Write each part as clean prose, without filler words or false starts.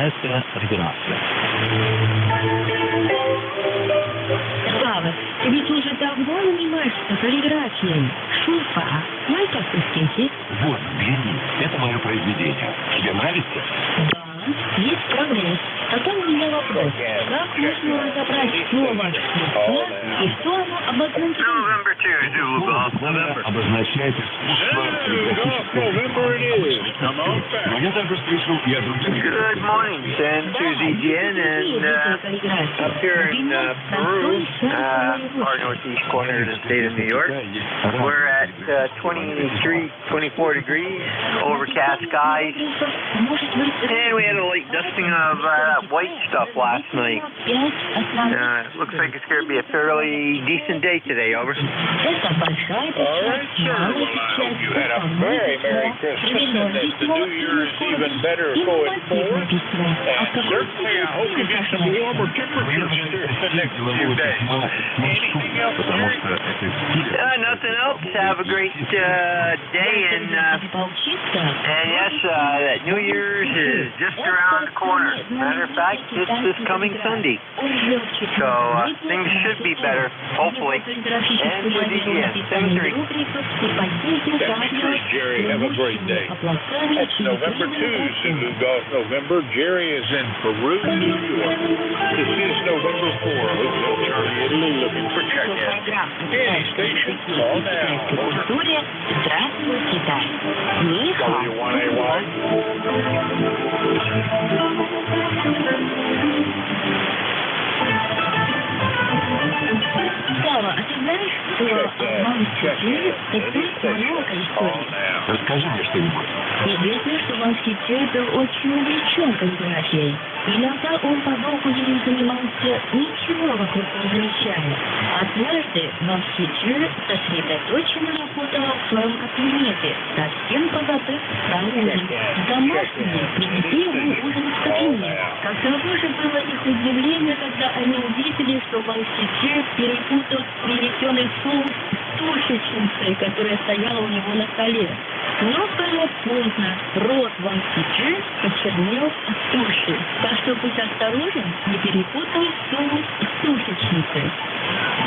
Essa Регенация. Слава, ты ведь уже давно занимаешься каллиграфией. Шурфа, знаете автостихи? Вот, взгляни, это мое произведение. Тебе нравится? Да, есть прогресс. Потом у меня вопрос. Как можно разобрать слово «шурфа» и что оно обозначает? November 2, Zulu Golf, November. Обозначает искусство каллиграфического. Но я также слышал и о других. Good morning, San Susie Jen, and up here in Peru, our northeast corner of the state of New York. We're at 24 degrees, overcast skies, and we had a late dusting of white stuff last night. Looks like it's going to be a fairly decent day today, over. All right, sir. Well, I hope you had a very Merry Christmas and that the New Year is even better going forward. And certainly, I hope you get some warmer temperatures here in the next few days. Anything else, Larry? Nothing else. Have a great day, and yes, that New Year's is just around the corner. Matter of fact, it's this coming Sunday. So things should be better, hopefully. And with the 7-3. 73, Jerry. Have a great day. That's November 2, Zulu Golf November. Jerry is in Peru, New York. This is November 4, Hotel Charlie, Italy, looking for check-in. Any station, call now. Здравствуй, Китай. Нихао. W1AY. Слава, а ты знаешь, что обман сетей – это много историй? Расскажи мне что-нибудь. Известно, что Ван Сетей был очень увлечен каллиграфией. Иногда он подолгу ею занимался, ничего вокруг не замечая. Однажды Ван Сетей сосредоточенно работал в своем кабинете, совсем позабыв про ужин. Домашние принесли ему ужин в кабинет. Каково же было их удивление, когда они увидели, что Ван Сетей перепутал принесенный соус с тушечницей, которая стояла у него на столе. Но было поздно. Рот Ван Сетей почернел от туши. Так что будь осторожен, не перепутай соус с тушечницей.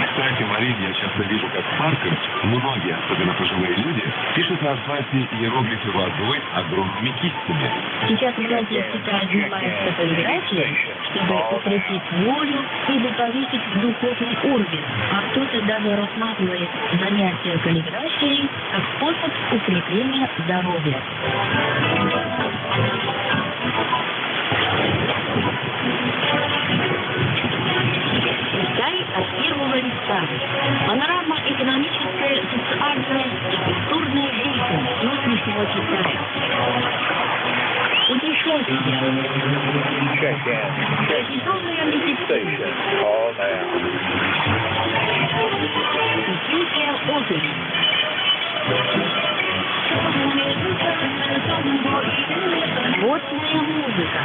Кстати, Марин, я часто вижу, как в парках многие, особенно пожилые люди, пишут на асфальте иероглифы водой огромными кистями. Сейчас многие в Китае занимаются каллиграфией, чтобы укрепить волю или повысить духовный уровень. А кто-то даже рассматривает занятия каллиграфией как способ укрепления здоровья. Китай от первого лица. Панорама экономическая, социальная и культурная жизнь сегодняшнего Китая. Утешайте. Традиционная медицина. Третья опера. Вот моя музыка.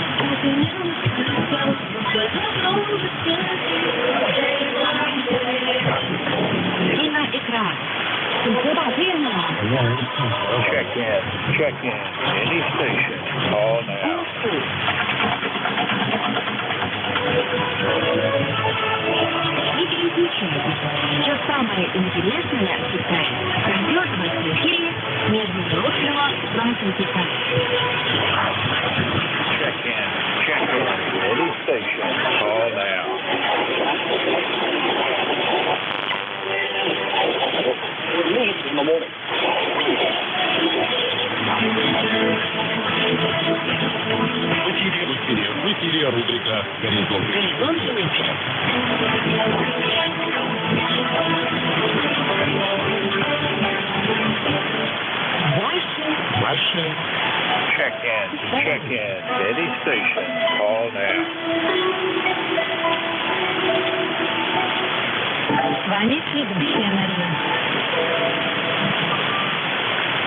И на экран. Check in. Any station. Call now. Не переключайтесь. Все самое интересное в Китае ждет вас в эфире Международного банка Китая. Check in. Any station. Call now. In the morning. В эфире рубрика «Горизонт». Ваше. Check in. Any station. Call now. С вами следующая Мария.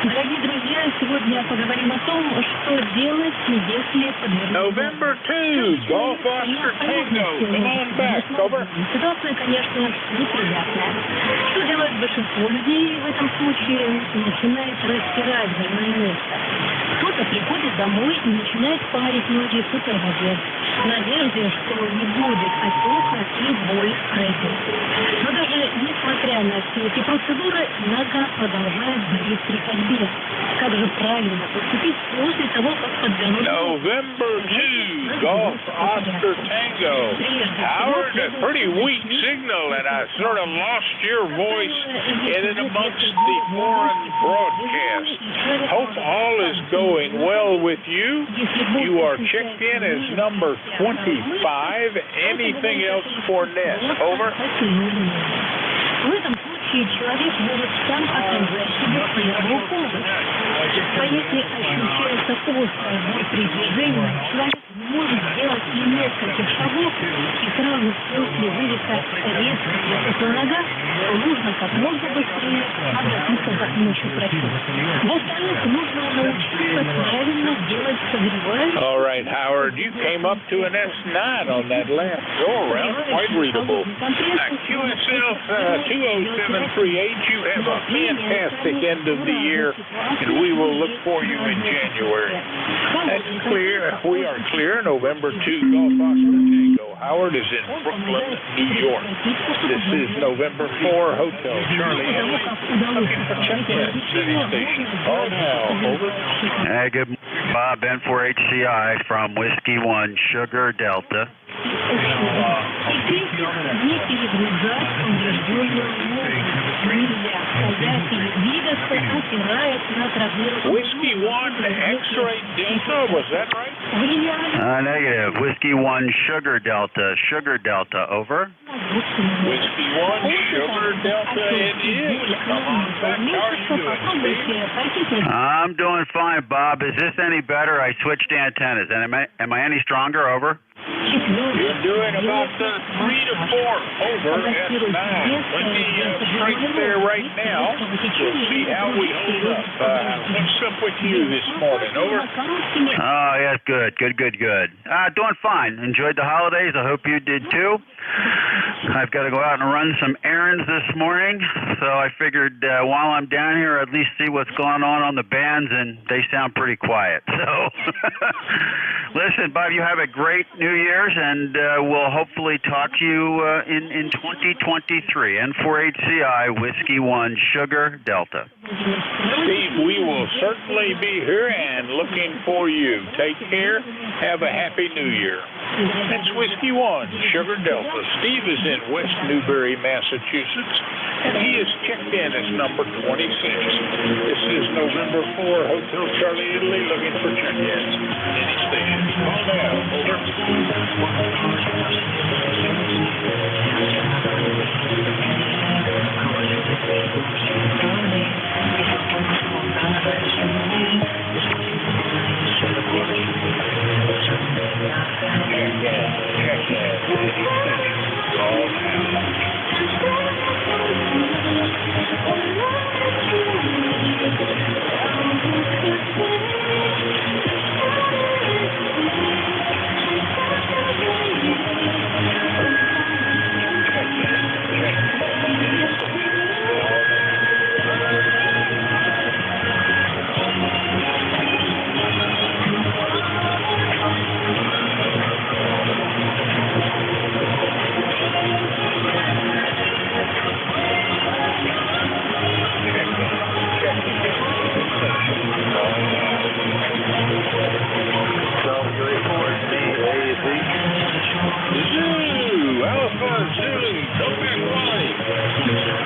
Дорогие друзья, сегодня поговорим о том, что делать, если подвернуть. November 2, Golf Oscar Tango. Come on back, over. Ситуация, конечно, неприятная. Что делает большинство людей в этом случае? Начинает растирать больное место. Кто-то приходит домой и начинает парить ноги в суперводе, в надежде, что не будет отека и боли в хребте. Но даже несмотря на все эти процедуры, нога продолжает болеть при ходьбе. Как же правильно поступить после того, как подвернуть... November 2, Golf Oscar Tango. Howard, a pretty weak signal, and I sort of lost your voice in and amongst the foreign broadcast. Hope all is going well with you. You are checked in as number 25. Anything else for Ness? Over. В этом случае человек может сам оказать себе своего повода. А если ощущается острая боль при движении, человек не может сделать и нескольких шагов, и сразу после вылета резко трясется нога, то нужно как можно быстрее обратиться за помощью врача. Во-вторых, нужно научиться правильно делать согревающие... All right, Howard, you came up to an S9 on that last go-around. Quite readable. QSL 2073H, you have a fantastic end of the year, and we will look for you in January. That's clear. We are clear. November 2, Golf Oscar Tango. Howard is in Brooklyn, New York. This is November 4, Hotel Charlie. Looking for check-in. City Station. Call now. Over. Hey, good morning, Bob. N4HCI from Whiskey 1 Sugar Delta. Whiskey 1 X-ray Delta, was that right? Negative. Whiskey 1 Sugar Delta. Sugar Delta, over. Whiskey 1 Sugar Delta it is. Come on back. How are you doing, Steve? I'm doing fine, Bob. Is this any better? I switched antennas. Am I any stronger? Over. You're doing about 3 to 4 over S9. Plenty straight there right now. We'll see how we hold up. What's up with you this morning? Over. Oh, yes, good. Doing fine. Enjoyed the holidays. I hope you did too. I've got to go out and run some errands this morning, so I figured while I'm down here, at least see what's going on the bands, and they sound pretty quiet. So, listen, Bob, you have a great New Year's, and we'll hopefully talk to you in 2023. N4HCI, Whiskey 1, Sugar Delta. Steve, we will certainly be here and looking for you. Take care. Have a happy New Year. That's Whiskey 1, Sugar Delta. Steve is in West Newbury, Massachusetts, and he is checked in as number 26. This is November 4, Hotel Charlie, Italy, looking for check-ins. Any station. Call now. Over.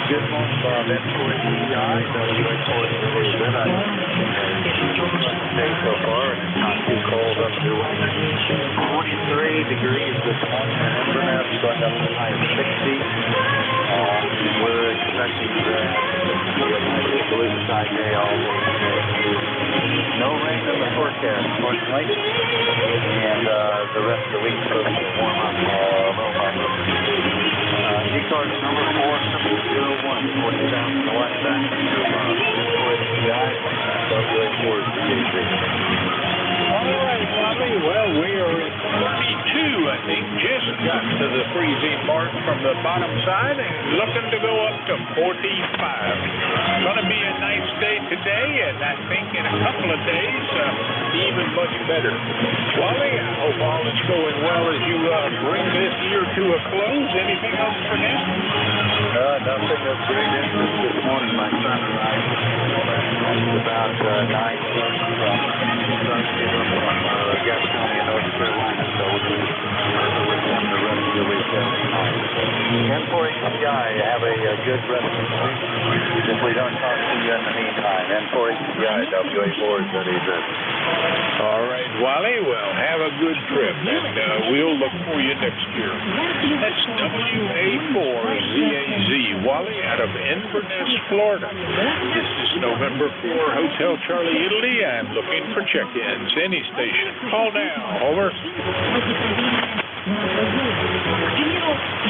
Good morning, Bob. N4HCI, WA4 so far, and it's not too cold up here. 43 degrees this morning in Inverness, going up to high of 60. We're expecting to be a nice blue sky day all day today. No rain in the forecast, fortunately. And the rest of the week is supposed to warm up a little bit. ECARS number 4701, 40,000 the west back to N4HCI, WA4 is the GC. All right, Bobby. Well, we are at 32, I think. Just got to the freezing mark from the bottom side and looking to go up to 45. Going to be a nice day today, and I think in a couple of days, even much better. Wally, I hope all is going well as you bring this year to a close. Anything else for now? Nothing of great interest this morning. My son arrived about 9:30 from Gastonia, North Carolina, so we'll be with him the rest of the weekend. N4HCI, have a good rest of the week. If we don't talk to you in the meantime, N4HCI, WA4Z. All right, Wally, well, have a good trip, and we'll look for you next year. That's WA4ZAZ, Wally, out of Inverness, Florida. This is November 4, Hotel Charlie, Italy. I'm looking for check-ins. Any station. Call now. Over.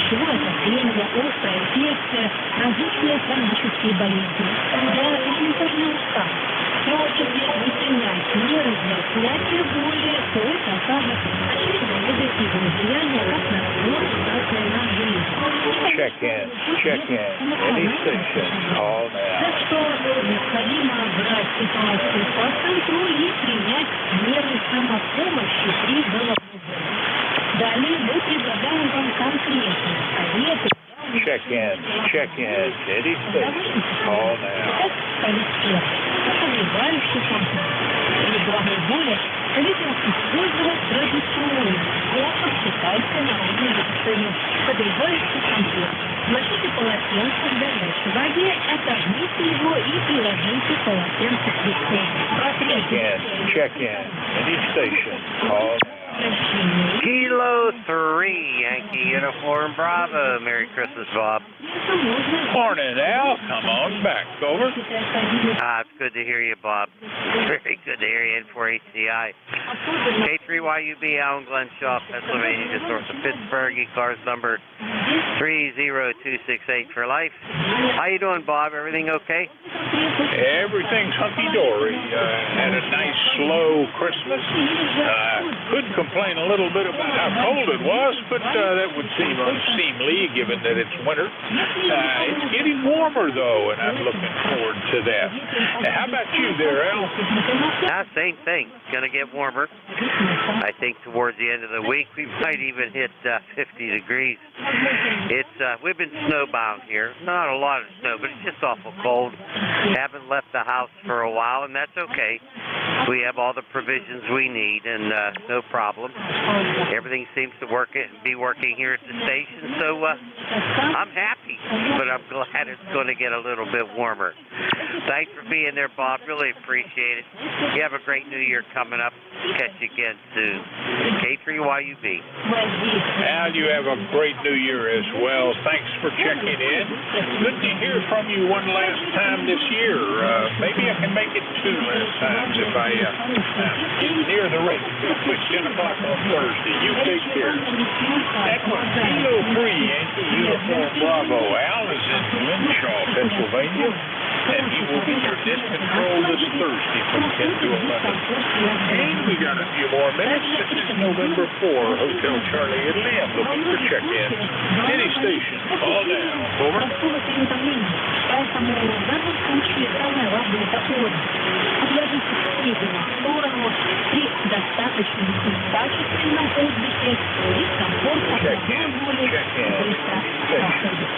Животных временно острая инфекция, различные хронические болезни. Да, элементарный устав. Срочно выполнять меры для снятия боли, кровь, осадок, очевидно, негативное влияние как на размер, так и на жизнь. Check-in. Any station. Call now. Так что необходимо брать ситуацию под контроль и принять меры самопомощи при головной боли. Далее мы предлагаем вам конкретные советы. Check-in. Any station. Call now. Согревающий комплекс. При головной боли советуем использовать традиционный способ китайской народной медицины. Согревающий комплекс. Сложите полотенце в горячей воде, отожмите его и приложите полотенце к лицу. Check-in. Any station. Call now. Kilo 3, Yankee Uniform Bravo. Merry Christmas, Bob. Morning, Al. Come on back. Over. It's good to hear you, Bob. Very good to hear you, N4HCI. K3YUB, Al in Glenshaw, Pennsylvania, just north of Pittsburgh. ECARS number 30268 for life. How you doing, Bob? Everything okay? Everything's hunky-dory. Had a nice, slow Christmas. Could complain a little bit about how cold it was, but that would seem unseemly given that it's winter. It's getting warmer, though, and I'm looking forward to that. Now, how about you there, Al? Same thing. It's going to get warmer. I think towards the end of the week, we might even hit 50 degrees. We've been snowbound here. Not a lot of snow, but it's just awful cold. Haven't left the house for a while, and that's okay. We have all the provisions we need, and no problem. Everything seems to be working here at the station, so I'm happy, but I'm glad it's going to get a little bit warmer. Thanks for being there, Bob. Really appreciate it. You have a great New Year coming up. Catch you again soon. K3YUB. Al, you have a great New Year as well. Thanks for checking in. Good to hear from you one last time this year. Maybe I can make it 2 last times if I get near the rate. It's 10 o'clock on Thursday. You take care. That was Kilo 3, Yankee Uniform Bravo. Al is in Glenshaw, Pennsylvania, and he will be your net control this Thursday from 10 to 11. And we got a few more minutes. This is November 4, Hotel Charlie, Italy. I'm looking for check-ins. Any station. Call now. Over. Поэтому в данном случае самое важное – это отдых. Отложите последнего в сторону при достаточно качественном отдыхе и комфортно, позволит быстро проходить.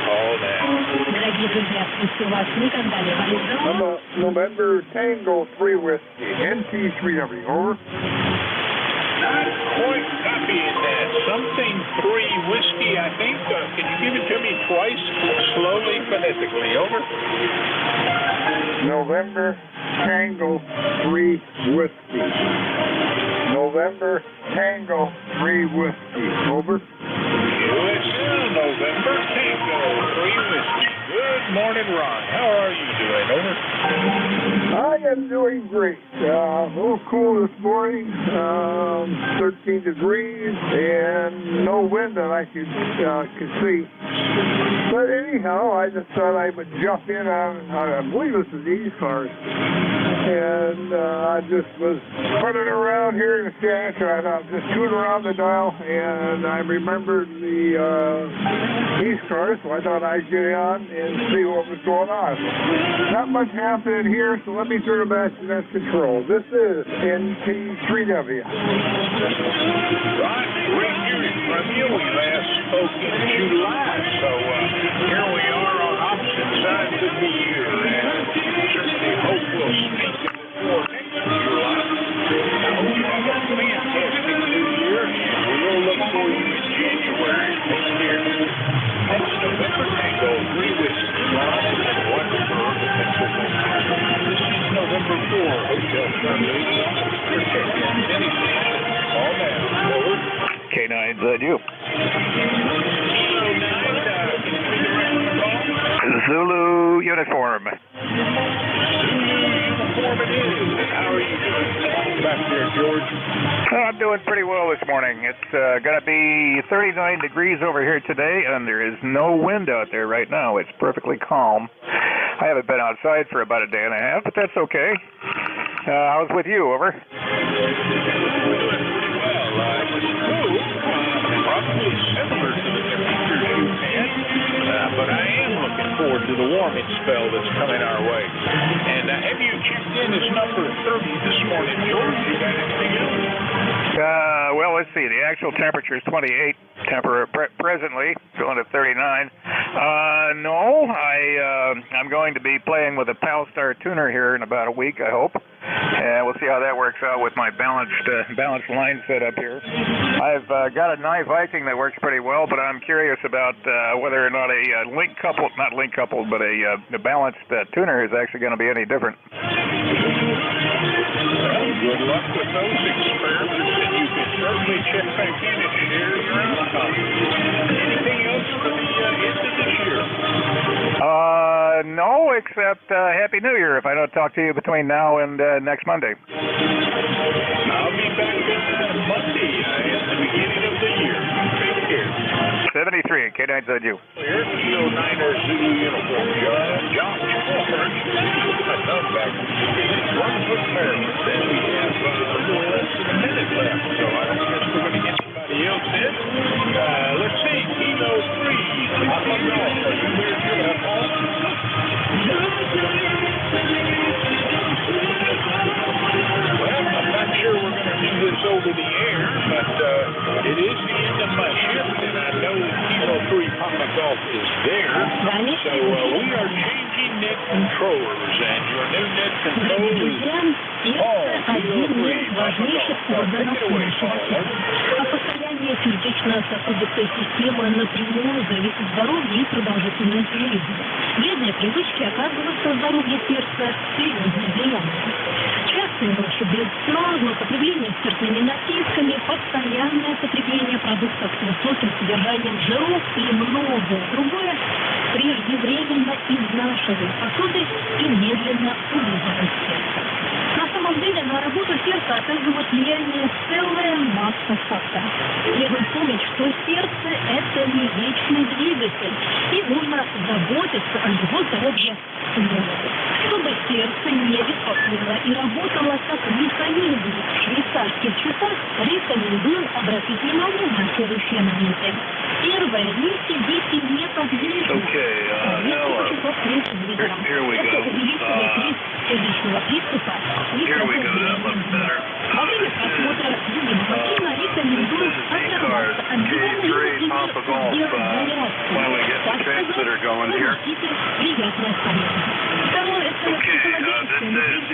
Дорогие друзья, если у вас никогда не болит November Tango 3 Whiskey, NT3W, over. Not quite copying that. Something 3 whiskey, I think. Can you give it to me twice, slowly, phonetically? Over. November Tango 3 Whiskey. November Tango 3 Whiskey. Over. USL November Tango 3 Whiskey. Good morning, Ron. How are you doing? Over. I am doing great. A little cool this morning, 13 degrees, and no wind that I could see. But anyhow, I just thought I would jump in on I believe this is ECARS. And I just was running around here in the shack, and I was just tooting around the dial, and I remembered the ECARS, so I thought I'd get on and see what was going on. Not much happening here, so let me turn it back to that control. This is NJ2US. Right, great hearing from you. We last spoke in July, so here we are on opposite sides of the year, and certainly hope we'll speak before next July. I hope you have a fantastic new year, and we'll look for you in January. Take care. Next November, Tango 3 Whiskey, Ron and Wonderburg, Pennsylvania. This is November 4, Hotel Sunday. Protect anything. All now, forward. K9ZU. Zulu uniform. How are you doing back there, George? I'm doing pretty well this morning. It's going to be 39 degrees over here today, and there is no wind out there right now. It's perfectly calm. I haven't been outside for about a day and a half, but that's okay. I was with you, over. Probably similar to the temperatures you've had, but I am looking forward to the warming spell that's coming our way. And have you checked in as number 30 this morning, George? You got anything else? Well, let's see. The actual temperature is 28 presently, going to 39. No, I'm going to be playing with a Palstar tuner here in about a week, I hope. And we'll see how that works out with my balanced line set up here. I've got a Nye Viking that works pretty well, but I'm curious about whether or not a balanced tuner is actually going to be any different. Well, good luck with those experiments, and you can certainly check back in and share your outcome. Anything else for the end of this year? No, except Happy New Year if I don't talk to you between now and next Monday. I'll be back Monday at the beginning of the year. Take care. 73, K9ZU. Clear, Kilo 9er Zulu uniform. John Schwartz, back in Brunswick, Maryland. Then we have a little less than a minute left, so I don't guess we're going to get somebody else in. Let's see, Kilo 3, Papa Golf. Are you there to have home? Well, I'm not sure we're going to do this over the air, but it is the end of my shift, and I know Kilo 3 Papa Golf is there. So we are changing net controllers, and your new net control is Kilo 3 Papa Golf. Take it away, Paul. Состояние сердечно-сосудистой системы напрямую зависит здоровье и продолжительность жизни. Вредные привычки оказываются здоровье сердца серьезной влиянием. Частые ночи без сна, злоупотребление спиртными напитками, постоянное потребление продуктов с высоким содержанием жиров и многое другое преждевременно изнашивают сосуды и медленно убивают сердце. На самом деле на работу сердца оказывает влияние целая масса факторов. Следует помнить, что сердце – это не вечный двигатель, и нужно заботиться о его здоровье снова. Чтобы сердце не беспокоило и работало как механизм в швейцарских часах, рекомендую обратить внимание на следующие моменты. Первое. Не сидите неподвижно. Here we go. Сердечного приступа и во время просмотра видеомагазина рекомендую оставаться отделенным приятной остановки. Второе – это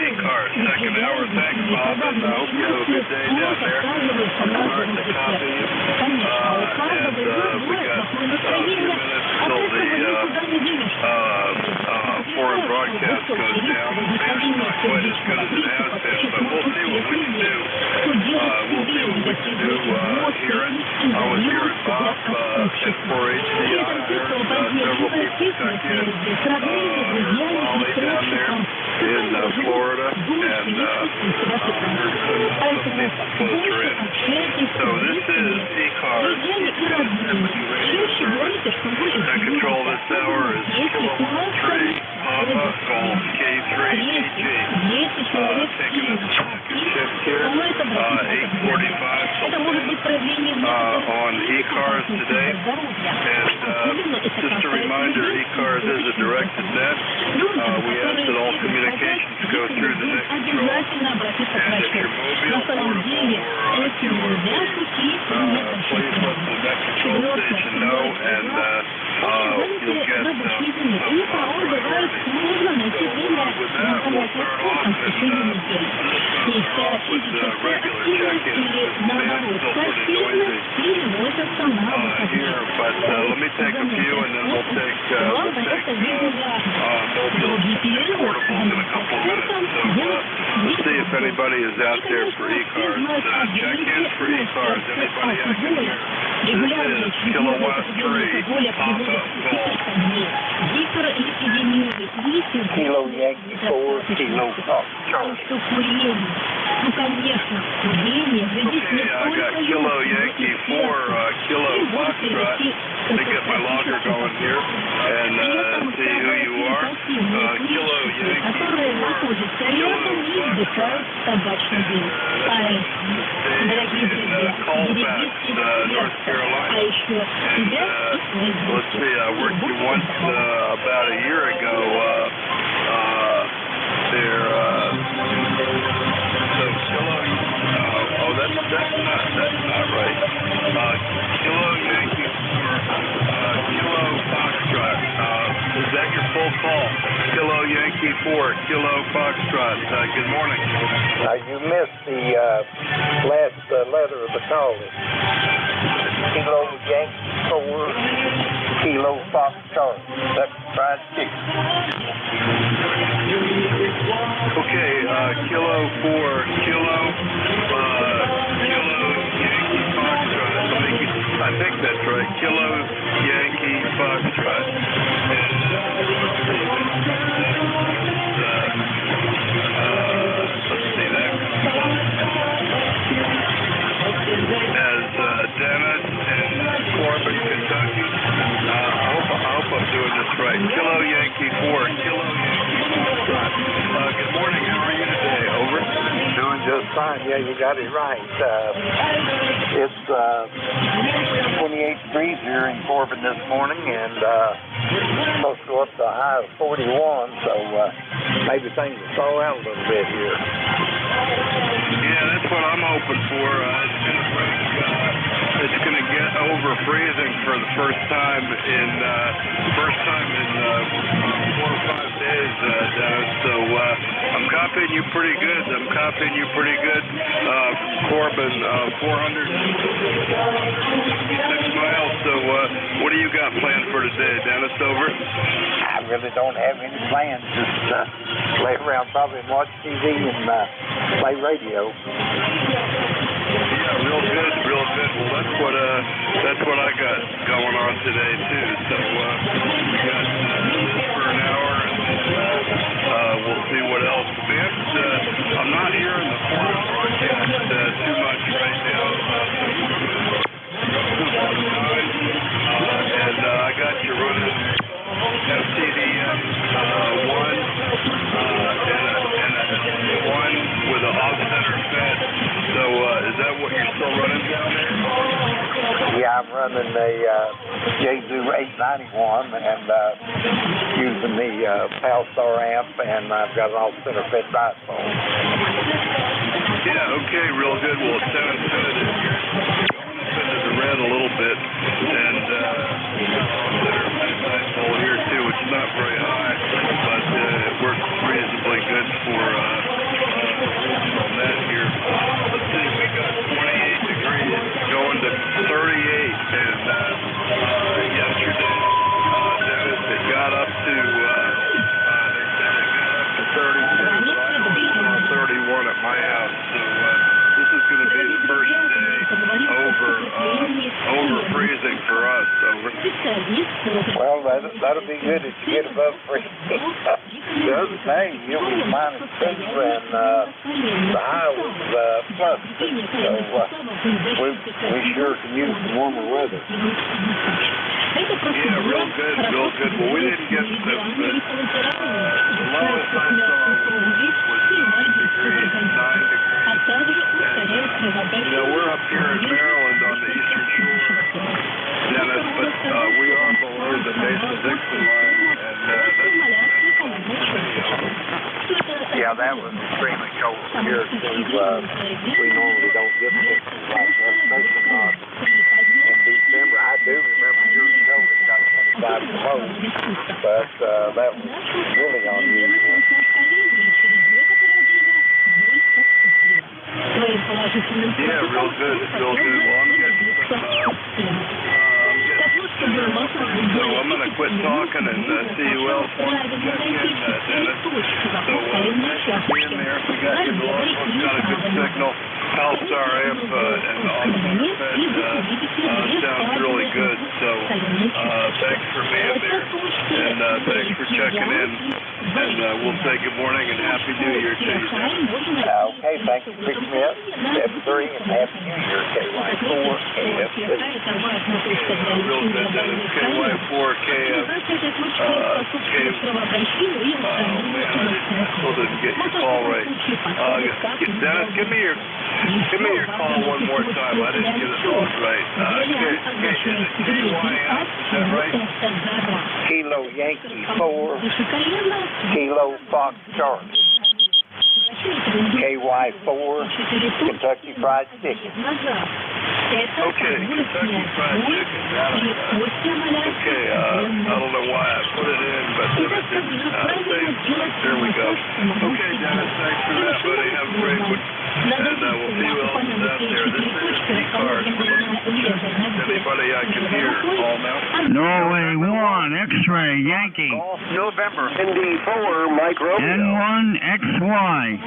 ECARS, second hour. Thanks, Bob, and I hope you have a good day down there. Hard to copy you. And we got 2 minutes till the foreign broadcast goes down. It's not quite as good as it has been, but we'll see what we can do. We'll see what we can do here. I was here at Bob at 4HDI. There's several people checked in. Molly down there in Florida. and closer in. So this is ECARS. I control this tower is Kilowatt 3, Mama, Golf, K3, EG. Taking a shift here, 8:45 on ECARS today. And just a reminder, ECARS is a directed net. We ask that all communications go through the net control. And if you're mobile, portable, or keyword please let the net control station know, and you'll get some priority. With that, we'll start off and with regular check-ins. Man's still pretty noisy here, but let me take a few, and then we'll take mobiles and portables in a couple of minutes. So let's see if anybody is out there for ECARS. Check-ins for ECARS. Anybody active here? This is Kilowatt 3, Papa, Golf. Kilo Yankee 4, Kilo Charlie. Okay, I got Kilo Yankee 4, Kilo Foxtrot. Let me get my logger going here and see who you are. Kilo Yankee 4, Kilo Foxtrot. Colfax, North Carolina. And let's see, I worked you once about a year ago there. So Kilo, that's not right. Kilo Yankee 4, Kilo Foxtrot. Is that your full call? Kilo Yankee 4, Kilo Foxtrot. Good morning. You missed the last letter of the call. Kilo Yankee 4, Kilo Foxtrot. That's fried chicken. Okay, Kilo 4, Kilo Yankee Foxtrot. I think that's right. Kilo Yankee Foxtrot. And let's see that. As Dennis in Corbin, Kentucky. I hope I'm doing this right. Kilo Yankee 4, Kilo Yankee Foxtrot. Good morning. How are you today? Over. Doing just fine. Yeah, you got it right. It's 28 degrees here in Corbin this morning, and supposed to go up to a high of 41, so maybe things will thaw out a little bit here. Yeah, that's what I'm hoping for. It's going to get over freezing for the first time in 4 or 5 days, Dennis. So I'm copying you pretty good. Corbin, 466 miles. So what do you got planned for today, Dennis? Over. I really don't have any plans. Just lay around probably and watch TV and play radio. Yeah, real good. Well, that's what I got going on today too. So we got this for an hour, and we'll see what else. I'm not hearing the Corbin broadcast too much right now. And I got you running FTDM 1 and a 1 with an off-center fed. So is that what you're still running down there? Yeah, I'm running the J2US 891 and using the Palstar amp, and I've got an off-center fed dipole. Yeah, okay, real good. Well, it sounds good. You're going up into the red a little bit, and off-center fed dipole here too. It's not very high, but it works reasonably good for that here. Let's see, we got 28 degrees going to 38, and yesterday it got up to 32, but I was 31 at my house. So this is going to be the first day over freezing for us. Over. Well, that'll be good if you get above freezing. The other day, it was -2 and the high was +2. So we sure could use some warmer weather. Yeah, real good, real good. Well, we didn't get the lowest I saw was 9 degrees. And, you know, we're up here in Maryland on the eastern shore, Dennis, but we are below the Mason-Dixon line, and yeah, that was extremely cold here, too. We normally don't get temperatures like that, especially not in December. I do remember years ago it got 25 below, but that was really unusual. yeah, real good, real good. Well, I'm getting so I'm going to quit talking and CUL wants to check in, Dennis. So thanks for being there. We got your logbook's got a good signal. Pulsar F and Austin Fed sounds really good. So thanks for being there and thanks for checking in. And we'll say good morning and Happy New Year to you. Okay, thanks for picking me up. F3 and Happy New Year, KY4, KF6. Real good, Dennis. KY4, KF. I still didn't get your call right. Dennis, give me your call one more time. I didn't get it all right. KYF, is that right? Kilo Yankee 4, Kilo Fox Charlie. KY4, Kentucky Fried Chicken. Okay, Kentucky Fried Chicken. Okay, I don't know why I put it in, but then it didn't. There we go. Okay, Dennis, thanks for that, buddy. Have a great one. And we'll see you else is out there. This is ECARS. Anybody I can hear, call now. Norway 1, X-ray, Yankee. November. ND4, Micro. N1, XY.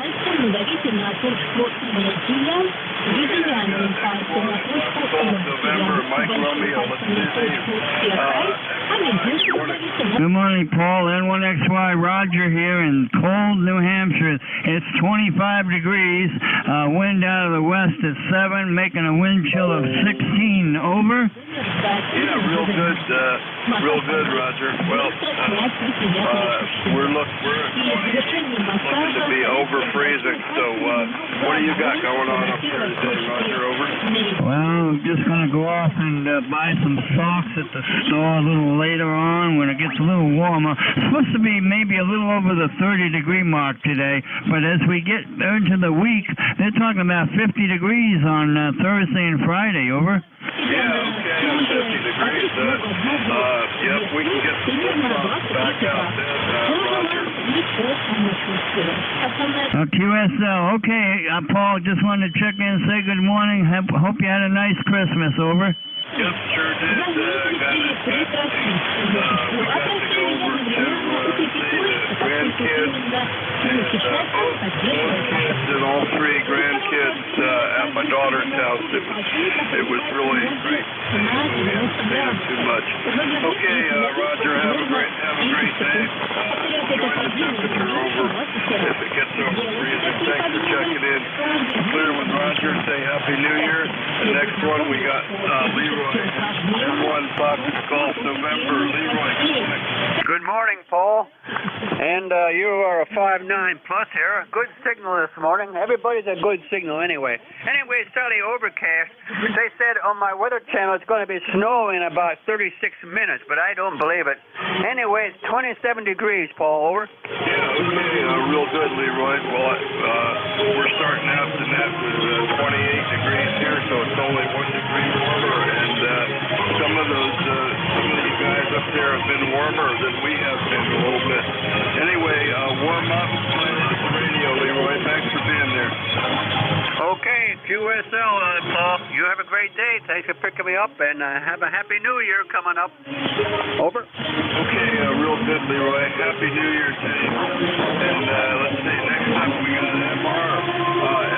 November, Mike Romeo. Good morning, Paul. N1XY, Roger here in cold New Hampshire. It's 25 degrees. Wind out of the west at 7, making a wind chill of 16. Over. Yeah, real good, Roger. Well, we're looking to be over freezing. So, what do you got going on up there today, Roger? Over. Well, just gonna go off and buy some socks at the store a little later on when it gets a little warmer. It's supposed to be maybe a little over the 30-degree mark today, but as we get into the week, they're talking about 50 degrees on Thursday and Friday. Over. Yeah, okay, 50 degrees. Yep, we can get some socks back out then, Roger. QSL. Okay, Paul, just wanted to check in and say good morning. Hope you had a nice Christmas. Over. Yep, sure did. We got to go over to see the grandkids and all 3 grandkids at my daughter's house. It was really great. We haven't seen them too much. Okay, Roger, have a great day. Enjoy the temperature over if it gets over freezing. Thanks for checking in. Clear with Roger. Say Happy New Year. The next one we got Leroy. N1 Fox Golf November. Leroy. Good morning, Paul. And you are a 5.9 plus here. Good signal this morning. Everybody's a good signal anyway. Anyway, sunny overcast. They said on my weather channel it's going to be snow in about 36 minutes, but I don't believe it. Anyway, it's 27 degrees, Paul. Over. Yeah, okay. Real good, Leroy. Well, we're starting out the net with 28 degrees here, so it's only 1 degree warmer, and some of you guys up there have been warmer than we have been a little bit. Anyway, warm up, play off the radio, Leroy. Thanks for being there. Okay, QSL, Paul. You have a great day. Thanks for picking me up, and have a Happy New Year coming up. Over. Okay, real good, Leroy. Happy New Year to you. And let's see, next up we got MR.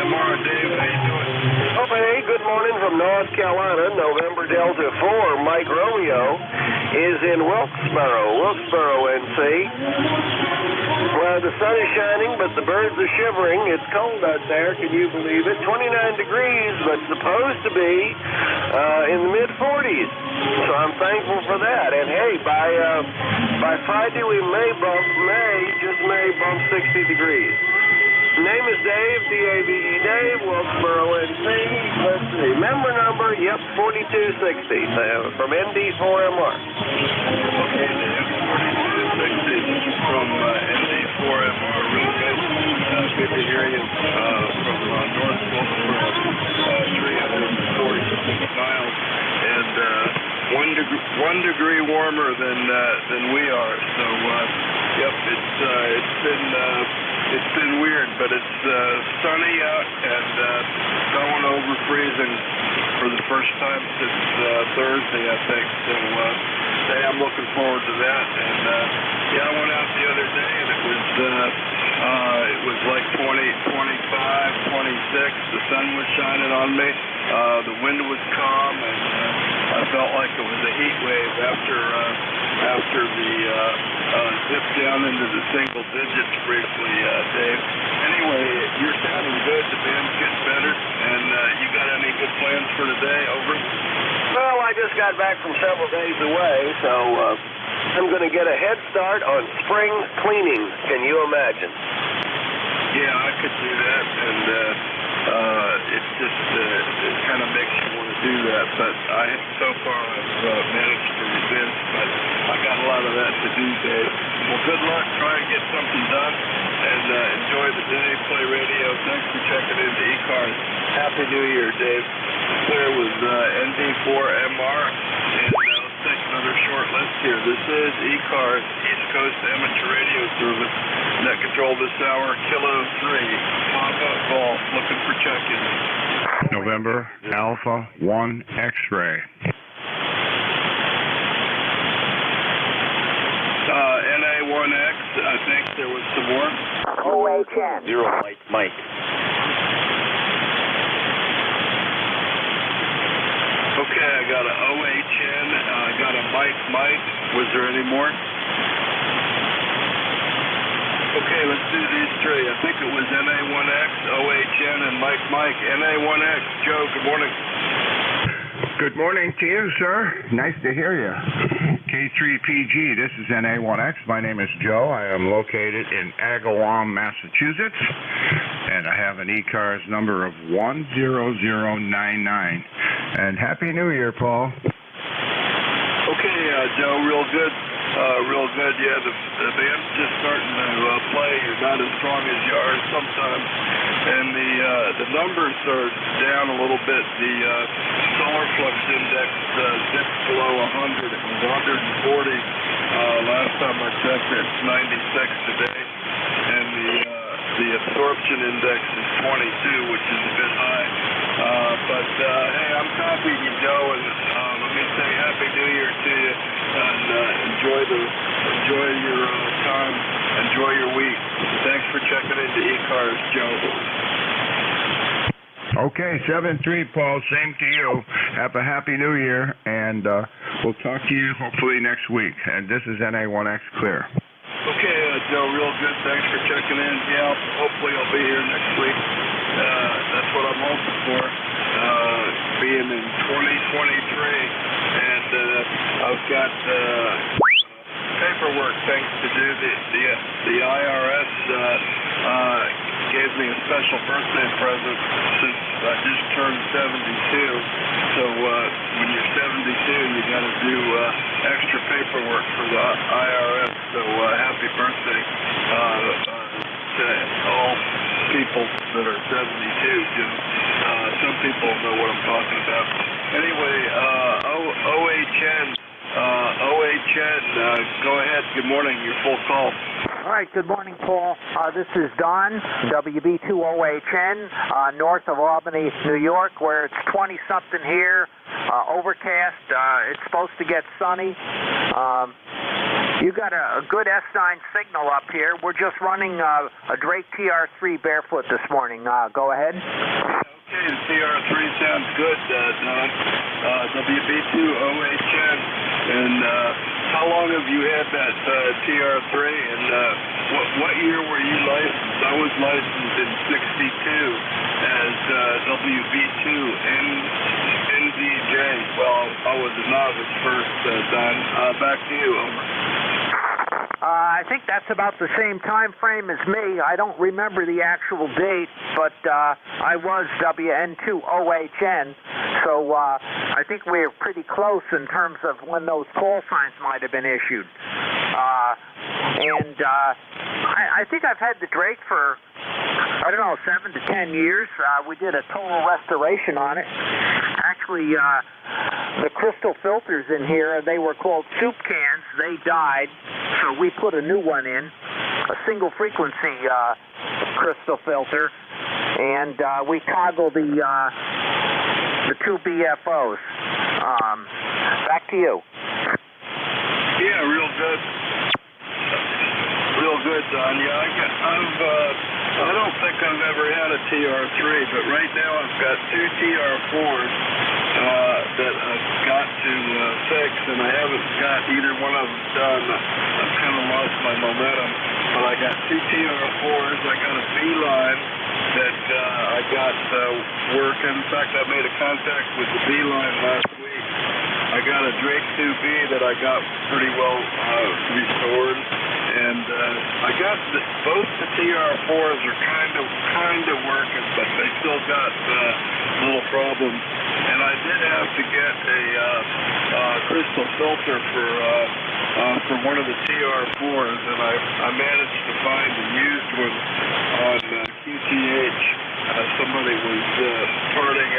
MR, Dave, how you doing? Okay, good morning from North Carolina. November Delta 4, Mike Romeo is in Wilkesboro, NC. Well, the sun is shining, but the birds are shivering. It's cold out there. Can you believe it? 29 degrees, but supposed to be in the mid-40s. So I'm thankful for that. And hey, by Friday we may bump 60 degrees. Name is Dave, D-A-V-E, Dave, Wilkesboro, NC. Let's see, member number, 4260 from ND4MR. Okay, Dave, 4260 from NJ2US, real good. Good to hear you from North Wilkesboro, 340 miles, and 1 degree warmer than we are. So, yep, it's been weird, but it's sunny out and going over freezing for the first time since Thursday, I think. So, hey, I'm looking forward to that. And yeah, I went out the other day and it was like 20, 25, 26. The sun was shining on me. The wind was calm, and I felt like it was a heat wave after the dip down into the single digits briefly, Dave. Anyway, you're sounding good. The band's getting better. And you got any good plans for today? Over. Well, I just got back from several days away, so I'm going to get a head start on spring cleaning. Can you imagine? Yeah, I could do that, and it kind of makes you want to do that. But so far I've managed to resist, but I got a lot of that to do, Dave. Well, good luck. Try and get something done, and enjoy the day. Play radio. Thanks for checking into ECARS. Happy New Year, Dave. There was ND4MR, and let's take another short list here. This is ECARS, East Coast Amateur Radio Service. Net control this hour, Kilo 3, Papa Golf, looking for check-in. November, Alpha 1 X-ray. NA1X, I think there was some more. OHN. 0 Mike. Okay, I got an OHN, I got a Mike. Was there any more? Okay, let's do these three. I think it was NA1X, OHN, and Mike. NA1X, Joe, good morning. Good morning to you, sir. Nice to hear you. K3PG, this is NA1X. My name is Joe. I am located in Agawam, Massachusetts, and I have an ECARS number of 10099. And Happy New Year, Paul. Okay, Joe, real good. Yeah, the band's just starting to play. You're not as strong as you are sometimes, and the numbers are down a little bit. The solar flux index dipped below 100. It was 140 last time I checked. It's 96 today, and the absorption index is 22, which is a bit high. But hey, I'm copying you, Joe, and let me say Happy New Year to you, and enjoy your time, enjoy your week. Thanks for checking into ECARS, Joe. Okay, 7-3, Paul. Same to you. Have a Happy New Year, and we'll talk to you hopefully next week. And this is NA1X Clear. Okay, Joe, real good. Thanks for checking in. Yeah, hopefully I'll be here next week. That's what I'm hoping for, being in 2023. And I've got paperwork things to do. The IRS gave me a special birthday present since I just turned 72. So when you're 72, you got to do extra paperwork for the IRS. So happy birthday to all people that are 72. Some people know what I'm talking about. Anyway, OHN, go ahead. Good morning. Your full call. All right, good morning, Paul. This is Don, WB2OHN, north of Albany, New York, where it's 20-something here, overcast. It's supposed to get sunny. You got a good S9 signal up here. We're just running a Drake TR3 barefoot this morning. Go ahead. Okay, the TR3 sounds good, Don. WB2OHN. And how long have you had that TR3? And what year were you licensed? I was licensed in 62 as WB2 NDJ. Well, I was a novice first, Don. Back to you, over. I think that's about the same time frame as me. I don't remember the actual date, but I was WN2OHN, so I think we're pretty close in terms of when those call signs might have been issued. I think I've had the Drake for, I don't know, 7 to 10 years. We did a total restoration on it. Actually, the crystal filters in here, they were called soup cans. They died, so we put a new one in, a single frequency crystal filter, and we toggle the two BFOs. Back to you. Yeah, real good. Real good, Don. Yeah, I don't think I've ever had a TR3, but right now I've got 2 TR4s that I've got to fix, and I haven't got either one of them done. I've kind of lost my momentum, but I got 2 TR4s. I got a B-line that I got working. In fact, I made a contact with the B-line last week. I got a Drake 2B that I got pretty well restored, and I got both the TR4s are kind of working, but they still got little problems. And I did have to get a crystal filter for one of the TR4s, and I managed to find a used one on QTH. Somebody was parting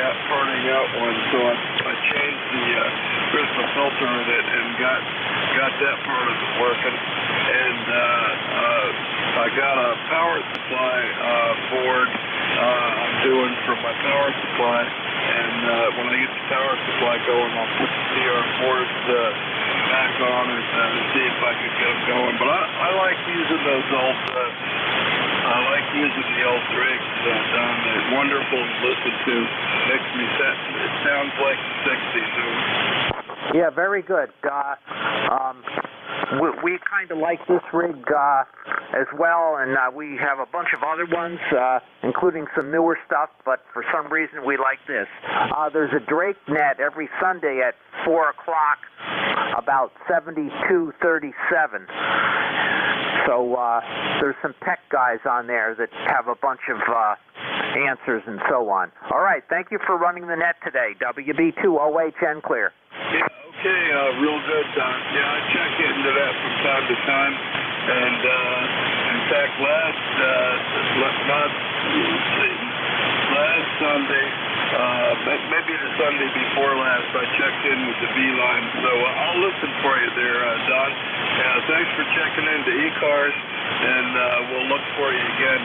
out one, so I changed the crystal filter in it and got that part of it working. And I got a power supply board I'm doing for my power supply, and when I get the power supply going, I'll put the TR4s back on and see if I can get them going. But I like using those old. I like using the old Drakes, Don. They're wonderful to listen to. Makes me it sounds like the 60s. Yeah, very good. We kind of like this rig as well, and we have a bunch of other ones, including some newer stuff, but for some reason we like this. There's a Drake net every Sunday at 4 o'clock, about 7237. So there's some tech guys on there that have a bunch of answers and so on. All right, thank you for running the net today. WB2OHN clear. Yeah, okay, real good, Don. Yeah, I check into that from time to time, and in fact, last Sunday, maybe the Sunday before last, I checked in with the V-line, so I'll listen for you there, Don. Thanks for checking into ECARS, and we'll look for you again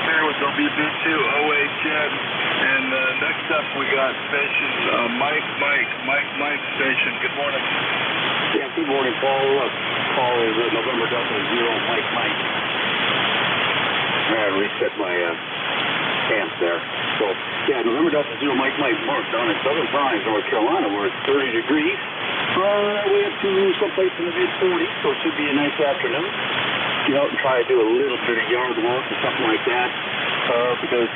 here with WB2OHN. And next up, we got station Mike station. Good morning. Yeah, good morning, Paul. Paul is November Delta 0, Mike. I had to reset my amps there. So, yeah, November Delta 0, Mike, marked down at Southern Pines, North Carolina, where it's 30 degrees. Way up to someplace in the mid-40s, so it should be a nice afternoon. Get out and try to do a little bit of yard work or something like that, because,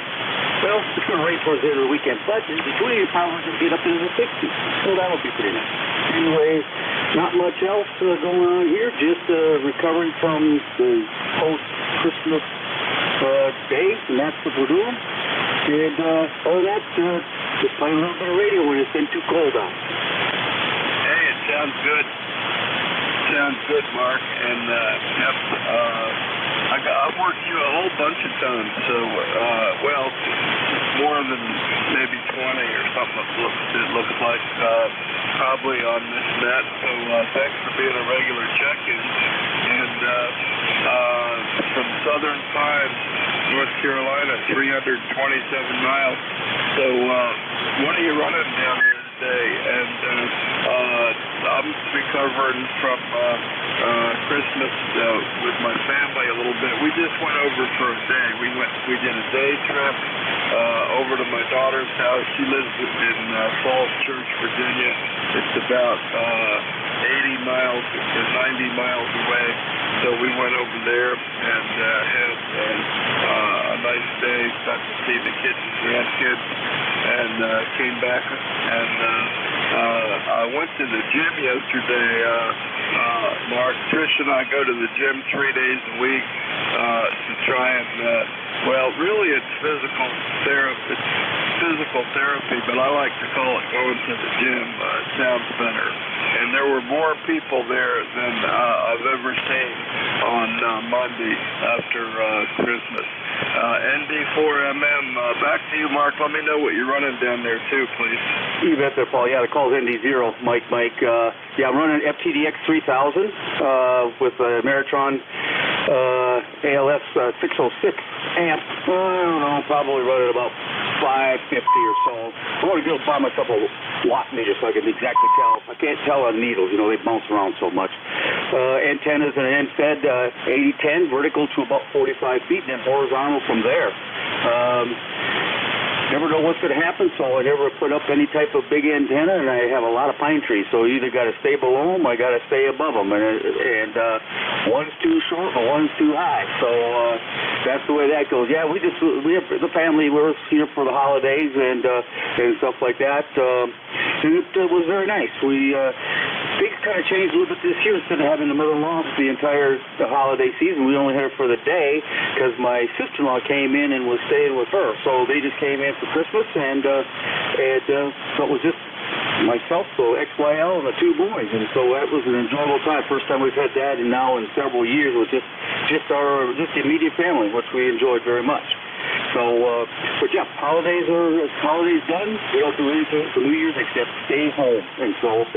well, it's going to rain towards the end of the weekend, but in between, you're probably going to get up into the 60s, so that'll be pretty nice. Anyway, not much else going on here, just recovering from the post-Christmas day, and that's what we're doing. And other than that, just playing a little bit of radio when it's been too cold out. Hey, it sounds good. Sounds good, Mark. And yep, I've worked you a whole bunch of times. So, well, more than maybe 20 or something. It looks like probably on this net. So thanks for being a regular check-in. And from Southern Pines, North Carolina, 327 miles. So what are you running down here today? And I'm recovering from Christmas with my family a little bit. We just went over for a day. We did a day trip over to my daughter's house. She lives in Falls Church, Virginia. It's about 80 miles to 90 miles away. So we went over there and had a nice day, got to see the kids and grandkids, and came back and I went to the gym yesterday. Mark, Trish and I go to the gym 3 days a week to try and, well, really it's physical therapy, but I like to call it going to the gym. It sounds better. And there were more people there than I've ever seen on Monday after Christmas. ND4MM, back to you, Mark. Let me know what you're running down there, too, please. You bet there, Paul. Yeah, the call's ND0, Mike. Yeah, I'm running FTDX 3000 with a Meritron ALS 606 amp. I don't know, probably running about 550 or so. I want to go buy myself a watt meter so I can exactly tell. I can't tell on needles, you know, they bounce around so much. Antennas and an end-fed 8010, vertical to about 45 feet, and then horizontal from there. Never know what's going to happen, so I never put up any type of big antenna, and I have a lot of pine trees, so you either got to stay below them or I got to stay above them, and one's too short and one's too high, so that's the way that goes. Yeah, we have the family, we're here for the holidays and stuff like that, and it was very nice. Things kind of changed a little bit this year. Instead of having the mother-in-law for the entire holiday season, we only had her for the day because my sister-in-law came in and was staying with her, so they just came in for Christmas, and so it was just myself, so XYL, and the two boys, and so that was an enjoyable time. First time we've had that, and now in several years with just the immediate family, which we enjoyed very much. So, but yeah, holidays done. We don't do anything for New Year's except stay home, and so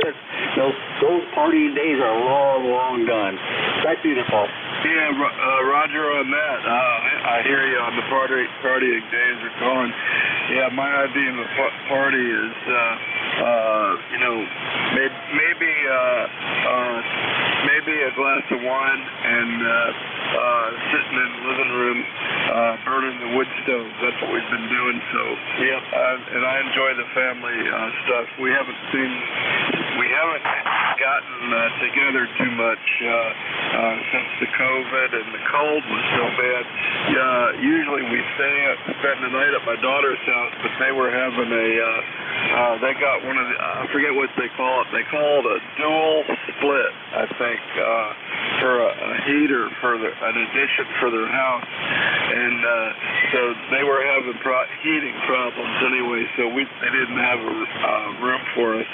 those partying days are long done. Back to you there, Paul. Yeah, Roger on that. I hear you on the partying days are gone. Yeah, my idea of a party is, maybe a glass of wine and sitting in the living room, burning the wood stove. That's what we've been doing. So, yeah, and I enjoy the family stuff. We haven't gotten together too much since the COVID and the cold was so bad. Usually we spend the night at my daughter's house, but they were having they got one of the, I forget what they call it. They call it a dual split, I think, for a heater for an addition for their house, and so they were having heating problems anyway. So they didn't have a room for us.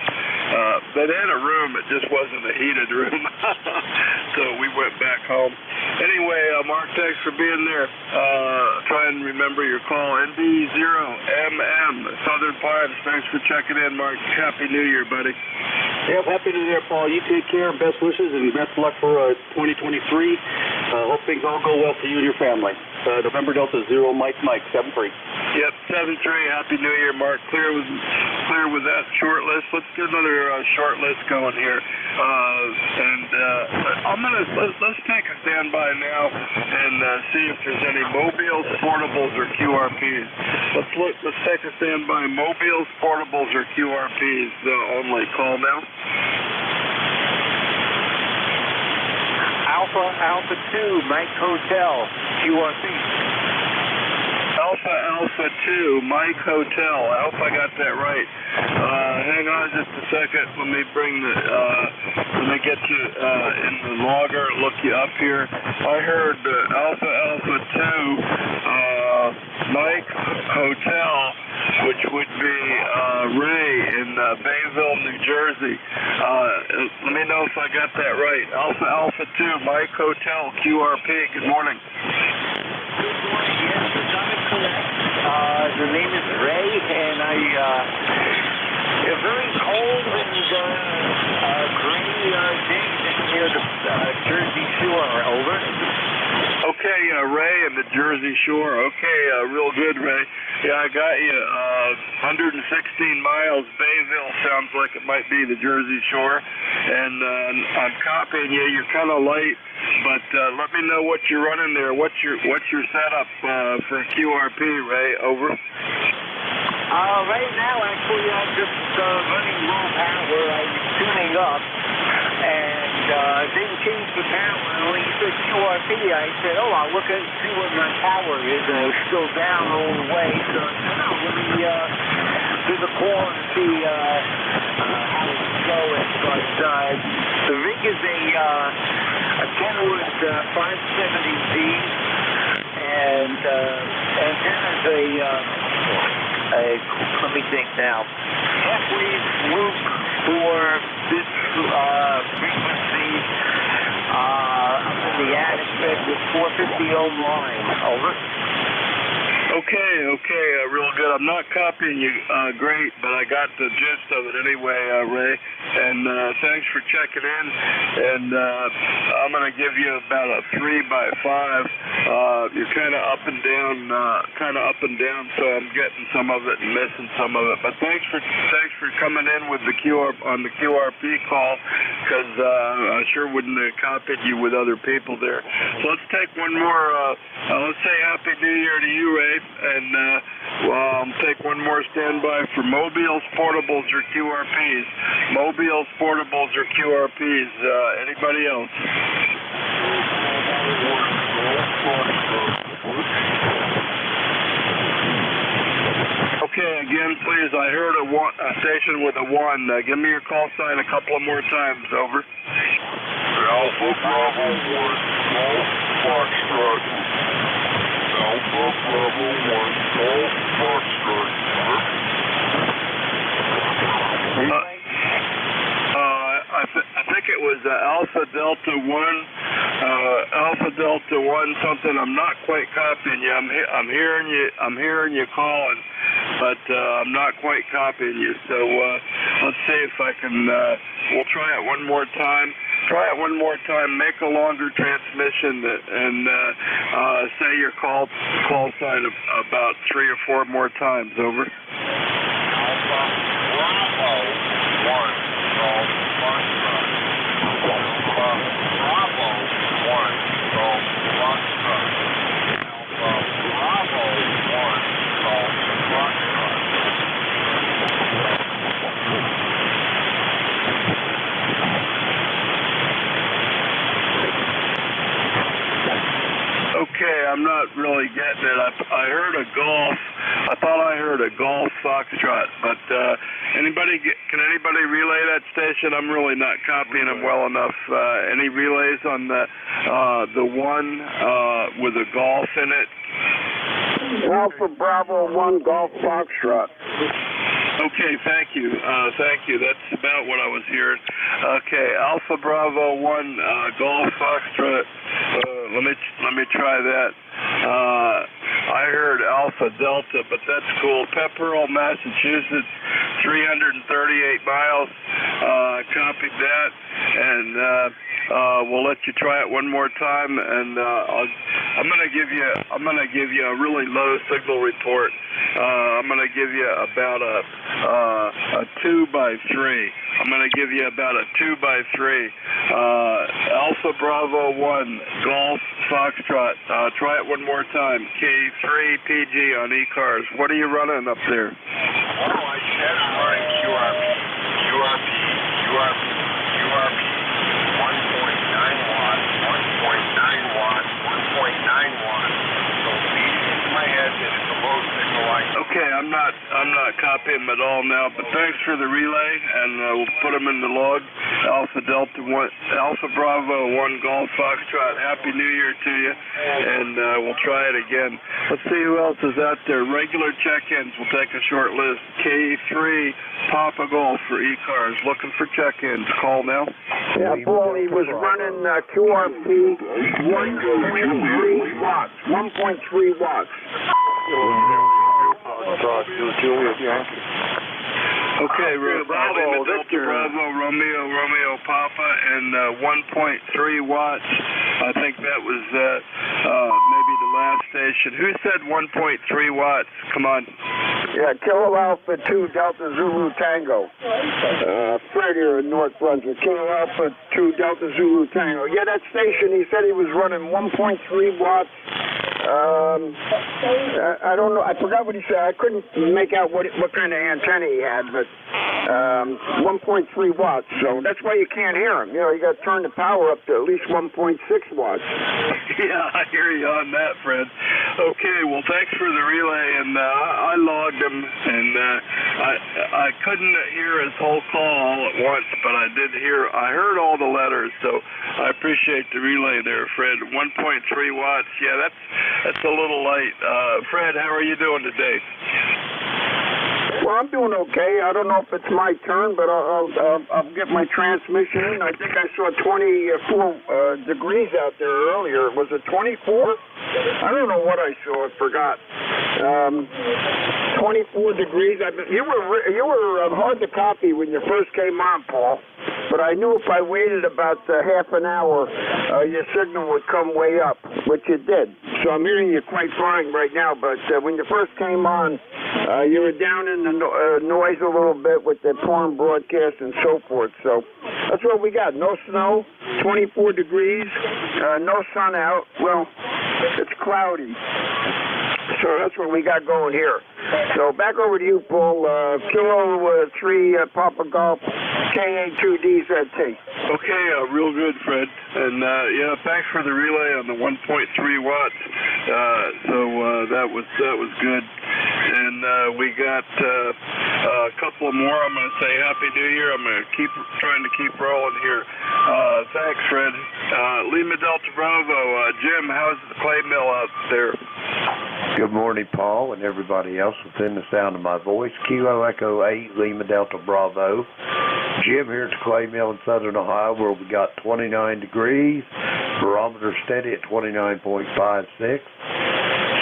They had a room, it just wasn't a heated room. So we went back home. Anyway, Mark, thanks for being there. Try and remember your call. ND0MM, Southern Pines. Thanks for checking in, Mark. Happy New Year, buddy. Yep, Happy New Year, Paul. You take care. Best wishes and best luck for 2023. Hope things all go well for you and your family. November Delta 0 Mike 73. Yep, 73. Happy New Year, Mark. Clear with that short list. Let's get another short list going here. Let's take a standby now and see if there's any mobiles, portables, or QRPs. Let's take a standby. Mobiles, portables, or QRPs only. Call now. Alpha 2, Mike Hotel, QRP. Alpha 2, Mike Hotel. I hope I got that right. Hang on just a second. Let me get you in the logger, look you up here. I heard Alpha 2, Mike Hotel, which would be Ray in Bayville, New Jersey. Let me know if I got that right. Alpha 2, Mike Hotel, QRP. Good morning. Good morning. Yes, the time is correct. The name is Ray, and a very cold and gray day near the Jersey Shore. Over. Okay, Ray in the Jersey Shore. Okay, real good, Ray. Yeah, I got you. 116 miles. Bayville sounds like it might be the Jersey Shore. And I'm copying you. You're kind of late, but let me know what you're running there. What's your setup for QRP, Ray? Over. Right now, actually, I'm just running low power. I'm tuning up, and didn't change the power. When you said QRP, I said, oh, I'll look and see what my power is. And it was still down all the way. So I said, oh, let me do the call and see how it's going. But the rig is a Kenwood 570Z, and antenna's let me think now, half-wave loop for this frequency up in the attic bed with 450 ohm line. Over. Okay, real good. I'm not copying you great, but I got the gist of it anyway, Ray. And thanks for checking in. And I'm going to give you about a 3x5. You're kind of up and down, so I'm getting some of it and missing some of it. But thanks for coming in with the on the QRP call, because I sure wouldn't have copied you with other people there. So let's take one more. Let's say Happy New Year to you, Ray. And take one more standby for mobiles, portables, or QRPs. Mobiles, portables, or QRPs. Anybody else? Okay, again, please. I heard a station with a 1. Give me your call sign a couple of more times. Over. Alpha Bravo 1, Golf Foxtrot. Alpha Bravo 1, Golf Foxtrot. I think it was Alpha Delta 1, something. I'm not quite copying you. I'm hearing you calling, but I'm not quite copying you. So let's see if I can. We'll try it one more time. Make a longer transmission and say your call sign about 3 or 4 more times. Over. Alpha Bravo 1, Golf Foxtrot. Alpha Bravo 1, Golf Foxtrot. Alpha Bravo 1, Golf Foxtrot. Okay, I'm not really getting it. I heard a golf. I thought I heard a golf foxtrot, but can anybody relay that station? I'm really not copying them well enough. Any relays on the 1 with a golf in it? Alpha Bravo 1 Golf Foxtrot. Okay, thank you. That's about what I was hearing. Okay, Alpha Bravo 1 Golf Foxtrot. Let me try that. I heard Alpha Delta, but that's cool. Pepperell, Massachusetts, 338 miles. Copied that, and we'll let you try it one more time. And I'm gonna give you a really low signal report. I'm gonna give you about a 2x3. I'm gonna give you about a 2x3. Alpha Bravo 1 Golf Foxtrot. Try it one more time. K3PG on ECARS. What are you running up there? Oh, I said I'm running QRP, 1.9 watts, 1.9 watts, 1.9 watts. So feeding into my head that it's a low signal light. Okay, I'm not copying them at all now, but thanks for the relay, and we'll put them in the log. Alpha Bravo 1 Golf Foxtrot. Happy New Year to you, and we'll try it again. Let's see who else is out there. Regular check-ins. We'll take a short list. K3 Papa Golf for ECARS. Looking for check-ins. Call now. Yeah, Paul, he was running QRP 1.3 watts. 1.3 watts. Okay, Bravo, Delta Bravo, Romeo Papa, and 1.3 watts. I think that was maybe the last station. Who said 1.3 watts? Come on. Yeah, Kilo Alpha 2 Delta Zulu Tango. Fred here in North Brunswick. Kilo Alpha 2 Delta Zulu Tango. Yeah, that station, he said he was running 1.3 watts. I don't know. I forgot what he said. I couldn't make out what kind of antenna he had, but 1.3 watts, so that's why you can't hear them. You know, you got to turn the power up to at least 1.6 watts. Yeah, I hear you on that, Fred. Okay, well, thanks for the relay, and I logged them, and I couldn't hear his whole call all at once, but I heard all the letters, so I appreciate the relay there, Fred. 1.3 watts, yeah, that's a little light. Fred, how are you doing today? Well, I'm doing okay. I don't know if it's my turn, but I'll get my transmission in. I think I saw 24 degrees out there earlier. Was it 24? I don't know what I saw. I forgot. 24 degrees. You were hard to copy when you first came on, Paul. But I knew if I waited about half an hour, your signal would come way up, which it did. So I'm hearing you quite fine right now. But when you first came on, you were down in the noise a little bit with the foreign broadcast and so forth. So that's what we got. No snow, 24 degrees, no sun out. Well, it's cloudy. So that's what we got going here. So back over to you, Paul. Kilo 3 Papa Golf, KA2DZT. Okay, real good, Fred. And yeah, thanks for the relay on the 1.3 watts. That was good. And we got a couple more. I'm going to say Happy New Year. I'm going to keep trying to keep rolling here. Thanks, Fred. Lima Delta Bravo. Jim, how's the clay mill out there? Good morning, Paul, and everybody else within the sound of my voice. Kilo Echo 8, Lima Delta Bravo. Jim here at the clay mill in southern Ohio, where we got 29 degrees, barometer steady at 29.56,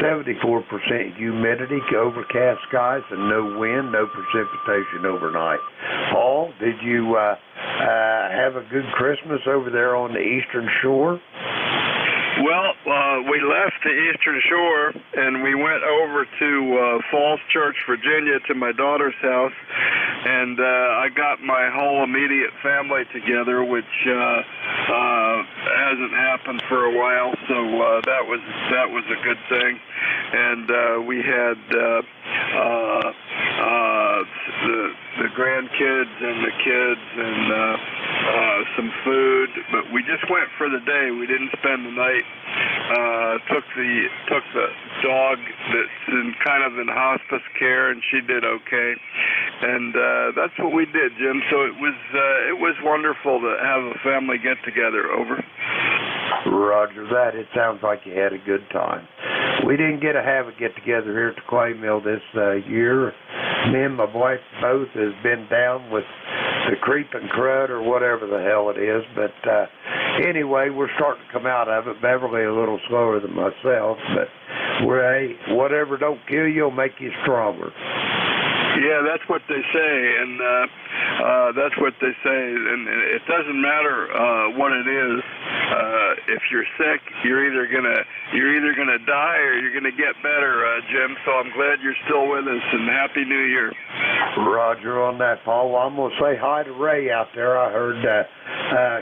74% humidity, overcast skies, and no wind, no precipitation overnight. Paul, did you have a good Christmas over there on the Eastern Shore? Well, we left the Eastern Shore and we went over to Falls Church, Virginia, to my daughter's house, and I got my whole immediate family together, which hasn't happened for a while, so that was a good thing. And we had the grandkids and the kids and some food, but we just went for the day. We didn't spend the night. Took the dog that's kind of in hospice care, and she did okay. And that's what we did, Jim. So it was wonderful to have a family get together. Over. Roger that. It sounds like you had a good time. We didn't get to have a get-together here at the clay mill this year. Me and my wife both has been down with the creeping crud or whatever the hell it is. But anyway, we're starting to come out of it. Beverly a little slower than myself, but whatever don't kill you will make you stronger. Yeah, that's what they say, and that's what they say, and it doesn't matter what it is. If you're sick, you're either gonna die or you're gonna get better, Jim. So I'm glad you're still with us, and Happy New Year. Roger on that, Paul. Well, I'm gonna say hi to Ray out there. I heard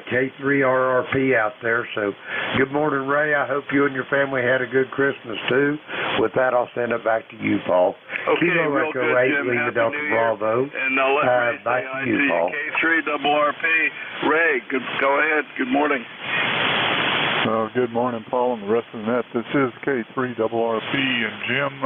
K3RRP out there. So good morning, Ray. I hope you and your family had a good Christmas too. With that, I'll send it back to you, Paul. Okay, Kilo real Echo good, 8, Jim. Lima Happy Delta New Bravo. Year. And I'll let Ray back say to you, Paul. K3RRP. Ray, go ahead. Good morning. Good morning, Paul, and the rest of the net. This is K3RRP, and Jim,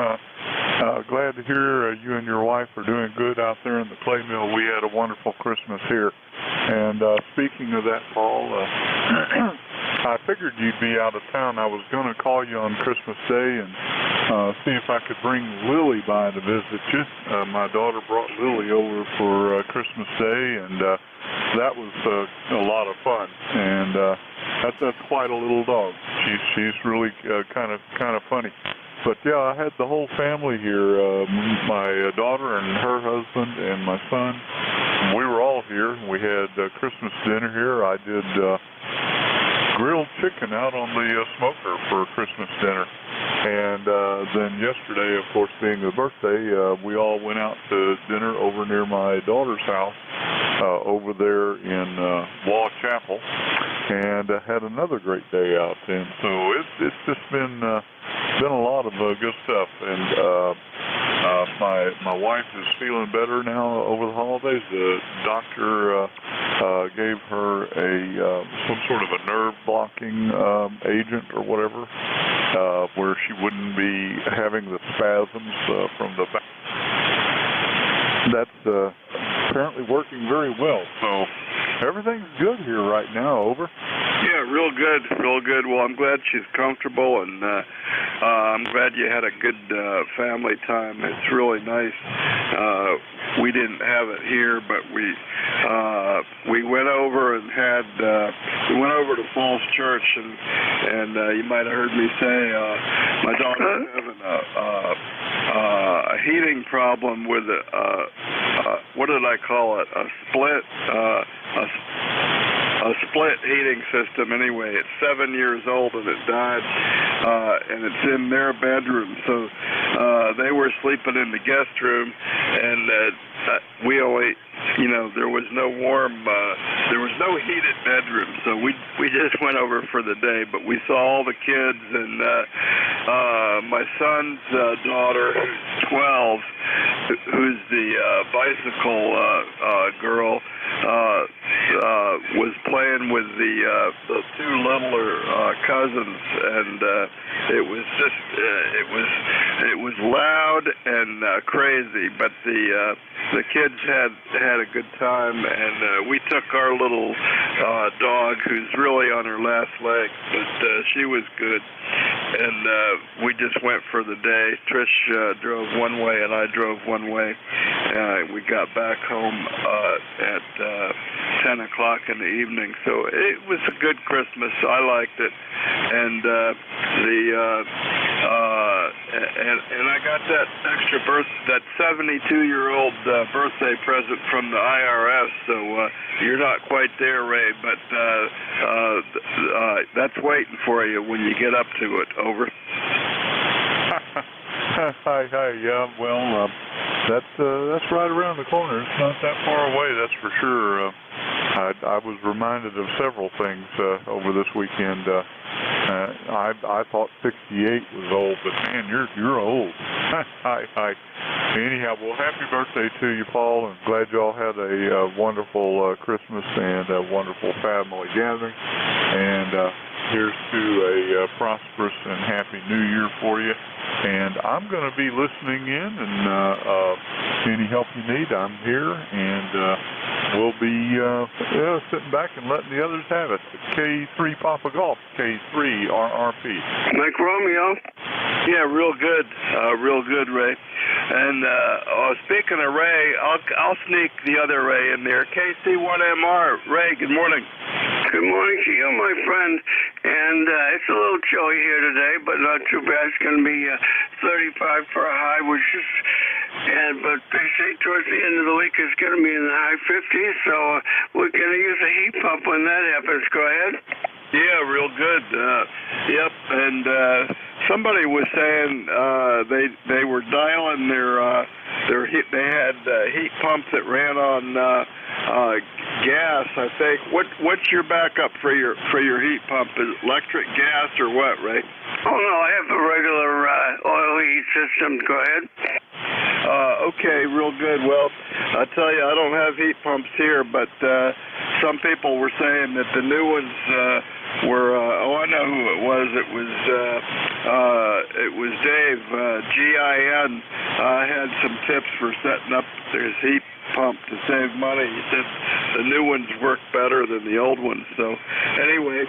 glad to hear you and your wife are doing good out there in the clay mill. We had a wonderful Christmas here. And speaking of that, Paul, I figured you'd be out of town. I was going to call you on Christmas Day and see if I could bring Lily by to visit you. My daughter brought Lily over for Christmas Day, and that was a lot of fun. And that's quite a little dog. She's really kind of funny. But yeah, I had the whole family here. My daughter and her husband and my son. We were all here. We had Christmas dinner here. I did grilled chicken out on the smoker for Christmas dinner. And then yesterday, of course, being the birthday, we all went out to dinner over near my daughter's house over there in Waugh Chapel, and had another great day out. And so it's just been a lot of good stuff. And My wife is feeling better now over the holidays. The doctor gave her some sort of a nerve blocking agent or whatever, where she wouldn't be having the spasms from the back. That's apparently working very well. So everything's good here right now. Over. Yeah, real good, real good. Well, I'm glad she's comfortable, and I'm glad you had a good family time. It's really nice. We didn't have it here, but we went over and we went over to Falls Church, and you might have heard me say my daughter's having a heating problem with what did I call it? A split heating system. Anyway, it's 7 years old and it died, and it's in their bedroom. So they were sleeping in the guest room, and we only, there was no there was no heated bedroom. So we just went over for the day, but we saw all the kids, and my son's daughter, who's 12, who's the bicycle girl, was playing with the two littler cousins, and it was loud and crazy, but the kids had a good time, and we took our little dog, who's really on her last leg, but she was good, and we just went for the day. Trish drove one way and I drove one way. We got back home at 10 o'clock in the evening, so it was a good Christmas. I liked it, and and I got that extra that 72-year-old birthday present from the IRS. So you're not quite there, Ray, but that's waiting for you when you get up to it. Over. Hi. Yeah. Well, that's right around the corner. It's not that far away, that's for sure. I was reminded of several things over this weekend. I thought 68 was old, but man, you're old. Hi. Anyhow, well, happy birthday to you, Paul, and glad y'all had a wonderful Christmas and a wonderful family gathering. And here's to a prosperous and happy New Year for you. And I'm going to be listening in, and any help you need, I'm here, and we'll be sitting back and letting the others have it. K3 Papa Golf, K3 RRP. Mike Romeo. Yeah, real good, Ray. And speaking of Ray, I'll sneak the other Ray in there. KC1MR. Ray, good morning. Good morning to you, my friend. And it's a little chilly here today, but not too bad. It's going to be 35 for a high, but they say towards the end of the week it's going to be in the high 50s, so we're going to use a heat pump when that happens. Go ahead. Yeah, real good. Yep, and somebody was saying they were dialing their heat. They had heat pumps that ran on gas, I think. What's your backup for your heat pump? Is it electric, gas, or what, Ray? Oh no, I have a regular oil heat system. Go ahead. Okay, real good. Well, I tell you, I don't have heat pumps here, but some people were saying that the new ones were. I know who it was. It was Dave GIN. Had some tips for setting up his heat pump to save money. He said the new ones work better than the old ones. So anyway,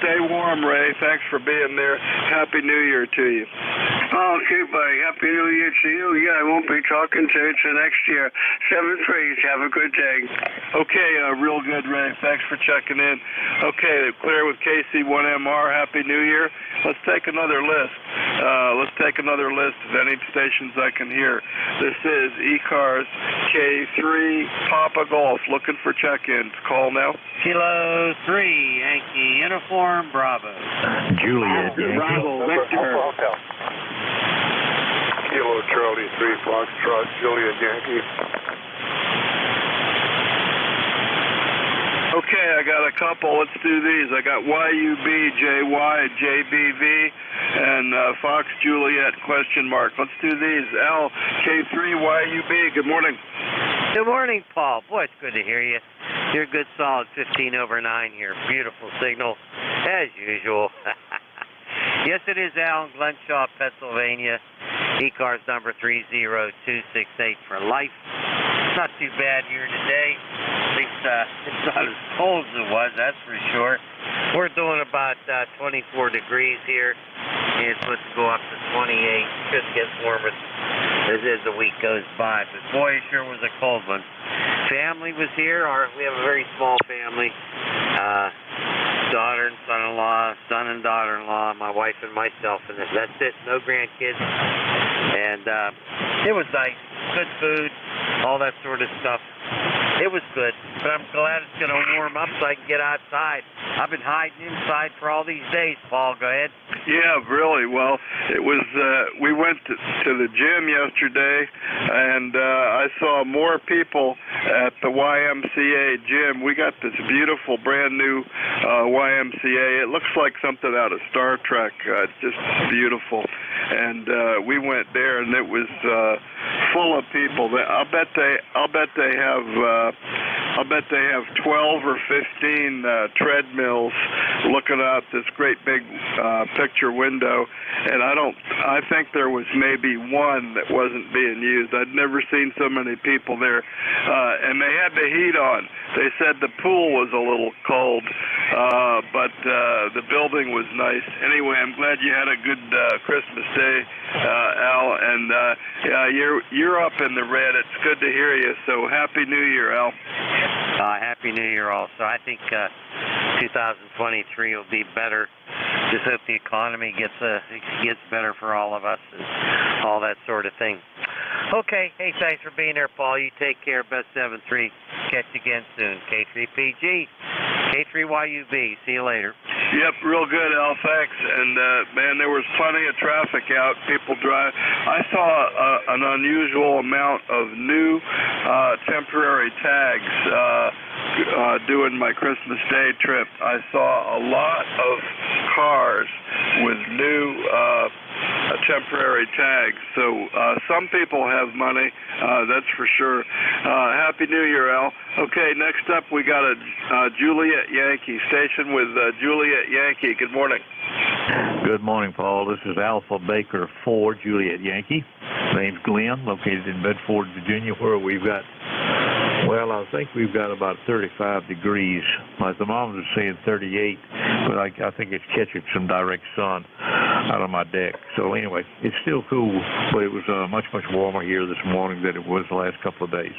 stay warm, Ray. Thanks for being there. Happy New Year to you. Okay, buddy. Happy New Year to you. Yeah, I won't be talking to you till next year. 7-3. Have a good day. Okay, real good, Ray. Thanks for checking in. Okay, clear with KC1MR. Happy New Year. Let's take another list. Of any stations I can hear. This is ECARS K3 Papa Golf. Looking for check-ins. Call now. Kilo 3, Yankee Uniform, Bravo. Juliet, Yankee. Bravo, Victor. Kilo Charlie 3 Foxtrot, Juliet Yankee. Okay, I got a couple. Let's do these. I got YUB, JY, JBV, and Fox Juliet question mark. Let's do these. Al, K3, YUB, good morning. Good morning, Paul. Boy, it's good to hear you. You're a good solid 15 over 9 here. Beautiful signal, as usual. Yes, it is Al in Glenshaw, Pennsylvania. ECARS number 30268 for life. Not too bad here today. At least it's not as cold as it was, that's for sure. We're doing about 24 degrees here. It's supposed to go up to 28. Should get warmer as the week goes by. But boy, it sure was a cold one. Family was here. We have a very small family. Daughter and son-in-law, son and daughter-in-law, my wife and myself, and that's it. No grandkids. And it was nice. Good food, all that sort of stuff. It was good, but I'm glad it's going to warm up so I can get outside. I've been hiding inside for all these days, Paul. Go ahead. Yeah, really. Well, it was, we went to the gym yesterday, and I saw more people at the YMCA gym. We got this beautiful, brand new YMCA. It looks like something out of Star Trek. It's just beautiful. And we went there, and it was full of people. I'll bet they have 12 or 15 treadmills looking out this great big picture window, and I think there was maybe one that wasn't being used. I'd never seen so many people there, and they had the heat on. They said the pool was a little cold, but the building was nice. Anyway, I'm glad you had a good Christmas Day, Al, and you're up in the red. It's good to hear you. So Happy New Year, Al. Happy New Year also. I think 2023 will be better. Just hope the economy gets better for all of us and all that sort of thing. Okay. Hey, thanks for being there, Paul. You take care. Best 7-3. Catch you again soon. K3PG, K3YUB. See you later. Yep, real good, Al. Thanks. And, man, there was plenty of traffic out. People drive. I saw an unusual amount of new temporary tags doing my Christmas Day trip. I saw a lot of cars with new temporary tags. So some people have money, that's for sure. Happy New Year, Al. Okay, next up we got a Juliet Yankee station with Juliet Yankee. Good morning. Good morning, Paul. This is Alpha Baker 4, Juliet Yankee. Name's Glenn, located in Bedford, Virginia, where we've got, well, I think we've got about 35 degrees. My thermometer's saying 38, but I think it's catching some direct sun out of my deck. So anyway, it's still cool, but it was much, much warmer here this morning than it was the last couple of days.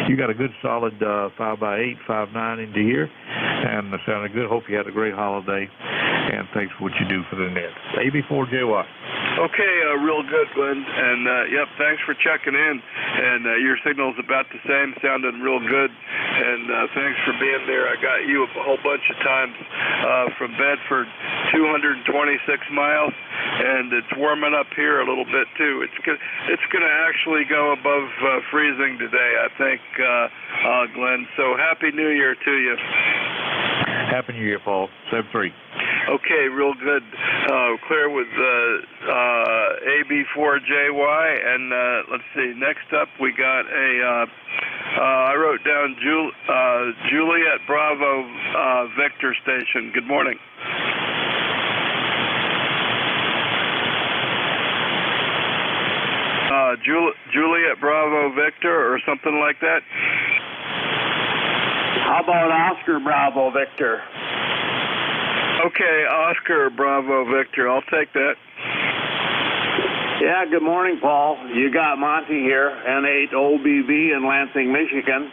You got a good solid 5x8, 5.9 into here, and it sounded good. Hope you had a great holiday, and thanks for what you do for the net. AB4JY. Okay, real good, Glenn. And, yep, thanks for checking in. And your signal's about the same, sounding real good. And thanks for being there. I got you a whole bunch of times from Bedford, 226 miles. And it's warming up here a little bit, too. It's going to actually go above freezing today, I think, Glenn. So Happy New Year to you. Happy New Year, Paul. 7-3. Okay, real good. Clear with AB4JY, and let's see. Next up, we got I wrote down Juliet Bravo Victor Station. Good morning. Juliet Bravo Victor or something like that. How about Oscar Bravo Victor? Okay, Oscar Bravo Victor. I'll take that. Yeah, good morning, Paul. You got Monty here, N8OBV in Lansing, Michigan.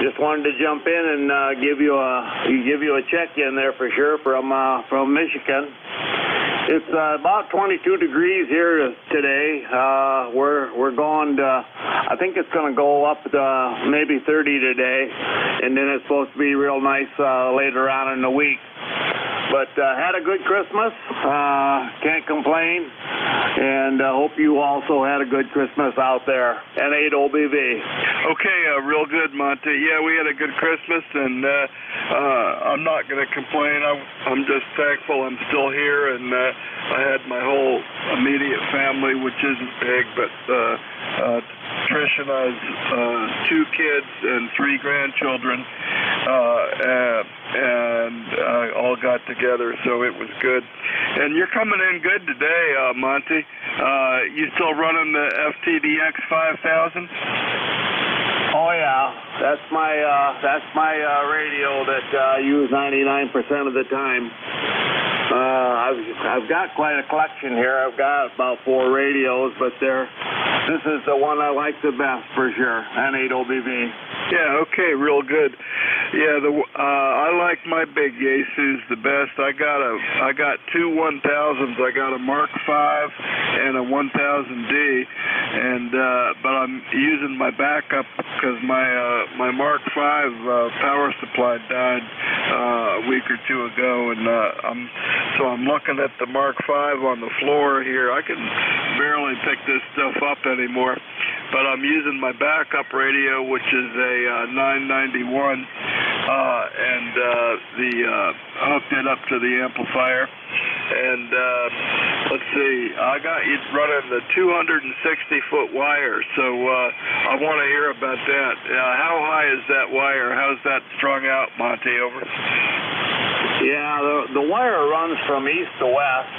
Just wanted to jump in and give you a check-in there for sure from Michigan. It's about 22 degrees here today. We're going to, I think it's going to go up to maybe 30 today, and then it's supposed to be real nice later on in the week. But had a good Christmas. Can't complain. And hope you also had a good Christmas out there. N8OBV. Okay, real good, Monty. Yeah, we had a good Christmas, and I'm not going to complain. I'm just thankful I'm still here, and I had my whole immediate family, which isn't big, but Trish and I's 2 kids and 3 grandchildren, and all got together, so it was good. And you're coming in good today, Monty. You still running the FTDX 5000? Oh yeah, that's my radio that I use 99% of the time. I've got quite a collection here. I've got about 4 radios, but this is the one I like the best for sure. N8OBV. Yeah, okay, real good. Yeah, I like my big Yaesus the best. I got 2 1000s. I got a Mark V and a 1000D, and but I'm using my backup because my Mark V power supply died a week or 2 ago, and I'm looking at the Mark V on the floor here. I can barely pick this stuff up anymore, but I'm using my backup radio, which is a 991, and hooked it up to the amplifier. And let's see, I got you running the 260-foot wire, so I want to hear about that. How high is that wire? How's that strung out, Monty? Over. Yeah, the wire runs from east to west,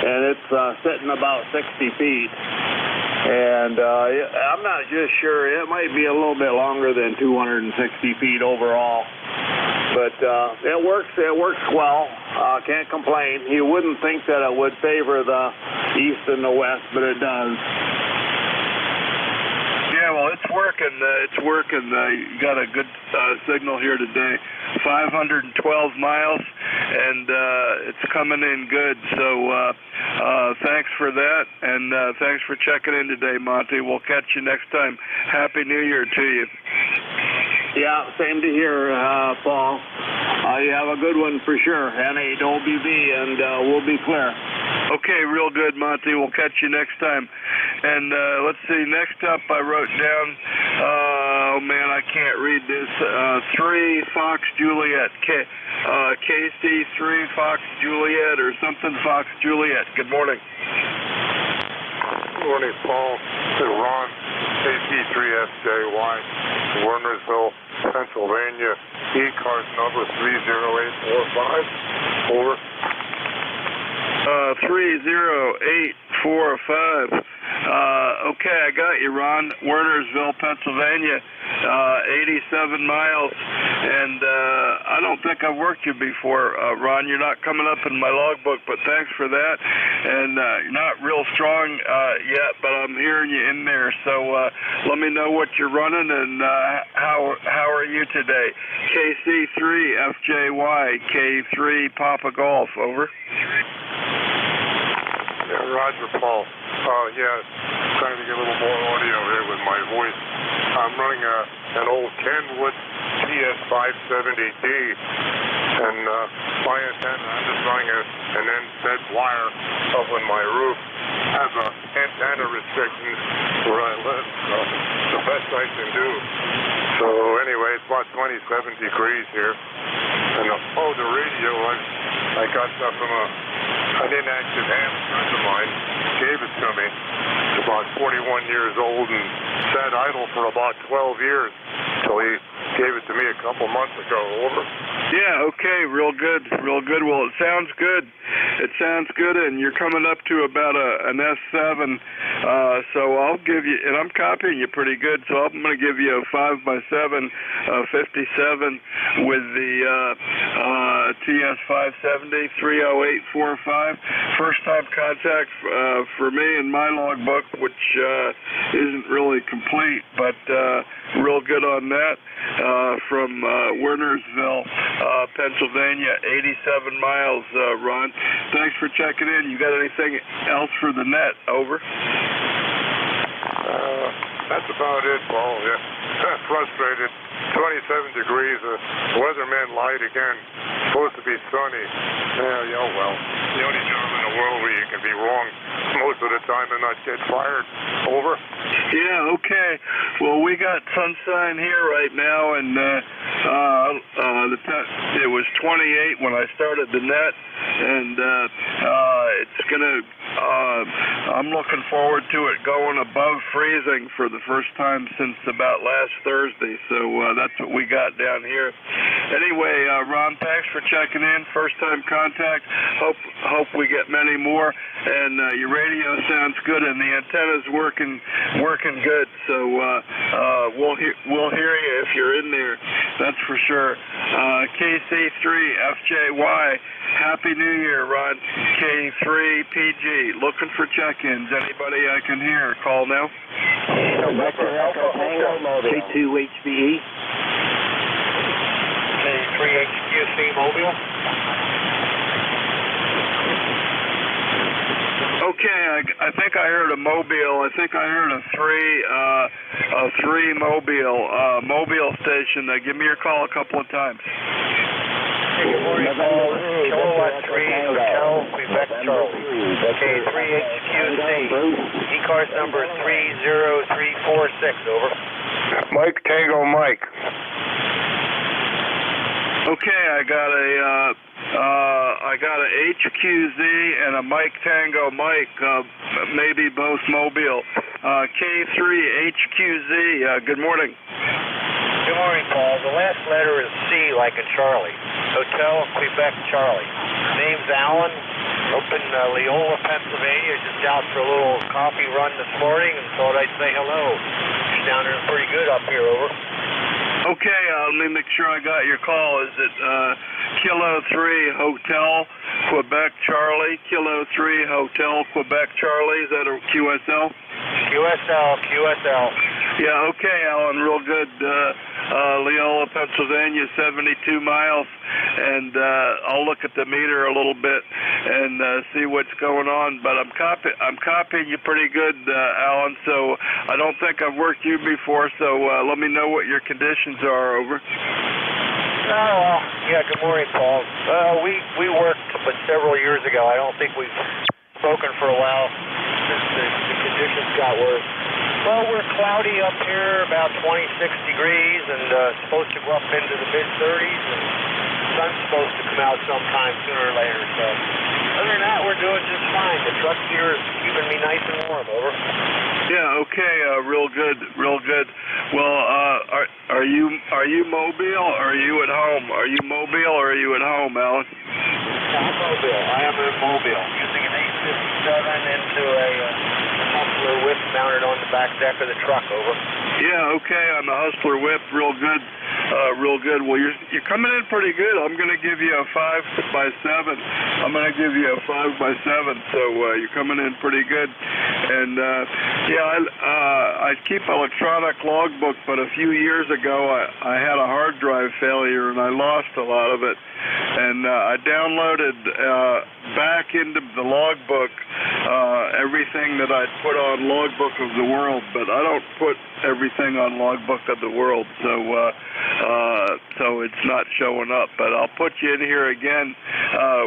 and it's sitting about 60 feet. And I'm not just sure. It might be a little bit longer than 260 feet overall. But it works well. Can't complain. You wouldn't think that it would favor the east and the west, but it does. Yeah, well, it's working. You got a good signal here today. 512 miles, and it's coming in good. So thanks for that, and thanks for checking in today, Monty. We'll catch you next time. Happy New Year to you. Yeah, same to here, Paul. You have a good one for sure. N8OBV, and we'll be clear. Okay, real good, Monty. We'll catch you next time. And let's see, next up I wrote down, oh man, I can't read this, 3 Fox Juliet, KC3 Fox Juliet or something Fox Juliet. Good morning. Good morning, Paul. This is Ron, KC3FJY, Wernersville, Pennsylvania. ECARS number 30845. Over. 30845. Okay, I got you, Ron. Wernersville, Pennsylvania, 87 miles. And I don't think I've worked you before, Ron. You're not coming up in my logbook, but thanks for that. And you're not real strong yet, but I'm hearing you in there. So let me know what you're running and how are you today? KC3FJY, K3 Papa Golf, over. Yeah, Roger, Paul. Trying to get a little more audio here with my voice. I'm running an old Kenwood TS570D, and my antenna, I'm just running an end-fed wire up on my roof. I have antenna restrictions where I live, so the best I can do. So anyway, it's about 27 degrees here. And the radio, I got that from an inactive ham friend of mine, gave it to me. It's about 41 years old and sat idle for about 12 years. So he gave it to me a couple months ago. Over. Yeah, okay, real good. Well, it sounds good. And you're coming up to about an S7. So I'll give you, and I'm copying you pretty good, so I'm going to give you a 5x7 57 with the TS570 30845. First time contact for me in my logbook, which isn't really complete, but real good on that. From Wernersville, Pennsylvania, 87 miles, Ron. Thanks for checking in. You got anything else for the net? Over. That's about it, Paul. Yeah. Frustrated. 27 degrees. Weatherman light again. Supposed to to be sunny. Yeah, well, the only job in the world where you can be wrong most of the time and not get fired. Over. Yeah, okay. Well, we got sunshine here right now, and it was 28 when I started the net, and it's gonna. I'm looking forward to it going above freezing for the first time since about last Thursday. So that's what we got down here. Anyway, Ron, thanks for checking in. First time contact. Hope we get many more. And your radio sounds good, and the antenna's working good. So we'll hear you if you're in there. That's for sure. KC3FJY. Happy New Year, Ron. K3PG. Looking for check-ins. Anybody I can hear? Call now. K2HBE. K3HQC Mobile. Okay, I think I heard a Mobile. I think I heard a three Mobile station. Give me your call a couple of times. Good morning, Paul. Kilowatt 3 Hotel, Quebec, Charlie. K3HQC. ECARS number 30346. Over. Mike Tango Mike. Okay, I got a HQZ and a Mike Tango Mike, maybe both Mobile. K3HQZ, good morning. Good morning, Paul. The last letter is C, like in Charlie. Hotel, Quebec, Charlie. Name's Alan. Up in Leola, Pennsylvania. Just out for a little coffee run this morning and thought I'd say hello. It's down there pretty good up here, over. Okay, let me make sure I got your call. Is it Kilo 3 Hotel, Quebec, Charlie? Kilo 3 Hotel, Quebec, Charlie. Is that a QSL? QSL. Yeah, okay, Alan, real good. Leola, Pennsylvania, 72 miles, and I'll look at the meter a little bit and see what's going on. But I'm copying you pretty good, Alan. So I don't think I've worked you before. So let me know what your conditions are. Over. Oh, yeah. Good morning, Paul. We worked, but several years ago. I don't think we've spoken for a while since the conditions got worse. Well, we're cloudy up here, about 26 degrees, and supposed to go up into the mid-30s, and the sun's supposed to come out sometime sooner or later. So, other than that, we're doing just fine. The truck here is keeping me nice and warm. Over. Yeah. Okay. Real good. Well, are you mobile or are you at home? Are you mobile or are you at home, Alan? I'm mobile. I am in mobile, using an 857 into a Hustler whip mounted on the back deck of the truck. Over. Yeah, okay, on the Hustler whip, real good. Well, you're coming in pretty good. I'm going to give you a 5x7. So you're coming in pretty good. And I keep electronic logbook, but a few years ago I had a hard drive failure and I lost a lot of it. And I downloaded back into the logbook everything that I'd put on Logbook of the World, but I don't put everything on Logbook of the World, so it's not showing up. But I'll put you in here again,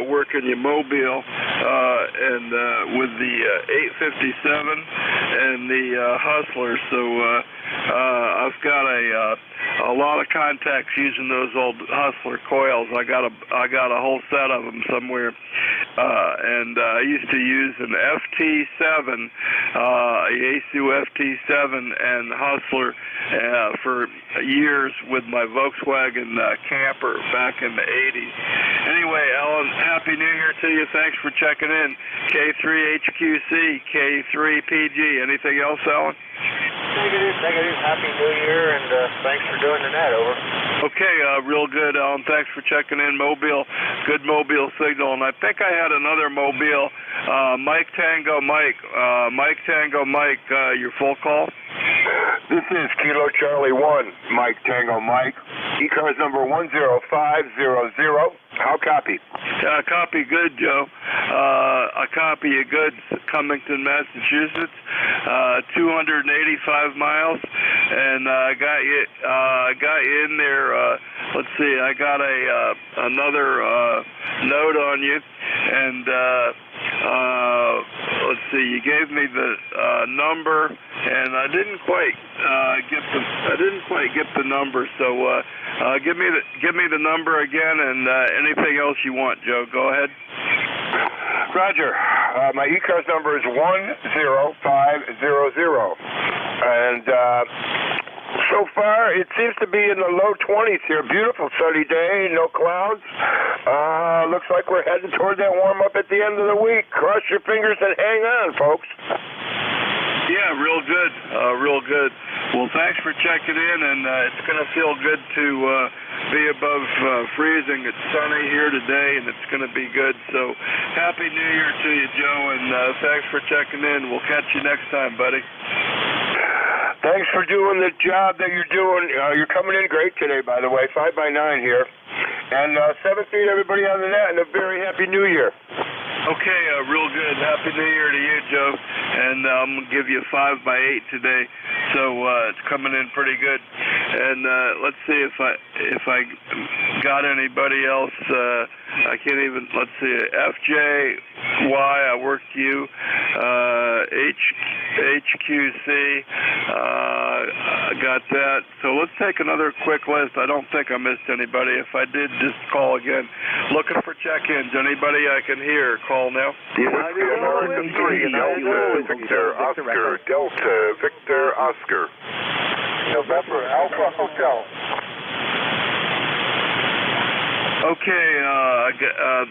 working your mobile, and with the 857 and the Hustler. So I've got a lot of contacts using those old Hustler coils. I got a whole set of them somewhere, and I used to use an FT7, Yaesu FT7 and Hustler for years with my Volkswagen camper back in the 80s. Anyway, Alan, Happy New Year to you. Thanks for checking in. K3HQC, K3PG. Anything else, Alan? Negative. Happy New Year, and thanks for doing the net. Over. Okay, real good, Alan. Thanks for checking in. Mobile, good mobile signal. And I think I had another mobile, Mike Tango Mike. Your full call? This is Kilo Charlie 1, Mike Tango Mike. ECARS number 10500. How copy? Copy good, Joe. I copy you good. Cummington, Massachusetts. 285 miles, and I got you in there. Let's see. I got another note on you, and let's see, you gave me the number, and I didn't quite get the number. So give me the number again, and anything else you want, Joe. Go ahead. Roger. My ECARS number is 10500, and so far it seems to be in the low 20s here. Beautiful sunny day, no clouds. Looks like we're heading toward that warm up at the end of the week. Cross your fingers and hang on, folks. Yeah, real good, real good. Well, thanks for checking in, and it's going to feel good to be above freezing. It's sunny here today, and it's going to be good. So, Happy New Year to you, Joe, and thanks for checking in. We'll catch you next time, buddy. Thanks for doing the job that you're doing. You're coming in great today, by the way. 5x9 here. And 7 feet, everybody on the net, and a very Happy New Year. Okay, real good. Happy New Year to you, Joe. And I'm going to give you a 5x8 today. So it's coming in pretty good. And let's see if I got anybody else. I can't even, let's see, FJY, I worked you. HQC, I got that. So let's take another quick list. I don't think I missed anybody. If I did, just call again. Looking for check-ins. Anybody I can hear, call now. America 3, Delta, Victor, Oscar, Delta, Victor, Oscar. November, Alpha Hotel. Okay,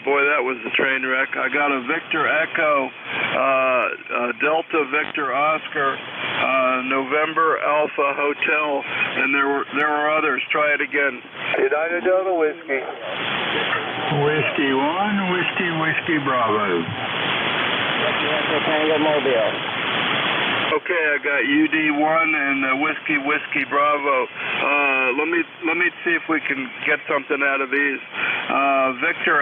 boy, that was a train wreck. I got a Victor Echo, Delta Victor Oscar, November Alpha Hotel, and there were others. Try it again. United Delta Whiskey. Whiskey 1, Whiskey Bravo. Tango Mobile. Okay, I got UD1 and Whiskey Bravo. Let me see if we can get something out of these. Victor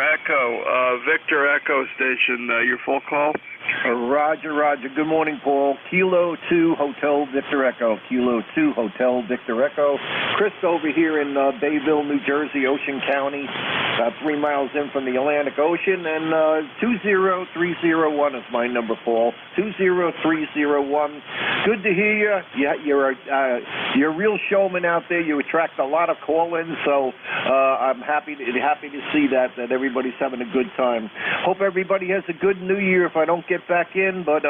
Echo Station. Your full call. Roger. Good morning, Paul. Kilo 2 Hotel Victor Echo. Kilo 2 Hotel Victor Echo. Chris over here in Bayville, New Jersey, Ocean County, about 3 miles in from the Atlantic Ocean, and 20301 is my number, Paul. 20301. Good to hear you. Yeah, you're a real showman out there. You attract a lot of call-ins, so I'm happy to see that everybody's having a good time. Hope everybody has a good New Year if I don't get back in, but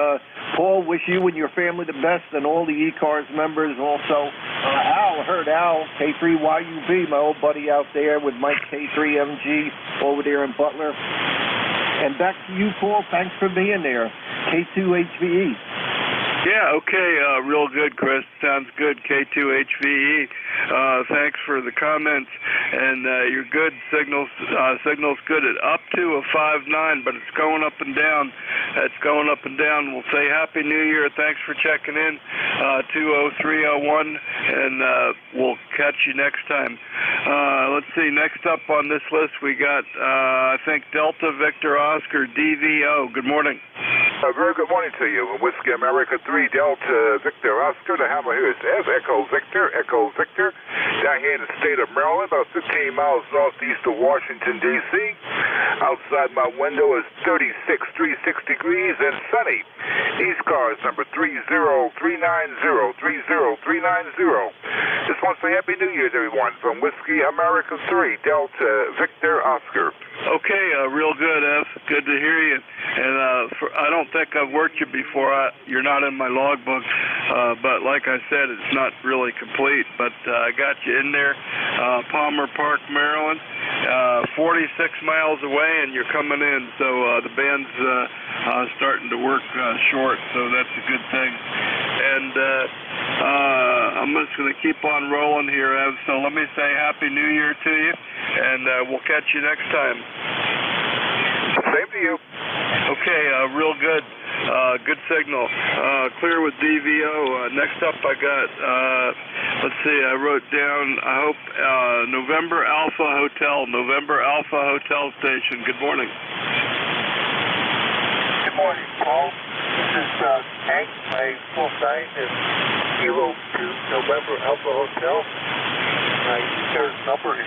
Paul, wish you and your family the best, and all the ECARS members also. Al, K3YUB, my old buddy out there with Mike K3MG over there in Butler. And back to you, Paul. Thanks for being there. K2HVE. Yeah, okay, real good, Chris. Sounds good, K2HVE. Thanks for the comments, and you're good. Signal's good at up to a 5.9, but it's going up and down. We'll say Happy New Year. Thanks for checking in, 20301, and we'll catch you next time. Let's see, next up on this list we got, I think, Delta Victor Oscar DVO. Good morning. Very good morning to you. Whiskey America 3 Delta Victor Oscar. The hammer here is Echo Victor. Down here in the state of Maryland, about 15 miles northeast of Washington, D.C. Outside my window is 36 degrees and sunny. ECARS number 30390. Just want to say Happy New Year's, everyone, from Whiskey America 3 Delta Victor Oscar. Okay, real good, F. Good to hear you. And I don't think I've worked you before. You're not in my logbook, but like I said, it's not really complete. But I got you in there, Palmer Park, Maryland, 46 miles away, and you're coming in. So the band's starting to work short, so that's a good thing. And I'm just going to keep on rolling here, Ev. So let me say Happy New Year to you, and we'll catch you next time. Same to you. Okay, real good. Good signal. Clear with DVO. Next up I got, let's see, I wrote down, I hope, November Alpha Hotel Station. Good morning. Good morning, Paul. This is Hank. My full sign is Kilo 2 November Alpha Hotel. My ECARS number is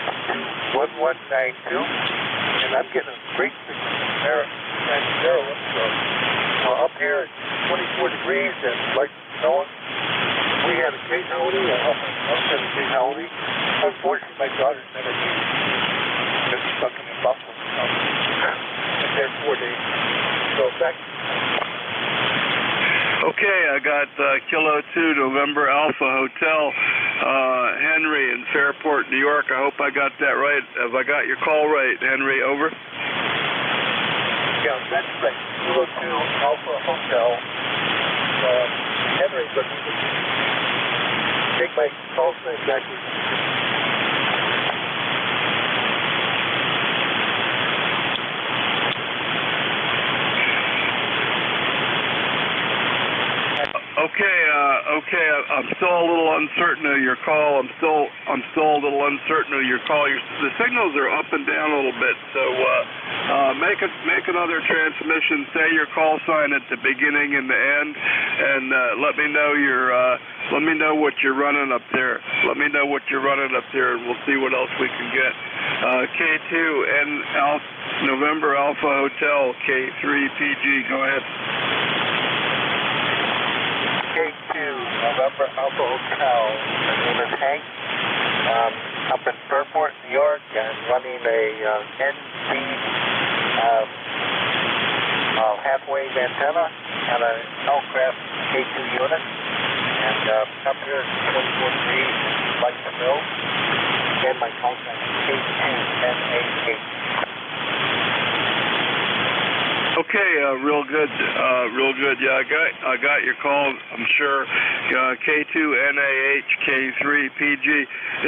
21192, and I'm getting a great signal there at Maryland. So up here it's 24 degrees and like snowing. We had occasionally up in occasionally. Unfortunately, my daughter's never been stuck in the Buffalo. Been there 4 days. So back. Okay, I got Kilo 2 November Alpha Hotel, Henry in Fairport, New York. I hope I got that right. Have I got your call right, Henry? Over. Yeah, that's right. Kilo 2 Alpha Hotel. Henry, but take my call sign back. Okay. I'm still a little uncertain of your call. I'm still a little uncertain of your call. The signals are up and down a little bit. So make another transmission. Say your call sign at the beginning and the end, and let me know what you're running up there. Let me know what you're running up there, and we'll see what else we can get. K2 and November Alpha Hotel K3 PG. Go ahead. K2 November Alpha Hotel. My name is Hank. Up in Fairport, New York, and running a NJ half-wave antenna and an aircraft K2 unit. And up here it's 24 degrees, like the mill. And my call sign is K2NAH. Okay, real good. Yeah, I got your call. I'm sure. K2NAH K3 PG.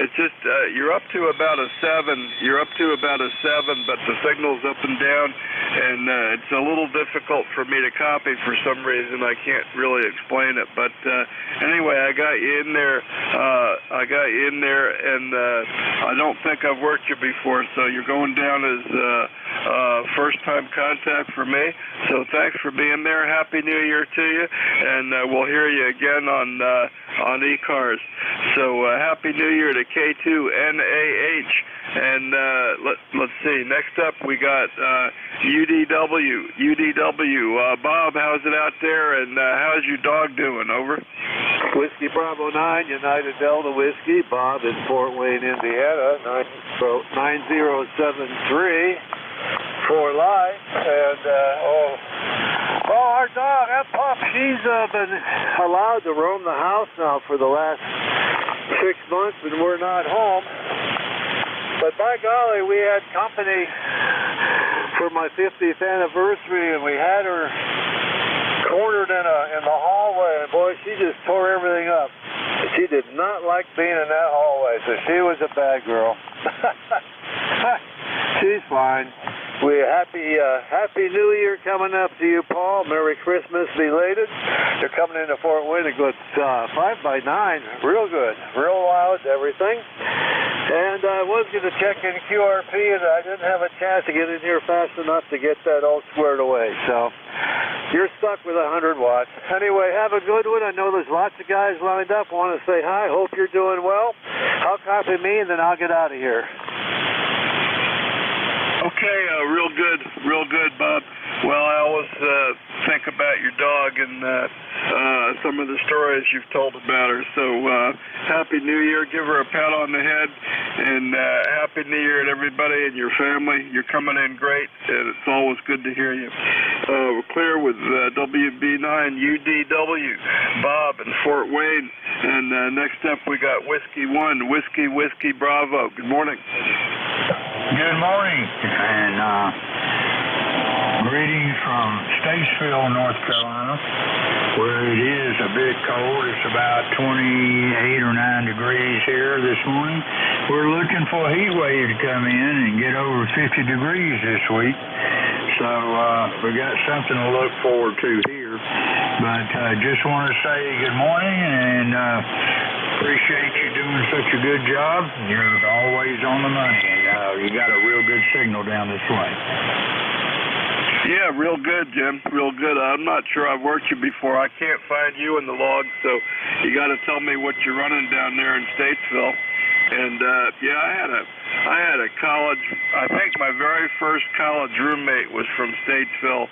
It's just you're up to about a 7. You're up to about a 7, but the signal's up and down, and it's a little difficult for me to copy for some reason. I can't really explain it, but anyway, I got you in there. And I don't think I've worked you before, so you're going down as first-time contact for me. So thanks for being there. Happy New Year to you, and we'll hear you again on ECARS. So Happy New Year to K2NAH. And let's see. Next up, we got UDW. Bob, how's it out there? And how's your dog doing? Over. Whiskey Bravo 9, United Delta Whiskey. Bob in Fort Wayne, Indiana. 9073 for life. And our dog, that pup, she's been allowed to roam the house now for the last 6 months, and we're not home. But by golly, we had company for my 50th anniversary, and we had her cornered in the hallway, and boy, she just tore everything up. She did not like being in that hallway, so she was a bad girl. She's fine. Happy New Year coming up to you, Paul. Merry Christmas belated. You're coming into Fort Wayne. It's 5x9. Real good. Real loud, everything. And I was going to check in QRP, and I didn't have a chance to get in here fast enough to get that all squared away. So you're stuck with 100 watts. Anyway, have a good one. I know there's lots of guys lined up. Want to say hi. Hope you're doing well. I'll copy me, and then I'll get out of here. Okay, real good, Bob. Well, I always think about your dog and some of the stories you've told about her. So, Happy New Year. Give her a pat on the head, and Happy New Year to everybody and your family. You're coming in great, and it's always good to hear you. We're clear with WB9 UDW, Bob in Fort Wayne. And next up, we got Whiskey 1, Whiskey Bravo. Good morning. Good morning, and greetings from Statesville, North Carolina, where it is a bit cold. It's about 28 or 9 degrees here this morning. We're looking for a heat wave to come in and get over 50 degrees this week. So we got something to look forward to here. But just want to say good morning and appreciate you doing such a good job. You're always on the money, and you got a real good signal down this way. Yeah, real good, Jim. Real good. I'm not sure I've worked you before. I can't find you in the log, so you got to tell me what you're running down there in Statesville. And yeah, I had a college. I think my very first college roommate was from Statesville,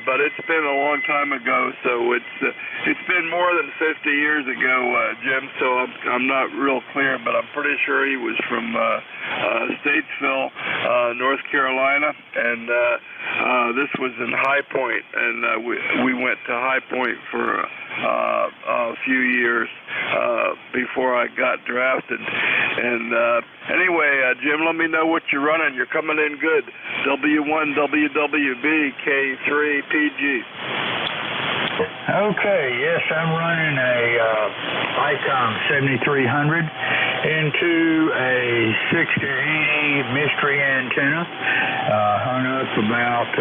but it's been a long time ago. So it's been more than 50 years ago, Jim. So I'm not real clear, but I'm pretty sure he was from Statesville, North Carolina, and this was in High Point, and we went to High Point for a few years before I got drafted. And anyway, Jim, let me know what you're running. You're coming in good. W1 WWB K3PG. Okay, yes, I'm running a ICOM 7300 into a 6080 mystery antenna, hung up about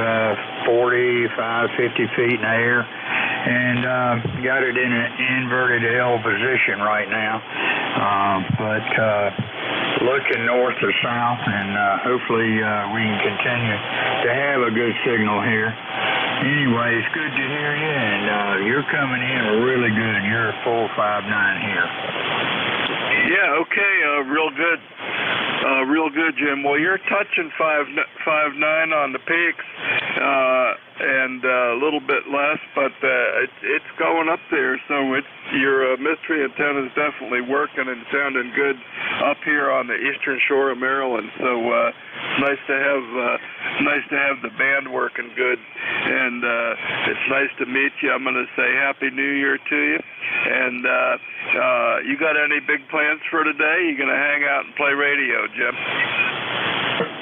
45, 50 feet in the air, and got it in an inverted L position right now, but looking north or south, and hopefully we can continue to have a good signal here. Anyway, it's good to hear you, and you're coming in really good. You're 459 here. Yeah, okay, real good. Real good, Jim. Well, you're touching 5.9 on the peaks, and a little bit less, but it's going up there. So your mystery antenna is definitely working and sounding good up here on the eastern shore of Maryland. So it's nice to have the band working good, and it's nice to meet you. I'm going to say Happy New Year to you. And you got any big plans for today? You going to hang out and play radio, Jim?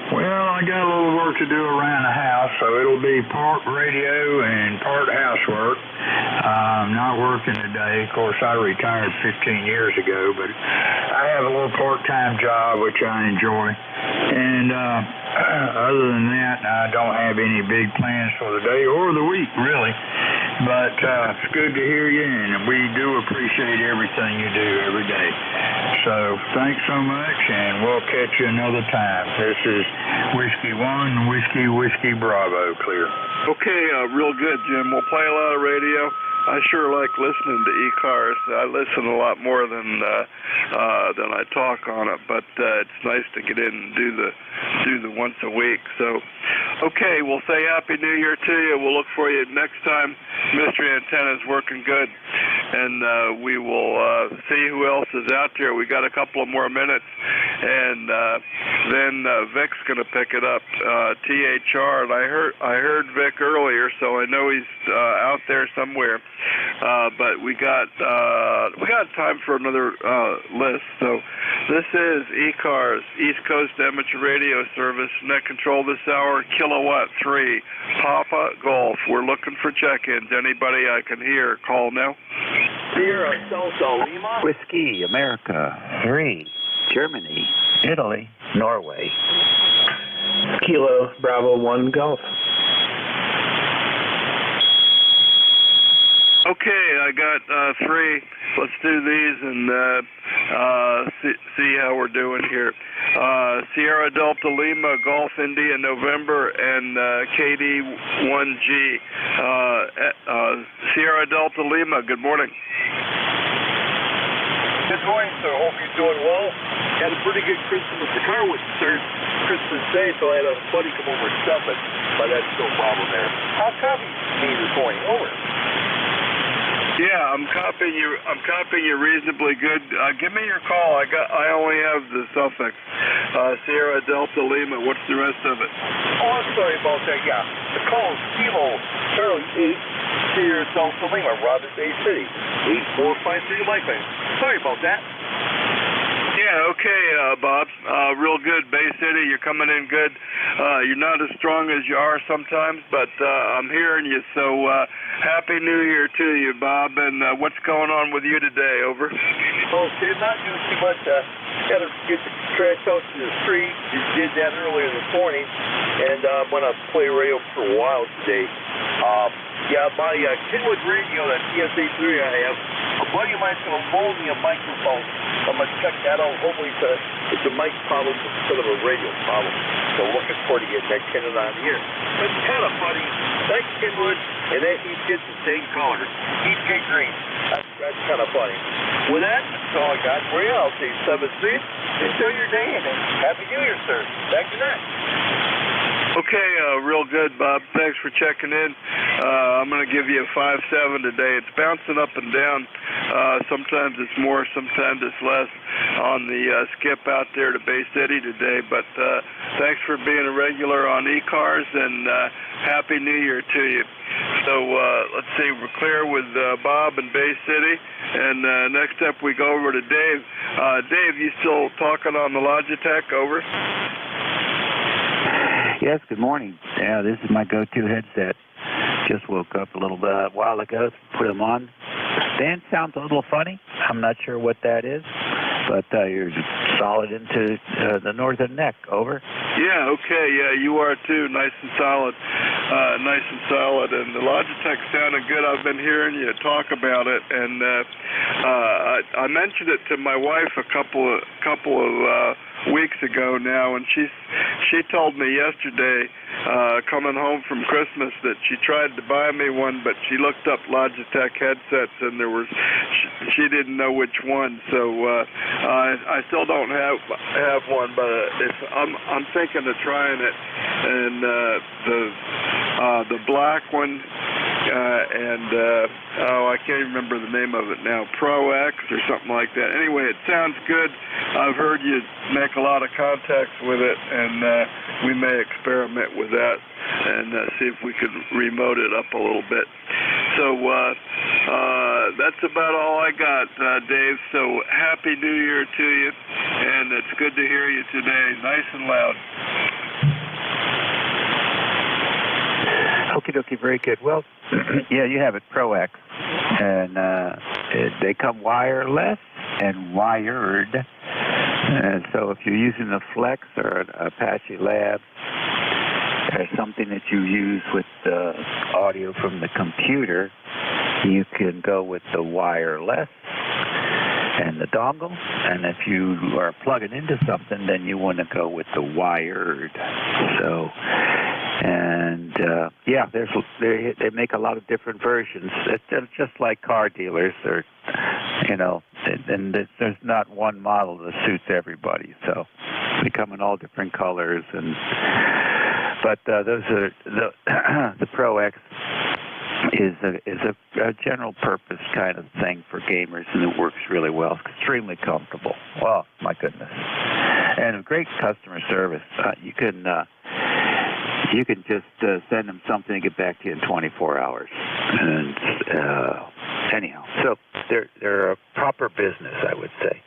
Well, I got a little work to do around the house, so it'll be part radio and part housework. I'm not working today. Of course, I retired 15 years ago, but I have a little part-time job, which I enjoy. And other than that, I don't have any big plans for the day or the week, really. But it's good to hear you, and we do appreciate everything you do every day. So thanks so much, and we'll catch you another time. This is Whiskey 1, Whiskey Bravo, clear. Okay, real good, Jim. We'll play a lot of radio. I sure like listening to ECARS. I listen a lot more than I talk on it, but it's nice to get in and do the once a week. So, okay, we'll say Happy New Year to you. We'll look for you next time. Mystery Antenna is working good, and we will see who else is out there. We got a couple of more minutes, and then Vic's going to pick it up. THR, and I heard Vic earlier, so I know he's out there somewhere. But we got time for another list. So this is ECARS, East Coast Amateur Radio Service, net control this hour, kilowatt 3, Papa Golf. We're looking for check-ins. Anybody I can hear, call now. Sierra Delta Lima. Whiskey America 3, Germany, Italy, Norway. Kilo Bravo 1 Golf. Okay, I got 3. Let's do these and see how we're doing here. Sierra Delta Lima, Golf India, November, and KD1G. Sierra Delta Lima, good morning. Good morning, sir. Hope you're doing well. Had a pretty good Christmas. The car was Christmas Day, so I had a buddy come over and stuff it, but that's no problem there. How copy me this morning? Over. Yeah, I'm copying you reasonably good. Give me your call. I only have the suffix. Sierra Delta Lima. What's the rest of it? Oh, I'm sorry about that. Yeah, the call is Kilo Charlie 8 Sierra Delta Lima, Robert Bay City, 8453 Lifeline. Sorry about that. Yeah, okay, Bob. Real good. Bay City, you're coming in good. You're not as strong as you are sometimes, but I'm hearing you. So Happy New Year to you, Bob. And what's going on with you today? Over. Okay, not doing too much. Got to get the trash out to the street. Just did that earlier this morning, and I'm going to play radio for a while today. Yeah, my Kenwood radio, that TSA3 I have, a buddy of mine's going to loan me a microphone. I'm going to check that out. Hopefully it's a mic problem instead of a radio problem. So looking forward to getting that Kenwood on here. But kind of funny. Thanks, Kenwood. And then each gets the same color. Each get green. That's kind of funny. With that, that's all I got for you. I'll see you 7th Street. Enjoy your day and Happy New Year, sir. Back to that. Okay, real good, Bob. Thanks for checking in. I'm going to give you a 5-7 today. It's bouncing up and down. Sometimes it's more, sometimes it's less on the skip out there to Bay City today. But thanks for being a regular on ECARS, and Happy New Year to you. So let's see, we're clear with Bob in Bay City. And next up we go over to Dave. Dave, you still talking on the Logitech? Over. Yes, good morning. Yeah, this is my go-to headset. Just woke up a little while ago, put them on. Stand sounds a little funny. I'm not sure what that is, but you're solid into the northern neck. Over. Yeah, okay, yeah, you are too. Nice and solid. And the Logitech sounded good. I've been hearing you talk about it, and I mentioned it to my wife a couple of weeks ago now, and she told me yesterday, coming home from Christmas, that she tried to buy me one, but she looked up Logitech headsets, and she didn't know which one. So I still don't have one, but I'm thinking of trying it. And the black one, and I can't remember the name of it now, Pro X or something like that. Anyway, it sounds good. I've heard you make a lot of contacts with it, and we may experiment with that and see if we could remote it up a little bit. So that's about all I got, Dave. So Happy New Year to you, and it's good to hear you today, nice and loud. Okie dokie, very good. Well, yeah, you have it, Pro X, and they come wireless and wired. And so if you're using a Flex or an Apache Lab, or something that you use with the audio from the computer, you can go with the wireless and the dongle. And if you are plugging into something, then you want to go with the wired. So, and yeah, they make a lot of different versions. It's just like car dealers. They're, and there's not one model that suits everybody. So they come in all different colors, but those are the Pro X is a general purpose kind of thing for gamers, and it works really well. It's extremely comfortable. Oh my goodness, and a great customer service. You can just send them something and get back to you in 24 hours. And anyhow, so they're a proper business, I would say.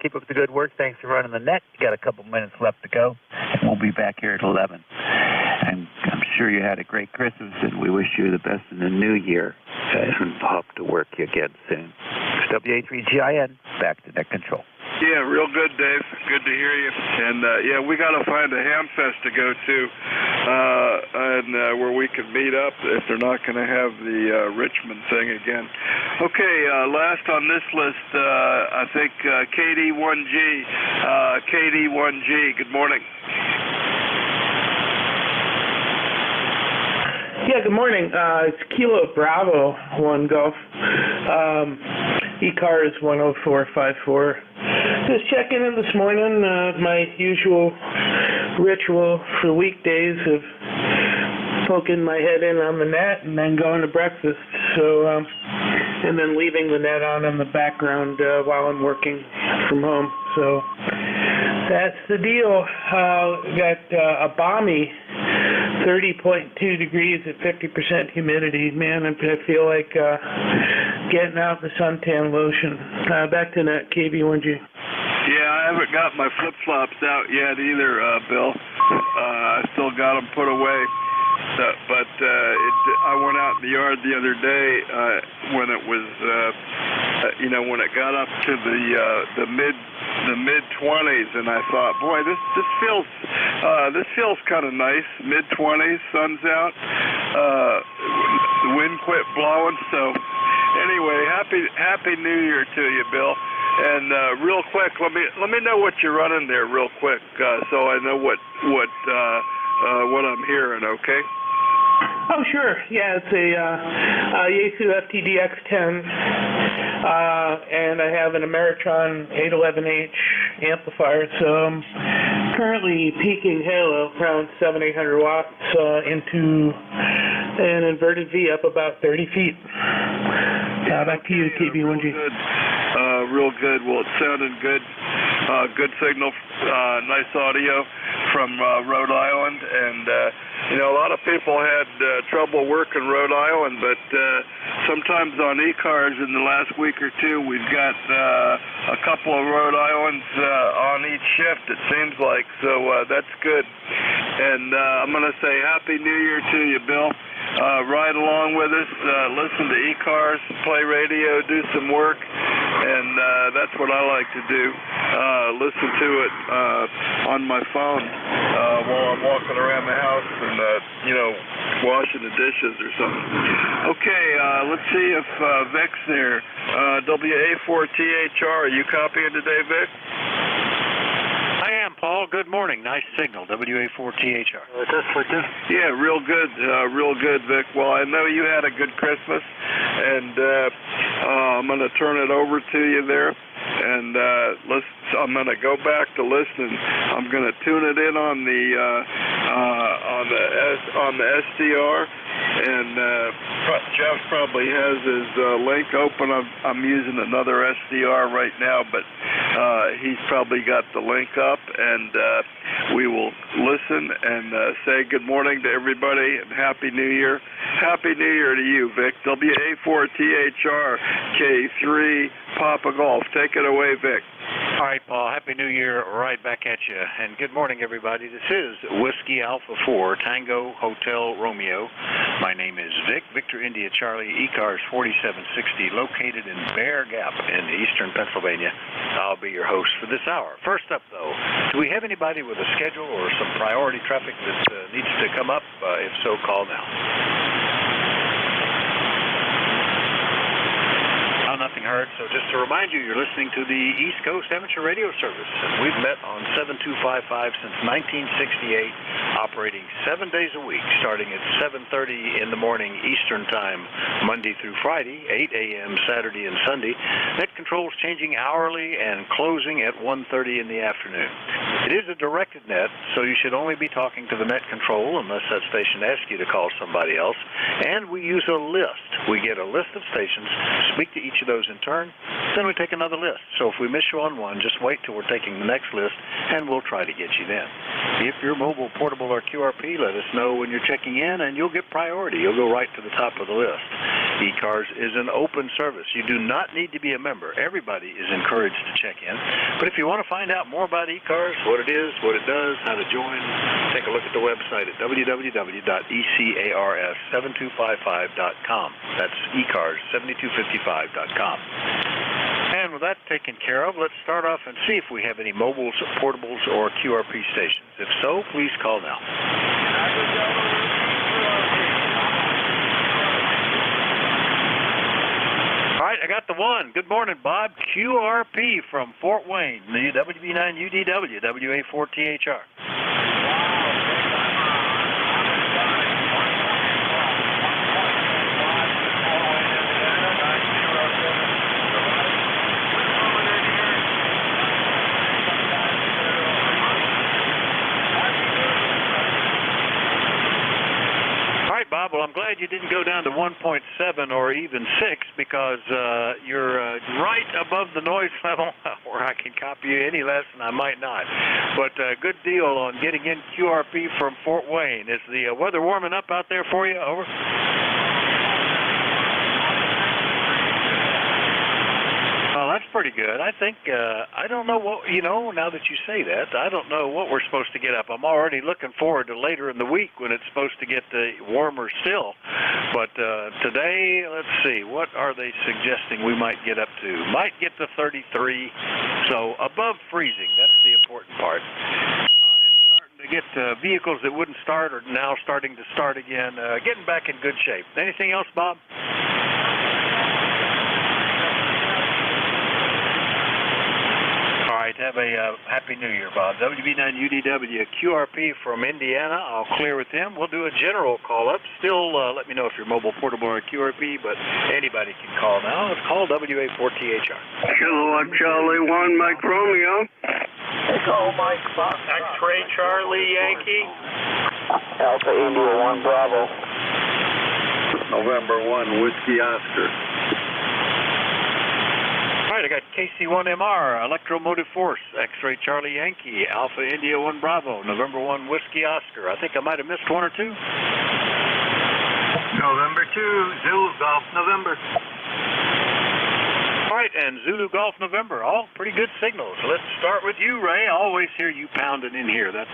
Keep up the good work. Thanks for running the net. You got a couple minutes left to go, and we'll be back here at 11. And I'm sure you had a great Christmas, and we wish you the best in the new year. And hope to work you again soon. WA3GIN, back to net control. Yeah, real good, Dave. Good to hear you. And yeah, we got to find a ham fest to go to, and where we can meet up if they're not going to have the Richmond thing again. Okay, last on this list, I think KD1G. KD1G, good morning. Yeah, good morning. It's Kilo Bravo 1 Golf. ECARS 10454. Just checking in this morning. My usual ritual for weekdays of poking my head in on the net and then going to breakfast. So, and then leaving the net on in the background while I'm working from home. So that's the deal. Got a balmy 30.2 degrees at 50% humidity. Man, I feel like getting out the suntan lotion. Back to net, KB1G. Yeah, I haven't got my flip-flops out yet either, Bill. I still got them put away. But I went out in the yard the other day when it was, when it got up to the mid 20s, and I thought, boy, this feels kind of nice. Mid 20s, sun's out, the wind quit blowing. So anyway, happy New Year to you, Bill. And real quick, let me know what you're running there, real quick, so I know what I'm hearing. Okay. Oh, sure. Yeah, it's a Yaesu FTDX10, and I have an Ameritron 811H amplifier, so I'm currently peaking halo around 700-800 watts into an inverted V up about 30 feet. Back to you, KB1G. Real good. Well, it sounded good. Good signal, nice audio from Rhode Island, and a lot of people had trouble working Rhode Island, but sometimes on ECARS in the last week or two, we've got a couple of Rhode Islands on each shift, it seems like, so that's good. And I'm going to say Happy New Year to you, Bill. Ride along with us, listen to ECARS, play radio, do some work, and that's what I like to do. Listen to it on my phone while I'm walking around the house and, washing the dishes or something. Okay, let's see if Vic's there. WA4THR, are you copying today, Vic? I am, Paul. Good morning. Nice signal, WA4THR. Yeah, real good, Vic. Well, I know you had a good Christmas, and I'm going to turn it over to you there. And I'm going to go back to listening. I'm going to tune it in on the SDR, and Jeff probably has his link open. I'm using another SDR right now, but he's probably got the link up, and we will listen and say good morning to everybody and Happy New Year. Happy New Year to you, Vic. WA4THR K3 Papa Golf. Take it away, Vic. All right, Paul. Happy New Year right back at you. And good morning, everybody. This is Whiskey Alpha 4 Tango Hotel Romeo. My name is Vic, Victor India Charlie, ECARS 4760, located in Bear Gap in eastern Pennsylvania. I'll be your host for this hour. First up, though, do we have anybody with a schedule or some priority traffic that needs to come up? If so, call now. Nothing heard. So just to remind you, you're listening to the East Coast Amateur Radio Service. And we've met on 7255 since 1968, operating 7 days a week, starting at 7:30 in the morning Eastern Time, Monday through Friday, 8 a.m. Saturday and Sunday. Net controls changing hourly and closing at 1:30 in the afternoon. It is a directed net, so you should only be talking to the net control unless that station asks you to call somebody else. And we use a list. We get a list of stations, speak to each of those in turn, then we take another list. So if we miss you on one, just wait till we're taking the next list, and we'll try to get you then. If you're mobile, portable, or QRP, let us know when you're checking in, and you'll get priority. You'll go right to the top of the list. ECARS is an open service. You do not need to be a member. Everybody is encouraged to check in. But if you want to find out more about ECARS, what it is, what it does, how to join, take a look at the website at www.ECARS7255.com. That's ECARS7255.com. And with that taken care of, let's start off and see if we have any mobiles, portables, or QRP stations. If so, please call now. All right, I got the one. Good morning, Bob. QRP from Fort Wayne, the WB9UDW, WA4THR. Bob, well, I'm glad you didn't go down to 1.7 or even 6 because you're right above the noise level where I can copy you any less and I might not. But good deal on getting in QRP from Fort Wayne. Is the weather warming up out there for you? Over. Oh, that's pretty good. I think, I don't know what, now that you say that, I don't know what we're supposed to get up. I'm already looking forward to later in the week when it's supposed to get warmer still. But today, let's see, what are they suggesting we might get up to? Might get to 33, so above freezing. That's the important part. And starting to get vehicles that wouldn't start are now starting to start again, getting back in good shape. Anything else, Bob? have a Happy New Year, Bob. WB9UDW QRP from Indiana. I'll clear with them. We'll do a general call-up. Still, let me know if you're mobile, portable, or QRP, but anybody can call now. It's call WA4THR. Kilowatt Charlie 1, Mike Romeo. Echo Mike Fox. X-Ray Charlie Yankee. Alpha India 1 Bravo. November 1, Whiskey Oscar. All right, I got KC1MR, Electromotive Force, X-Ray Charlie Yankee, Alpha India 1 Bravo, November 1 Whiskey Oscar. I think I might have missed one or two. November 2, Zulu Golf November. All right, and Zulu Golf November, all pretty good signals. Let's start with you, Ray. I always hear you pounding in here. That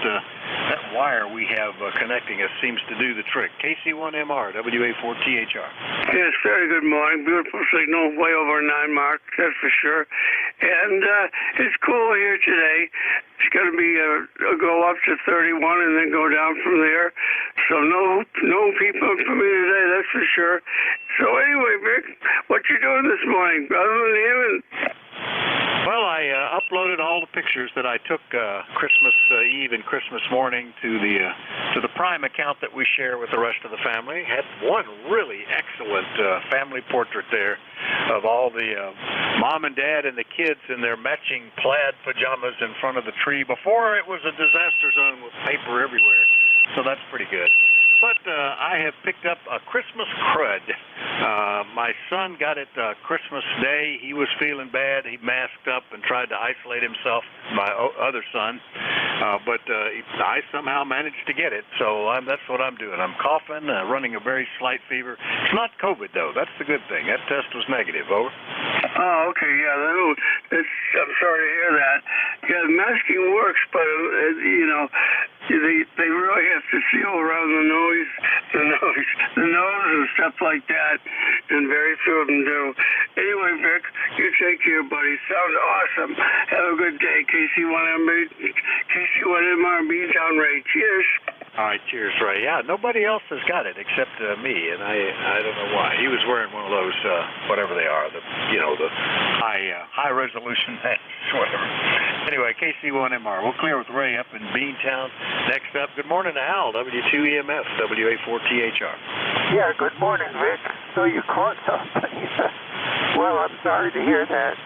wire we have connecting us seems to do the trick. KC1MR, WA4THR. Yes, very good morning. Beautiful signal, way over 9 mark, that's for sure. And it's cool here today. It's going to be go up to 31 and then go down from there. So no people for me today, that's for sure. So anyway, Vic, what you doing this morning, brother? Well, I uploaded all the pictures that I took Christmas Eve and Christmas morning to the Prime account that we share with the rest of the family. Had one really excellent family portrait there of all the mom and dad and the kids in their matching plaid pajamas in front of the tree before it was a disaster zone with paper everywhere. So that's pretty good. But I have picked up a Christmas crud. My son got it Christmas Day. He was feeling bad. He masked up and tried to isolate himself, my other son. But I somehow managed to get it. So that's what I'm doing. I'm coughing, running a very slight fever. It's not COVID, though. That's the good thing. That test was negative. Over. Oh, okay, yeah. I'm sorry to hear that. Yeah, masking works, but, they really have to seal around the nose and stuff like that, and very few of them do. Anyway, Vic, you take care, buddy. Sounds awesome. Have a good day. KC1MR, Beantown Ray. Cheers. All right, cheers, Ray. Yeah, nobody else has got it except me, and I don't know why. He was wearing one of those, whatever they are, the high resolution things, whatever. Anyway, KC1MR. We'll clear with Ray up in Beantown. Next up, good morning to Al, W2EMF, WA4THR. Yeah, good morning, Rick. So you caught something. Well, I'm sorry to hear that.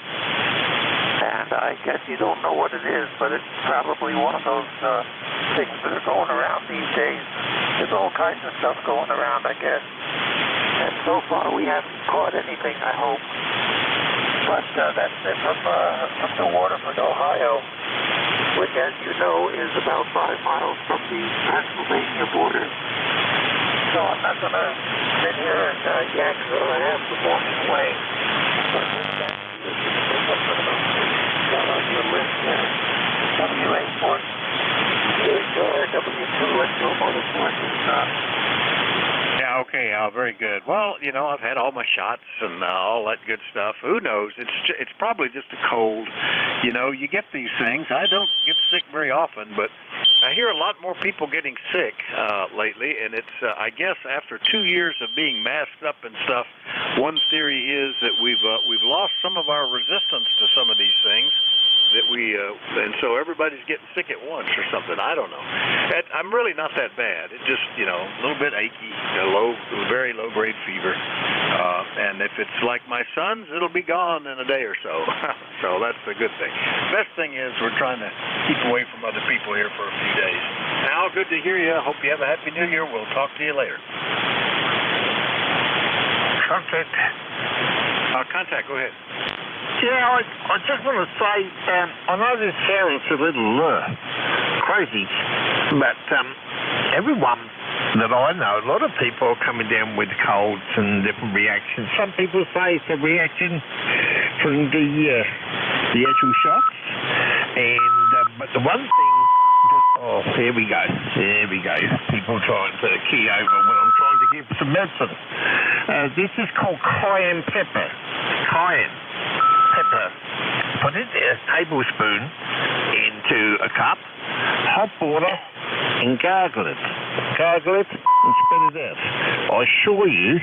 And I guess you don't know what it is, but it's probably one of those things that are going around these days. There's all kinds of stuff going around, I guess. And so far we haven't caught anything, I hope. But that's it from the Waterford, Ohio, which, as you know, is about 5 miles from the Pennsylvania border. So I'm not going to sit here and yak till I have the morning away. But on your list there, WA4, W2US Motorsports is Yeah, okay, very good. Well, I've had all my shots and all that good stuff. Who knows? It's probably just a cold. You get these things. I don't get sick very often, but I hear a lot more people getting sick lately, and it's, I guess, after 2 years of being masked up and stuff, one theory is that we've lost some of our resistance to some of these things. And so everybody's getting sick at once or something. I don't know. I'm really not that bad. It just, a little bit achy, very low-grade fever. And if it's like my son's, it'll be gone in a day or so. So that's the good thing. Best thing is we're trying to keep away from other people here for a few days. Al, good to hear you. Hope you have a Happy New Year. We'll talk to you later. Contact, go ahead. Yeah, I just want to say, I know this sounds a little crazy, but everyone that I know, a lot of people are coming down with colds and different reactions. Some people say it's a reaction from the actual shots, and but the one thing, here we go. People trying to key over when I'm trying to give some medicine. This is called cayenne pepper. Cayenne pepper. Put it a tablespoon into a cup, hot water, and gargle it. Gargle it and spit it out. I assure you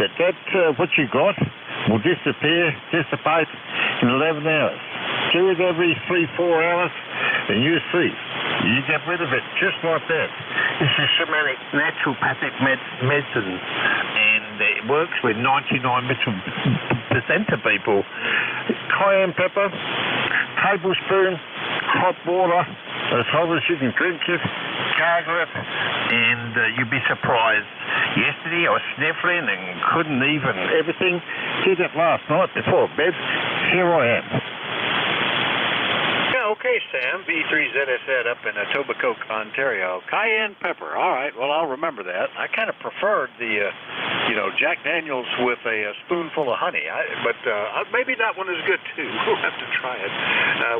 that what you got will dissipate in 11 hours. chew it every 3-4 hours, and you see, you get rid of it just like that. This is somatic naturopathic medicine, and it works with 99% of people. Cayenne pepper, tablespoon, hot water, as hot as you can drink it, gargle it, and you'd be surprised. Yesterday I was sniffling and couldn't even everything. Did it last night before bed. Here I am. Yeah, okay, Sam. B3ZSZ up in Etobicoke, Ontario. Cayenne pepper. All right, well, I'll remember that. I kind of preferred the, Jack Daniels with a spoonful of honey. But maybe that one is good, too. We'll have to try it.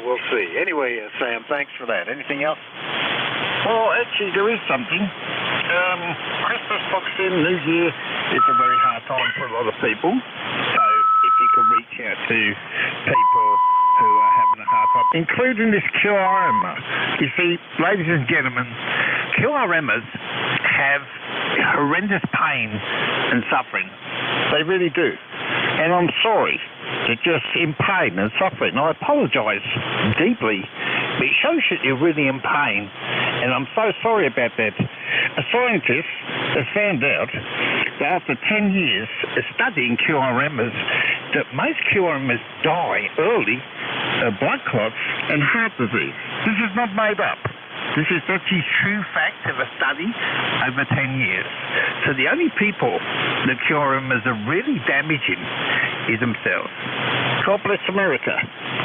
We'll see. Anyway, Sam, thanks for that. Anything else? Well, actually, there is something. Christmas, Boxing, New Year is a very hard time for a lot of people. So if you can reach out to people who are having a hard time, including this QRM. You see, ladies and gentlemen, QRMers have horrendous pain and suffering. They really do. And I'm sorry. They're just in pain and suffering. I apologize deeply. But it shows that you're really in pain. And I'm so sorry about that. A scientist has found out that after 10 years of studying QRMers, that most QRMers die early of blood clots and heart disease. This is not made up. This is actually true fact of a study over 10 years. So the only people that QRMers are really damaging is themselves. God bless America.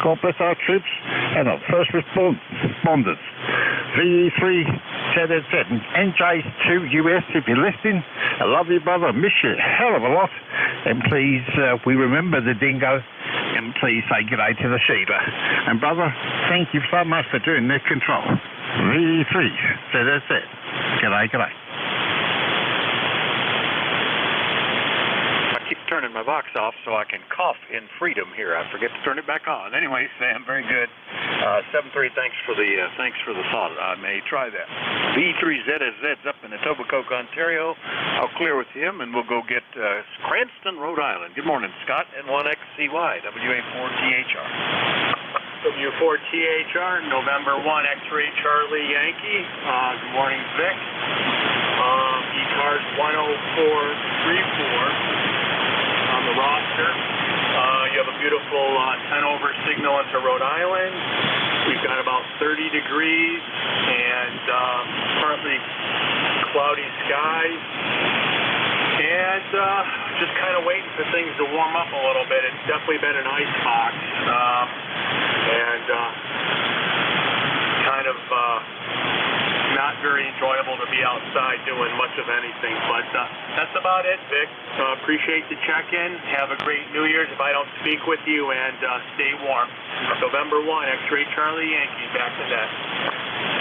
God bless our troops and our first responders. VE3ZSZ and NJ2US, if you're listening, I love you, brother. I miss you a hell of a lot. And please, we remember the dingo. And please say good day to the Sheila. And brother, thank you so much for doing this control. VE3ZSZ. G'day, g'day. Keep turning my box off so I can cough in freedom here. I forget to turn it back on. Anyway, Sam, very good. 7-3, thanks for the thought. I may try that. V3ZSZ's up in Etobicoke, Ontario. I'll clear with him, and we'll go get Cranston, Rhode Island. Good morning, Scott. N1XCY, WA4THR. W4THR, November 1, X-Ray Charlie Yankee. Good morning, Vic. ECARS 10434 on the roster. You have a beautiful 10-over signal into Rhode Island. We've got about 30 degrees and partly cloudy skies. And just kind of waiting for things to warm up a little bit. It's definitely been an ice box. And kind of not very enjoyable to be outside doing much of anything. But that's about it, Vic. Appreciate the check-in. Have a great New Year's if I don't speak with you, and stay warm. November 1, X-Ray Charlie Yankee, back to that.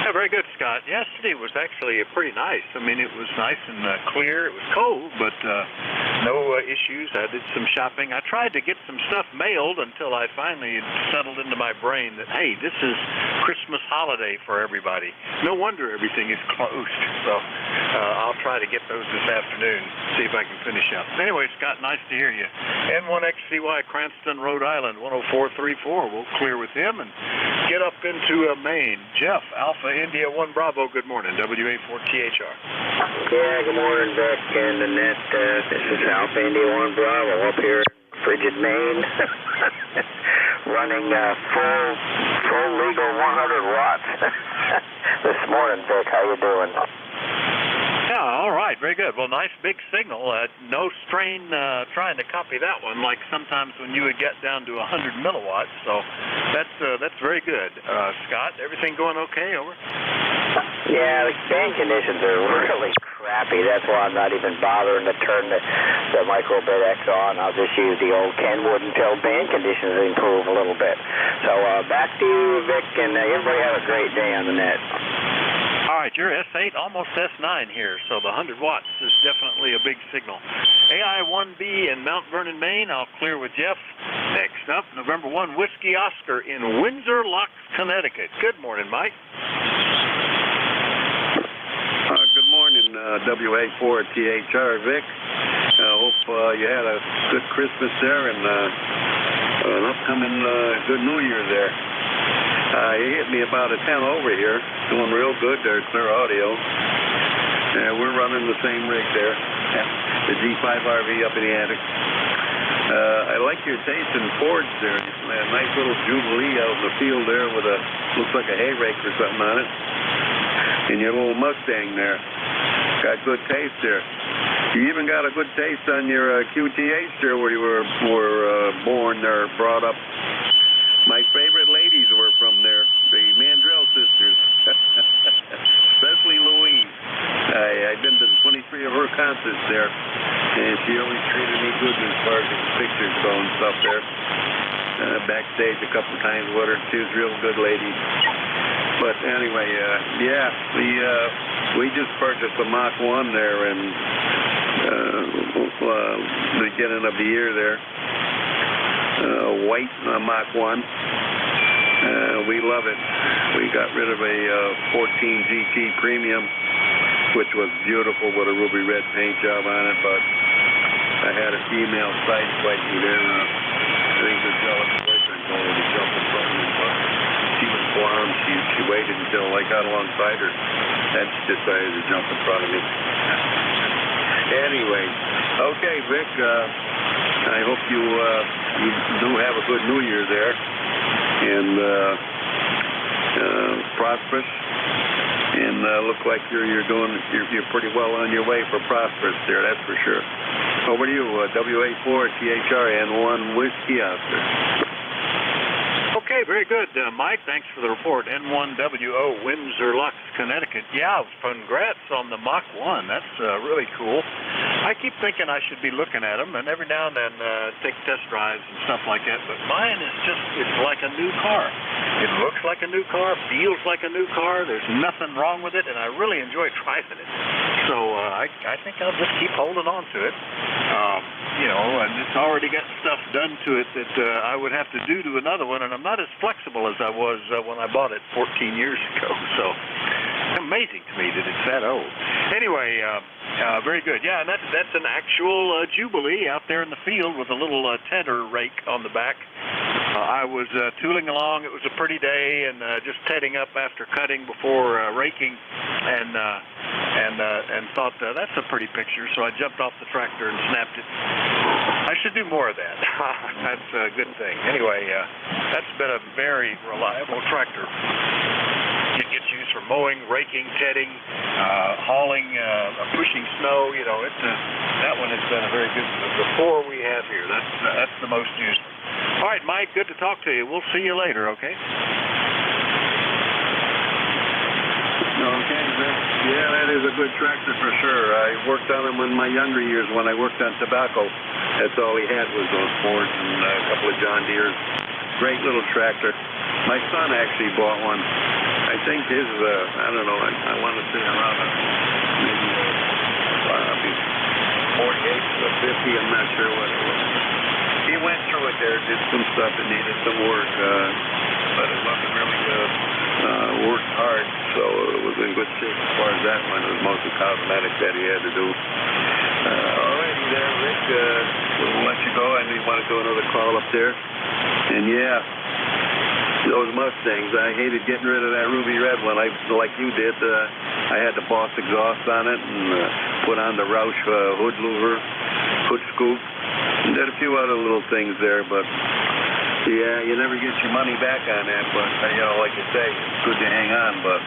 Yeah, very good, Scott. Yesterday was actually pretty nice. I mean, it was nice and clear. It was cold, but no issues. I did some shopping. I tried to get some stuff mailed until I finally settled into my brain that, hey, this is Christmas holiday for everybody. No wonder everything is closed. So I'll try to get those this afternoon, see if I can finish up. Anyway, Scott, nice to hear you. N1XCY, Cranston, Rhode Island, 10434. We'll clear with him and get up into Maine. Jeff, Alpha India 1 Bravo, good morning, WA4THR. Yeah, good morning, Vic and Annette. This is Alpha India 1 Bravo up here in frigid Maine. Running full legal 100 watts this morning, Vic. How you doing? Yeah, all right, very good. Well, nice big signal. No strain trying to copy that one, like sometimes when you would get down to 100 milliwatts. So that's very good. Scott, everything going okay? Over. Yeah, the band conditions are really crappy. That's why I'm not even bothering to turn the microbit X on. I'll just use the old Kenwood until band conditions improve a little bit. So back to you, Vic, and everybody have a great day on the net. All right, you're S8, almost S9 here, so the 100 watts is definitely a big signal. AI-1B in Mount Vernon, Maine. I'll clear with Jeff. Next up, November 1, Whiskey Oscar in Windsor Locks, Connecticut. Good morning, Mike. Good morning, WA4THR, Vic. I hope you had a good Christmas there and an upcoming good New Year there. You hit me about a 10 over here. Doing real good there, clear audio. We're running the same rig there. The G5RV up in the attic. I like your taste in Fords there. A nice little Jubilee out in the field there with a, looks like a hay rake or something on it. And your little Mustang there. Got good taste there. You even got a good taste on your QTH there where you were born there, brought up. My favorite ladies were from there, the Mandrell sisters, especially Louise. I've been to 23 of her concerts there, and she always treated me good as far as the pictures go and stuff there. Backstage a couple times with her. She was a real good lady. But anyway, yeah, we just purchased a Mach 1 there in the beginning of the year there. White Mach 1. We love it. We got rid of a 14 GT Premium, which was beautiful with a ruby red paint job on it, but I had a female sideswiping there. I think the jealous boyfriend told her to jump in front of me, but she was blonde. She waited until I got alongside her, and she decided to jump in front of me. Anyway, okay, Vic, I hope you do have a good New Year there, and prosperous, and look like you're pretty well on your way for prosperous there, that's for sure. Over to you, WA4 THR N1 Whiskey Oscar. Okay, very good, Mike. Thanks for the report. N1WO, Windsor Locks, Connecticut. Yeah, congrats on the Mach 1. That's really cool. I keep thinking I should be looking at them, and every now and then take test drives and stuff like that, but mine is just, it's like a new car. It looks like a new car, feels like a new car. There's nothing wrong with it, and I really enjoy driving it. So I think I'll just keep holding on to it. You know, and it's already got stuff done to it that I would have to do to another one, and I'm not as flexible as I was when I bought it 14 years ago. So it's amazing to me that it's that old. Anyway, very good. Yeah, and that's an actual Jubilee out there in the field with a little tedder rake on the back. I was tooling along. It was a pretty day, and just tedding up after cutting before raking, and thought that's a pretty picture. So I jumped off the tractor and snapped it. I should do more of that. That's a good thing. Anyway, that's been a very reliable tractor. It gets used for mowing, raking, tedding, hauling, pushing snow. You know, that one has been a very good. The four we have here, that's the most used. All right, Mike, good to talk to you. We'll see you later, okay? Okay, Vic. Yeah, that is a good tractor for sure. I worked on them in my younger years when I worked on tobacco. That's all we had was those Fords and a couple of John Deeres. Great little tractor. My son actually bought one. I think his, I don't know, I want to say around maybe 48 or 50, I'm not sure what it was. He went through it there, did some stuff that needed some work, but it wasn't really worked hard, so it was in good shape as far as that went. It was mostly cosmetic that he had to do. Alrighty there, Rick, we'll let you go. I know you want to do another call up there. And yeah, those Mustangs, I hated getting rid of that ruby red one. Like you did, I had the Boss exhaust on it and put on the Roush hood louver, hood scoop, and did a few other little things there, but yeah, you never get your money back on that, but, you know, like you say, it's good to hang on, but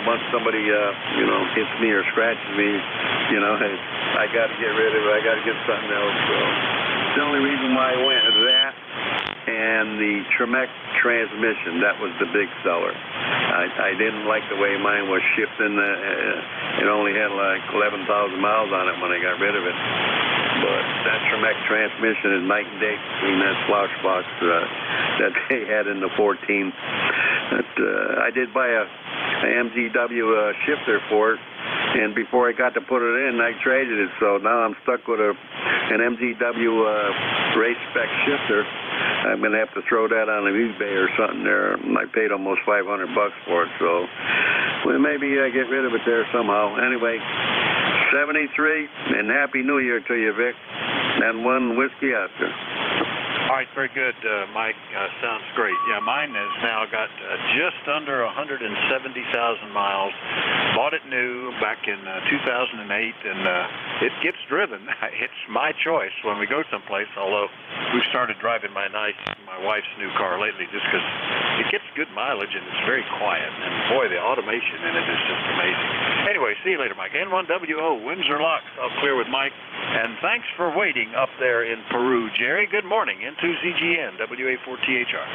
once somebody, you know, hits me or scratches me, you know, hey, I got to get rid of it, I got to get something else, so it's the only reason why I went with that, and the Tremec transmission, that was the big seller. I didn't like the way mine was shifting, it only had like 11,000 miles on it when I got rid of it. But that Tremec transmission is night and day between that slouch box that they had in the 14. I did buy a MGW shifter for it, and before I got to put it in, I traded it. So now I'm stuck with an MGW race spec shifter. I'm going to have to throw that on an eBay or something there. I paid almost $500 for it, so well, maybe I get rid of it there somehow. Anyway, 73, and Happy New Year to you, Vic. And one Whiskey Oscar. All right, very good, Mike. Sounds great. Yeah, mine has now got just under 170,000 miles. Bought it new back in 2008, and it gets driven. It's my choice when we go someplace, although we've started driving my wife's new car lately just because it gets good mileage and it's very quiet. And boy, the automation in it is just amazing. Anyway, see you later, Mike. N1WO, Windsor Locks. I'll clear with Mike. And thanks for waiting up there in Peru, Jerry. Good morning. N2ZGN, WA4THR.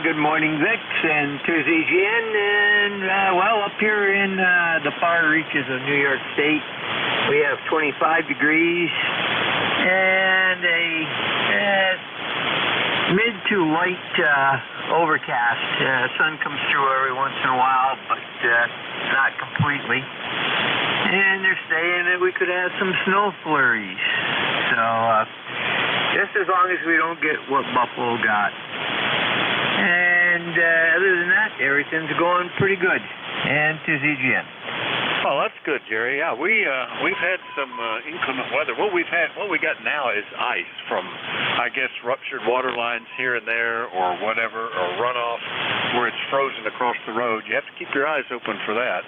Good morning, Vic, and N2ZGN. And, well, up here in the far reaches of New York State, we have 25 degrees and a mid to light overcast. Sun comes through every once in a while, but not completely. And they're saying that we could have some snow flurries. So, just as long as we don't get what Buffalo got. And other than that, everything's going pretty good. And to ZGN. Oh, that's good, Jerry. Yeah, we've had some inclement weather. What we got now is ice from, I guess, ruptured water lines here and there, or whatever, or runoff where it's frozen across the road. You have to keep your eyes open for that.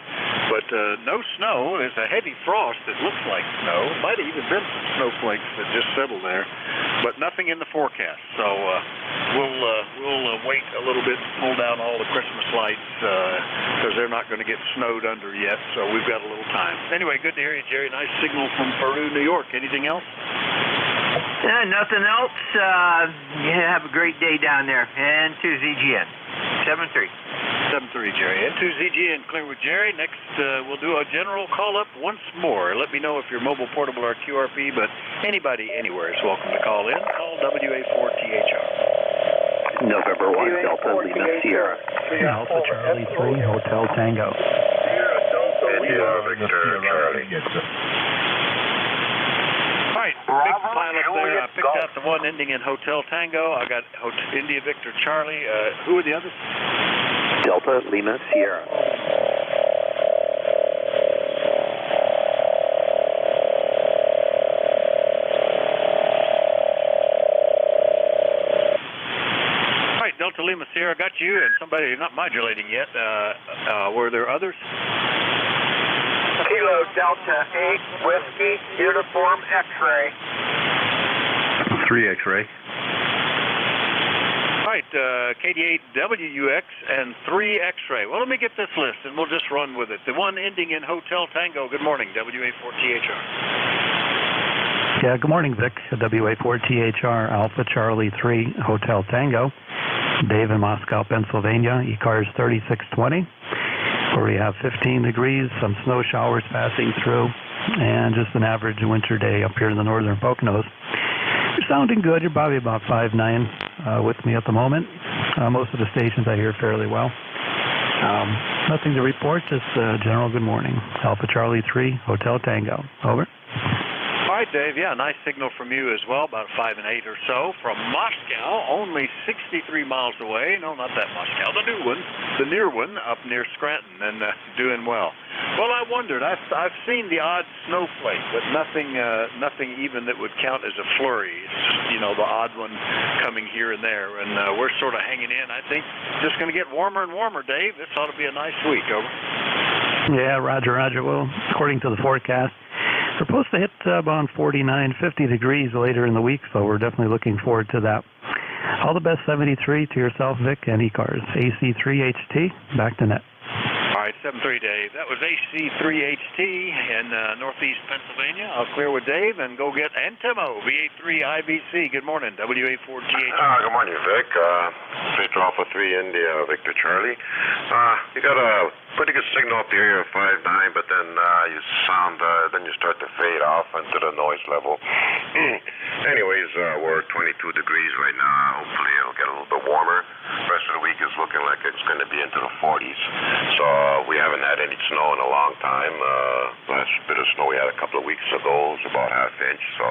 But no snow. There's a heavy frost that looks like snow. Might have even been some snowflakes that just settled there, but nothing in the forecast. So we'll wait a little bit to pull down all the Christmas lights because they're not going to get snowed under yet. So we've got a little time. Anyway, good to hear you, Jerry. Nice signal from Peru, New York. Anything else? Nothing else. Have a great day down there. And to ZGN. 7-3. 7-3, Jerry. N2ZGN, clear with Jerry. Next, we'll do a general call-up once more. Let me know if you're mobile, portable, or QRP, but anybody anywhere is welcome to call in. Call WA4THR. November 1, Delta Lima Sierra. Alpha Charlie 3, Hotel Tango. Victor Charlie. All right, big pile up there. I picked out the one ending in Hotel Tango. I got India Victor Charlie. Who are the others? Delta Lima Sierra. All right, Delta Lima Sierra got you, and somebody not modulating yet. Were there others? Kilo Delta 8 Whiskey Uniform X-Ray. 3 X-Ray. All right, KD8WUX and 3 X-Ray. Well, let me get this list, and we'll just run with it. The one ending in Hotel Tango. Good morning, WA4THR. Yeah, good morning, Vic. WA4THR, Alpha Charlie 3, Hotel Tango. Dave in Moscow, Pennsylvania, ECARS 3620. Where we have 15 degrees, some snow showers passing through, and just an average winter day up here in the northern Poconos. You're sounding good. You're probably about 5'9" with me at the moment. Most of the stations I hear fairly well. Nothing to report, just general good morning. Alpha Charlie 3, Hotel Tango. Over. All right, Dave. Yeah, nice signal from you as well, about 5 and 8 or so. From Moscow, only 63 miles away. No, not that Moscow. The new one, the near one, up near Scranton, and doing well. Well, I wondered. I've seen the odd snowflake, but nothing even that would count as a flurry. It's just, the odd one coming here and there, and we're sort of hanging in. I think just going to get warmer and warmer, Dave. This ought to be a nice week. Over. Yeah, Roger. Well, according to the forecast, we're supposed to hit about 49, 50 degrees later in the week, so we're definitely looking forward to that. All the best, 73 to yourself, Vic, and ECARS. AC3HT, back to net. All right, 7-3, Dave. That was AC3HT in northeast Pennsylvania. I'll clear with Dave and go get Antimo, VA3IBC. Good morning, WA4TH. Good morning, Vic. Victor Alpha 3 India, Victor Charlie. You got a pretty good signal up here at 5'9", but then then you start to fade off into the noise level. Anyways, we're 22 degrees right now. Hopefully it'll get a little bit warmer. The rest of the week is looking like it's going to be into the 40s. So we haven't had any snow in a long time. Last bit of snow we had a couple of weeks ago was about ½ inch, so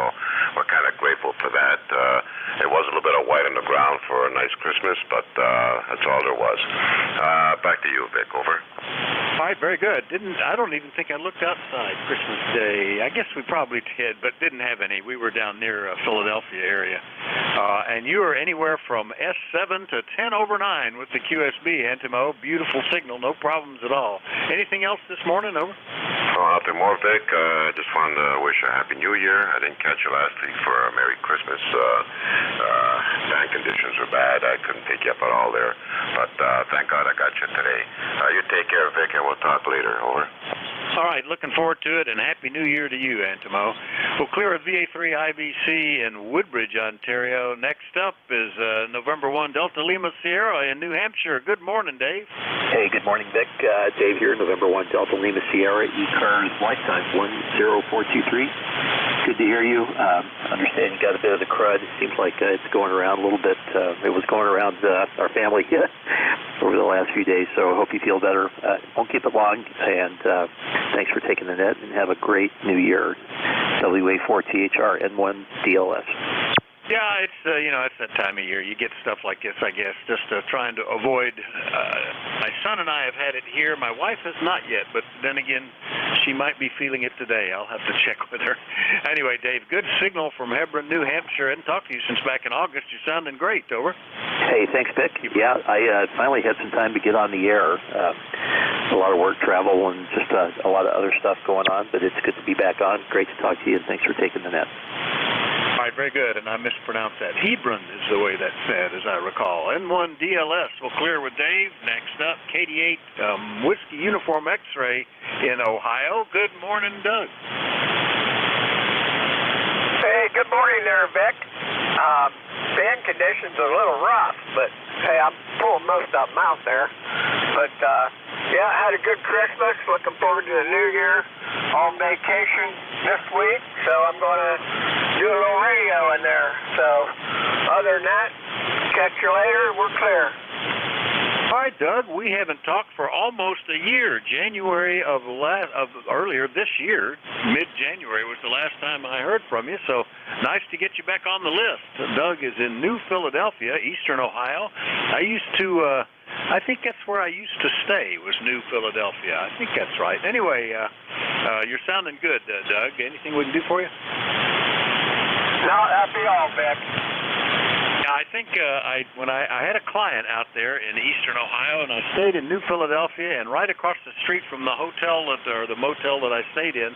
we're kind of grateful for that. It was a little bit of white on the ground for a nice Christmas, but that's all there was. Back to you, Vic. Over. All right, very good. I don't even think I looked outside Christmas Day. I guess we probably did, but didn't have any. We were down near Philadelphia area. And you are anywhere from S7 to 10 over 9 with the QSB, Antimo. Beautiful signal, no problems at all. Anything else this morning, over? Nothing more, Vic. I just wanted to wish a Happy New Year. I didn't catch you last week for a Merry Christmas. Band conditions were bad. I couldn't pick you up at all there. But thank God I got you today. You take care, Vic, and we'll talk later. Over. All right, looking forward to it, and Happy New Year to you, Antimo. We'll clear at VA3 IVC in Woodbridge, Ontario. Next up is November 1 Delta Lima Sierra in New Hampshire. Good morning, Dave. Hey, good morning, Vic. Dave here, November 1 Delta Lima Sierra, ECARS lifetime 10423. Good to hear you. Understand you got a bit of the crud. Seems like it's going around a little bit. It was going around our family over the last few days, so I hope you feel better. Won't keep it long, and thanks for taking the net, and have a great new year. WA4THR N1 DLS. Yeah, it's it's that time of year. You get stuff like this, I guess, just trying to avoid. My son and I have had it here. My wife has not yet, but then again, she might be feeling it today. I'll have to check with her. Anyway, Dave, good signal from Hebron, New Hampshire. I hadn't talked to you since back in August. You're sounding great. Over. Hey, thanks, Vic. Yeah, I finally had some time to get on the air. A lot of work, travel, and just a lot of other stuff going on, but it's good to be back on. Great to talk to you, and thanks for taking the net. All right, very good, and I mispronounced that. Hebron is the way that's said, as I recall. N1 DLS will clear with Dave. Next up, KD8 Whiskey Uniform X-Ray in Ohio. Good morning, Doug. Hey, good morning there, Vic. Band conditions are a little rough, but hey, I'm pulling most of them out there. But yeah, I had a good Christmas. Looking forward to the New Year. On vacation this week, so I'm going to do a little radio in there. So other than that, catch you later. We're clear. All right, Doug, we haven't talked for almost a year. January of earlier this year, mid-January was the last time I heard from you, so nice to get you back on the list. Doug is in New Philadelphia, Eastern Ohio. I think that's where I used to stay, was New Philadelphia. I think that's right. Anyway, you're sounding good, Doug. Anything we can do for you? No, that'd be all, Vic. I think when I had a client out there in Eastern Ohio, and I stayed in New Philadelphia, and right across the street from the hotel or the motel that I stayed in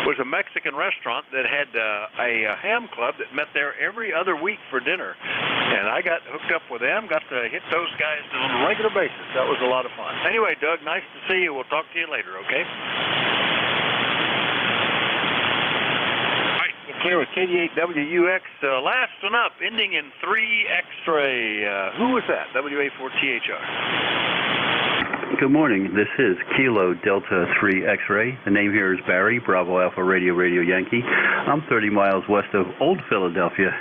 was a Mexican restaurant that had a ham club that met there every other week for dinner. And I got hooked up with them, got to hit those guys on a regular basis. That was a lot of fun. Anyway, Doug, nice to see you. We'll talk to you later, okay? Clear with KD8WUX. Last one up, ending in 3 X-ray. Who was that? WA4THR. Good morning. This is Kilo Delta 3 X-ray. The name here is Barry, Bravo Alpha Radio Yankee. I'm 30 miles west of Old Philadelphia,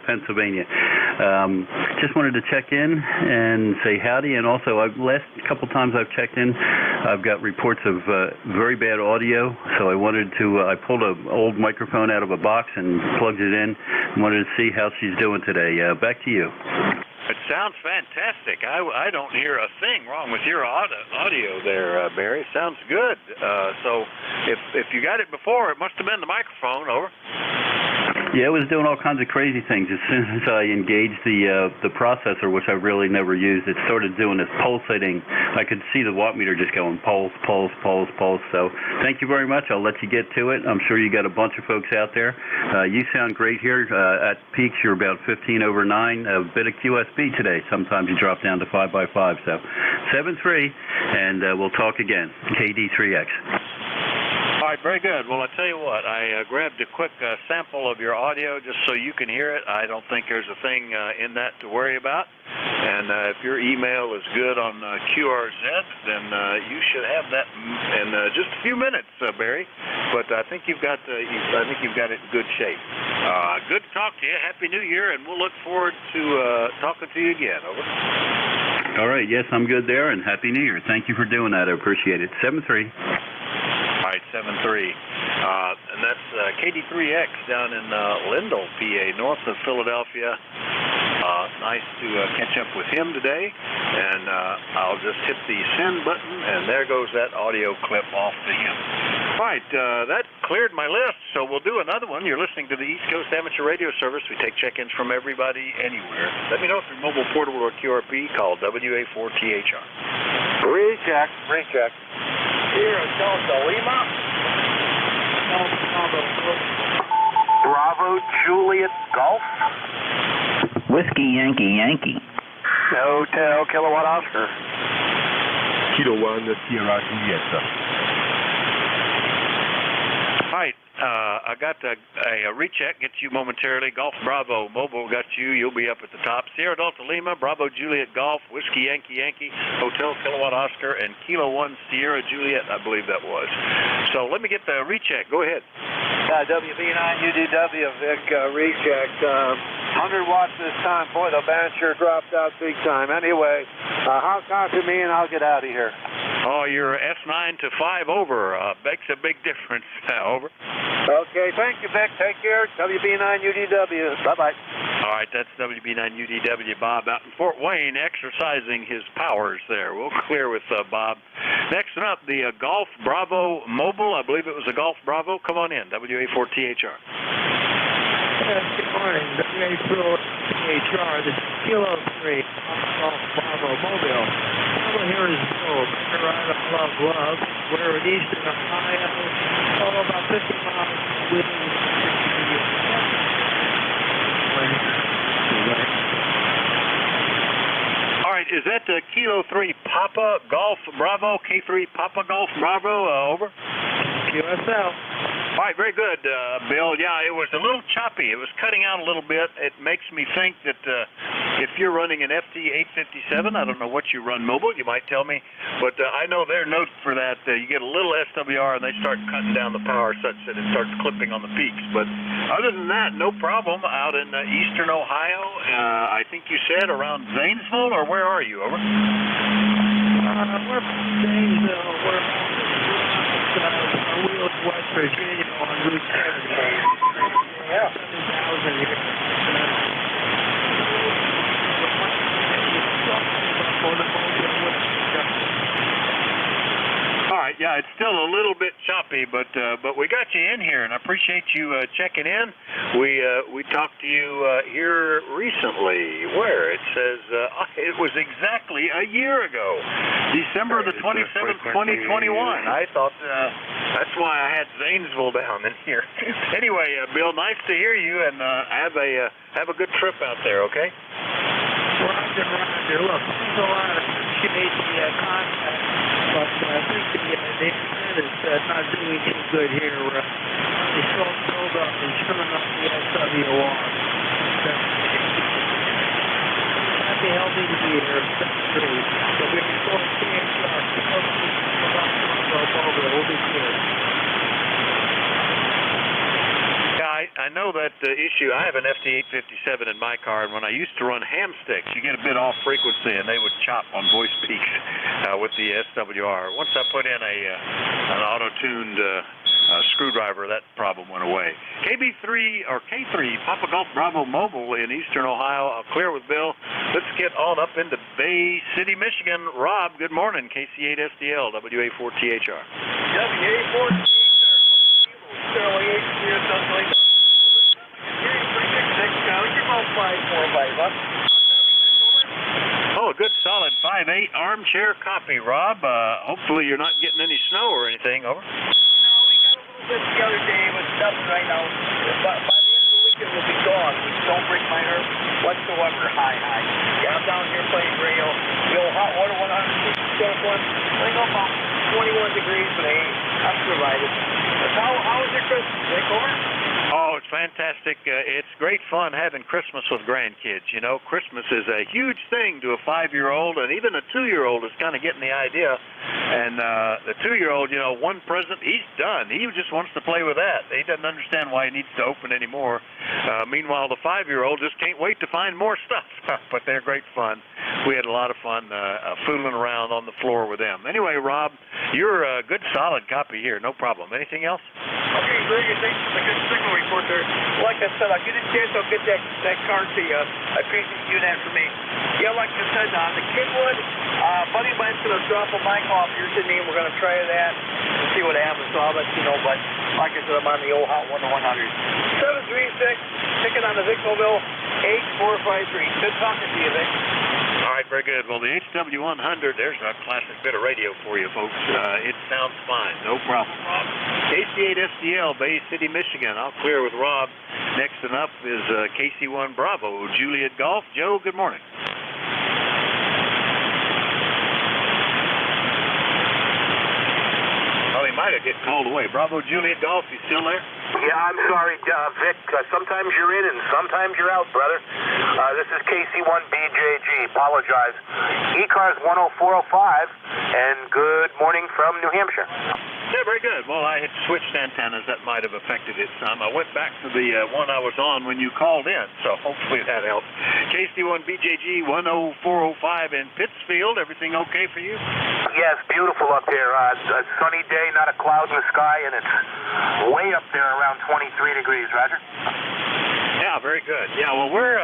Pennsylvania. Just wanted to check in and say howdy. And also, last couple times I've checked in, I've got reports of very bad audio. So I pulled an old microphone out of a box and plugged it in. I wanted to see how she's doing today. Back to you. It sounds fantastic. I don't hear a thing wrong with your audio there, Barry. Sounds good. So if you got it before, it must have been the microphone. Over. Yeah, it was doing all kinds of crazy things. As soon as I engaged the processor, which I really never used, it started doing this pulsating. I could see the watt meter just going pulse, pulse, pulse, pulse. So thank you very much. I'll let you get to it. I'm sure you got a bunch of folks out there. You sound great here. At peaks, you're about 15 over 9. A bit of QSB today. Sometimes you drop down to 5x5. So 7-3, and we'll talk again. KD3X. All right, very good. Well, I tell you what, I grabbed a quick sample of your audio just so you can hear it. I don't think there's a thing in that to worry about. And if your email is good on QRZ, then you should have that in just a few minutes, Barry. But I think you've got it in good shape. Good to talk to you. Happy New Year, and we'll look forward to talking to you again. Over. All right. Yes, I'm good there, and Happy New Year. Thank you for doing that. I appreciate it. 7-3. All right, 7-3. And that's KD3X down in Lindell, PA, north of Philadelphia. Nice to catch up with him today, and I'll just hit the send button, and there goes that audio clip off to him. All right, that cleared my list, so we'll do another one. You're listening to the East Coast Amateur Radio Service. We take check-ins from everybody anywhere. Let me know if you're mobile, portable, or QRP. Call WA4THR. Recheck. Here, Delta Lima. Bravo Juliet Golf. Whiskey Yankee. Hotel Kilowatt Oscar. Kilo 1 Sierra Julieta. All right, I got a recheck, gets you momentarily. Golf Bravo Mobile got you. You'll be up at the top. Sierra Delta Lima, Bravo Juliet Golf, Whiskey Yankee, Hotel Kilowatt Oscar, and Kilo 1 Sierra Juliet, I believe that was. So let me get the recheck. Go ahead. WB9UDW, Vic, recheck. 100 watts this time. Boy, the band sure dropped out big time. Anyway, hot copy me and I'll get out of here. Oh, you're S9 to 5 over. Makes a big difference. Over. Okay, thank you, Vic. Take care. WB9UDW. Bye-bye. All right, that's WB9UDW, Bob, out in Fort Wayne, exercising his powers there. We'll clear with Bob. Next up, the Golf Bravo Mobile. I believe it was a Golf Bravo. Come on in, WA4THR. Good morning, WA4THR, the Kilo 3, Golf Bravo Mobile. Over here is Bill, right of Love. We're in eastern Ohio, about 50 miles within All right, is that the Kilo 3 Papa Golf Bravo, K3 Papa Golf Bravo, over? QSL. All right, very good, Bill. Yeah, it was a little choppy. It was cutting out a little bit. It makes me think that if you're running an FT857, I don't know what you run mobile, you might tell me, but I know their note for that, you get a little SWR and they start cutting down the power such that it starts clipping on the peaks. But other than that, no problem out in eastern Ohio. I think you said around Zanesville, or where are you? Over. We're from Zanesville. We're Wheeling, West Virginia on Route 70. Yeah. 7,000 here. All right, yeah, it's still a little bit choppy, but we got you in here, and I appreciate you checking in. We talked to you here recently. Where it says it was exactly a year ago, December the 27th, 2021. I thought that's why I had Zanesville down in here. Anyway, Bill, nice to hear you, and have a good trip out there. Okay. Roger. Look, there's a lot of appreciate the contact, but I think the internet is not doing too good here. The salt buildup is turning up the SWR. Happy, healthy to be here. So we're going to we'll be clear. I know that issue. I have an FT857 in my car, and when I used to run ham sticks, you get a bit off frequency, and they would chop on voice peaks with the SWR. Once I put in an auto-tuned screwdriver, that problem went away. KB3 or K3 Papa Golf Bravo Mobile in eastern Ohio. I'll clear with Bill. Let's get on up into Bay City, Michigan. Rob, good morning. KC8SDL, WA4THR. WA4THR. Oh, a good solid 5.8 armchair copy, Rob. Hopefully you're not getting any snow or anything, over. No, we got a little bit the other day, but nothing right now. By the end of the weekend, we'll be gone. Don't break my nerve whatsoever. Hi. Yeah, I'm down here playing radio. The old hot water 100 one. I go about 21 degrees, but I'm surviving. How was your Christmas, Nick? Over? Oh, it's fantastic. It's great fun having Christmas with grandkids. You know, Christmas is a huge thing to a 5-year-old, and even a 2-year-old is kind of getting the idea. And the 2-year-old, you know, one present, he's done. He just wants to play with that. He doesn't understand why he needs to open anymore. Meanwhile, the 5-year-old just can't wait to find more stuff. But they're great fun. We had a lot of fun fooling around on the floor with them. Anyway, Rob, You're a good, solid copy here. No problem. Anything else? Okay, very good. Thanks for the good signal report there. Like I said, I'll get a chance. I'll get that card to you. I appreciate you doing that for me. Yeah, like I said, on the Kidwood, buddy of mine's going to drop a mic off here to me, and we're going to try that and see what happens. So I'll let you know. But like I said, I'm on the old Hot 1 to 100. 736, ticket on the Vicmobile, 8453. Good talking to you, Vic. All right, very good. Well, the HW100, there's a classic bit of radio for you, folks. It sounds fine. No problem, Rob. KC8SDL, Bay City, Michigan. I'll clear with Rob. Next and up is KC1 Bravo, Juliet Golf. Joe, good morning. Oh, he might have get called away. Bravo, Juliet Golf, you still there? Yeah, I'm sorry, Vic. Sometimes you're in and sometimes you're out, brother. This is KC1BJG. Apologize. ECARS 10405, and good morning from New Hampshire. Yeah, very good. Well, I had switched antennas. That might have affected it some. I went back to the one I was on when you called in, so hopefully that helps. KC1BJG 10405 in Pittsfield. Everything okay for you? Yes, beautiful up here. A sunny day, not a cloud in the sky, and it's way up there around 23 degrees, Roger. Yeah, very good. Yeah, well, we're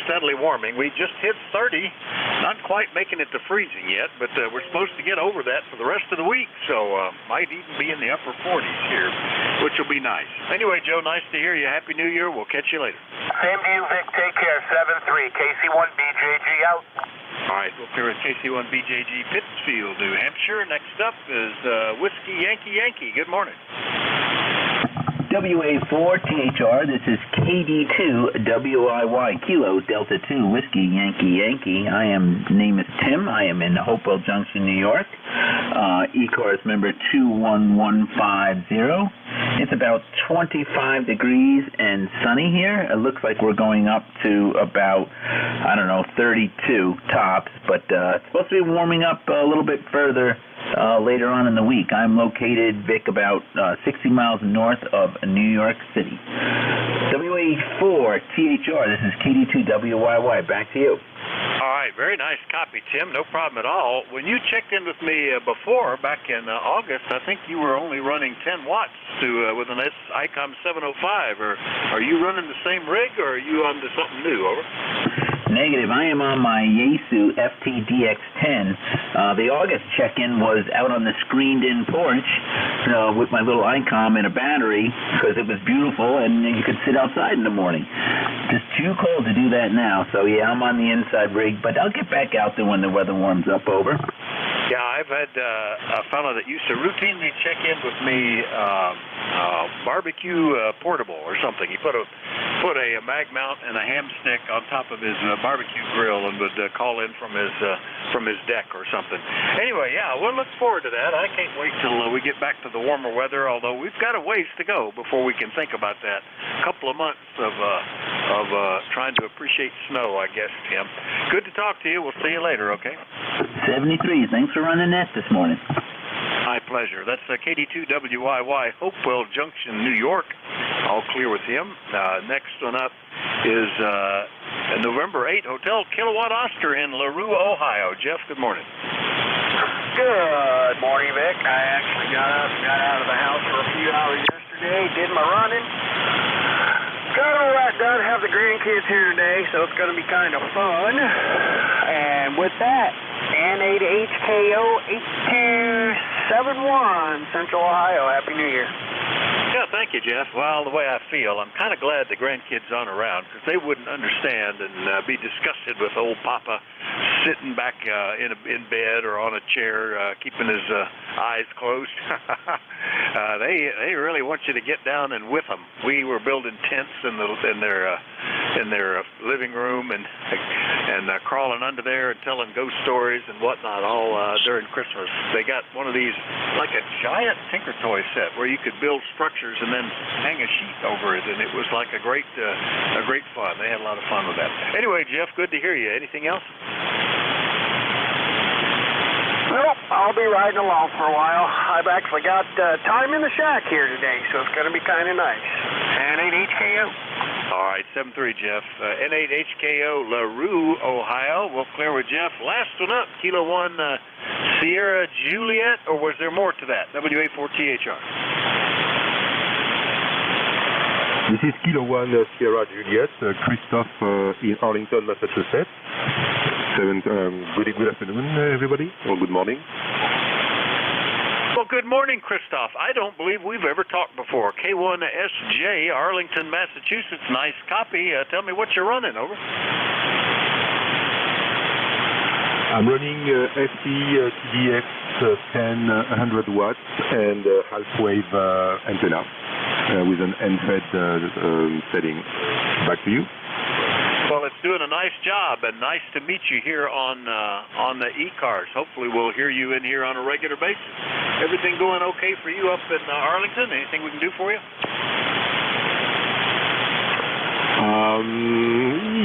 steadily warming. We just hit 30, not quite making it to freezing yet, but we're supposed to get over that for the rest of the week, so might even be in the upper 40s here, which will be nice. Anyway, Joe, nice to hear you. Happy New Year. We'll catch you later. Same to you, Vic. Take care. 7-3. KC1BJG out. All right, we'll clear at KC1BJG Pittsfield, New Hampshire. Next up is Whiskey Yankee Yankee. Good morning. WA4THR, this is KD2WIY, Kilo Delta 2, Whiskey Yankee Yankee. Name is Tim. I am in Hopewell Junction, New York. ECARS member 21150. It's about 25 degrees and sunny here. It looks like we're going up to about, 32 tops, but it's supposed to be warming up a little bit further later on in the week. I'm located, Vic, about 60 miles north of New York City. WA4THR, this is KD2WYY. Back to you. All right, very nice copy, Tim. No problem at all. When you checked in with me before, back in August, I think you were only running 10 watts with an ICOM 705. Are you running the same rig, or are you on to something new? Over. Negative. I am on my Yaesu FTDX10. The August check-in was out on the screened-in porch with my little ICOM and a battery because it was beautiful and you could sit outside in the morning. Just too cold to do that now, so yeah, I'm on the inside rig, but I'll get back out there when the weather warms up. Over. Yeah, I've had a fellow that used to routinely check in with me, barbecue portable or something. He put a mag mount and a ham stick on top of his barbecue grill and would call in from his deck or something. Anyway, yeah, we'll look forward to that. I can't wait till we get back to the warmer weather, although we've got a ways to go before we can think about that. A couple of months of trying to appreciate snow, I guess, Tim. Good to talk to you. We'll see you later, okay? 73. Thanks for running that this morning. My pleasure. That's KD2WYY, Hopewell Junction, New York. All clear with him. Next one up is November 8, Hotel Kilowatt Oscar in LaRue, Ohio. Jeff, good morning. Good morning, Vic. I actually got out of the house for a few hours yesterday, did my running. Got all that done, have the grandkids here today, so it's going to be kind of fun. And with that, N8HKO 8271, Central Ohio. Happy New Year. Yeah, thank you, Jeff. Well, the way I feel, I'm kind of glad the grandkids aren't around because they wouldn't understand and be disgusted with old Papa sitting back in bed or on a chair, keeping his eyes closed. They really want you to get down and with them. We were building tents in their living room and crawling under there and telling ghost stories and whatnot all during Christmas. They got one of these like a giant Tinker Toy set where you could build structures and then hang a sheet over it, and it was like a great fun. They had a lot of fun with that. Anyway, Jeff, good to hear you. Anything else? Nope, I'll be riding along for a while. I've actually got time in the shack here today, so it's going to be kind of nice. And 8HKO. All right, 7-3, Jeff. N8HKO, LaRue, Ohio. We'll clear with Jeff. Last one up, Kilo 1, Sierra Juliet, or was there more to that? WA4THR. This is Kilo 1, Sierra Juliet, Christophe in Arlington, Massachusetts. Good afternoon, everybody, or good morning. Well, good morning, Christophe. I don't believe we've ever talked before. K1SJ, Arlington, Massachusetts. Nice copy. Tell me what you're running, over. I'm running FT-TDX 10 100 watts and half-wave antenna with an end-fed setting. Back to you. Well, it's doing a nice job, and nice to meet you here on the ECARS. Hopefully we'll hear you in here on a regular basis. Everything going okay for you up in Arlington? Anything we can do for you?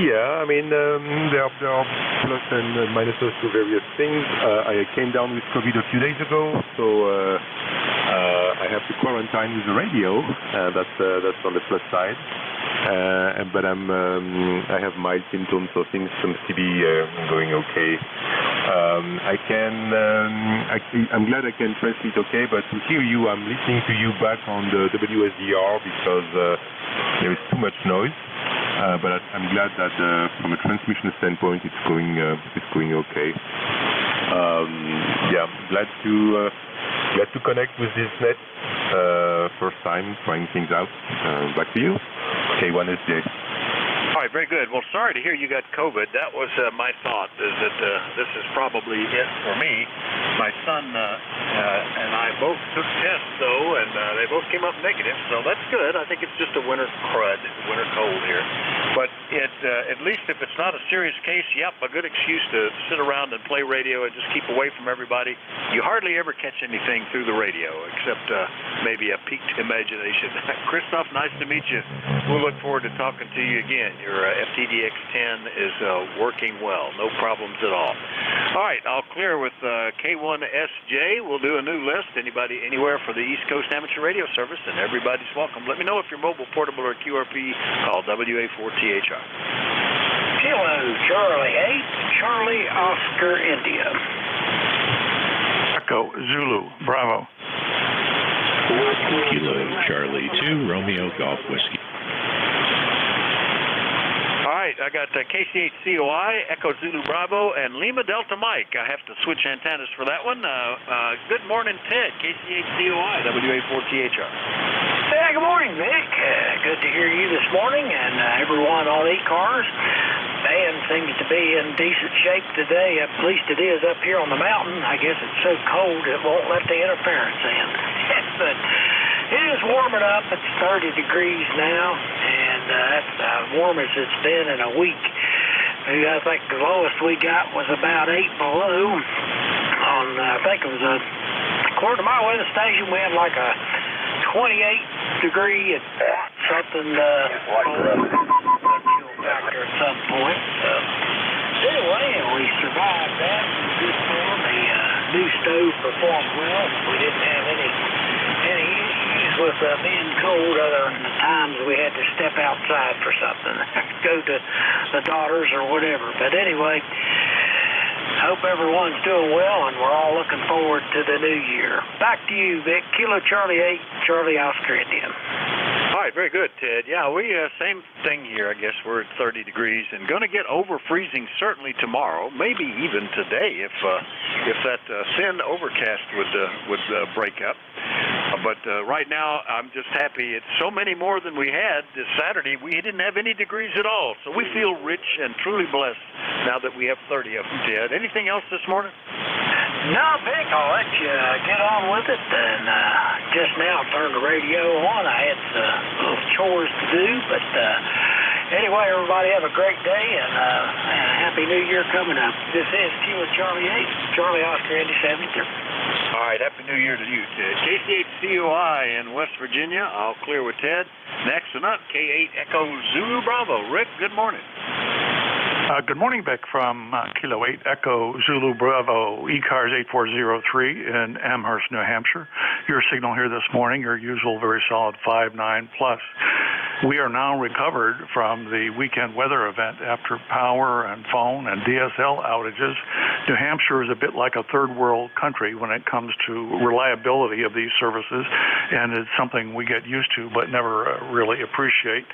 Yeah, I mean, there are plus and minuses to various things. I came down with COVID a few days ago, so I have to quarantine with the radio. That's on the plus side. But I have mild symptoms, so things seem to be going okay. I'm glad I can translate okay, but to hear you, I'm listening to you back on the WSDR because there is too much noise. But I'm glad that from a transmission standpoint, it's going okay. Yeah, glad to connect with this net. First time trying things out. Back to you. K1SJ. All right, very good. Well, sorry to hear you got COVID. That was my thought, is that this is probably it for me. My son and I both took tests, though, and they both came up negative, so that's good. I think it's just a winter crud, winter cold here. But at least if it's not a serious case, yep, a good excuse to sit around and play radio and just keep away from everybody. You hardly ever catch anything through the radio, except maybe a piqued imagination. Christophe, nice to meet you. We'll look forward to talking to you again. Your FTDX10 is working well. No problems at all. All right, I'll clear with K1SJ. We'll do a new list. Anybody, anywhere for the East Coast Amateur Radio Service, and everybody's welcome. Let me know if you're mobile, portable, or QRP. Call WA4THR. Kilo Charlie 8, Charlie Oscar India. Echo Zulu Bravo. Kilo Charlie 2, Romeo Golf Whiskey. All right, I got KC8COI, Echo Zulu Bravo, and Lima Delta Mike. I have to switch antennas for that one. Good morning, Ted, KC8COI, WA4THR. Hey, good morning, Vic. Good to hear you this morning, and everyone on ECARS. Dan seems to be in decent shape today. At least it is up here on the mountain. I guess it's so cold it won't let the interference in. But it is warming up. It's 30 degrees now, and that's as warm as it's been in a week. I think the lowest we got was about 8 below. I think it was according to my weather station, we had like a 28 degree at something chill factor at some point. Anyway, we survived that. It was good form. The new stove performed well. We didn't have any issues with being cold other than the times we had to step outside for something, go to the daughters or whatever. But anyway, hope everyone's doing well, and we're all looking forward to the new year. Back to you, Vic. Kilo Charlie 8, Charlie Oscar Indian. All right, very good, Ted. Yeah, we same thing here. I guess we're at 30 degrees and going to get over freezing certainly tomorrow, maybe even today if that thin overcast would break up. But right now, I'm just happy. It's so many more than we had this Saturday. We didn't have any degrees at all, so we feel rich and truly blessed now that we have 30 of them, Ted. Anything else this morning? No, Vic, I'll let you get on with it. And just now turned the radio on. I had little chores to do, but anyway, everybody have a great day and a Happy New Year coming up. This is Kilo Charlie 8, Charlie Oscar Indy 73. All right, Happy New Year to you, Ted. KC8COI in West Virginia. I'll clear with Ted. Next one up, K8 Echo Zulu Bravo. Rick, good morning. Good morning, Vic, from Kilo 8 Echo Zulu Bravo, ECARS 8403 in Amherst, New Hampshire. Your signal here this morning, your usual very solid 5.9 plus. We are now recovered from the weekend weather event after power and phone and DSL outages. New Hampshire is a bit like a third world country when it comes to reliability of these services, and it's something we get used to but never really appreciate.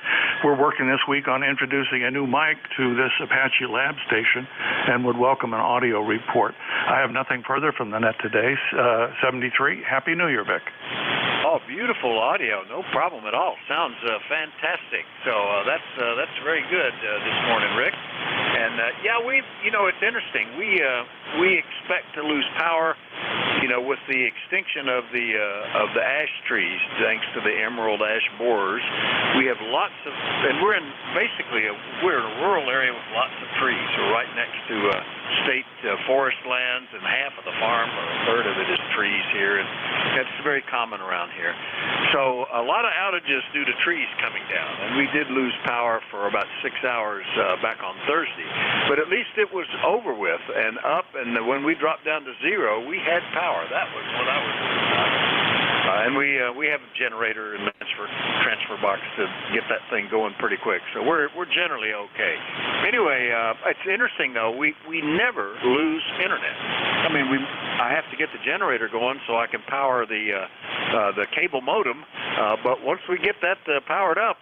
We're working this week on introducing a new mic to this Apache lab station and would welcome an audio report. I have nothing further from the net today. 73. Happy New Year, Vic. Oh, beautiful audio. No problem at all. Sounds fantastic. So that's very good this morning, Rick. And yeah, it's interesting. We expect to lose power, with the extinction of the ash trees, thanks to the emerald ash borers. We have lots of, and we're in a rural area with lots of trees. We're right next to state forest lands, and half of the farm, or a third of it, is trees here, and that's very common around here. So a lot of outages due to trees coming down, and we did lose power for about 6 hours back on Thursday, but at least it was over with and up, and when we dropped down to zero, we had power. That was what I was doing. And we have a generator and transfer box to get that thing going pretty quick, so we're generally okay. Anyway, it's interesting though. We never lose internet. I mean, I have to get the generator going so I can power the cable modem. But once we get that powered up,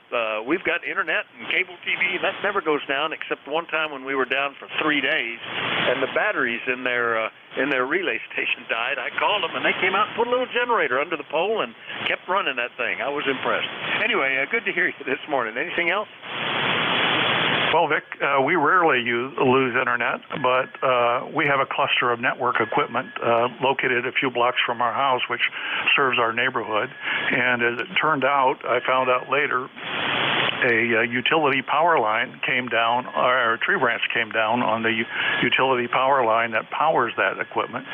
we've got internet and cable TV. That never goes down, except one time when we were down for 3 days, and the batteries in their relay station died. I called them, and they came out and put a little generator under the pole and kept running that thing. I was impressed. Anyway, good to hear you this morning. Anything else? Well, Vic, we rarely lose internet, but we have a cluster of network equipment located a few blocks from our house, which serves our neighborhood. And as it turned out, I found out later, a utility power line came down, or a tree branch came down on the utility power line that powers that equipment.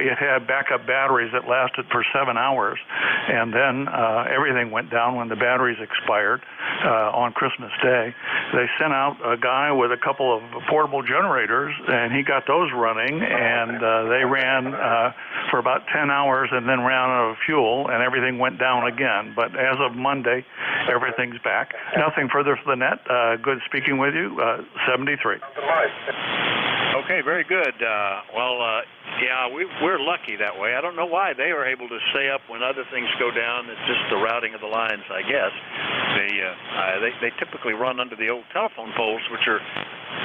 It had backup batteries that lasted for 7 hours, and then everything went down when the batteries expired on Christmas Day. They sent out a guy with a couple of portable generators, and he got those running, and they ran for about 10 hours and then ran out of fuel, and everything went down again. But as of Monday, everything's back. Nothing further from the net. Good speaking with you. 73. Okay, very good. Yeah, we're lucky that way. I don't know why they are able to stay up when other things go down. It's just the routing of the lines, I guess. They typically run under the old telephone poles, which are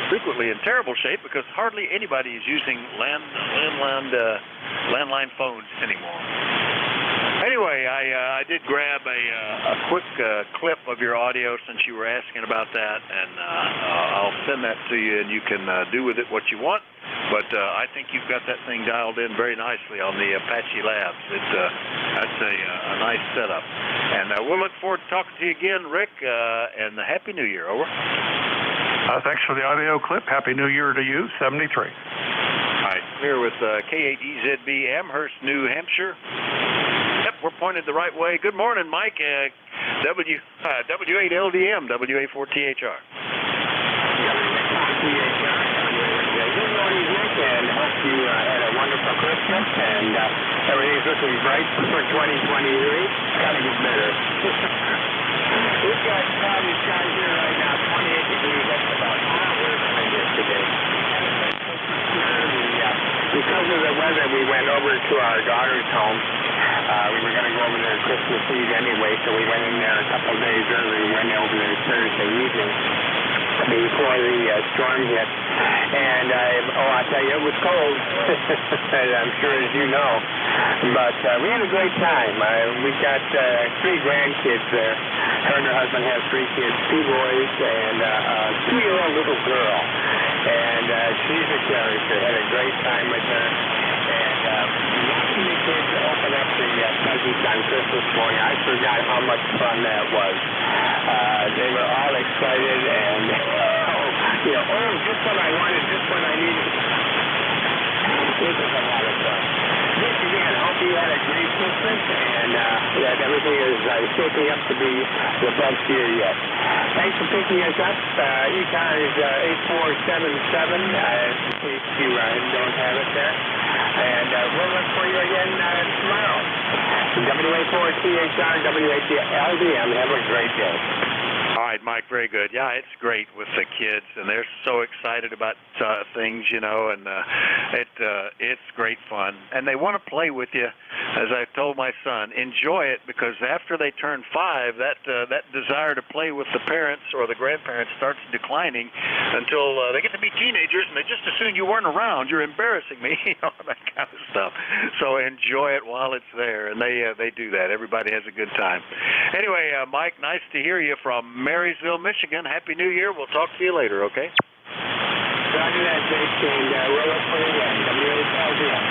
frequently in terrible shape because hardly anybody is using landline phones anymore. Anyway, I did grab a quick clip of your audio since you were asking about that, and I'll send that to you, and you can do with it what you want. But I think you've got that thing dialed in very nicely on the Apache Labs. That's a nice setup. And we'll look forward to talking to you again, Rick, and Happy New Year. Over. Thanks for the audio clip. Happy New Year to you. 73. All right, I'm here with KADZB Amherst, New Hampshire. Yep, we're pointed the right way. Good morning, Mike. W8LDM, WA4THR. Good morning, Nick, and hope you had a wonderful Christmas, and everything's looking bright for 2023. Gotta get better. We've got cloudy skies here right now, 28 degrees. That's about worse than yesterday. Because of the weather, we went over to our daughter's home. We were going to go over there Christmas Eve anyway, so we went in there a couple of days early. We went over there Thursday evening before the storm hit. And I tell you, it was cold, I'm sure as you know. But we had a great time. We got 3 grandkids there. Her and her husband have 3 kids, 2 boys and a 2-year-old little girl. And she's a character. Had a great time with her. And watching the kids open up the presents on Christmas morning, I forgot how much fun that was. They were all excited and, just what I wanted, just what I needed. It was a lot of fun. Yes, again, hope you had a great Christmas and that everything is shaping up to be the best year yet. Thanks for picking us up. ECARS 8477, in case you don't have it there. And we'll look for you again tomorrow. WA4THR, WA2LDM. Have a great day. All right, Mike, very good. Yeah, it's great with the kids, and they're so excited about things, you know, and it's great fun. And they want to play with you. As I told my son, enjoy it, because after they turn 5, that desire to play with the parents or the grandparents starts declining until they get to be teenagers, and they just assume you weren't around. You're embarrassing me, you know, that kind of stuff. So enjoy it while it's there, and they do that. Everybody has a good time. Anyway, Mike, nice to hear you from Marysville, Michigan. Happy New Year. We'll talk to you later, okay? Roger that, Jake, and roll up for WA2LDM.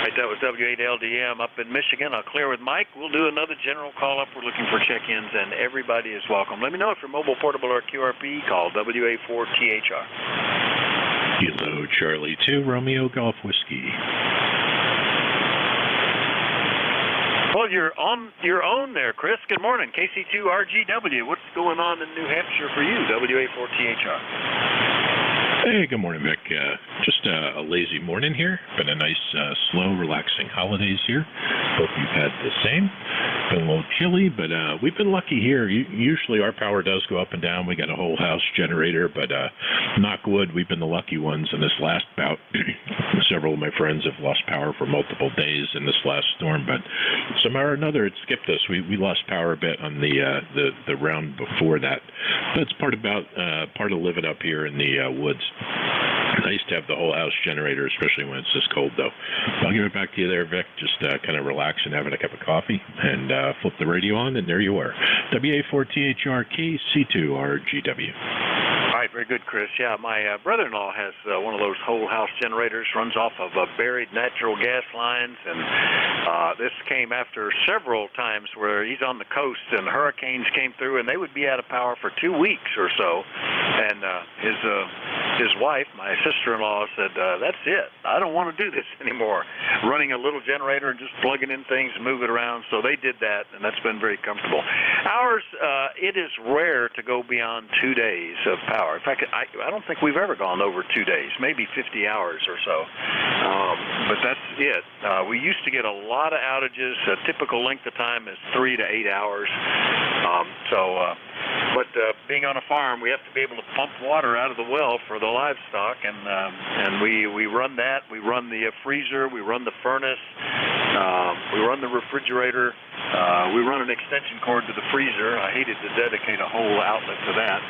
Right, that was W8LDM up in Michigan. I'll clear with Mike. We'll do another general call-up. We're looking for check-ins, and everybody is welcome. Let me know if you're mobile, portable, or QRP. Call WA4THR. Kilo Charlie 2, Romeo Golf Whiskey. Well, you're on your own there, Chris. Good morning. KC2RGW. What's going on in New Hampshire for you? WA4THR. Hey, good morning, Vic. Just a lazy morning here. Been a nice, slow, relaxing holidays here. Hope you've had the same. Been a little chilly, but we've been lucky here. Usually our power does go up and down. We got a whole house generator, but knock wood, we've been the lucky ones in this last bout. Several of my friends have lost power for multiple days in this last storm, but somehow or another it skipped us. We lost power a bit on the round before that. That's part of living up here in the woods. Nice to have the whole house generator, especially when it's this cold, though. I'll give it back to you there, Vic. Just kind of relaxing, having a cup of coffee, and flip the radio on, and there you are. WA4THR KC2RGW. All right, very good, Chris. Yeah, my brother-in-law has one of those whole house generators, runs off of buried natural gas lines, and this came after several times where he's on the coast and hurricanes came through, and they would be out of power for 2 weeks or so. And his wife, my sister-in-law, said, that's it. I don't want to do this anymore. Running a little generator and just plugging in things and move it around. So they did that, and that's been very comfortable. Ours, it is rare to go beyond 2 days of power. In fact, I don't think we've ever gone over 2 days, maybe 50 hours or so. But that's it. We used to get a lot of outages. A typical length of time is 3 to 8 hours. But being on a farm, we have to be able to pump water out of the well for the livestock, and we run that. We run the freezer. We run the furnace. We run the refrigerator. We run an extension cord to the freezer. I hated to dedicate a whole outlet to that.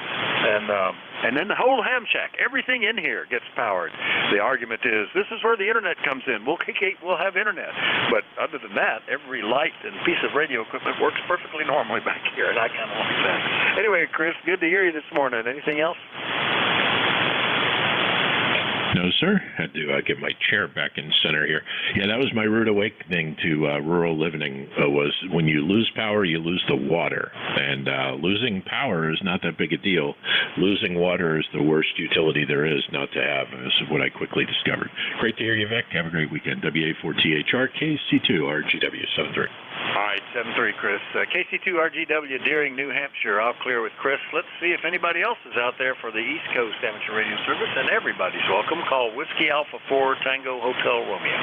And then the whole ham shack, everything in here gets powered. The argument is, this is where the internet comes in. We'll have internet. But other than that, every light and piece of radio equipment works perfectly normally back here, and I kind of like that. Anyway, Chris, good to hear you this morning. Anything else? No, sir. Had to get my chair back in center here. Yeah, that was my rude awakening to rural living, was when you lose power, you lose the water. And losing power is not that big a deal. Losing water is the worst utility there is not to have, is what I quickly discovered. Great to hear you, Vic. Have a great weekend. WA4THR KC2RGW 73. All right, 7-3, Chris. KC2RGW, Deering, New Hampshire. I'll clear with Chris. Let's see if anybody else is out there for the East Coast Amateur Radio Service, and everybody's welcome. Call Whiskey Alpha 4 Tango Hotel Romeo.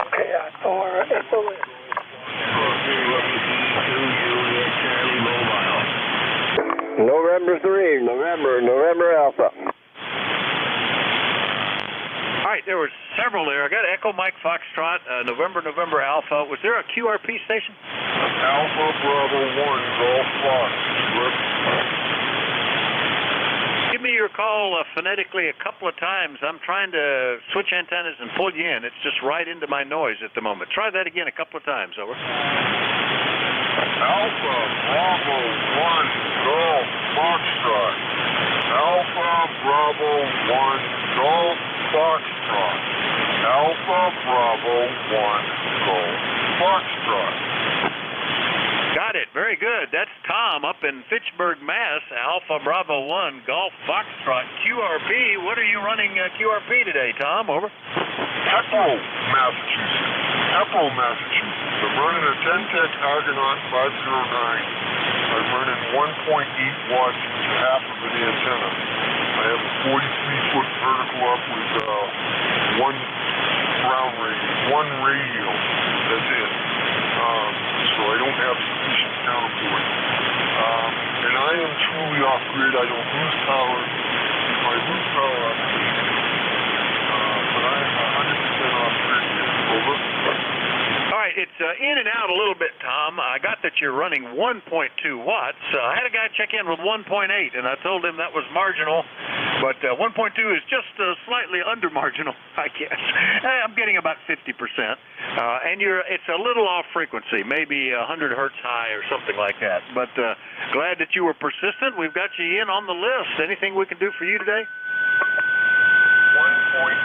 Okay, or SOS. November 3, November Alpha. All right, there were several there. I got Echo Mike Foxtrot, November Alpha. Was there a QRP station? Alpha Bravo 1 Golf Fox. Give me your call phonetically a couple of times. I'm trying to switch antennas and pull you in. It's just right into my noise at the moment. Try that again a couple of times. Over. Alpha Bravo 1 Golf Foxtrot. Alpha Bravo 1 Golf Foxtrot. Alpha Bravo 1 Golf Foxtrot. Got it. Very good. That's Tom up in Fitchburg, Mass. Alpha Bravo 1 Golf Foxtrot QRP. What are you running QRP today, Tom? Over. Hepro, Massachusetts. I'm running a 10-tech Argonaut 509. I'm running 1.8 watts into half of an antenna. I have a 43-foot vertical up with one ground radio, one radio. That's it. so I don't have sufficient counterpoint. And I am truly off-grid. I don't lose power. If I lose power, I'm but I am 100% off-grid here. Over. All right, it's in and out a little bit, Tom. I got that you're running 1.2 watts. I had a guy check in with 1.8, and I told him that was marginal, but 1.2 is just slightly under marginal, I guess. I'm getting about 50%, and it's a little off frequency, maybe 100 hertz high or something like that. But glad that you were persistent. We've got you in on the list. Anything we can do for you today? 1.9.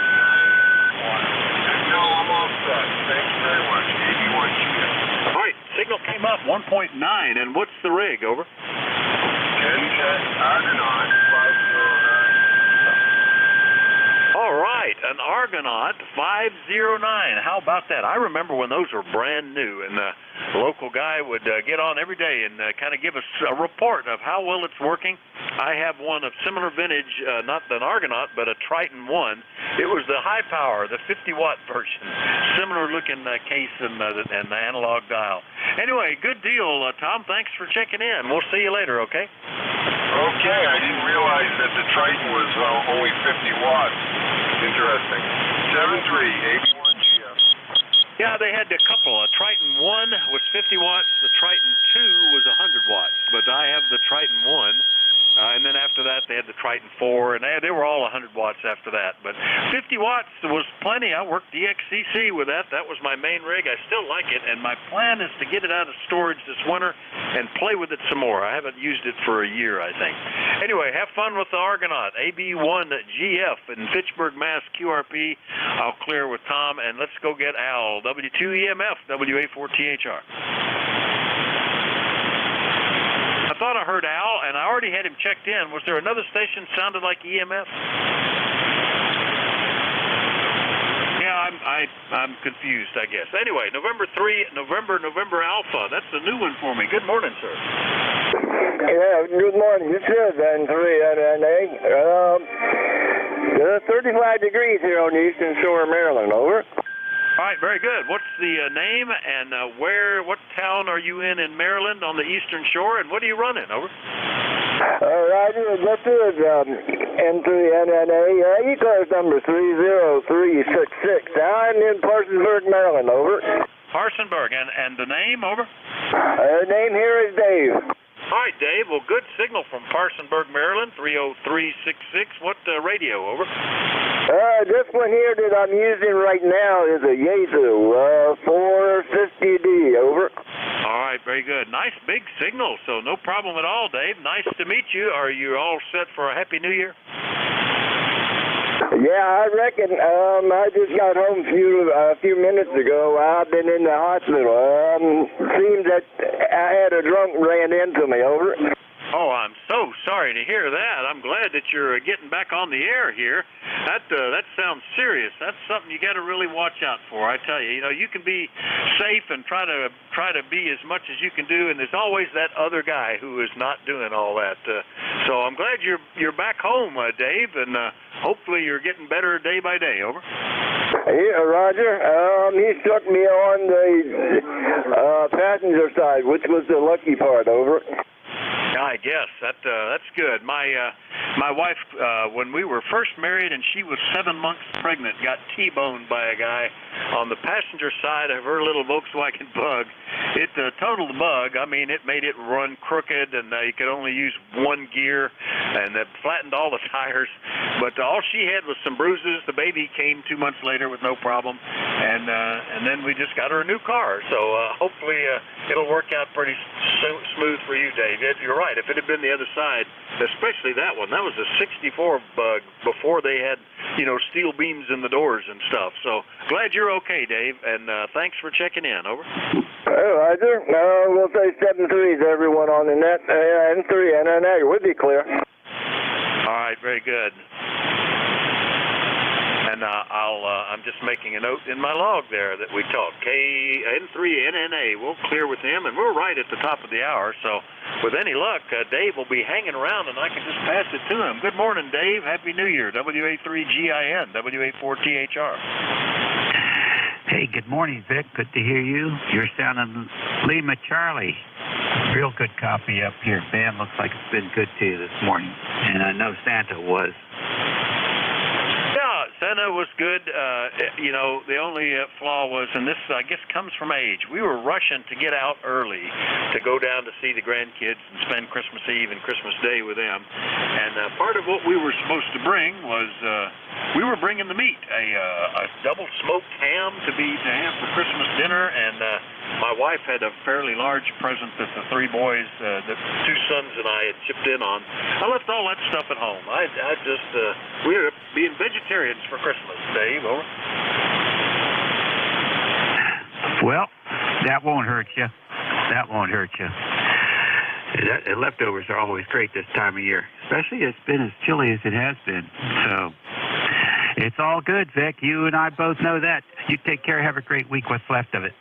No, I'm all set. Thanks very much. 81GS. All right, signal came up 1.9, and what's the rig? Over. NJ2US Argonaut 509. All right, an Argonaut 509. How about that? I remember when those were brand new, and the local guy would get on every day and kind of give us a report of how well it's working. I have one of similar vintage, not an Argonaut, but a Triton 1. It was the high power, the 50-watt version. Similar looking case and the analog dial. Anyway, good deal, Tom. Thanks for checking in. We'll see you later, okay? Okay, I didn't realize that the Triton was only 50 watts. Interesting. 7381GS. Yeah, they had a couple. A Triton 1 was 50 watts. The Triton 2 was 100 watts. But I have the Triton 1. And then after that, they had the Triton 4, and they were all 100 watts after that. But 50 watts was plenty. I worked DXCC with that. That was my main rig. I still like it, and my plan is to get it out of storage this winter and play with it some more. I haven't used it for a year, I think. Anyway, have fun with the Argonaut, AB1GF in Fitchburg, Mass, QRP. I'll clear with Tom, and let's go get Al, W2EMF, WA4THR. I thought I heard Al, and I already had him checked in. Was there another station that sounded like EMF? Yeah, I'm confused, I guess. Anyway, November Alpha. That's a new one for me. Good morning, sir. Yeah, good morning. This is N3NNA. 35 degrees here on the eastern shore of Maryland. Over. All right, very good. What's the name and what town are you in Maryland on the Eastern Shore, and what are you running? Over. Roger, this is N3NNA, ECARS number 30366. I'm in Parsonsburg, Maryland. Over. Parsonsburg, and the name? Over. Name here is Dave. All right, Dave. Well, good signal from Parsonsburg, Maryland, 30366. What radio? Over. This one here that I'm using right now is a Yaesu 450D. Over. All right, very good. Nice big signal, so no problem at all, Dave. Nice to meet you. Are you all set for a Happy New Year? Yeah, I reckon. I just got home a few minutes ago. I've been in the hospital. Seems that I had a drunk ran into me. Over. Oh, I'm so sorry to hear that. I'm glad that you're getting back on the air here. That sounds serious. That's something you got to really watch out for. I tell you, you can be safe and try to be as much as you can do, and there's always that other guy who is not doing all that. So I'm glad you're back home, Dave, and hopefully you're getting better day by day. Over. Yeah, Roger. He struck me on the passenger side, which was the lucky part. Over. I guess that's good. My wife, when we were first married and she was 7 months pregnant, got T-boned by a guy on the passenger side of her little Volkswagen Bug. It totaled the Bug. I mean, it made it run crooked, and you could only use one gear, and it flattened all the tires. But all she had was some bruises. The baby came 2 months later with no problem, and then we just got her a new car. So hopefully it'll work out pretty smooth for you, Dave. You're right. If it had been the other side, especially that one, that was a 64 Bug before they had, steel beams in the doors and stuff. So glad you're okay, Dave, and thanks for checking in. Over. Roger. We'll say 7-3 to everyone on the net. N3 and NA. We'll be clear. All right. Very good. And I'm just making a note in my log there that we talked. N3NNA. We'll clear with him, and we're right at the top of the hour. So with any luck, Dave will be hanging around, and I can just pass it to him. Good morning, Dave. Happy New Year. WA3GIN, WA4THR. Hey, good morning, Vic. Good to hear you. You're sounding Lima Charlie. Real good copy up here. Band looks like it's been good to you this morning. And I know Santa was. Yeah, Santa was good. The only flaw was, and this, I guess, comes from age, we were rushing to get out early to go down to see the grandkids and spend Christmas Eve and Christmas Day with them. And part of what we were supposed to bring was we were bringing the meat, a double smoked ham to have for Christmas dinner, and my wife had a fairly large present that the three boys, the two sons and I had chipped in on. I left all that stuff at home. We were being vegetarians for Christmas, Dave. Over. Well, that won't hurt you. That won't hurt you. Leftovers are always great this time of year, especially it's been as chilly as it has been. So it's all good, Vic. You and I both know that. You take care. Have a great week. What's left of it.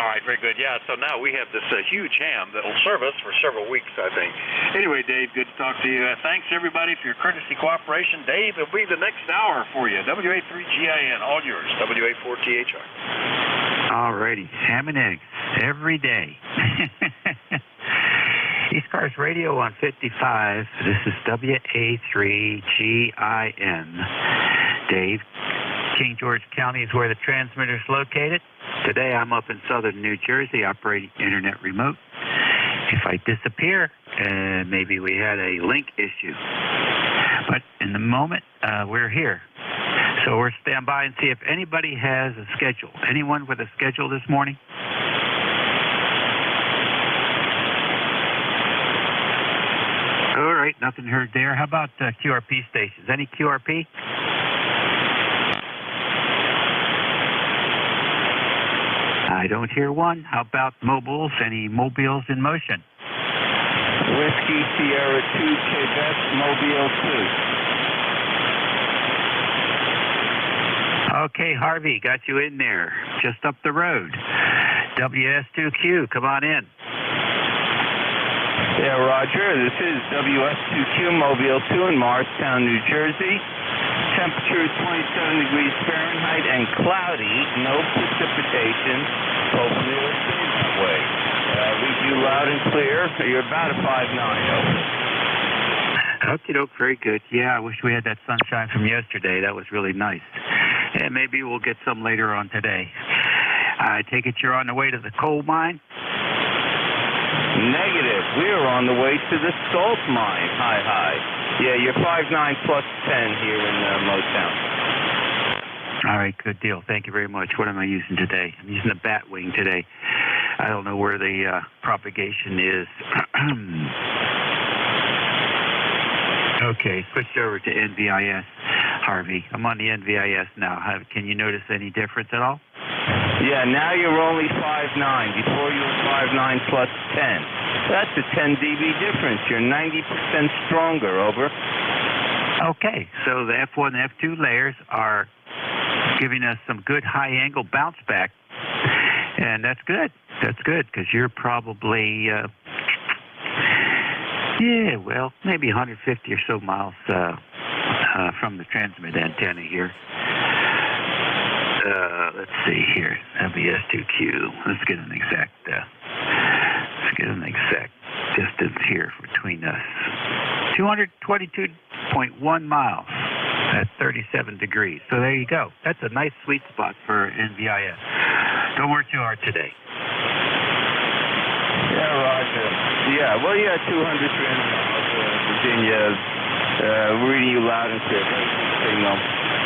All right, very good. Yeah, so now we have this huge ham that will serve us for several weeks, I think. Anyway, Dave, good to talk to you. Thanks, everybody, for your courtesy cooperation. Dave, it'll be the next hour for you. WA3GIN, all yours. WA4THR. All righty. Ham and eggs every day. ECARS Radio on 55. This is WA3GIN. Dave, King George County is where the transmitter is located. Today I'm up in southern New Jersey operating internet remote. If I disappear, maybe we had a link issue. But in the moment, we're here. So we're stand by and see if anybody has a schedule. Anyone with a schedule this morning? All right, nothing heard there. How about QRP stations? Any QRP? I don't hear one. How about mobiles? Any mobiles in motion? Whiskey Sierra 2 Quebec Mobile 2. Okay, Harvey, got you in there. Just up the road. WS2Q, come on in. Yeah, Roger. This is WS2Q Mobile 2 in Morristown, New Jersey. Temperature is 27 degrees Fahrenheit and cloudy, no precipitation. Hopefully it'll stay that way. Read you loud and clear. You're about a 5'9", over. Okie doke, very good. Yeah, I wish we had that sunshine from yesterday. That was really nice. And maybe we'll get some later on today. I take it you're on the way to the coal mine? Negative. We're on the way to the salt mine. Hi. Yeah, you're 5'9" plus 10 here in Motown. All right, good deal. Thank you very much. What am I using today? I'm using the bat wing today. I don't know where the propagation is. Okay, switched over to NVIS, Harvey. I'm on the NVIS now. Can you notice any difference at all? Yeah, now you're only 5'9". Before you were 5'9" plus 10. That's a 10 dB difference. You're 90% stronger, over. Okay, so the F1 and F2 layers are giving us some good high-angle bounce back. And that's good. That's good, because you're probably, maybe 150 or so miles from the transmit antenna here. Let's see here, WS2Q. Let's get an exact distance here between us. 222.1 miles at 37 degrees. So there you go. That's a nice sweet spot for NVIS. Don't work too hard today. Yeah, Roger. Yeah, well, yeah, 200, 300 miles, Virginia, reading you loud and clear, very good signal.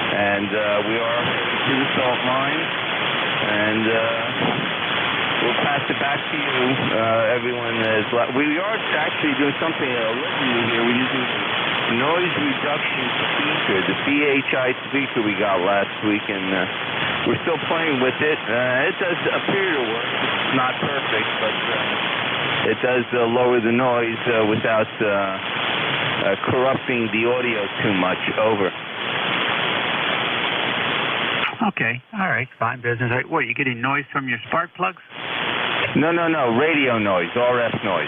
And we are to the salt mine, and we'll pass it back to you. Everyone is. We are actually doing something a little new here. We're using the noise reduction speaker, the PHI speaker we got last week, and we're still playing with it. It does appear to work. It's not perfect, but it does lower the noise without corrupting the audio too much. Over. Okay, all right, fine business. What, are you getting noise from your spark plugs? No, radio noise, RF noise.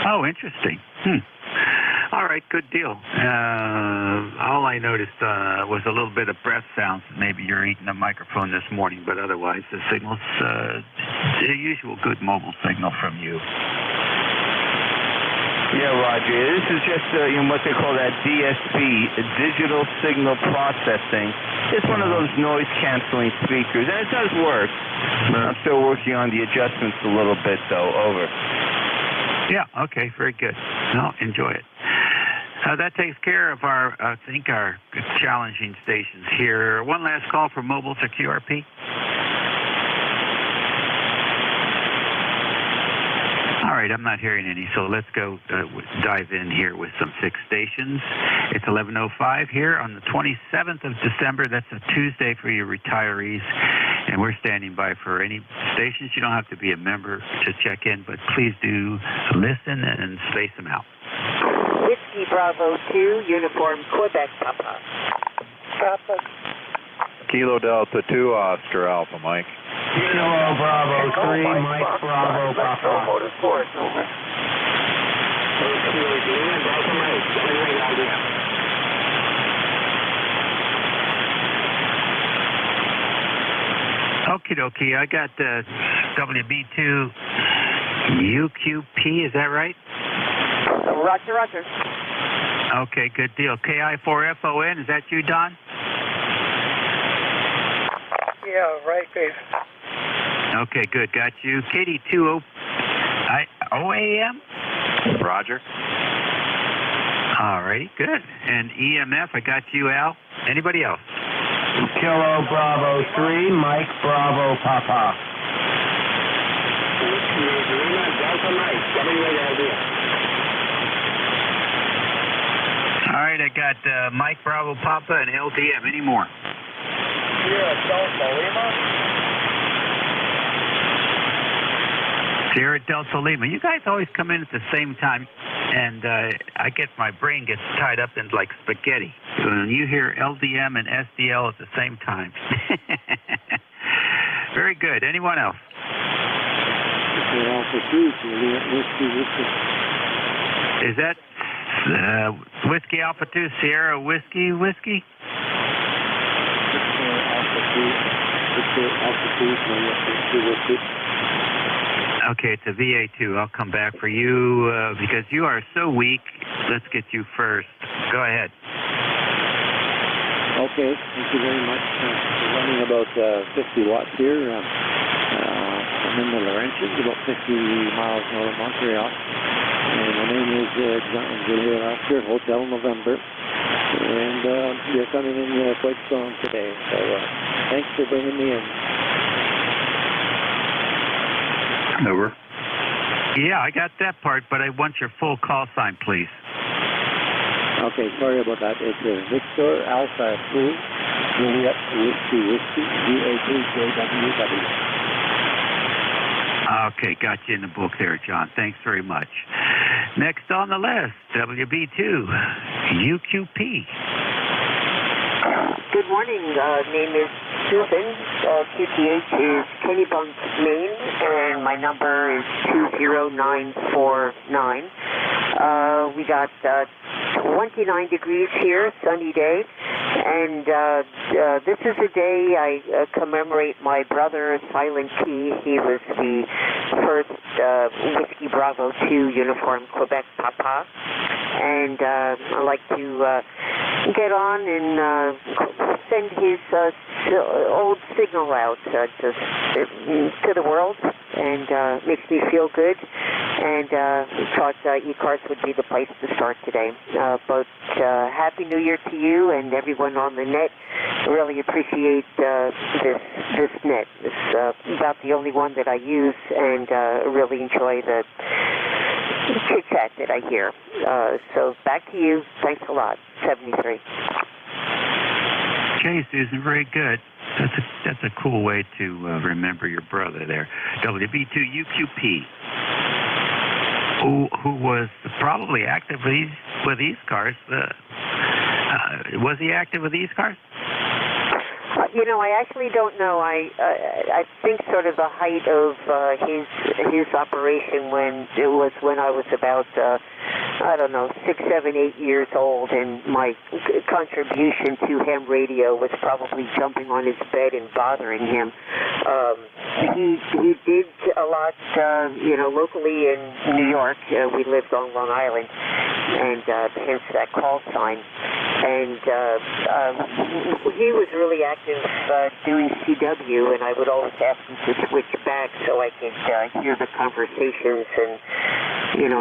Oh, interesting. All right, good deal. All I noticed was a little bit of breath sounds. Maybe you're eating the microphone this morning, but otherwise the signal's the usual good mobile signal from you. Yeah, Roger. This is just what they call that DSP, digital signal processing. It's one of those noise-canceling speakers, and it does work. I'm still working on the adjustments a little bit, though. Over. Yeah, okay, very good. No, enjoy it. That takes care of our challenging stations here. One last call for mobile to QRP. All right, I'm not hearing any, so let's go dive in here with some 6 stations. It's 11:05 here on the 27th of December. That's a Tuesday for your retirees, and we're standing by for any stations. You don't have to be a member to check in, but please do listen and space them out. Whiskey Bravo 2, Uniform Quebec, Papa. Papa. Kilo Delta 2, Oscar Alpha, Mike. Kilo Bravo 3, Mike Bravo, Papa. Motorsports, over. Okie dokie, I got WB2 UQP, is that right? Roger, roger. Okay, good deal. KI4FON, is that you, Don? Yeah, right, Dave. Okay, good, got you. KD2 OAM? Roger. All righty, good. And EMF, I got you, Al. Anybody else? Kilo Bravo 3, Mike Bravo, Papa. All right, I got Mike Bravo Papa and LDM. Any more? Sierra Delta Lima. You guys always come in at the same time, and I get my brain gets tied up in like spaghetti. So when you hear LDM and SDL at the same time. Very good. Anyone else? Is that Whiskey Alpha 2 Sierra Whiskey? Okay, it's a VA2. I'll come back for you because you are so weak. Let's get you first. Go ahead. Okay, thank you very much. We're running about 50 watts here. I'm in the Laurentians, about 50 miles north of Montreal. And my name is John Juliet Oscar, Hotel November. And you're coming in quite strong today. So thanks for bringing me in. Over. Yeah, I got that part, but I want your full call sign, please. Okay, sorry about that. It's Victor Alpha 2, Juliet Whiskey, VA2JWW. Okay, got you in the book there, John. Thanks very much. Next on the list, WB2, UQP. Good morning. Name is Susan. QTH is Kennybunk, Maine, and my number is 20949. We got 29 degrees here, sunny day, and this is a day I commemorate my brother, Silent P. He was the first Whiskey Bravo 2 Uniform Quebec Papa, and I like to get on and send his old signal out to the world, and makes me feel good, and thought ECARS would be the place to start today. But Happy New Year to you and everyone on the net. I really appreciate this net. It's about the only one that I use, and really enjoy the chit-chat that I hear. So back to you. Thanks a lot. 73. Okay, Susan, very good. That's a cool way to remember your brother there. WB2 UQP, who was probably active with ECARS. Was he active with ECARS? I actually don't know. I think sort of the height of his operation when I was about I don't know, 6, 7, 8 years old, and my contribution to ham radio was probably jumping on his bed and bothering him. He did a lot, locally in New York. We lived on Long Island, and hence that call sign. And he was really active doing CW, and I would always ask him to switch back so I could hear the conversations and,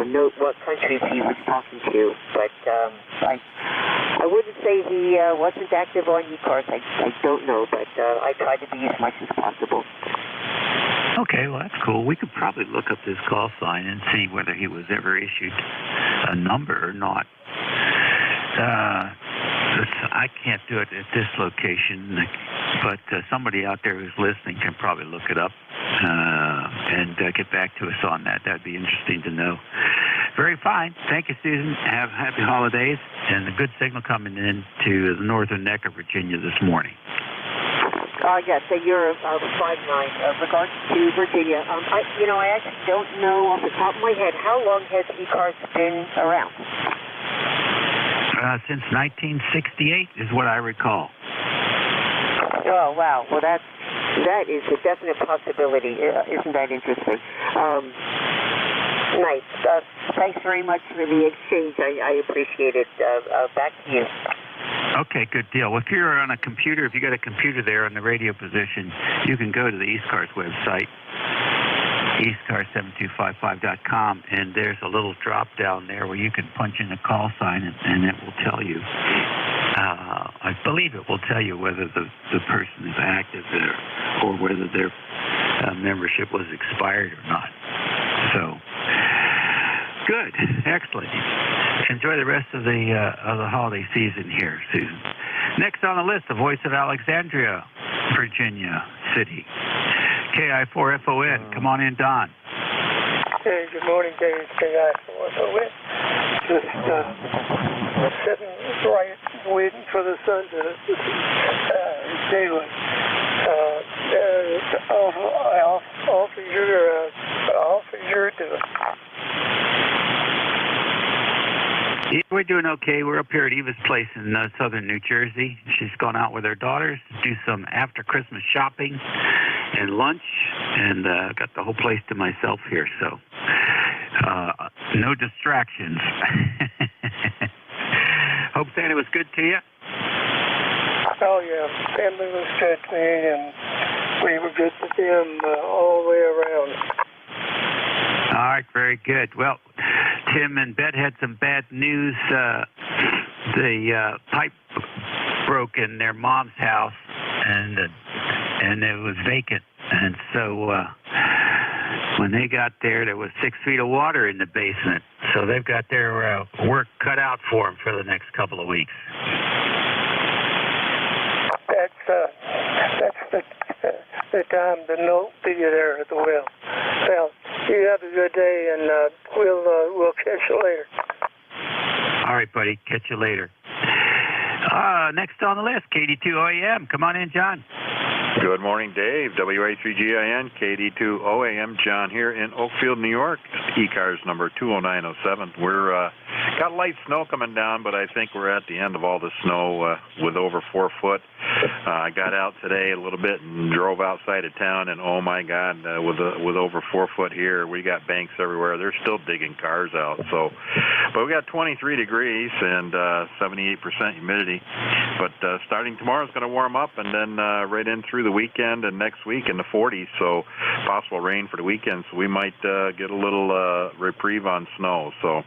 note what countries he was talking to. But I wouldn't say he wasn't active on ECARS. I don't know, but I tried to be as much as possible. Okay, well, that's cool. We could probably look up this call sign and see whether he was ever issued a number or not. I can't do it at this location, but somebody out there who's listening can probably look it up and get back to us on that. That'd be interesting to know. Very fine. Thank you, Susan. Have happy holidays and a good signal coming in to the northern neck of Virginia this morning. Yes, so you're 5'9". Regards to Virginia, I actually don't know off the top of my head, how long has ECARS been around? Since 1968 is what I recall. Oh, wow. Well, that is a definite possibility. Isn't that interesting? Nice. Thanks very much for the exchange. I appreciate it. Back to you. Okay, good deal. Well, if you're on a computer, if you got a computer there on the radio position, you can go to the ECARS website, ECARS7255.com, and there's a little drop down there where you can punch in a call sign, and it will tell you. I believe it will tell you whether the person is active there or whether their membership was expired or not. So, good, excellent. Enjoy the rest of the holiday season here, Susan. Next on the list, the voice of Alexandria, Virginia City. KI4FON. Come on in, Don. Hey, good morning, Dave. KI4FON. Just sitting right, waiting for the sun to daylight. We're doing okay. We're up here at Eva's place in southern New Jersey. She's gone out with her daughters to do some after-Christmas shopping and lunch, and got the whole place to myself here, so no distractions. Hope Santa was good to you. Oh, yeah. Family was good to me, and we were good to them all the way around. All right, very good. Well, Tim and Bet had some bad news. The pipe broke in their mom's house, and it was vacant. And so when they got there was 6 feet of water in the basement. So they've got their work cut out for them for the next couple of weeks. That's the time to note to you there at the well. Well, you have a good day, and we'll catch you later. All right, buddy. Catch you later. Next on the list, KD2OAM. Come on in, John. Good morning, Dave. WA3GIN, KD2OAM. John here in Oakfield, New York. ECARS number 20907. We're got light snow coming down, but I think we're at the end of all the snow with over 4 foot. I got out today a little bit and drove outside of town, and oh my God, with over 4 foot here, we got banks everywhere. They're still digging cars out. So, but we got 23 degrees and 78% humidity. But starting tomorrow is going to warm up, and then right in through the weekend and next week in the 40s. So possible rain for the weekend. So we might get a little reprieve on snow. So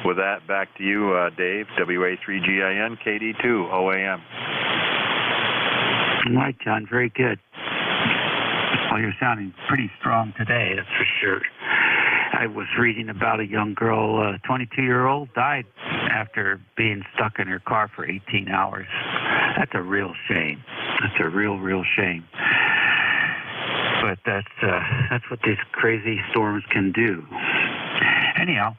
with that, back to you, Dave. WA3GIN, KD2OAM. All right, John. Very good. Well, you're sounding pretty strong today, that's for sure. I was reading about a young girl, 22-year-old, died after being stuck in her car for 18 hours. That's a real shame. That's a real shame. But that's what these crazy storms can do. Anyhow,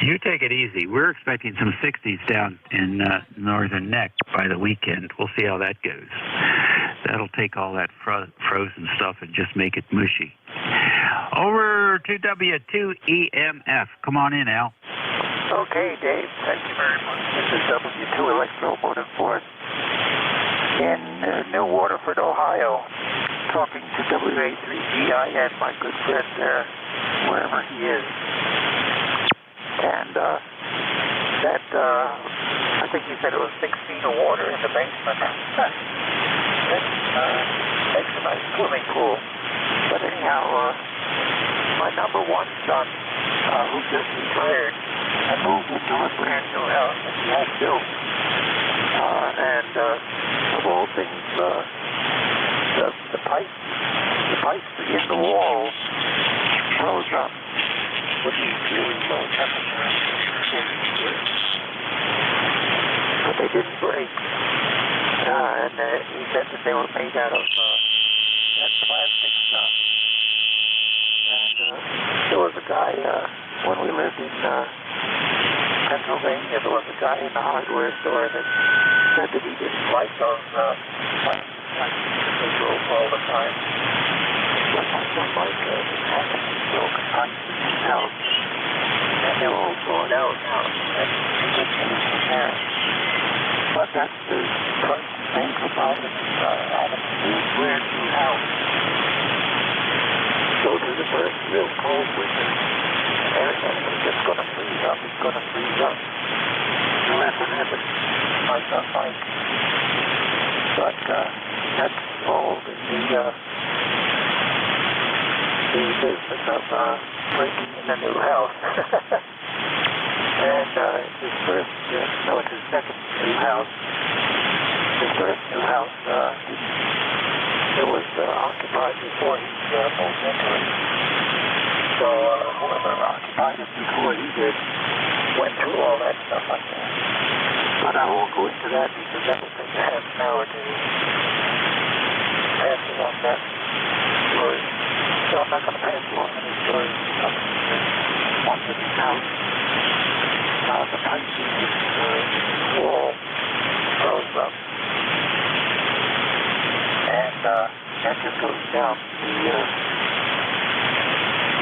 you take it easy. We're expecting some 60s down in northern neck by the weekend. We'll see how that goes. That'll take all that frozen stuff and just make it mushy. Over to W2EMF. Come on in, Al. Okay, Dave, thank you very much. This is W2 Electromotive Force in New Waterford, Ohio, talking to WA3GIN, my good friend there, wherever he is. And I think he said it was 6 feet of water in the basement. Makes a nice swimming pool. But anyhow, my number one son, who just retired, and moved into a brand new house that he had built. And of all things, the pipe in the wall froze up with these really low temperatures. But they didn't break. And he said that they were made out of that plastic stuff. And there was a guy, when we lived in Pennsylvania, there was a guy in the hardware store that said that he didn't like those plastic pipes that broke all the time. But my son liked having these broken pipes in his house. And they were all thrown out now. And he could use them there. But that's the thing about it, having a brand new house. So there's a first real cold winter, and everything is just going to freeze up. It's going to freeze up. Unless it happens like on Mike. But that's all in the business of breaking in a new house. And it's his first, it's his second new house. His first new house, it was occupied before he moved into it. So whoever occupied it before he did went through all that stuff like that. But I won't go into that because that will take a half an hour to pass along that story. So I'm not going to pass along any stories. Once in his house, the pipe in his wall froze up. And that just goes down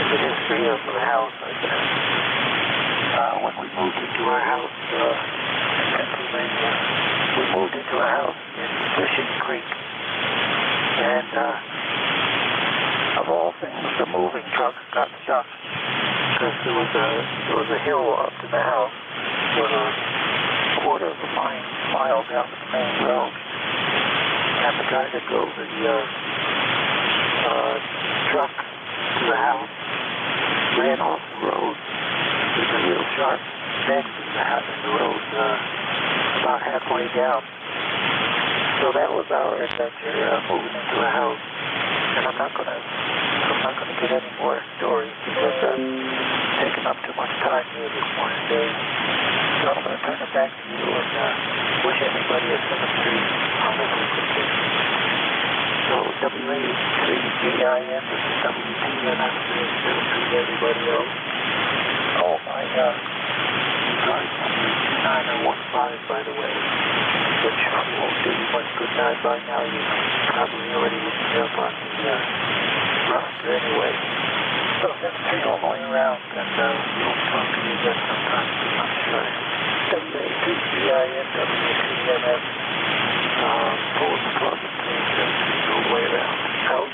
the history of the house, I guess. When we moved into our house in Pennsylvania, we moved into a house in Fishing Creek. And of all things, the moving truck got stuck because there was a hill up to the house. It was a quarter of a mile down the main road. And the guy that drove the truck to the house ran off the road with a real sharp bend in the road about halfway down. So that was our adventure, moving into a house. And I'm not gonna get any more stories because I've taken up too much time here this morning, Dave. So I'm gonna turn it back to you and wish everybody a symmetry on the weekend. So WA3GIN, this is WTN, I'm doing symmetry to everybody else. Oh my God. Sorry, 915, by the way, which won't do you much good night by now. You probably already looked me up on the roster anyway. So symmetry all the way around, and we'll talk to you again sometime, I'm sure. WA3GIN, WTNS, pull the plug and symmetry all the way around. Out.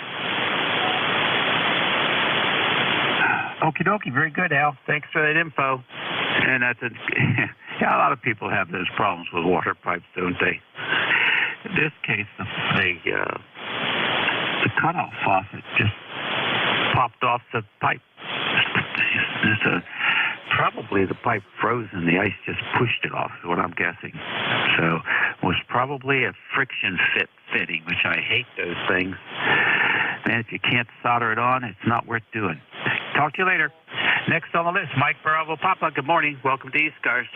Okie dokie, very good, Al. Thanks for that info. And that's yeah, a lot of people have those problems with water pipes, don't they? In this case, the cutoff faucet just popped off the pipe. Probably the pipe froze and the ice just pushed it off, is what I'm guessing. So it was probably a friction fitting, which I hate those things. Man, if you can't solder it on, it's not worth doing. Talk to you later. Next on the list, Mike Bravo Papa. Good morning. Welcome to ECARS.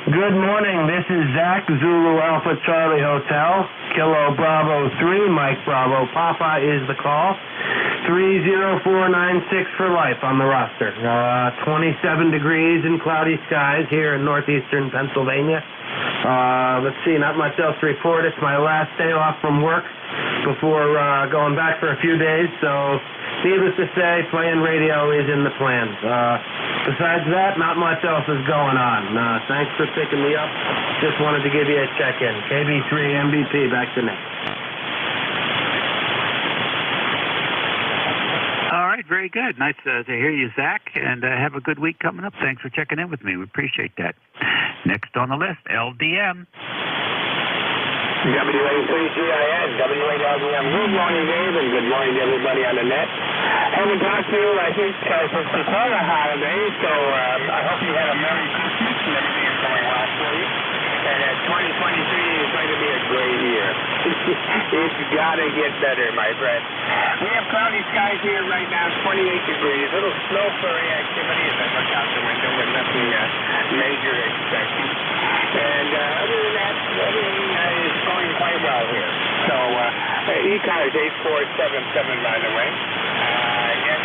Good morning. This is Zach, Zulu Alpha Charlie Hotel. Kilo Bravo 3, Mike Bravo Papa is the call. 30496 for life on the roster. 27 degrees and cloudy skies here in northeastern Pennsylvania. Let's see, not much else to report. It's my last day off from work before going back for a few days, so needless to say, playing radio is in the plans. Besides that, not much else is going on. Thanks for picking me up. Just wanted to give you a check-in. KB3 MVP, back to Nick. All right, very good. Nice to hear you, Zach, and have a good week coming up. Thanks for checking in with me. We appreciate that. Next on the list, LDM. WA3GIN, WALDM. Good morning, Dave, and good morning to everybody on the net. Haven't talked to you, I think, since before the holiday, so I hope you had a Merry Christmas and everything is going well for you. And 2023 is going to be a great year. It's got to get better, my friend. We have cloudy skies here right now, 28 degrees. A little snow flurry activity as I look out the window, but nothing major expected. And other than that, everything is going quite well here. So, ECARS 8477, by the way. Again,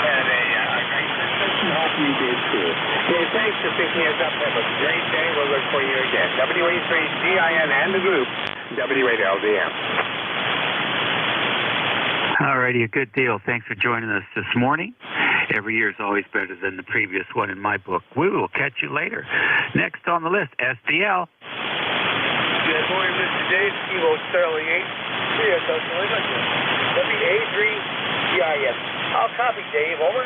had a great Christmas and hope you did too. Okay, thanks for picking us up. Have a great day. We'll look for you again. WA3GIN and the group, WALDM. All righty, a good deal. Thanks for joining us this morning. Every year is always better than the previous one in my book. We will catch you later. Next on the list, SDL. Good morning, Mr. Dave. Kilo Charlie 8. WA3GIS. I'll copy, Dave. Over.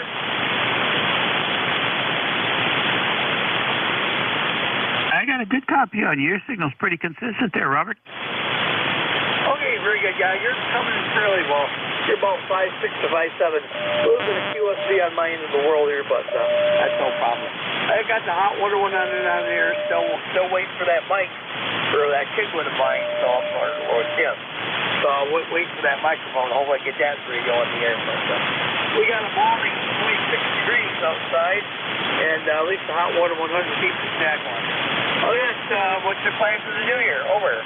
I got a good copy on you. Your signal's pretty consistent there, Robert. Okay, very good. Yeah, you're coming in fairly well. You're about 5'6" to 5'7". A little bit of QSC on my end of the world here, but that's no problem. I got the hot water one on there. Still waiting for that mic, or that Kigwin of mine, or Tim. So I'll wait for that microphone. Hopefully I get that for you on the air. But, we got a balmy 26 degrees outside, and at least the hot water 100 keeps the stack on. Oh yes, what's your plan for the new year? Over.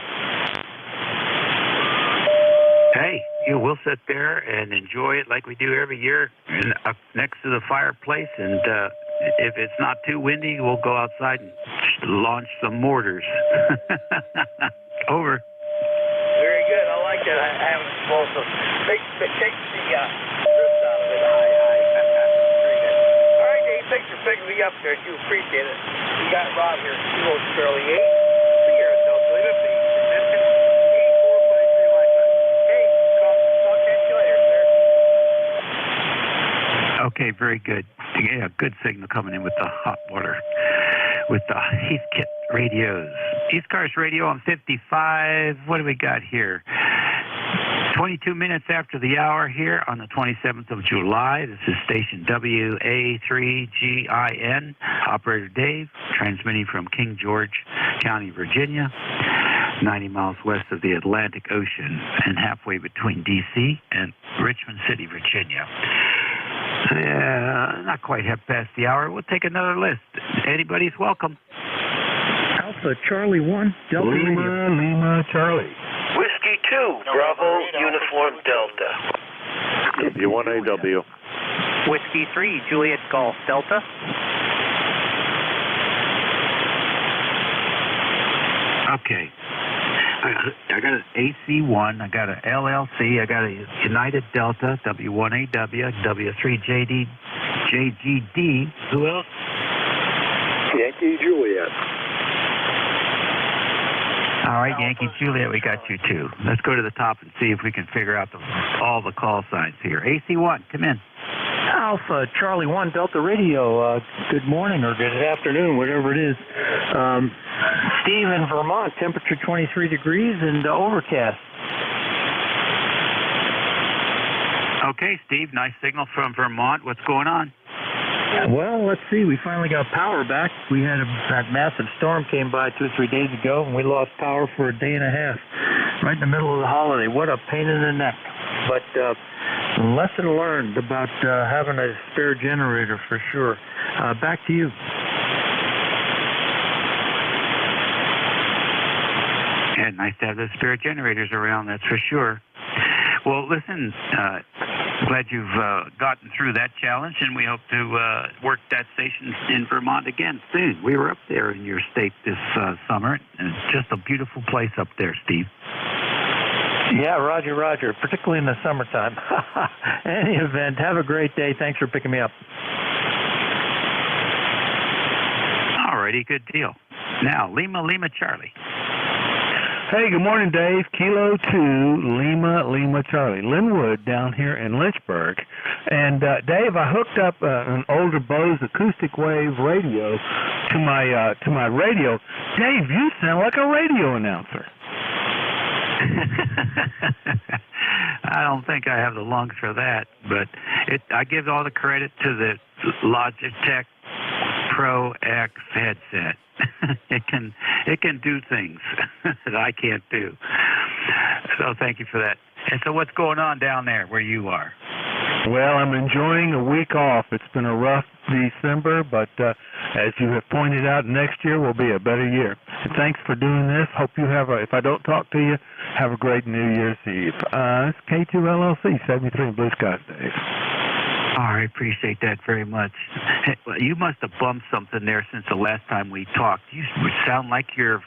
Hey, we'll sit there and enjoy it like we do every year up next to the fireplace. And if it's not too windy, we'll go outside and launch some mortars. Over. Very good. I like that. I have explosive. Take the drift out of it. High. Very good. All right, Dave. Thanks for picking me up there. I do appreciate it. We got Rob here. Kilo Charlie 8. See you at Delta. Leave it be. Okay, very good. Yeah, good signal coming in with the hot water, with the Heathkit radios. ECARS radio on 55. What do we got here? 22 minutes after the hour here on the 27th of July. This is station WA3GIN. Operator Dave, transmitting from King George County, Virginia, 90 miles west of the Atlantic Ocean and halfway between D.C. and Richmond City, Virginia. Not quite half past the hour. We'll take another list. Anybody's welcome. Alpha Charlie 1, Delta Lima Charlie. Whiskey 2, Bravo Uniform Delta. W1AW. Whiskey 3, Juliet Golf Delta. Okay. I got an AC1, I got an LLC, I got a United Delta, W1AW, W3JD, JGD. Who else? Yankee Juliet. All right, Yankee Juliet, we got you too. Let's go to the top and see if we can figure out all the call signs here. AC1, come in. Alpha Charlie 1, Delta Radio. Good morning or good afternoon, whatever it is. Steve in Vermont, temperature 23 degrees and overcast. Okay, Steve, nice signal from Vermont. What's going on? Well, let's see. We finally got power back. We had that massive storm came by 2 or 3 days ago, and we lost power for a day and a half, right in the middle of the holiday. What a pain in the neck. But lesson learned about having a spare generator for sure. Back to you. Yeah, nice to have those spare generators around, that's for sure. Well, listen, glad you've gotten through that challenge, and we hope to work that station in Vermont again soon. We were up there in your state this summer, and it's just a beautiful place up there, Steve. Yeah, Roger, particularly in the summertime. Any event, have a great day. Thanks for picking me up. righty, good deal. Now, Lima Charlie. Hey, good morning, Dave. Kilo 2, Lima Charlie. Linwood down here in Lynchburg. And, Dave, I hooked up an older Bose acoustic wave radio to my radio. Dave, you sound like a radio announcer. I don't think I have the lungs for that, but I give all the credit to the Logitech Pro X headset. It can do things that I can't do. So thank you for that. And so what's going on down there where you are? Well, I'm enjoying a week off. It's been a rough December, but as you have pointed out, next year will be a better year. And thanks for doing this. Hope you have if I don't talk to you, have a great New Year's Eve. It's K2LLC, 73 Blue Skies, Dave. I appreciate that very much. You must have bumped something there since the last time we talked. You sound like you're,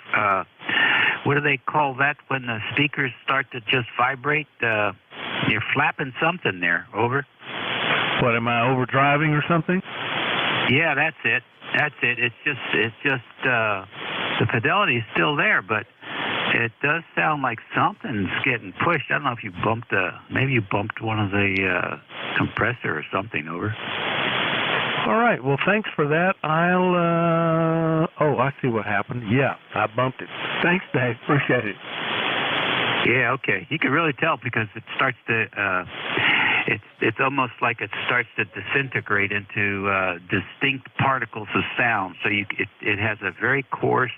what do they call that when the speakers start to just vibrate? You're flapping something there. Over. What, am I overdriving or something? Yeah, that's it. It's just the fidelity is still there, but it does sound like something's getting pushed. I don't know if you maybe you bumped one of the compressor or something. Over. All right. Well, thanks for that. I see what happened. Yeah, I bumped it. Thanks, Dave. Appreciate it. Yeah, okay. You can really tell because it starts to, it's almost like it starts to disintegrate into distinct particles of sound. So it has a very coarse,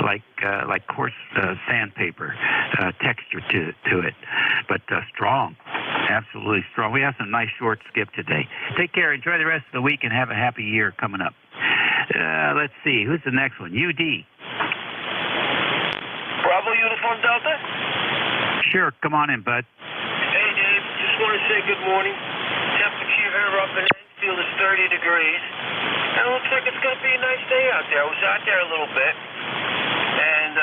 like coarse sandpaper texture to it, but strong, absolutely strong. We have some nice short skip today. Take care. Enjoy the rest of the week and have a happy year coming up. Let's see. Who's the next one? UD. Bravo Uniform Delta? Sure, come on in, bud. Hey, Dave, just want to say good morning. Temperature here up in Enfield is 30 degrees. And it looks like it's going to be a nice day out there. I was out there a little bit. And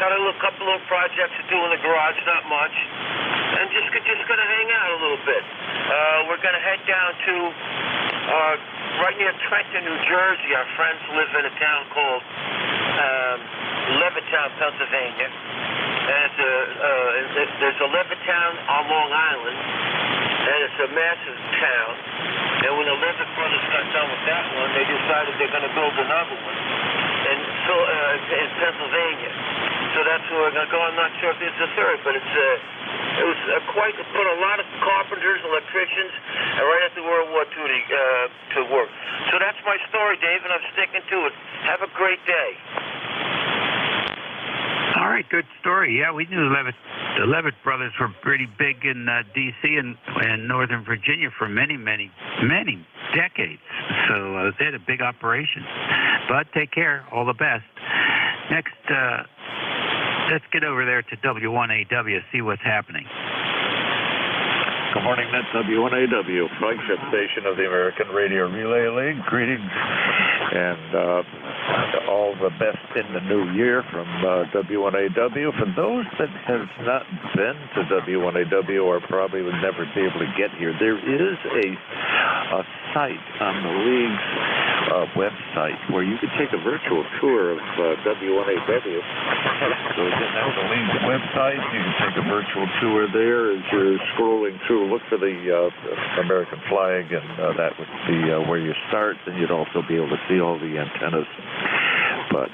got a couple little projects to do in the garage, not much. And just going to hang out a little bit. We're going to head down to right near Trenton, New Jersey. Our friends live in a town called Levittown, Pennsylvania, and there's a Levittown on Long Island, and it's a massive town. And when the Levitt brothers got done with that one, they decided they're going to build another one, and so in Pennsylvania. So that's where we're going to go. I'm not sure if it's a third, but it was put a lot of carpenters, electricians, and right after World War II to work. So that's my story, Dave, and I'm sticking to it. Have a great day. All right, good story. Yeah, we knew the Levitt brothers were pretty big in D.C. and Northern Virginia for many, many, many decades. So they had a big operation. But take care. All the best. Next, let's get over there to W1AW, see what's happening. Good morning, Net W1AW, flagship station of the American Radio Relay League. Greetings and all the best in the new year from W1AW. For those that have not been to W1AW or probably would never be able to get here, there is a site on the league's website where you can take a virtual tour of W1AW. So again, that's the league's website. You can take a virtual tour there as you're scrolling through. Look for the American flag, and that would be where you start. Then you'd also be able to see all the antennas. But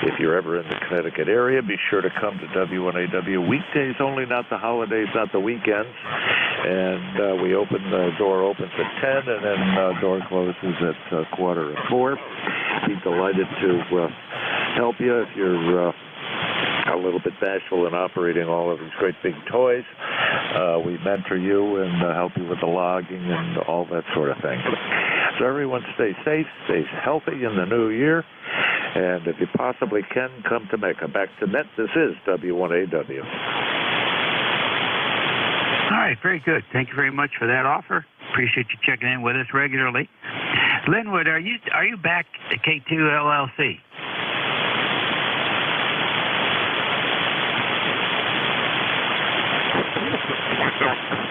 if you're ever in the Connecticut area, be sure to come to W1AW. Weekdays only, not the holidays, not the weekends. And we open, the door opens at 10, and then door closes at 3:45. Be delighted to help you if you're a little bit bashful in operating all of these great big toys. We mentor you and help you with the logging and all that sort of thing. So everyone stay safe, stay healthy in the new year, and if you possibly can, come to Mecca. Back to net, this is W1AW. All right, very good. Thank you very much for that offer. Appreciate you checking in with us regularly. Linwood, are you back at K2LLC?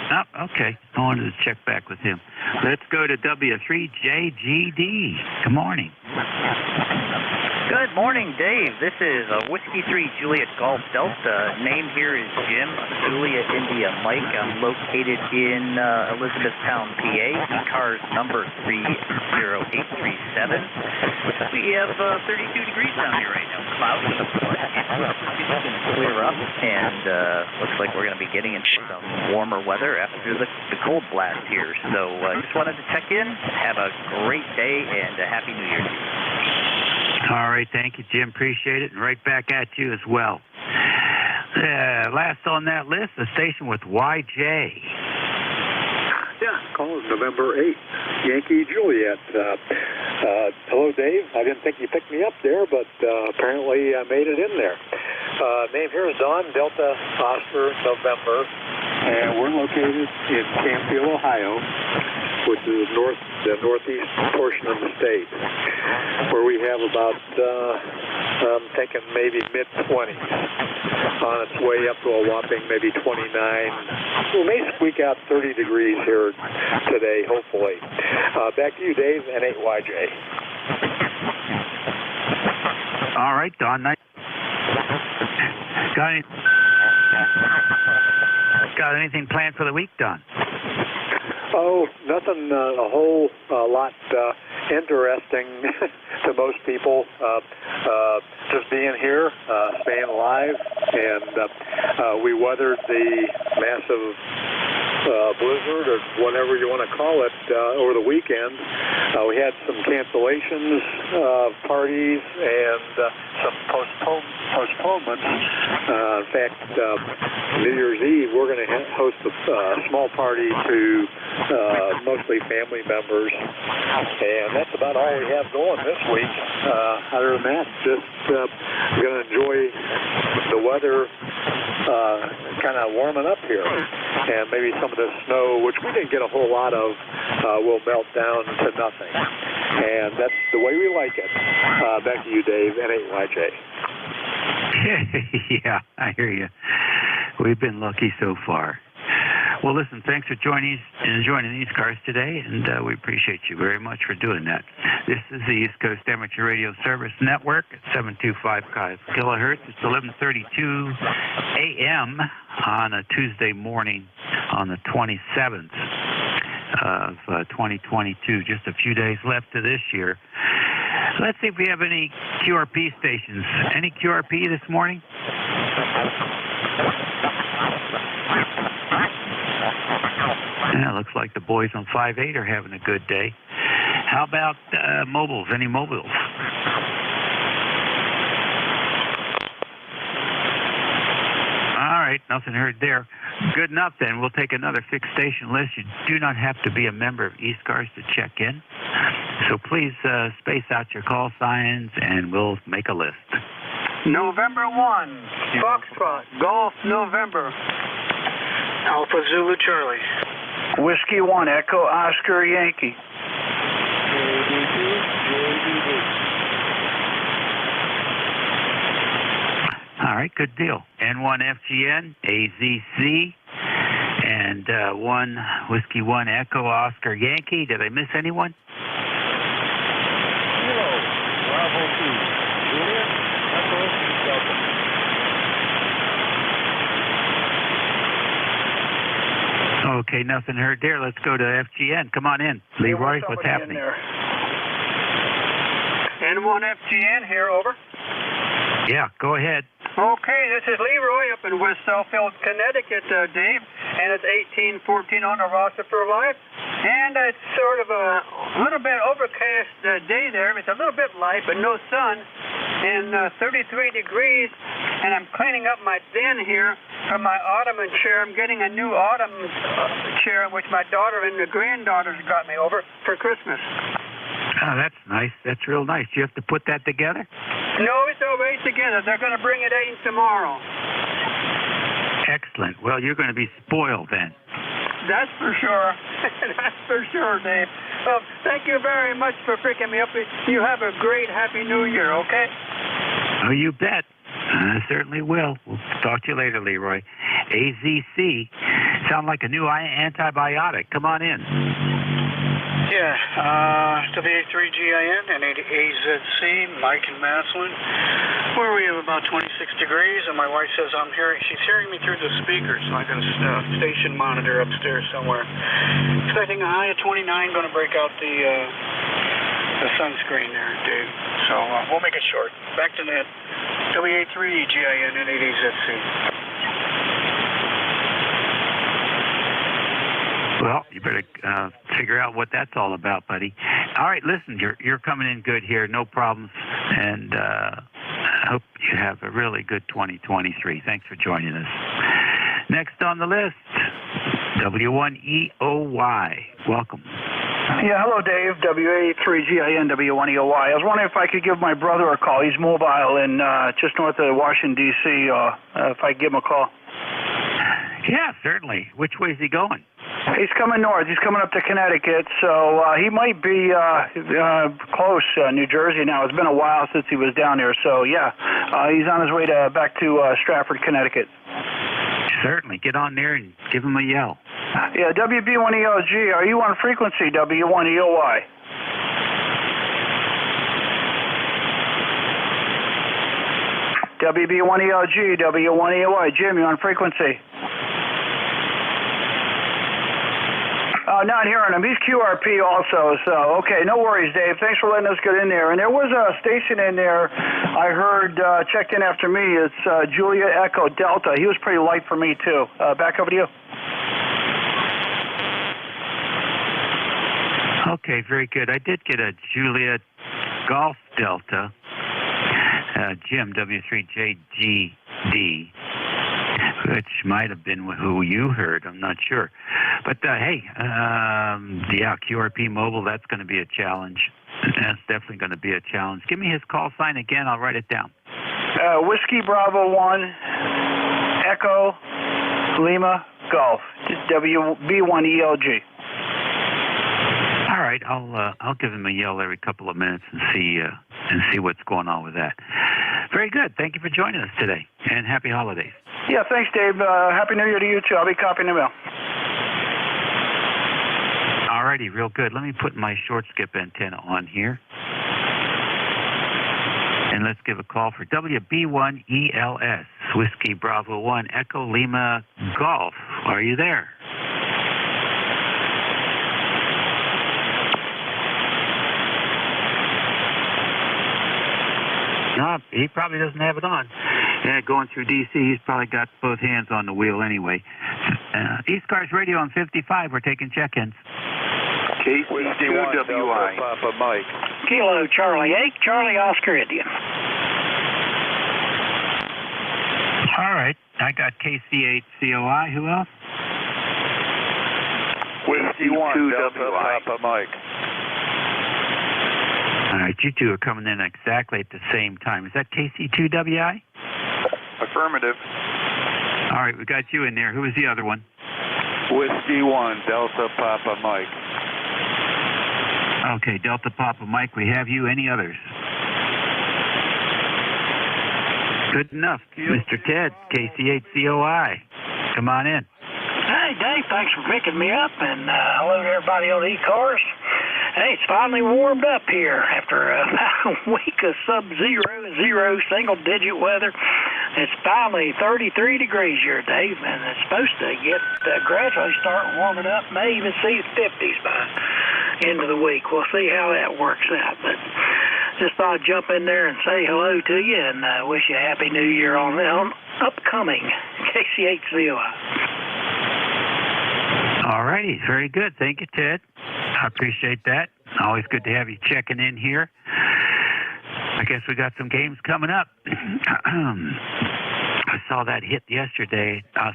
Oh, okay. I wanted to check back with him. Let's go to W3JGD. Good morning. Good morning, Dave. This is Whiskey 3 Juliet Golf Delta. Name here is Jim, Juliet India Mike. I'm located in Elizabethtown, PA. ECARS number 30837. We have 32 degrees down here right now. Cloudy. It's going to clear up, and looks like we're going to be getting into some warmer weather after the cold blast here. So just wanted to check in. Have a great day, and a Happy New Year to you. All right, thank you, Jim. Appreciate it. And right back at you as well. Last on that list, the station with YJ. Yeah, call is November 8th, Yankee Juliet. Hello, Dave. I didn't think you picked me up there, but apparently I made it in there. Name here is Don, Delta, Oscar, November, and we're located in Campfield, Ohio, which is the northeast portion of the state, where we have about, I'm thinking maybe mid-20s, on its way up to a whopping maybe 29. We may squeak out 30 degrees here today, hopefully. Back to you, Dave, and 8YJ. All right, Don. Got anything planned for the week, Don? Oh, nothing a whole lot interesting to most people. Just being here, staying alive, and we weathered the massive blizzard, or whatever you want to call it, over the weekend. We had some cancellations of parties and some postponements. In fact, New Year's Eve, we're going to host a small party to mostly family members, and that's about all we have going this week. Other than that, just going to enjoy the weather kind of warming up here, and maybe some of the snow, which we didn't get a whole lot of, will melt down to nothing, and that's the way we like it. Back to you, Dave, and 8YJ. Yeah, I hear you. We've been lucky so far. Well, listen, thanks for joining the ECARS today, and we appreciate you very much for doing that. This is the East Coast Amateur Radio Service Network at 725 kilohertz. It's 11:32 a.m. on a Tuesday morning on the 27th of 2022. Just a few days left to this year. Let's see if we have any QRP stations. Any QRP this morning? Yeah, looks like the boys on 5-8 are having a good day. How about mobiles? Any mobiles? All right, nothing heard there. Good enough then. We'll take another fixed station list. You do not have to be a member of ECARS to check in. So please space out your call signs and we'll make a list. November 1, Foxtrot, Golf, November. Alpha Zulu Charlie. Whiskey 1, Echo Oscar Yankee. All right, good deal. N1 FGN, AZC, and 1 Whiskey 1 Echo Oscar Yankee. Did I miss anyone? Bravo 2, Juliet, Echo, Delta. Okay, nothing heard there. Let's go to FGN. Come on in. Leroy, what's happening? N1 FGN here, over. Yeah, go ahead. Okay, this is Leroy up in West Southfield, Connecticut, Dave, and it's 1814 on the roster for life. And it's sort of a little bit overcast day there. It's a little bit light, but no sun, and 33 degrees. And I'm cleaning up my den here from my ottoman chair. I'm getting a new ottoman chair, which my daughter and the granddaughters got me over for Christmas. Oh, that's nice. That's real nice. Do you have to put that together? No, it's already together. They're going to bring it in tomorrow. Excellent. Well, you're going to be spoiled then. That's for sure. That's for sure, Dave. Well, thank you very much for picking me up. You have a great, happy New Year, okay? Oh, you bet. I certainly will. We'll talk to you later, Leroy. AZC. Sound like a new antibiotic. Come on in. Yeah, WA3GIN and AZC, Mike and Maslin, where we have about 26 degrees, and my wife says she's hearing me through the speakers, so I got a station monitor upstairs somewhere. Expecting a high of 29, going to break out the sunscreen there, Dave. So we'll make it short. Back to net, WA3GIN and AZC. Well, you better figure out what that's all about, buddy. All right, listen, you're coming in good here, no problems, and I hope you have a really good 2023. Thanks for joining us. Next on the list, W1EOY. Welcome. Yeah, hello, Dave. WA3GIN, W1EOY. I was wondering if I could give my brother a call. He's mobile in just north of Washington, D.C., if I could give him a call. Yeah, certainly. Which way is he going? He's coming north. He's coming up to Connecticut, so he might be close, New Jersey now. It's been a while since he was down there, so yeah, he's on his way back to Stratford, Connecticut. Certainly. Get on there and give him a yell. Yeah, WB1EOG, are you on frequency, W1EOY? WB1EOG, W1EOY. Jim, you on frequency? Not hearing him. He's QRP also, so okay, no worries, Dave. Thanks for letting us get in there. And there was a station in there I heard checked in after me. It's Julia Echo Delta. He was pretty light for me, too. Back over to you. Okay, very good. I did get a Julia Golf Delta, Jim, W3JGD, which might have been who you heard. I'm not sure. But, hey, yeah, QRP Mobile, that's going to be a challenge. That's definitely going to be a challenge. Give me his call sign again. I'll write it down. Whiskey Bravo 1, Echo, Lima, Golf, WB1ELG. All right, I'll give him a yell every couple of minutes and see what's going on with that. Very good. Thank you for joining us today, and happy holidays. Yeah, thanks, Dave. Happy New Year to you, too. I'll be copying the mail. All righty, real good. Let me put my short skip antenna on here. And let's give a call for WB1ELS, Whiskey Bravo 1, Echo Lima Golf. Are you there? No, he probably doesn't have it on. Yeah, going through D.C., he's probably got both hands on the wheel anyway. ECARS Radio on 55, we're taking check-ins. KC2WI. Papa Mike. Kilo Charlie 8, Charlie Oscar India. All right, I got KC8COI. Who else? Whiskey 1 Delta Papa Mike. All right, you two are coming in exactly at the same time. Is that KC2WI? Affirmative. All right, we got you in there. Who is the other one? Whiskey 1 Delta Papa Mike. Okay, Delta Papa Mike, we have you. Any others? Good enough. Mr. Ted, KC8COI. Come on in. Hey, Dave, thanks for picking me up, and hello to everybody on ECARS. Hey, it's finally warmed up here after a week of sub-zero, single-digit weather. It's finally 33 degrees here, Dave, and it's supposed to get gradually start warming up. May even see the 50s by end of the week. We'll see how that works out. But just thought I'd jump in there and say hello to you and wish you a Happy New Year on upcoming KC8COI. All righty. Very good. Thank you, Ted. I appreciate that. Always good to have you checking in here. I guess we got some games coming up. I saw that hit yesterday. I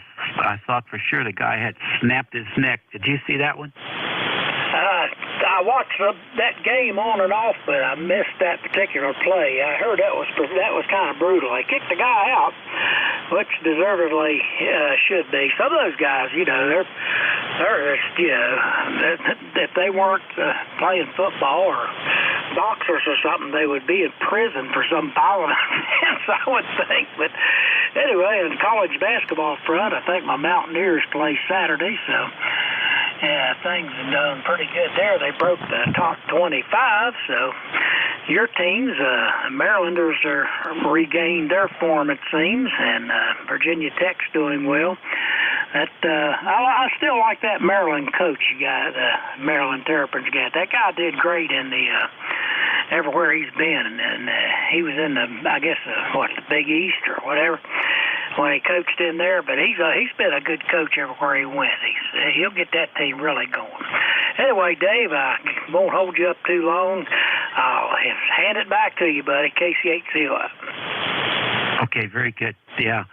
thought for sure the guy had snapped his neck. Did you see that one? I watched that game on and off, but I missed that particular play. I heard that was kind of brutal. They kicked the guy out, which deservedly should be. Some of those guys, they're if they weren't playing football or boxers or something, they would be in prison for some violent offense, I would think. But anyway, in college basketball front, I think my Mountaineers play Saturday, so Yeah, things have done pretty good there. They broke the top 25, so your teams, Marylanders, are regained their form, it seems, and Virginia Tech's doing well. I still like that Maryland coach you got, Maryland Terrapins guy. That guy did great in the everywhere he's been, and he was in the, I guess, the Big East or whatever when he coached in there. But he's been a good coach everywhere he went. He'll get that team really going. Anyway, Dave, I won't hold you up too long. I'll hand it back to you, buddy. KC8COI. Okay, very good. Yeah,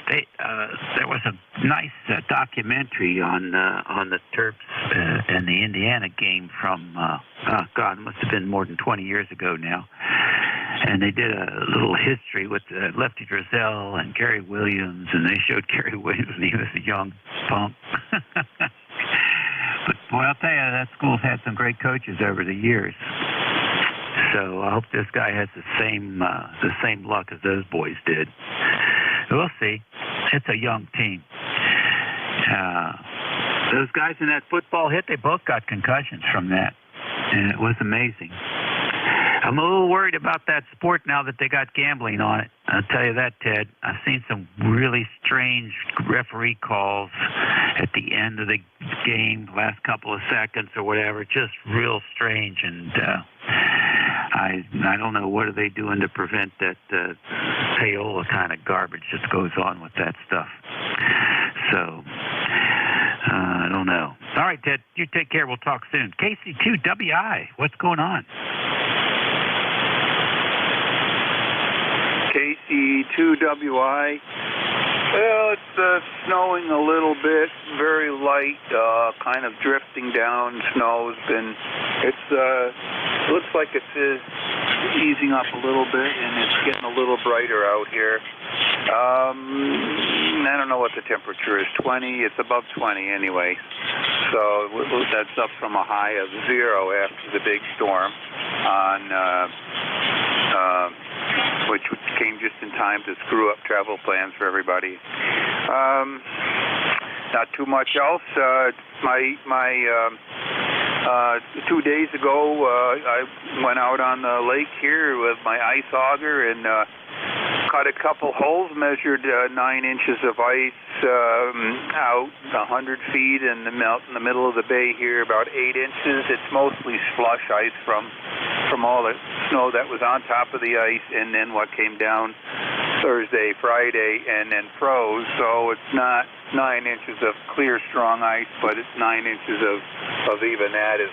there was a nice documentary on the Terps and the Indiana game from it must have been more than 20 years ago now. And they did a little history with Lefty Driesell and Gary Williams, and they showed Gary Williams when he was a young punk. But boy, I'll tell you, that school's had some great coaches over the years. So I hope this guy has the same luck as those boys did. We'll see. It's a young team. Those guys in that football hit, they both got concussions from that, and it was amazing. I'm a little worried about that sport now that they got gambling on it. I'll tell you that, Ted. I've seen some really strange referee calls at the end of the game, last couple of seconds or whatever, just real strange. And I don't know, what are they doing to prevent that payola kind of garbage that goes on with that stuff. So, I don't know. All right, Ted, you take care. We'll talk soon. KC2WI, what's going on? KC2WI. Well, it's snowing a little bit, very light, kind of drifting down. Snow's been, looks like it's easing up a little bit, and it's getting a little brighter out here. I don't know what the temperature is, 20, it's above 20 anyway. So that's up from a high of 0 after the big storm which came just in time to screw up travel plans for everybody. Not too much else. 2 days ago, I went out on the lake here with my ice auger and cut a couple holes, measured 9 inches of ice out 100 feet in the middle of the bay here, about 8 inches. It's mostly slush ice from all the snow that was on top of the ice, and then what came down Thursday, Friday, and then froze. So it's not 9 inches of clear, strong ice, but it's 9 inches of even that is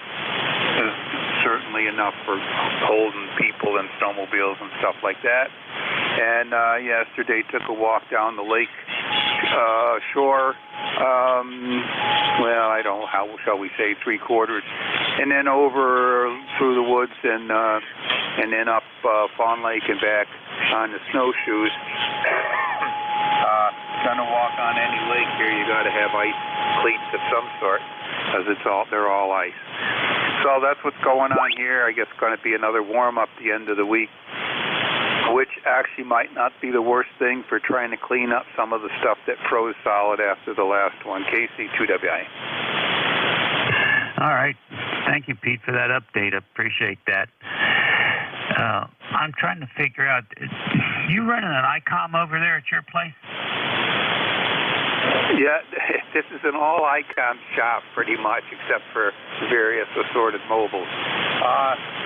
certainly enough for holding people and snowmobiles and stuff like that. And yesterday took a walk down the lake shore. Well, I don't know, how shall we say, 3/4, and then over through the woods and then up Fawn Lake and back on the snowshoes. Gonna walk on any lake here, you got to have ice cleats of some sort, because they're all ice. So that's what's going on here. I guess it's going to be another warm up the end of the week, which actually might not be the worst thing for trying to clean up some of the stuff that froze solid after the last one. KC2WI. All right. Thank you, Pete, for that update. I appreciate that. I'm trying to figure out, you running an ICOM over there at your place? Yeah, this is an all-ICOM shop pretty much, except for various assorted mobiles.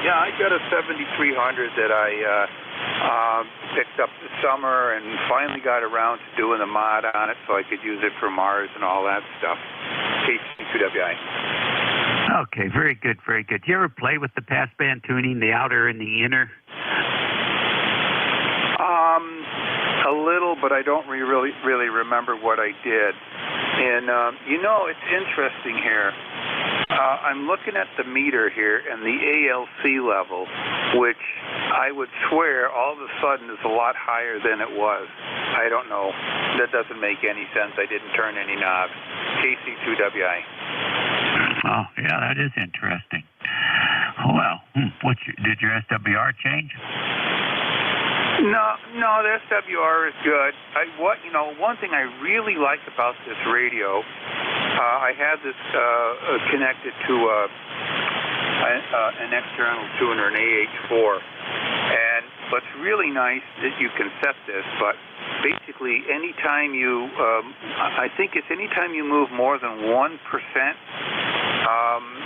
Yeah, I got a 7300 that I picked up this summer and finally got around to doing a mod on it so I could use it for Mars and all that stuff. KC2WI. Okay, very good, very good. Do you ever play with the passband tuning, the outer and the inner? A little, but I don't really remember what I did. And, it's interesting here. I'm looking at the meter here and the ALC level, which I would swear all of a sudden is a lot higher than it was. I don't know. That doesn't make any sense. I didn't turn any knobs. KC2WI. Oh, yeah, that is interesting. Well, did your SWR change? No, the SWR is good. One thing I really like about this radio, I have this connected to an external tuner, an AH4. And what's really nice that you can set this, but basically anytime you, I think it's anytime you move more than 1%,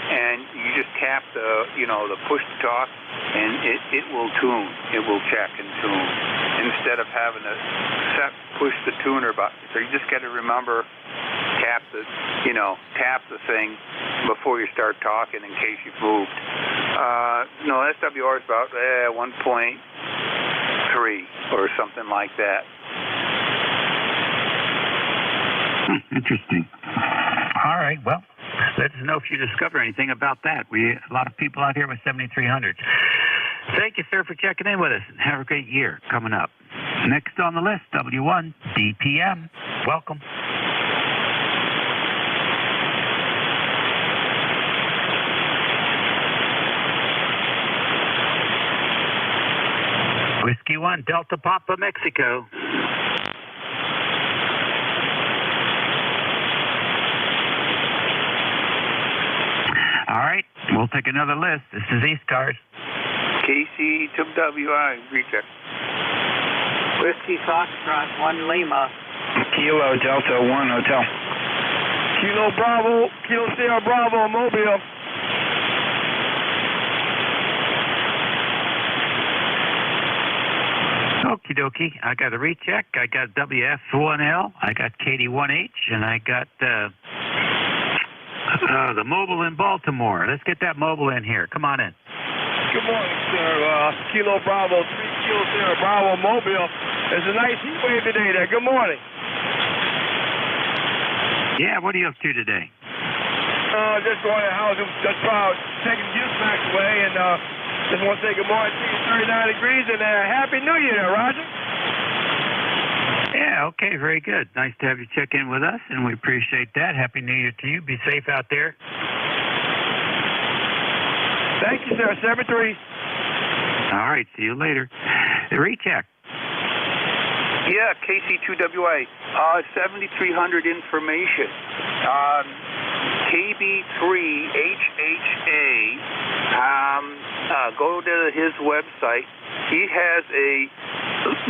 and you just tap the, the push to talk, and it will tune. It will check and tune instead of having to push the tuner button. So you just got to remember, tap the thing before you start talking in case you've moved. No, SWR is about 1.3 or something like that. Interesting. All right, well, let us know if you discover anything about that. A lot of people out here with 7300s. Thank you, sir, for checking in with us, and have a great year coming up. Next on the list, W1 DPM. Welcome. Whiskey 1, Delta Papa, Mexico. All right, we'll take another list. This is ECARS. KC2WI, recheck. Whiskey Foxtrot 1 Lima. Kilo Delta 1 Hotel. Kilo Bravo, Kilo Sierra Bravo, Mobile. Okie dokie. I got a recheck. I got WF1L. I got KD1H, and I got the mobile in Baltimore. Let's get that mobile in here. Come on in. Good morning, sir. Kilo Bravo, 3 Kilo Sierra Bravo, Mobile. There's a nice heat wave today there. Good morning. Yeah, what are you up to today? Just going to the house. Just taking youth max away, and just want to say good morning to you. 39 degrees, and Happy New Year, Roger. Yeah, okay, very good. Nice to have you check in with us, and we appreciate that. Happy New Year to you. Be safe out there. Thank you, sir. 73. All right, see you later. The recheck. Yeah, KC2WA, 7300 information. KB3HHA, go to his website. He has a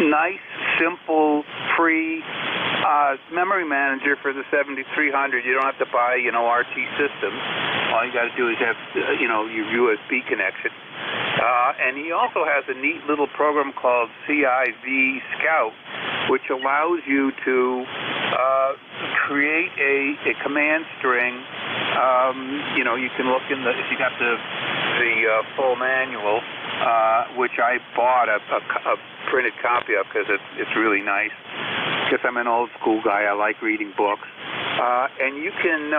nice, simple, free memory manager for the 7300. You don't have to buy, RT systems. All you got to do is have, your USB connection. And he also has a neat little program called CIV Scout, which allows you to create a command string. You can look in if you got the full manual, which I bought a printed copy of because it's really nice. Because I'm an old school guy, I like reading books. And you can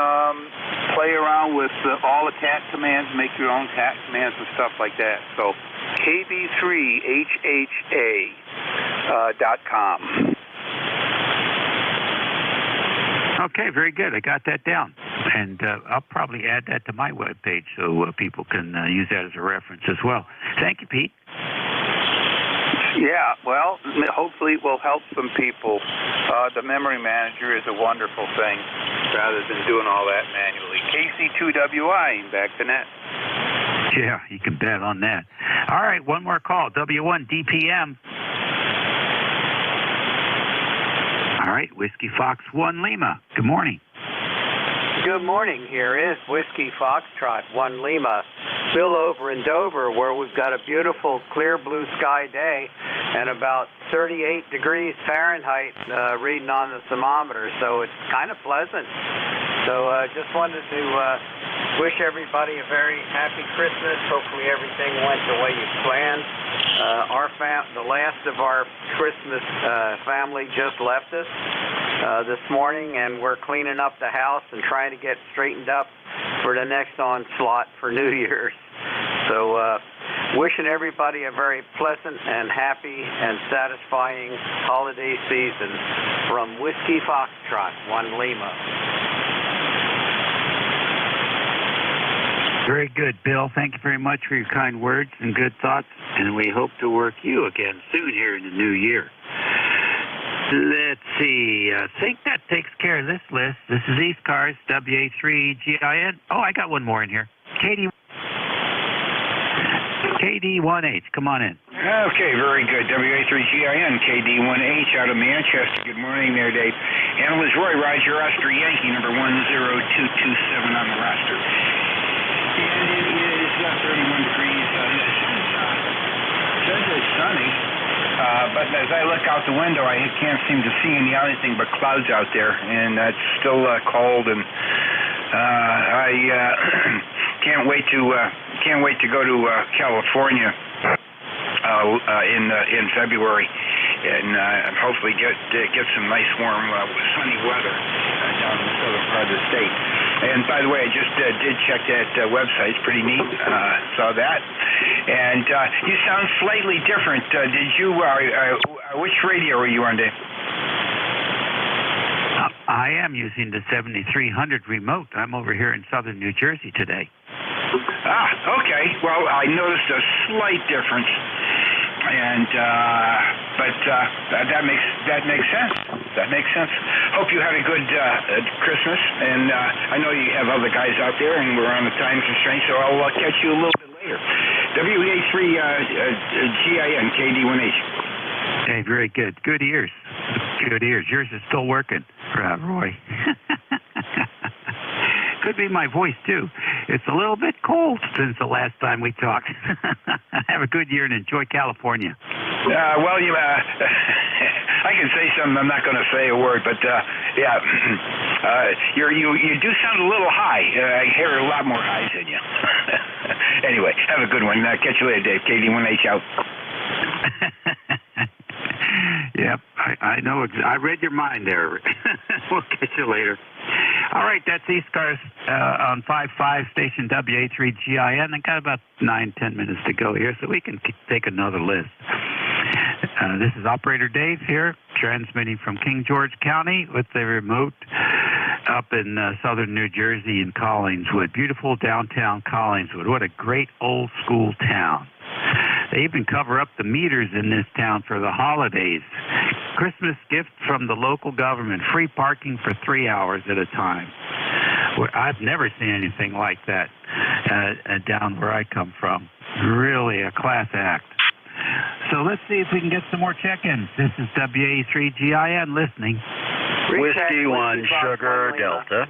play around with all the TAC commands, make your own TAC commands and stuff like that. So KB3HHA.com. Okay, very good. I got that down. And I'll probably add that to my webpage so people can use that as a reference as well. Thank you, Pete. Yeah, well, hopefully it will help some people. The memory manager is a wonderful thing rather than doing all that manually. KC2WI, back to net. Yeah, you can bet on that. All right, one more call. W1 DPM. All right, Whiskey Fox 1 Lima. Good morning. Good morning. Here is Whiskey Foxtrot 1 Lima. Still over in Dover, where we've got a beautiful clear blue sky day and about 38 degrees Fahrenheit reading on the thermometer, so it's kind of pleasant. So just wanted to wish everybody a very happy Christmas. Hopefully everything went the way you planned. The last of our Christmas family just left us this morning, and we're cleaning up the house and trying to get straightened up for the next onslaught for New Year's. So wishing everybody a very pleasant and happy and satisfying holiday season from Whiskey Foxtrot 1 Lima. Very good, Bill. Thank you very much for your kind words and good thoughts, and we hope to work you again soon here in the new year. Let's see. I think that's takes care of this list. This is ECARS, WA3GIN. Oh, I got one more in here. KD1H, come on in. Okay, very good. WA3GIN, KD1H out of Manchester. Good morning there, Dave. Analyst Roy, Roger, Oscar Yankee, number 10227 on the roster. And it is 31 degrees. It says it's sunny, but as I look out the window, I can't seem to see anything but clouds out there, and it's still cold, and I can't wait to go to California in February, and hopefully get some nice warm sunny weather down in the southern part of the state. And by the way, I just did check that website. It's pretty neat. Saw that. And you sound slightly different. Did you? Which radio are you on, Dave? I am using the 7300 remote. I'm over here in southern New Jersey today. Okay. Well, I noticed a slight difference, and but that makes sense. That makes sense. Hope you had a good Christmas, and I know you have other guys out there, and we're on a time constraint, so I'll catch you a little bit later. WA3GIN, KD1H. Hey, very good. Good ears. Good ears. Yours is still working, Roy. Could be my voice, too. It's a little bit cold since the last time we talked. Have a good year and enjoy California. Well, you, I can say something. I'm not going to say a word, but yeah, you do sound a little high. I hear a lot more highs in you. Anyway, have a good one. Catch you later, Dave. KD1H out. Yep, I know. I read your mind there. We'll catch you later. All right, that's ECARS on 5.5 station WA3GIN. I got about 9-10 minutes to go here, so we can take another list. This is Operator Dave here, transmitting from King George County with the remote up in southern New Jersey in Collingswood. Beautiful downtown Collingswood. What a great old school town. They even cover up the meters in this town for the holidays. Christmas gift from the local government, free parking for 3 hours at a time. I've never seen anything like that down where I come from. Really a class act. So let's see if we can get some more check-ins. This is WA3GIN listening. Whiskey 1 Sugar Delta.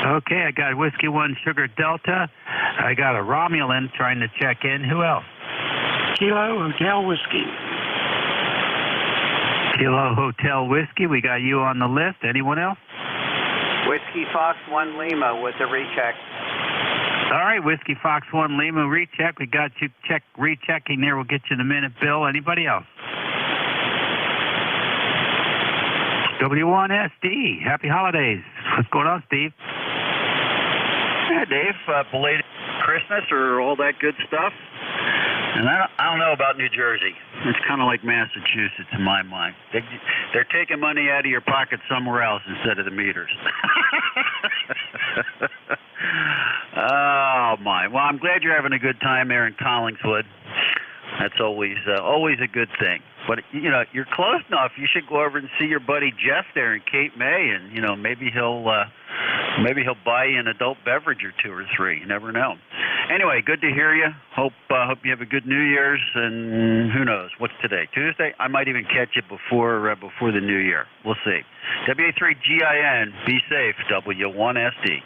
Okay, I got Whiskey 1 Sugar Delta. I got a Romulan trying to check in. Who else? Kilo Hotel Whiskey. Kilo Hotel Whiskey. We got you on the list. Anyone else? Whiskey Fox 1 Lima with a recheck. All right, Whiskey Fox 1 Lima recheck. We got you rechecking there. We'll get you in a minute, Bill. Anybody else? W1SD. Happy holidays. What's going on, Steve? Yeah, Dave, belated Christmas or all that good stuff. And I don't know about New Jersey. It's kind of like Massachusetts in my mind. They're taking money out of your pocket somewhere else instead of the meters. Oh, my. Well, I'm glad you're having a good time there in Collingswood. That's always a good thing. But, you know, you're close enough. You should go over and see your buddy Jeff there in Cape May, and, you know, maybe he'll buy you an adult beverage or 2 or 3. You never know. Anyway, good to hear you. Hope you have a good New Year's, and who knows? What's today? Tuesday? I might even catch you before the New Year. We'll see. WA3GIN, be safe, W1SD.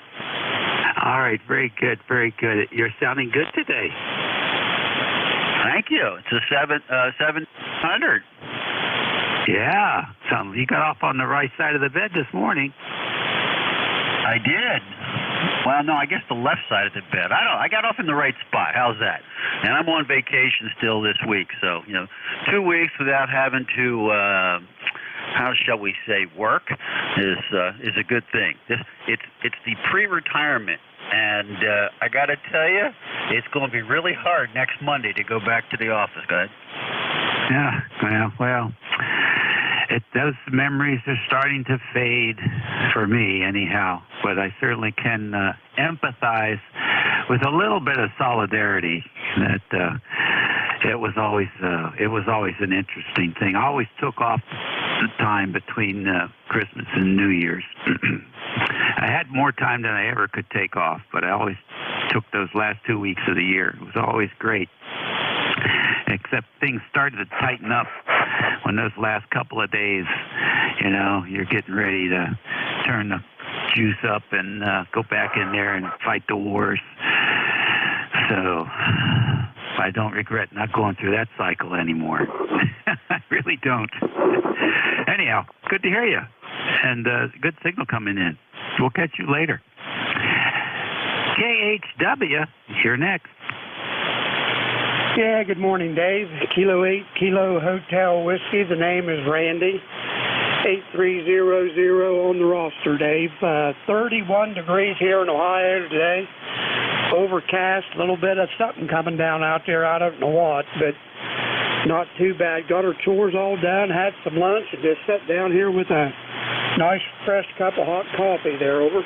All right, very good, very good. You're sounding good today. Thank you. It's a 700. Yeah, you got off on the right side of the bed this morning. I did. Well, no, I guess the left side of the bed. I got off in the right spot. How's that? And I'm on vacation still this week, so 2 weeks without having to, how shall we say, work is a good thing. It's the pre-retirement. And I got to tell you, it's going to be really hard next Monday to go back to the office. Go ahead. Yeah, well, those memories are starting to fade for me anyhow. But I certainly can empathize with a little bit of solidarity That it was always an interesting thing. I always took off the time between Christmas and New Year's. I had more time than I ever could take off, but I always took those last 2 weeks of the year. It was always great. Except things started to tighten up when those last couple of days, you're getting ready to turn the juice up and go back in there and fight the wars. So I don't regret not going through that cycle anymore. I really don't. Anyhow, good to hear you. And good signal coming in. We'll catch you later. KHW, you're next. Yeah, good morning, Dave. Kilo 8, Kilo Hotel Whiskey. The name is Randy. 8300 on the roster, Dave. 31 degrees here in Ohio today. Overcast, a little bit of something coming down out there. I don't know what, but not too bad. Got our chores all done, had some lunch, and just sat down here with a nice fresh cup of hot coffee there, over.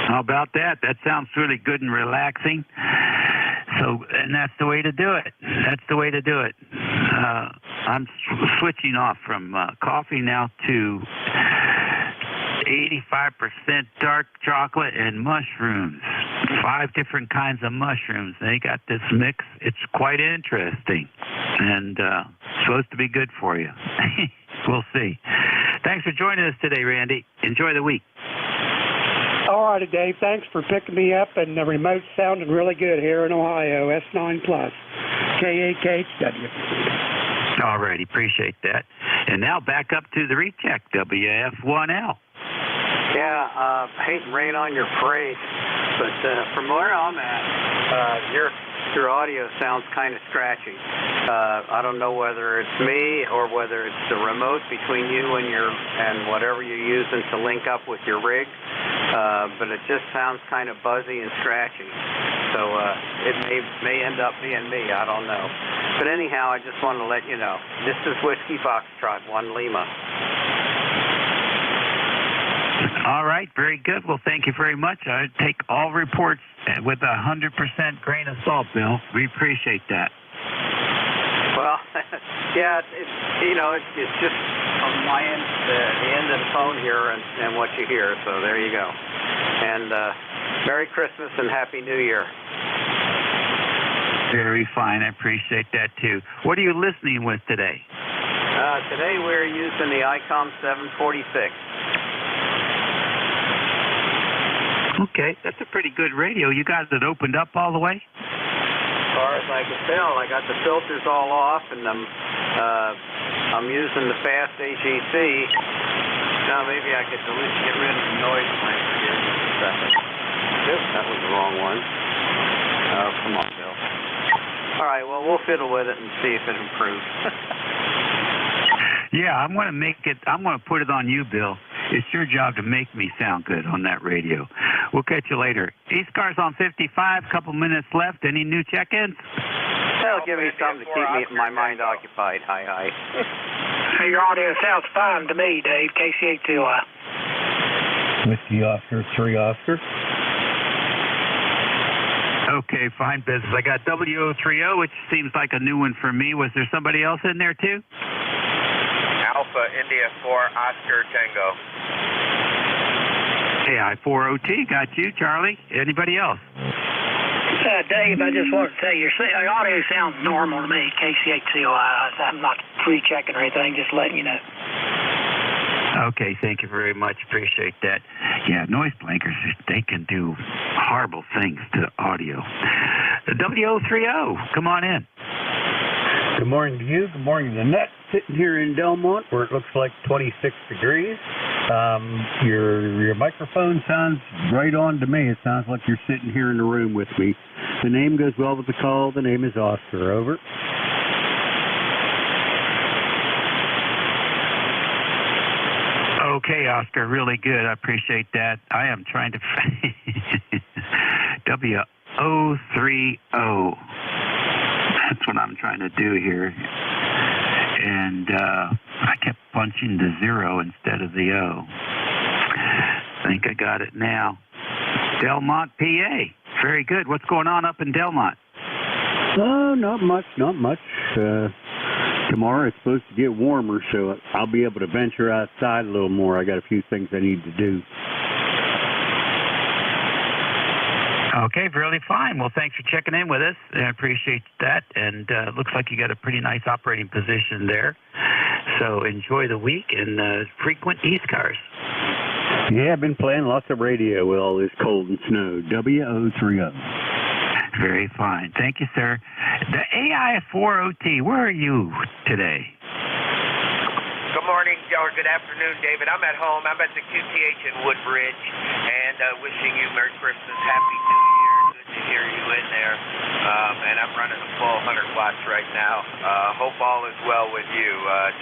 How about that? That sounds really good and relaxing. And that's the way to do it. That's the way to do it. I'm switching off from coffee now to 85% dark chocolate and mushrooms. 5 different kinds of mushrooms. They got this mix. It's quite interesting and supposed to be good for you. We'll see. Thanks for joining us today, Randy. Enjoy the week. All righty, Dave. Thanks for picking me up, and the remote's sounding really good here in Ohio. S9+, KAKHW. All righty, appreciate that. And now back up to the recheck, WF1L. Yeah, hate to rain on your parade, but from where I'm at, your audio sounds kind of scratchy. I don't know whether it's me or whether it's the remote between you and whatever you're using to link up with your rig, but it just sounds kind of buzzy and scratchy. So it may end up being me. I don't know. But anyhow, I just wanted to let you know. This is Whiskey Foxtrot 1 Lima. All right, very good. Well, thank you very much. I take all reports with 100% grain of salt, Bill. We appreciate that. Well, yeah, it's just on my end, the end of the phone here and what you hear. So there you go. And Merry Christmas and Happy New Year. Very fine. I appreciate that, too. What are you listening with today? Today we're using the ICOM 746. Okay, that's a pretty good radio. You got it opened up all the way? As far as I can tell, I got the filters all off, and I'm using the fast AGC. Now maybe I could get rid of the noise blanker here in just a second. Oops, that was the wrong one. Oh, come on, Bill. All right, well, we'll fiddle with it and see if it improves. Yeah, I'm going to put it on you, Bill. It's your job to make me sound good on that radio. We'll catch you later. ECARS on 55, couple minutes left. Any new check-ins? That'll give me something to keep my mind occupied. Hi. Hey, your audio sounds fine to me, Dave. KCA2I. Whiskey Oscar, 3 Oscar. Okay, fine business. I got W030, which seems like a new one for me. Was there somebody else in there, too? Alpha India 4 Oscar Tango. AI4OT, got you, Charlie. Anybody else? Dave, I just wanted to tell you, your audio sounds normal to me, KCA2I. I'm not pre-checking or anything, just letting you know. Okay, thank you very much. Appreciate that. Yeah, noise blankers, they can do horrible things to audio. The W030, come on in. Good morning to you. Good morning to Annette, sitting here in Delmont where it looks like 26 degrees. Your microphone sounds right on to me. It sounds like you're sitting here in the room with me. The name goes well with the call. The name is Oscar. Over. Okay, Oscar, really good. I appreciate that. I am trying to W030. That's what I'm trying to do here. And I kept punching the 0 instead of the O. I think I got it now. Delmont, PA. Very good. What's going on up in Delmont? Oh, not much, not much. Tomorrow it's supposed to get warmer, so I'll be able to venture outside a little more. I got a few things I need to do. Okay, really fine. Well, thanks for checking in with us. I appreciate that. And looks like you got a pretty nice operating position there. So enjoy the week and frequent ECARS. Yeah, I've been playing lots of radio with all this cold and snow. WO30. Very fine. Thank you, sir. The AI4OT, where are you today? Good morning, or good afternoon, David. I'm at home. I'm at the QTH in Woodbridge, and wishing you Merry Christmas, Happy New Year. Good to hear you in there. And I'm running a full 100 watts right now. Hope all is well with you.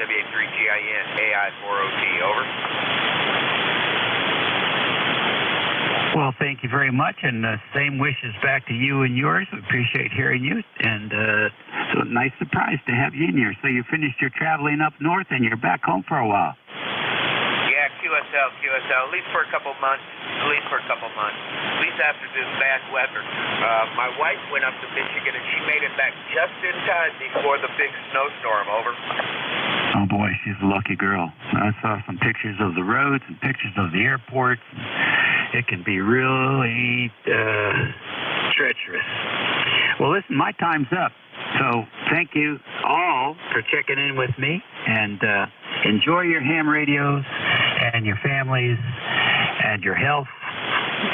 WA3GIN, AI4OT, over. Well, thank you very much, and same wishes back to you and yours. We appreciate hearing you, and so nice surprise to have you in here. So you finished your traveling up north, and you're back home for a while. Yeah, QSL, at least for a couple months, at least after this bad weather. My wife went up to Michigan, and she made it back just in time before the big snowstorm, over. Oh, boy, she's a lucky girl. I saw some pictures of the roads and pictures of the airports. It can be really treacherous. Well, listen, my time's up. So thank you all for checking in with me, and enjoy your ham radios and your families and your health.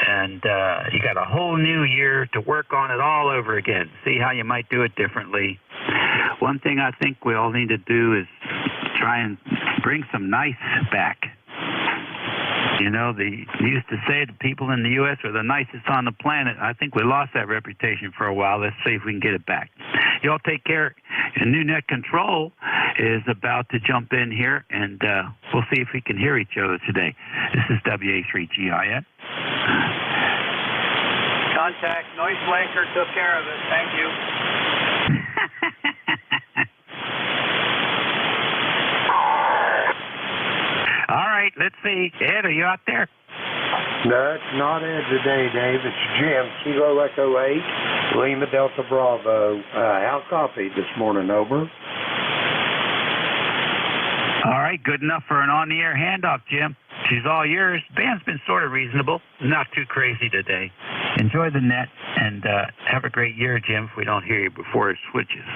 And you got a whole new year to work on it all over again. See how you might do it differently. One thing I think we all need to do is try and bring some nice back. You know, they used to say the people in the U.S. are the nicest on the planet. I think we lost that reputation for a while. Let's see if we can get it back. You all take care. And New Net Control is about to jump in here, and we'll see if we can hear each other today. This is WA3GIN. Contact Noise Blanker took care of it. Thank you. All right, let's see. Ed, are you out there? No, it's not Ed today, Dave. It's Jim, Kilo Echo 8, Lima Delta Bravo. How copied this morning, over? All right, good enough for an on-the-air handoff, Jim. She's all yours. Band's been sort of reasonable, not too crazy today. Enjoy the net, and have a great year, Jim, if we don't hear you before it switches.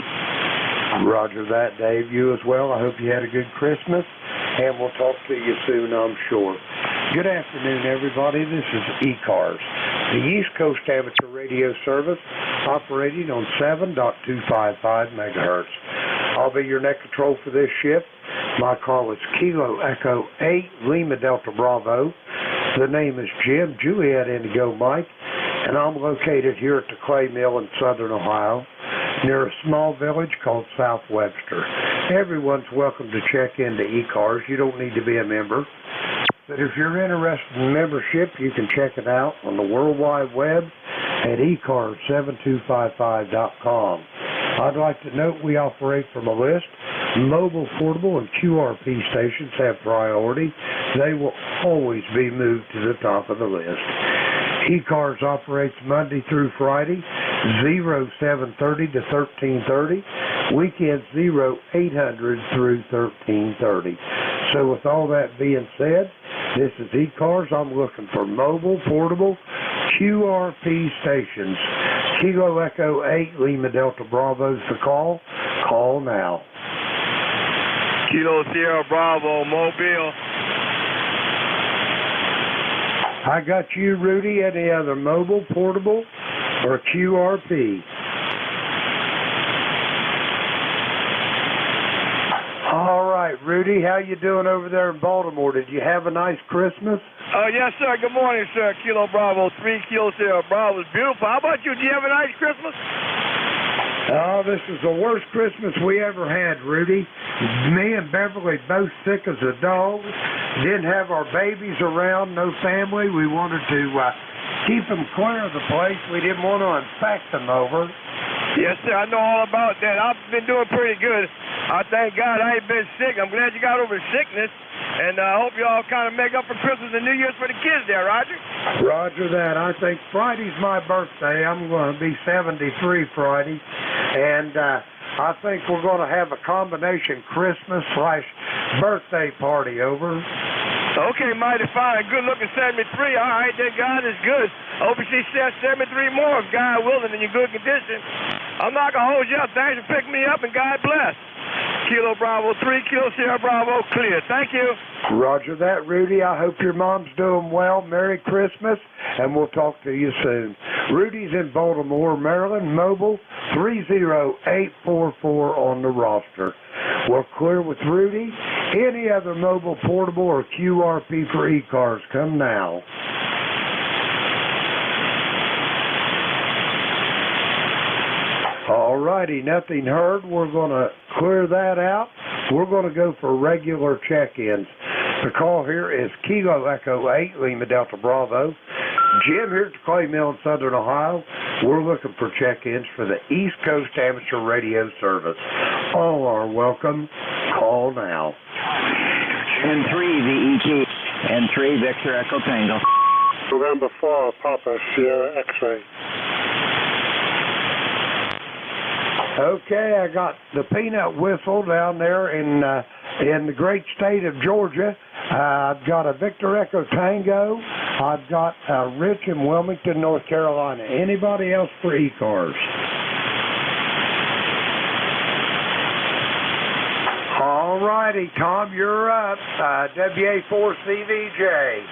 Roger that, Dave. You as well. I hope you had a good Christmas, and we'll talk to you soon, I'm sure. Good afternoon, everybody. This is ECARS, the East Coast Amateur Radio Service, operating on 7.255 megahertz. I'll be your net control for this shift. My call is Kilo Echo 8, Lima Delta Bravo. The name is Jim, Juliet Indigo Mike, and I'm located here at the Clay Mill in southern Ohio, near a small village called South Webster. Everyone's welcome to check into ECARS. You don't need to be a member. But if you're interested in membership, you can check it out on the World Wide Web at ECARS7255.com. I'd like to note we operate from a list. Mobile, portable, and QRP stations have priority. They will always be moved to the top of the list. ECARS operates Monday through Friday, 0730 to 1330, weekends 0800 through 1330. So with all that being said, this is ECARS. I'm looking for mobile, portable, QRP stations. Kilo Echo 8, Lima Delta Bravo's the call. Call now. Kilo Sierra Bravo, Mobile. I got you, Rudy. Any other mobile, portable, or QRP? All right, Rudy, how you doing over there in Baltimore? Did you have a nice Christmas? Oh, yes, sir. Good morning, sir. Kilo Bravo, 3 Kilo Sierra Bravo. It's beautiful. How about you? Did you have a nice Christmas? Oh, this is the worst Christmas we ever had, Rudy. Me and Beverly both sick as a dog. Didn't have our babies around, no family. We wanted to keep them clear of the place. We didn't want to infect them, over. Yes, sir. I know all about that. I've been doing pretty good. I thank God I ain't been sick. I'm glad you got over sickness. And I hope you all kind of make up for Christmas and New Year's for the kids there, Roger. Roger that. I think Friday's my birthday. I'm going to be 73 Friday. And I think we're going to have a combination Christmas/birthday party over. Okay, mighty fine. Good looking 73. All right, then God is good. Hope you see 73 more, if God willing, in your good condition. I'm not going to hold you up. Thanks for picking me up, and God bless. Kilo Bravo 3, Kilo Sierra Bravo, clear. Thank you. Roger that, Rudy. I hope your mom's doing well. Merry Christmas, and we'll talk to you soon. Rudy's in Baltimore, Maryland, mobile 30844 on the roster. We're clear with Rudy. Any other mobile, portable, or QRP for ECARS, come now. All righty, nothing heard. We're going to clear that out. We're going to go for regular check-ins. The call here is Kilo Echo 8, Lima Delta Bravo. Jim here at the Clay Mill in Southern Ohio. We're looking for check-ins for the East Coast Amateur Radio Service. All are welcome. Call now. N3 VET, N3 Victor Echo Tango. November 4, Papa Sierra X-ray. Okay, I got the peanut whistle down there in the great state of Georgia. I've got a Victor Echo Tango. I've got Rich in Wilmington, North Carolina. Anybody else for ECARS? All righty, Tom, you're up. WA4CVJ.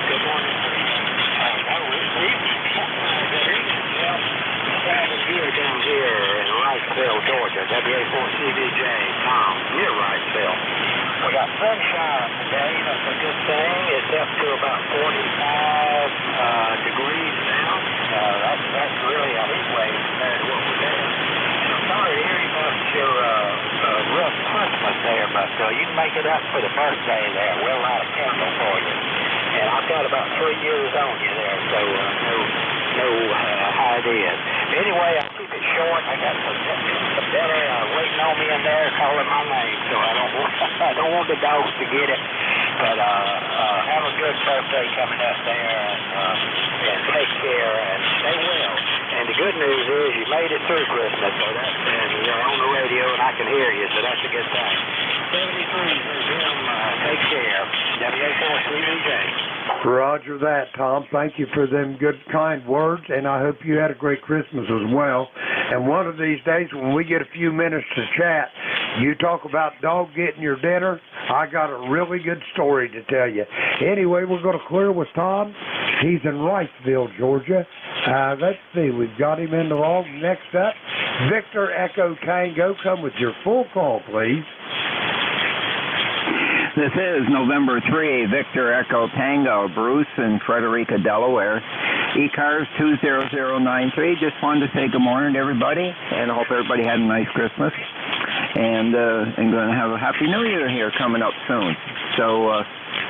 Good morning. Here down here in Wrightsville, Georgia, WA4CVJ, Tom, near Wrightsville. We got sunshine today, that's a good thing. It's up to about 45 degrees now. That's really a heat wave compared to what we're doing. And I'm sorry to hear about your rough Christmas there, but you can make it up for the birthday there. We'll light a candle for you. And I've got about 3 years on you there, so no ideas. Anyway, I'll keep it short. I got some dinner waiting on me in there calling my name, so I don't want the dogs to get it. But have a good birthday coming up there, and take care, and stay well. And the good news is you made it through Christmas, so and you're on the radio and I can hear you, so that's a good thing. 73 for Jim. Take care. WA4CVJ. Roger that, Tom. Thank you for them good, kind words, and I hope you had a great Christmas as well. And one of these days, when we get a few minutes to chat, you talk about dog getting your dinner, I got a really good story to tell you. Anyway, we're going to clear with Tom. He's in Wrightsville, Georgia. Let's see, we've got him in the log. Next up, Victor Echo Tango. Come with your full call, please. This is November 3, Victor Echo Tango, Bruce in Frederica, Delaware. ECARS 20093. Just wanted to say good morning to everybody, and I hope everybody had a nice Christmas. And going to have a Happy New Year here coming up soon. So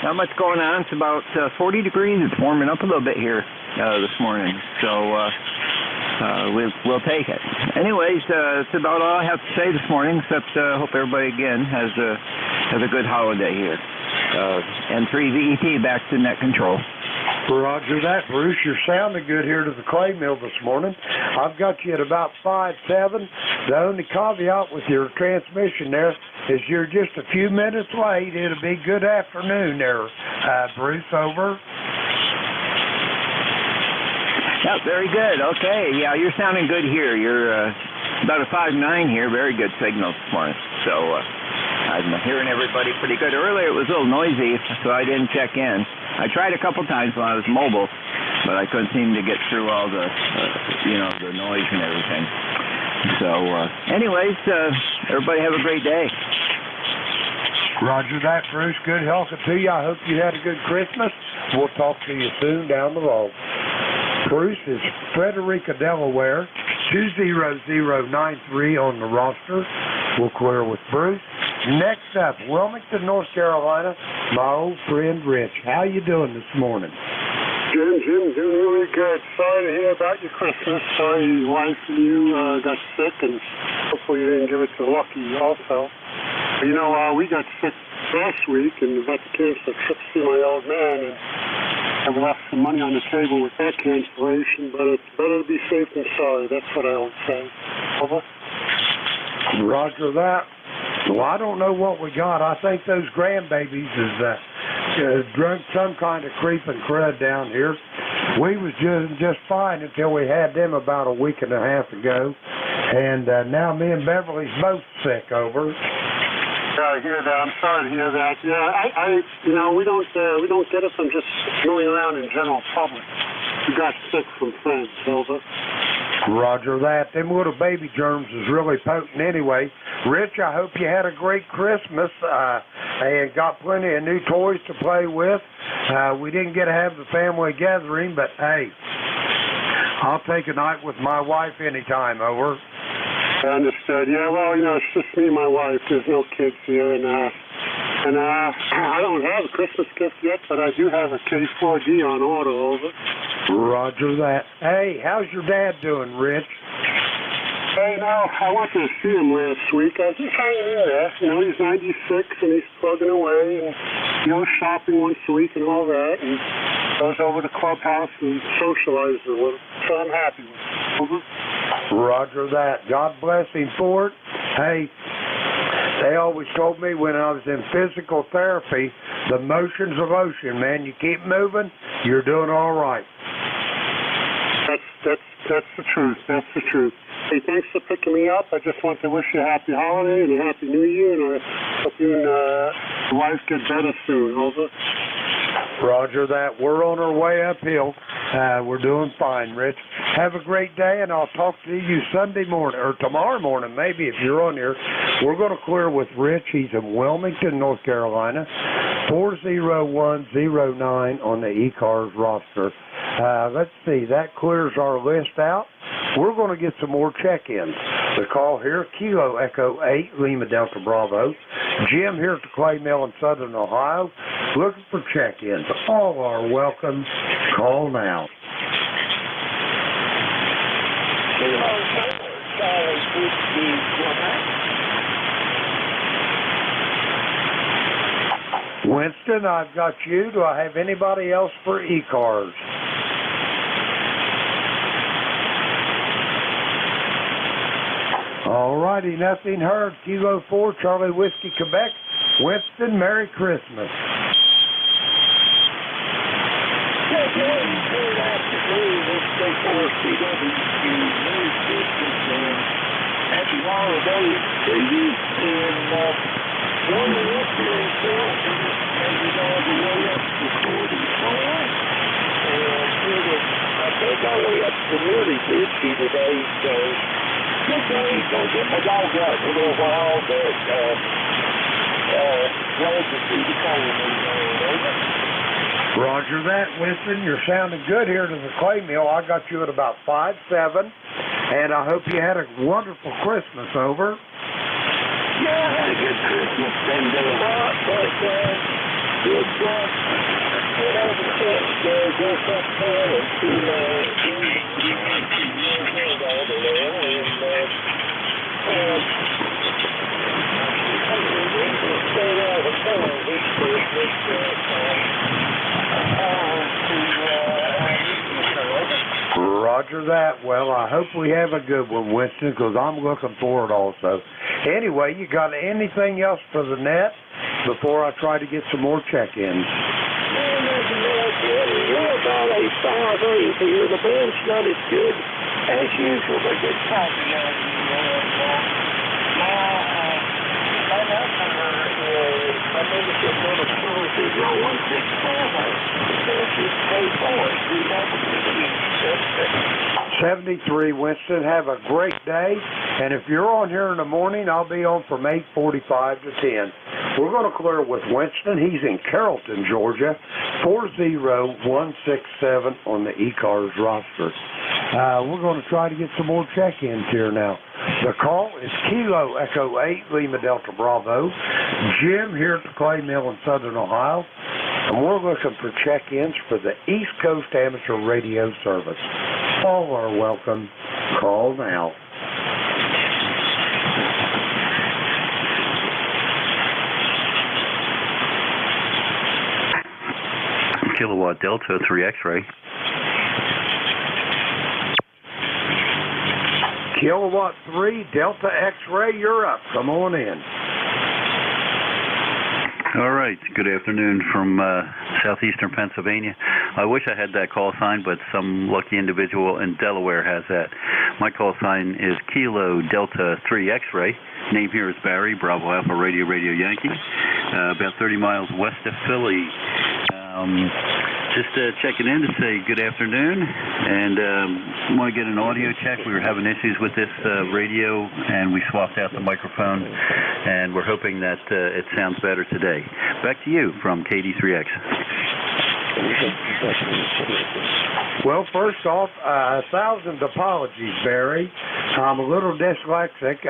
not much going on. It's about 40 degrees. It's warming up a little bit here this morning. So we'll take it. Anyways, it's about all I have to say this morning, except I hope everybody, again, has a good holiday here. N3 VET back to net control. Roger that, Bruce. You're sounding good here to the clay mill this morning. I've got you at about 5'7". The only caveat with your transmission there is you're just a few minutes late. It'll be good afternoon there, Bruce. Over. Yeah, very good. Okay. Yeah, you're sounding good here. You're about a 5'9" here. Very good signal this morning. So I'm hearing everybody pretty good. Earlier it was a little noisy, so I didn't check in. I tried a couple times when I was mobile, but I couldn't seem to get through all the, the noise and everything. So, anyways, everybody have a great day. Roger that, Bruce. Good health to you. I hope you had a good Christmas. We'll talk to you soon down the road. Bruce is Frederica, Delaware, 20093 on the roster. We'll clear with Bruce. Next up, Wilmington, North Carolina, my old friend Rich. How you doing this morning? Jim, doing really good. Sorry to hear about your Christmas. Sorry your wife and you got sick, and Hopefully you didn't give it to Lucky also. But, you know, we got sick last week and about to cancel a trip to see my old man, and I've left some money on the table with that cancellation, but it's better to be safe than sorry. That's what I always say. Over. Roger that. Well, I don't know what we got. I think those grandbabies is drunk some kind of creeping crud down here. We was just fine until we had them about a week and a half ago, and now me and Beverly's both sick. Over. Yeah, I hear that. I'm sorry to hear that. Yeah, you know, we don't get it from just going around in general public. We got sick from friends. Over. Roger that. Them little baby germs is really potent anyway. Rich, I hope you had a great Christmas and got plenty of new toys to play with. We didn't get to have the family gathering, but hey, I'll take a night with my wife anytime. Over. I understood. Yeah, well, you know, it's just me and my wife. There's no kids here, and I don't have a Christmas gift yet, but I do have a K4D on order. Over. Roger that. Hey, how's your dad doing, Rich? Hey, now, I went to see him last week. I was just hanging in there. You know, he's 96, and he's plugging away, and, you know, shopping once a week and all that, and goes over to the clubhouse and socializes with him. So I'm happy with him. Over. Roger that. God bless him for it. Hey, they always told me when I was in physical therapy, the motion's of ocean, man. You keep moving, you're doing all right. That's the truth. That's the truth. Hey, thanks for picking me up. I just want to wish you a happy holiday and a happy new year, and I hope you and your wife get better soon. Over. Roger that. We're on our way uphill. We're doing fine, Rich. Have a great day, and I'll talk to you Sunday morning, or tomorrow morning, maybe, if you're on here. We're going to clear with Rich. He's in Wilmington, North Carolina, 40109 on the ECARS roster. Let's see. That clears our list out. We're going to get some more check-ins. The call here, Kilo Echo 8, Lima Delta Bravo. Jim here at the Clay Mill in Southern Ohio, looking for check-ins. All are welcome. Call now. Winston, I've got you. Do I have anybody else for ECARS? All righty, nothing heard. Kilo 4, Charlie Whiskey, Quebec. Winston, Merry Christmas. Happy holidays to you, and one of us here in Philly, and we all the way up to 44, and I think all the way up to nearly 50 today, so good days, gonna get my dog out for a little while, but glad to see the cold over. Roger that, Winston. You're sounding good here to the Clay Mill. I got you at about 5'7", and I hope you had a wonderful Christmas. Over. Yeah, I had a good Christmas. Didn't do a lot, but good stuff. Good have a chance to go up there and see all the mail, and stayed out of town this Christmas. Roger that. Well, I hope we have a good one, Winston, because I'm looking for it also. Anyway, you got anything else for the net before I try to get some more check-ins? We're about a 5-8 here. The band's not as good as usual, but good talking out my number is, my membership number is 73, Winston. Have a great day. And if you're on here in the morning, I'll be on from 8:45 to 10. We're going to clear with Winston. He's in Carrollton, Georgia, 40167 on the ECARS roster. We're going to try to get some more check-ins here now. The call is Kilo Echo 8, Lima Delta Bravo. Jim here at the Clay Mill in Southern Ohio. And we're looking for check-ins for the East Coast Amateur Radio Service. All are welcome. Call now. kilowatt Delta 3 X-ray. Kilowatt 3 Delta X-ray, you're up. Come on in. All right. Good afternoon from southeastern Pennsylvania. I wish I had that call sign, but some lucky individual in Delaware has that. My call sign is Kilo Delta 3 X-ray. Name here is Barry, Bravo Alpha Radio Yankee. About 30 miles west of Philly. Just checking in to say good afternoon, and want to get an audio check. We were having issues with this radio, and we swapped out the microphone, and we're hoping that it sounds better today. Back to you from KD3X. Well, first off, 1,000 apologies, Barry. I'm a little dyslexic.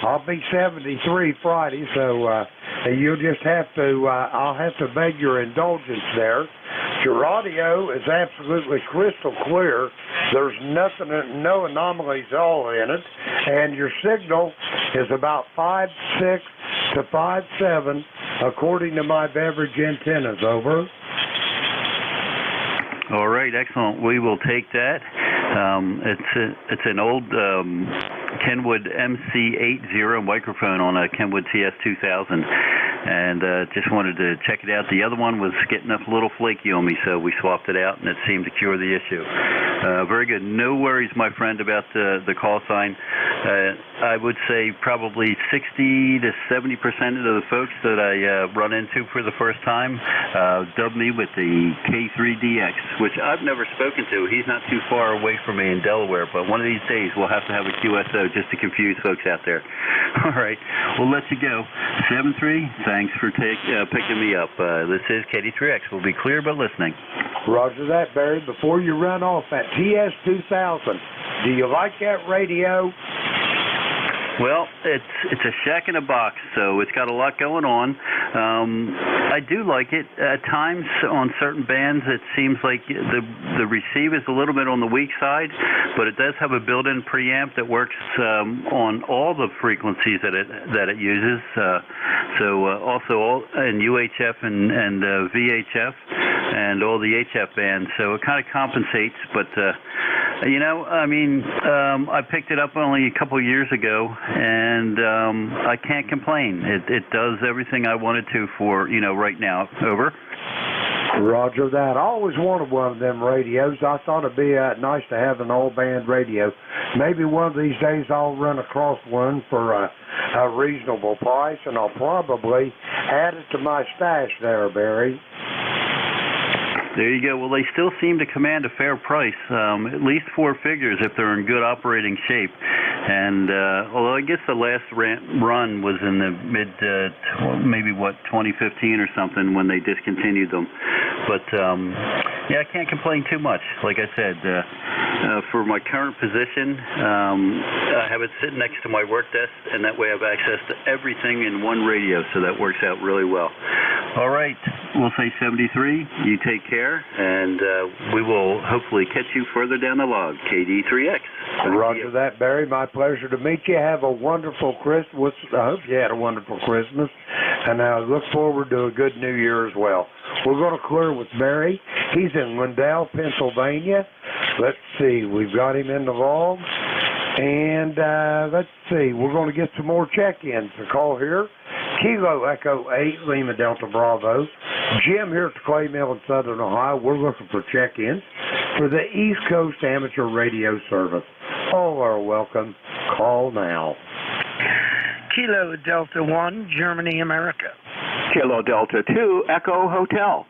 I'll be 73 Friday, so you'll just have to, I'll have to beg your indulgence there. Your audio is absolutely crystal clear. There's nothing, no anomalies at all in it. And your signal is about 5.6 to 5.7, according to my beverage antennas. Over. All right, excellent. We will take that. It's an old Kenwood MC80 microphone on a Kenwood TS2000, and just wanted to check it out. The other one was getting up a little flaky on me, so we swapped it out, and it seemed to cure the issue. Very good. No worries, my friend, about the call sign. I would say probably 60 to 70% of the folks that I run into for the first time dub me with the K3DX, which I've never spoken to. He's not too far away from me in Delaware, but one of these days we'll have to have a QSO just to confuse folks out there. All right, we'll let you go. 7-3, thanks for picking me up. This is KD3X. We'll be clear but listening. Roger that, Barry. Before you run off, that TS2000, do you like that radio? Well, it's a shack in a box, so it's got a lot going on. I do like it. At times, on certain bands, it seems like the receive is a little bit on the weak side, but it does have a built-in preamp that works on all the frequencies that it uses. Also all in UHF and VHF and all the HF bands, so it kind of compensates. But I picked it up only a couple of years ago, and I can't complain. It does everything I wanted to for, right now. Over. Roger that. I always wanted one of them radios. I thought it'd be nice to have an all-band radio. Maybe one of these days I'll run across one for a reasonable price, and I'll probably add it to my stash there, Barry. There you go. Well, they still seem to command a fair price, at least four figures if they're in good operating shape. And although I guess the last run was in the maybe 2015 or something when they discontinued them. But I can't complain too much. Like I said, for my current position, I have it sitting next to my work desk, and that way I have access to everything in one radio, so that works out really well. All right, we'll say 73. You take care, and we will hopefully catch you further down the log. KD3X. Roger that, Barry. My pleasure to meet you. Have a wonderful Christmas. I hope you had a wonderful Christmas, and I look forward to a good New Year as well. We're going to clear with Barry. He's in Lindell, Pennsylvania. Let's see. We've got him in the log. And let's see. We're going to get some more check-ins. A call here. Kilo Echo 8, Lima Delta Bravo. Jim here at the Clay Mill in Southern Ohio. We're looking for check-ins for the East Coast Amateur Radio Service. All are welcome. Call now. Kilo Delta 1, Germany, America. Kilo Delta 2, Echo Hotel.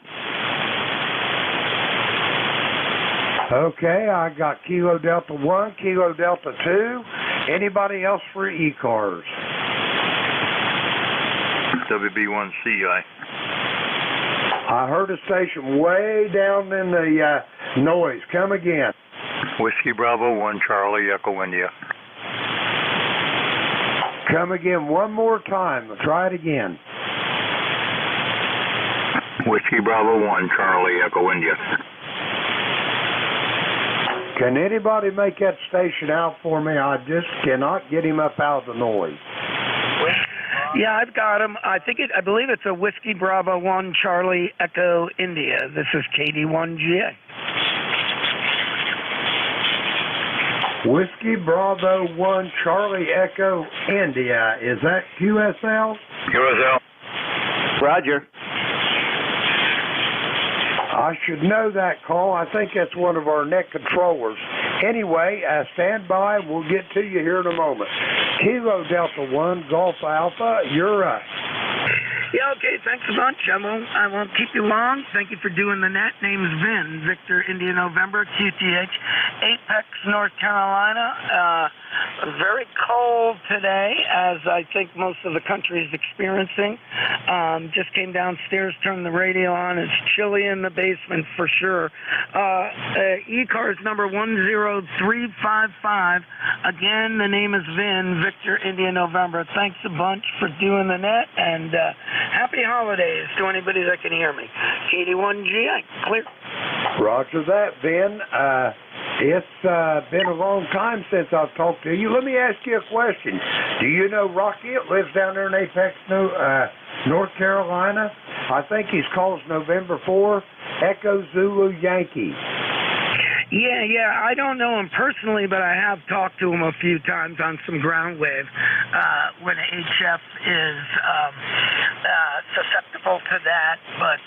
Okay, I got Kilo Delta 1, Kilo Delta 2. Anybody else for ECARS? WB1CI. I heard a station way down in the noise. Come again. Whiskey Bravo 1, Charlie, Echo India. Come again one more time. Try it again. Whiskey Bravo 1, Charlie, Echo India. Can anybody make that station out for me? I just cannot get him up out of the noise. Yeah, I've got him. I believe it's a Whiskey Bravo 1 Charlie Echo India. This is KD1GA. Whiskey Bravo 1 Charlie Echo India. Is that QSL? QSL. Roger. I should know that call. I think that's one of our net controllers. Anyway, stand by. We'll get to you here in a moment. Kilo Delta 1 Golf Alpha, you're up. Yeah, okay, thanks a bunch. I won't keep you long. Thank you for doing the net. Name is Vin, Victor India November, QTH, Apex, North Carolina. Very cold today, as I think most of the country is experiencing. Just came downstairs, turned the radio on. It's chilly in the basement for sure. ECARS number 10355. Again, the name is Vin, Victor India November. Thanks a bunch for doing the net, and happy holidays to anybody that can hear me. KD1GA, clear. Roger that, Vin. It's been a long time since I've talked to you. Let me ask you a question. Do you know Rocky? It lives down there in Apex, North Carolina. I think he's called November 4, Echo Zulu Yankee. Yeah, I don't know him personally, but I have talked to him a few times on some ground wave when HF is susceptible to that, but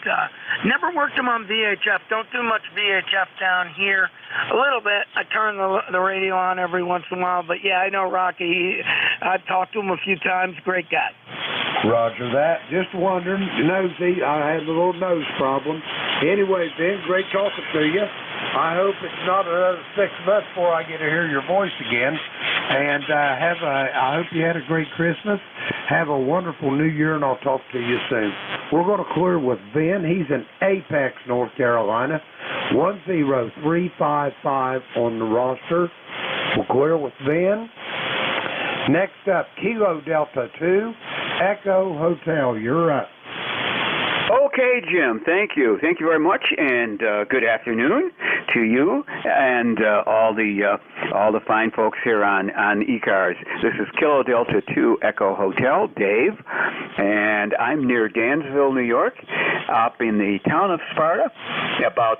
never worked him on VHF. Don't do much VHF down here. A little bit. I turn the radio on every once in a while, but yeah, I know Rocky. I've talked to him a few times. Great guy. Roger that. Just wondering, nosy. I had a little nose problem. Anyway, Ben, great talking to you. I hope it's not another 6 months before I get to hear your voice again. And I hope you had a great Christmas. Have a wonderful New Year, and I'll talk to you soon. We're going to clear with Ben. He's in Apex, North Carolina. 10355 on the roster. We'll clear with Ben. Next up, Kilo Delta 2, Echo Hotel. You're up. Okay, Jim, thank you. Thank you very much, and good afternoon to you and all the fine folks here on ECARS. This is Kilo Delta 2 Echo Hotel, Dave, and I'm near Dansville, New York, up in the town of Sparta, about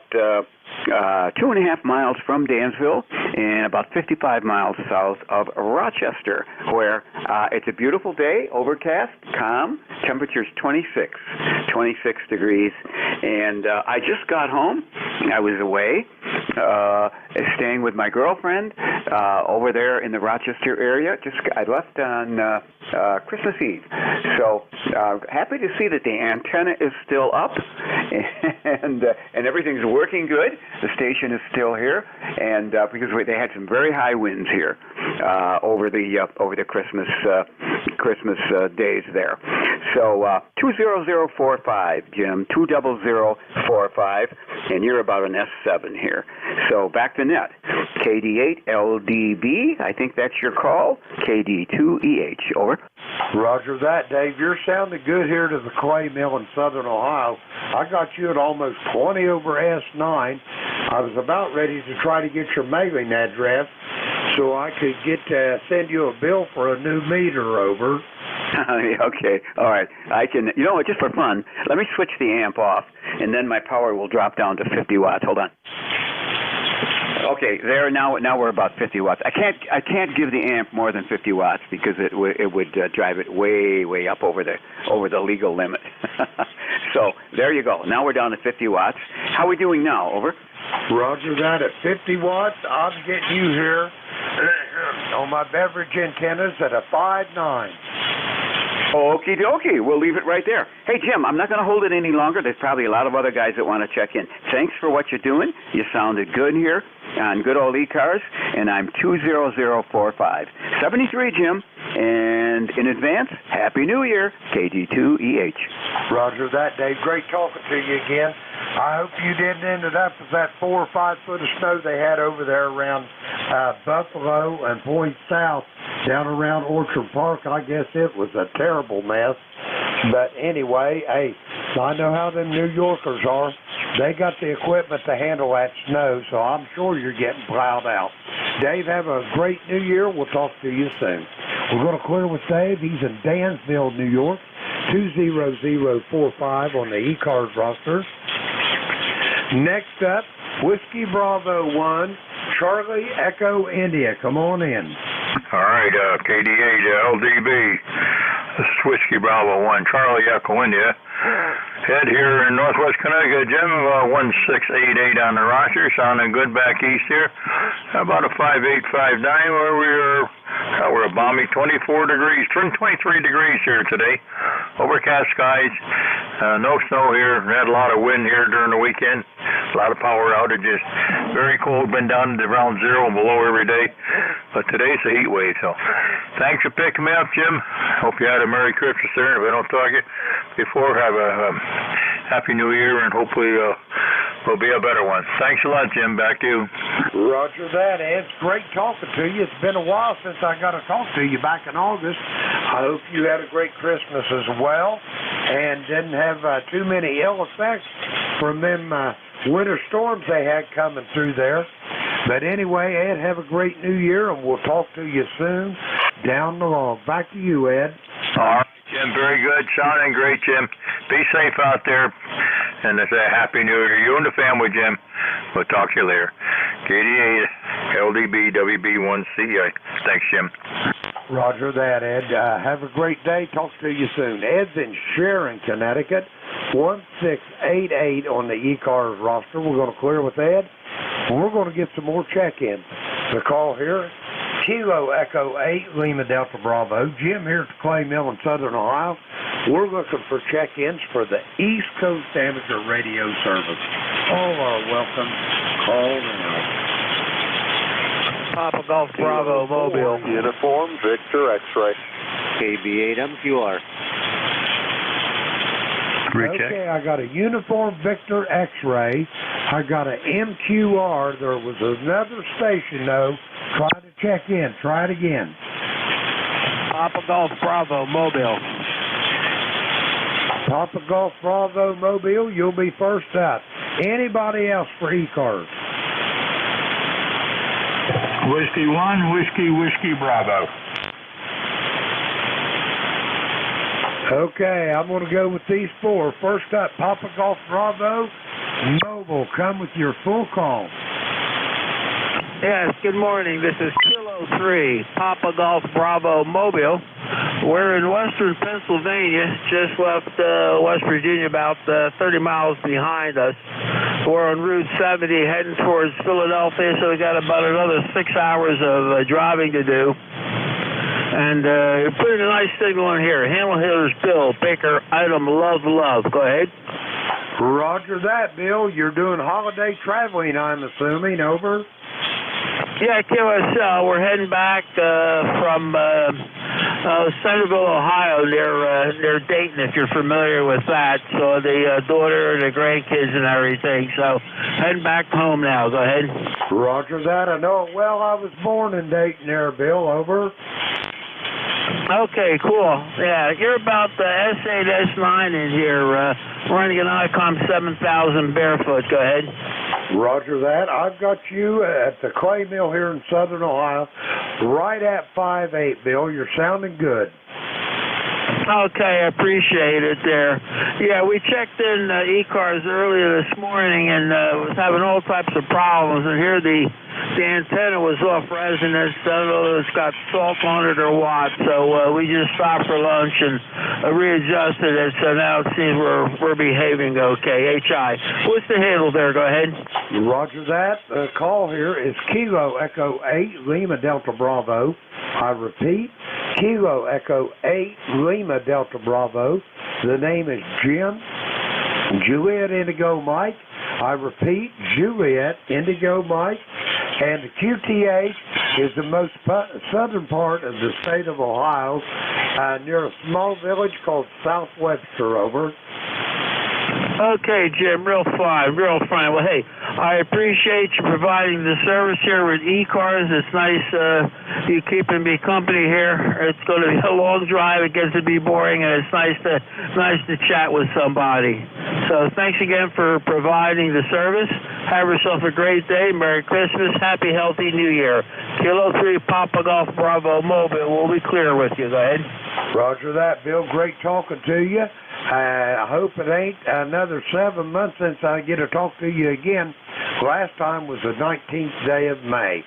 2.5 miles from Dansville and about 55 miles south of Rochester, where it's a beautiful day, overcast, calm, temperature's 26 degrees, and I just got home. I was away staying with my girlfriend over there in the Rochester area. I left on Christmas Eve, so happy to see that the antenna is still up and everything's working good. The station is still here, and because they had some very high winds here over the Christmas days there. So 20045, Jim, 20045, and you're about an S7 here. So back to net. KD8LDB, I think that's your call. KD2EH, over. Roger that, Dave. You're sounding good here to the clay mill in southern Ohio. I got you at almost 20 over S9. I was about ready to try to get your mailing address so I could send you a bill for a new meter over. Okay, all right. I can, just for fun, let me switch the amp off, and then my power will drop down to 50 watts. Hold on. Okay, there now we're about 50 watts. I can't give the amp more than 50 watts because it would drive it way up over the legal limit. So there you go. Now we're down to 50 watts. How are we doing now? Over. Roger that. At 50 watts, I'm getting you here on my beverage antennas at a 5.9. Okie dokie. We'll leave it right there. Hey, Jim, I'm not going to hold it any longer. There's probably a lot of other guys that want to check in. Thanks for what you're doing. You sounded good here on good old ECARS, and I'm 20045. 73, Jim. And in advance, Happy New Year, KD2EH. Roger that, Dave. Great talking to you again. I hope you didn't end it up with that 4 or 5 foot of snow they had over there around Buffalo and Point South, down around Orchard Park. I guess it was a terrible mess. But anyway, hey, I know how them New Yorkers are. They got the equipment to handle that snow, so I'm sure you're getting plowed out. Dave, have a great New Year. We'll talk to you soon. We're going to clear with Dave. He's in Dansville, New York, 20045 on the ECARS roster. Next up, Whiskey Bravo 1, Charlie Echo India. Come on in. All right, KDA to LDB. This is Whiskey Bravo 1, Charlie Echo India. Head here in Northwest Connecticut, Jim, 1688 on the roster. Sounding good back east here. About a 5859 where we're a balmy 24 degrees, 23 degrees here today. Overcast skies, no snow here. Had a lot of wind here during the weekend. A lot of power outages. Very cold, been down to around 0 and below every day. But today's a heat wave, so thanks for picking me up, Jim. Hope you had a Merry Christmas there. If I don't talk to you before, have a Happy New Year, and hopefully will be a better one. Thanks a lot, Jim. Back to you. Roger that, Ed. It's great talking to you. It's been a while since I got to talk to you back in August. I hope you had a great Christmas as well and didn't have too many ill effects from them winter storms they had coming through there. But anyway, Ed, have a great New Year, and we'll talk to you soon down the road. Back to you, Ed. All right, Jim. Very good. Sounding great, Jim. Be safe out there. And I say Happy New Year to you and the family, Jim. We'll talk to you later. KDA, LDB, WB1CI. Thanks, Jim. Roger that, Ed. Have a great day. Talk to you soon. Ed's in Sharon, Connecticut, 1688 on the ECARS roster. We're going to clear with Ed. We're going to get some more check-ins. The call here, Kilo Echo 8, Lima Delta Bravo. Jim here at the Clay Mill in Southern Ohio. We're looking for check-ins for the East Coast Amateur Radio Service. All are welcome. Call now. Papa Golf Bravo Mobile. Uniform Victor X-Ray. KB8MQR. Okay, I got a Uniform Victor X-Ray. I got a MQR. There was another station, though, trying to check in. Try it again. Papa Golf Bravo Mobile. Papa Golf Bravo Mobile, you'll be first up. Anybody else for ECARS? Whiskey 1, Whiskey Bravo. Okay, I'm going to go with these four. First up, Papa Golf Bravo Mobile. Come with your full call. Yes, good morning. This is Kilo 3, Papa Golf Bravo Mobile. We're in western Pennsylvania, just left West Virginia, about 30 miles behind us. We're on Route 70 heading towards Philadelphia, so we got about another 6 hours of driving to do. And put in a nice signal in here. Handle hitters Bill, Baker, item love. Go ahead. Roger that, Bill. You're doing holiday traveling, I'm assuming. Over. Yeah, QSL. We're heading back from Centerville, Ohio, near Dayton, if you're familiar with that. So the daughter and the grandkids and everything. So heading back home now. Go ahead. Roger that. I know it well. I was born in Dayton there, Bill. Over. Okay, cool. Yeah, you're about the S8, S9 in here, running an ICOM 7000 barefoot. Go ahead. Roger that. I've got you at the Clay Mill here in Southern Ohio, right at 5'8", Bill. You're sounding good. Okay, I appreciate it there. Yeah, we checked in ECARS earlier this morning and was having all types of problems. And here the antenna was off resonance. I don't know if it's got salt on it or what. So we just stopped for lunch and readjusted it. So now it seems we're behaving okay. HI. What's the handle there? Go ahead. Roger that. The call here is Kilo Echo 8, Lima Delta Bravo. I repeat, Kilo Echo 8, Lima Delta Bravo. The name is Jim. Juliet Indigo Mike. I repeat, Juliet Indigo Mike. And the QTH is the most southern part of the state of Ohio, near a small village called South Webster. Over. Okay, Jim, real fine, real fine. Well, hey, I appreciate you providing the service here with ECARS. It's nice you keeping me company here. It's going to be a long drive. It gets to be boring, and it's nice to chat with somebody. So thanks again for providing the service. Have yourself a great day. Merry Christmas. Happy, healthy New Year. Kilo 3 Papa Golf Bravo Mobile. We'll be clear with you. Go ahead. Roger that, Bill. Great talking to you. I hope it ain't another 7 months since I get to talk to you again. Last time was the 19th day of May.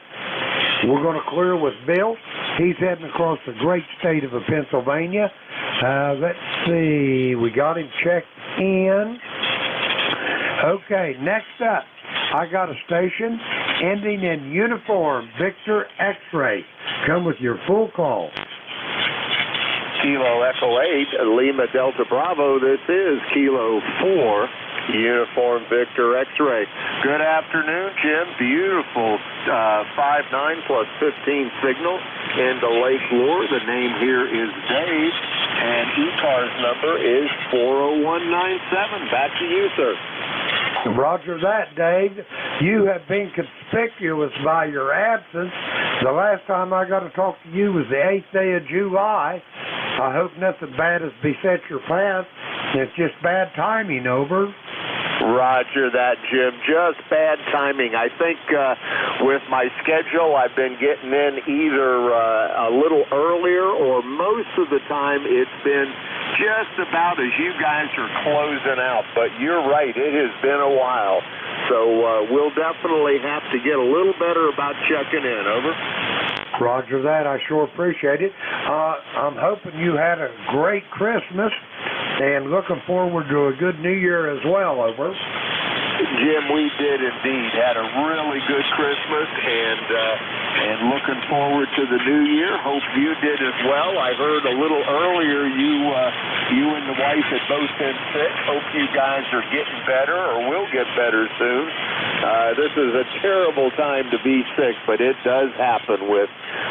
We're going to clear with Bill. He's heading across the great state of Pennsylvania. Let's see. We got him checked in. Okay, next up, I got a station ending in uniform, Victor X-Ray. Come with your full call. Kilo Echo 8, Lima Delta Bravo. This is Kilo 4, Uniform Victor X-Ray. Good afternoon, Jim. Beautiful 5-9 plus 15 signal into Lake Lure. The name here is Dave, and ECARS number is 40197. Back to you, sir. Roger that, Dave. You have been conspicuous by your absence. The last time I got to talk to you was the 8th day of July. I hope nothing bad has beset your path. It's just bad timing, over. Roger that, Jim. Just bad timing. I think with my schedule, I've been getting in either a little earlier or most of the time it's been just about as you guys are closing out. But you're right, it has been a while. So we'll definitely have to get a little better about checking in. Over. Roger that. I sure appreciate it. I'm hoping you had a great Christmas and looking forward to a good New Year as well. Over. Jim, we did indeed. Had a really good Christmas and looking forward to the new year. Hope you did as well. I heard a little earlier you and the wife had both been sick. Hope you guys are getting better or will get better soon. This is a terrible time to be sick, but it does happen with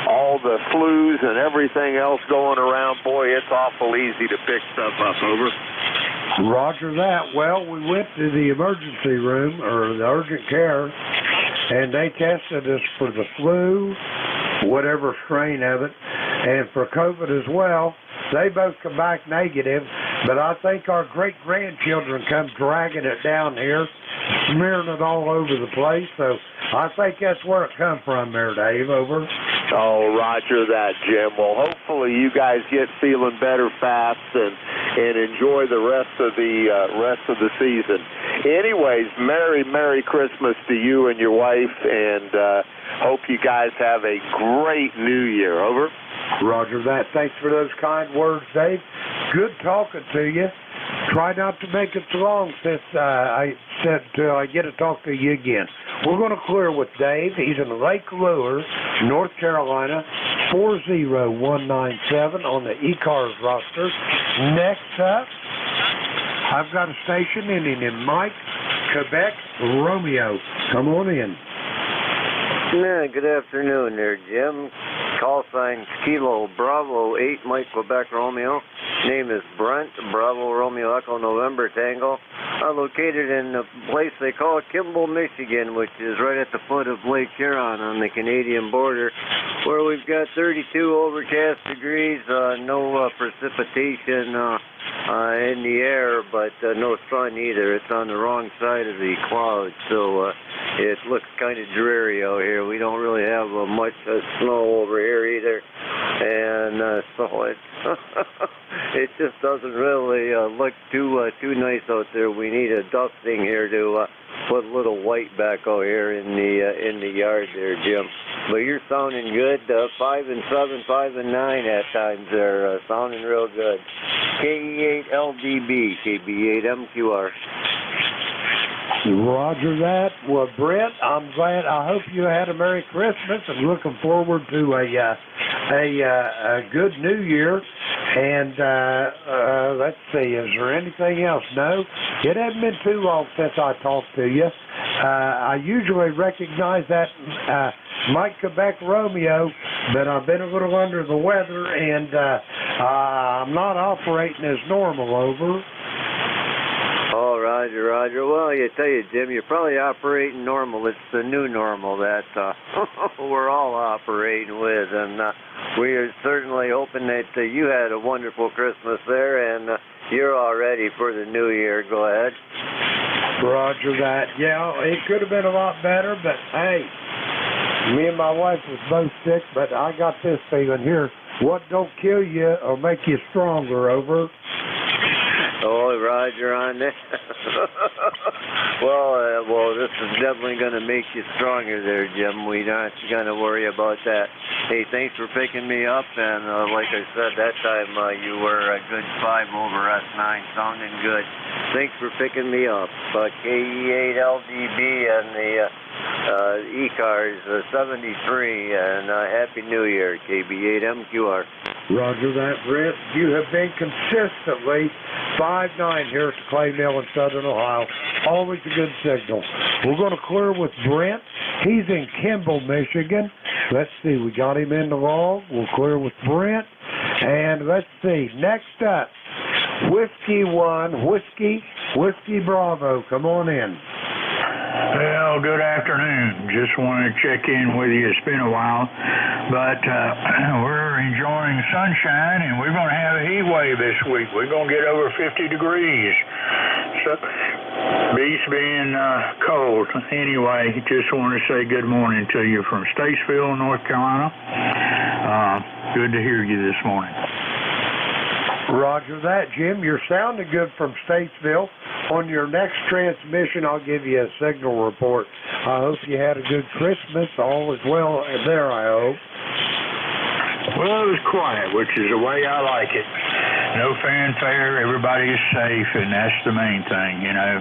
all the flus and everything else going around. Boy, it's awful easy to pick stuff up. Over. Roger that. Well, we went to the emergency room, or the urgent care, and they tested us for the flu, whatever strain of it, and for COVID as well. They both come back negative, but I think our great-grandchildren come dragging it down here, smearing it all over the place, so I think that's where it come from there, Dave. Over. Oh, roger that, Jim. Well, hopefully you guys get feeling better fast and enjoy the rest of the season. Anyways, Merry Christmas to you and your wife, and hope you guys have a great New Year. Over. Roger that. Thanks for those kind words, Dave. Good talking to you. Try not to make it too long since I said till I get to talk to you again. We're going to clear with Dave. He's in Lake Lure, North Carolina, 40197 on the ECARS roster. Next up, I've got a station ending in Mike, Quebec, Romeo. Come on in. Yeah, good afternoon there, Jim. Call sign Kilo Bravo 8 Mike Quebec Romeo. Name is Brent, Bravo Romeo Echo November Tango. Located in a place they call Kimball, Michigan, which is right at the foot of Lake Huron on the Canadian border, where we've got 32 overcast degrees, no precipitation in the air, but no sun either. It's on the wrong side of the clouds, so it looks kind of dreary out here. We don't really have much snow over here either, and so it just doesn't really look too nice out there. We need a dusting here to put a little white back out here in the yard there, Jim. But you're sounding good. 5 and 7, 5 and 9 at times. They're sounding real good. KE8LDB, KB8MQR. Roger that. Well, Brent, I'm glad. I hope you had a Merry Christmas and looking forward to a good New Year. And let's see, is there anything else? No, it hasn't been too long since I talked to you. I usually recognize that Mike Quebec Romeo, but I've been a little under the weather, and I'm not operating as normal. Over. All right. Roger, Roger. Well, I tell you, Jim, you're probably operating normal. It's the new normal that we're all operating with, and we are certainly hoping that you had a wonderful Christmas there, and you're all ready for the new year. Go ahead. Roger that. Yeah, it could have been a lot better, but hey, me and my wife was both sick, but I got this feeling here. What don't kill you or make you stronger, over. Oh, Roger on that. Well, this is definitely going to make you stronger there, Jim. We're not going to worry about that. Hey, thanks for picking me up, and like I said, that time you were a good 5 over S9, sounding good. Thanks for picking me up. KE8LDB and the ECARS 73, and Happy New Year, KB8MQR. Roger that, Brent. You have been consistently 5-9 here at the Clay Mill in Southern Ohio. Always a good signal. We're going to clear with Brent. He's in Kimball, Michigan. Let's see, we got him in the log. We'll clear with Brent. And let's see, next up, Whiskey 1, Whiskey Bravo. Come on in. Well, good afternoon. Just wanted to check in with you. It's been a while, but we're enjoying sunshine, and we're going to have a heat wave this week. We're going to get over 50 degrees. So, beast being cold. Anyway, just want to say good morning to you from Statesville, North Carolina. Good to hear you this morning. Roger that, Jim. You're sounding good from Statesville. On your next transmission, I'll give you a signal report. I hope you had a good Christmas. All is well there, I hope. Well, it was quiet, which is the way I like it. No fanfare, everybody is safe, and that's the main thing, you know.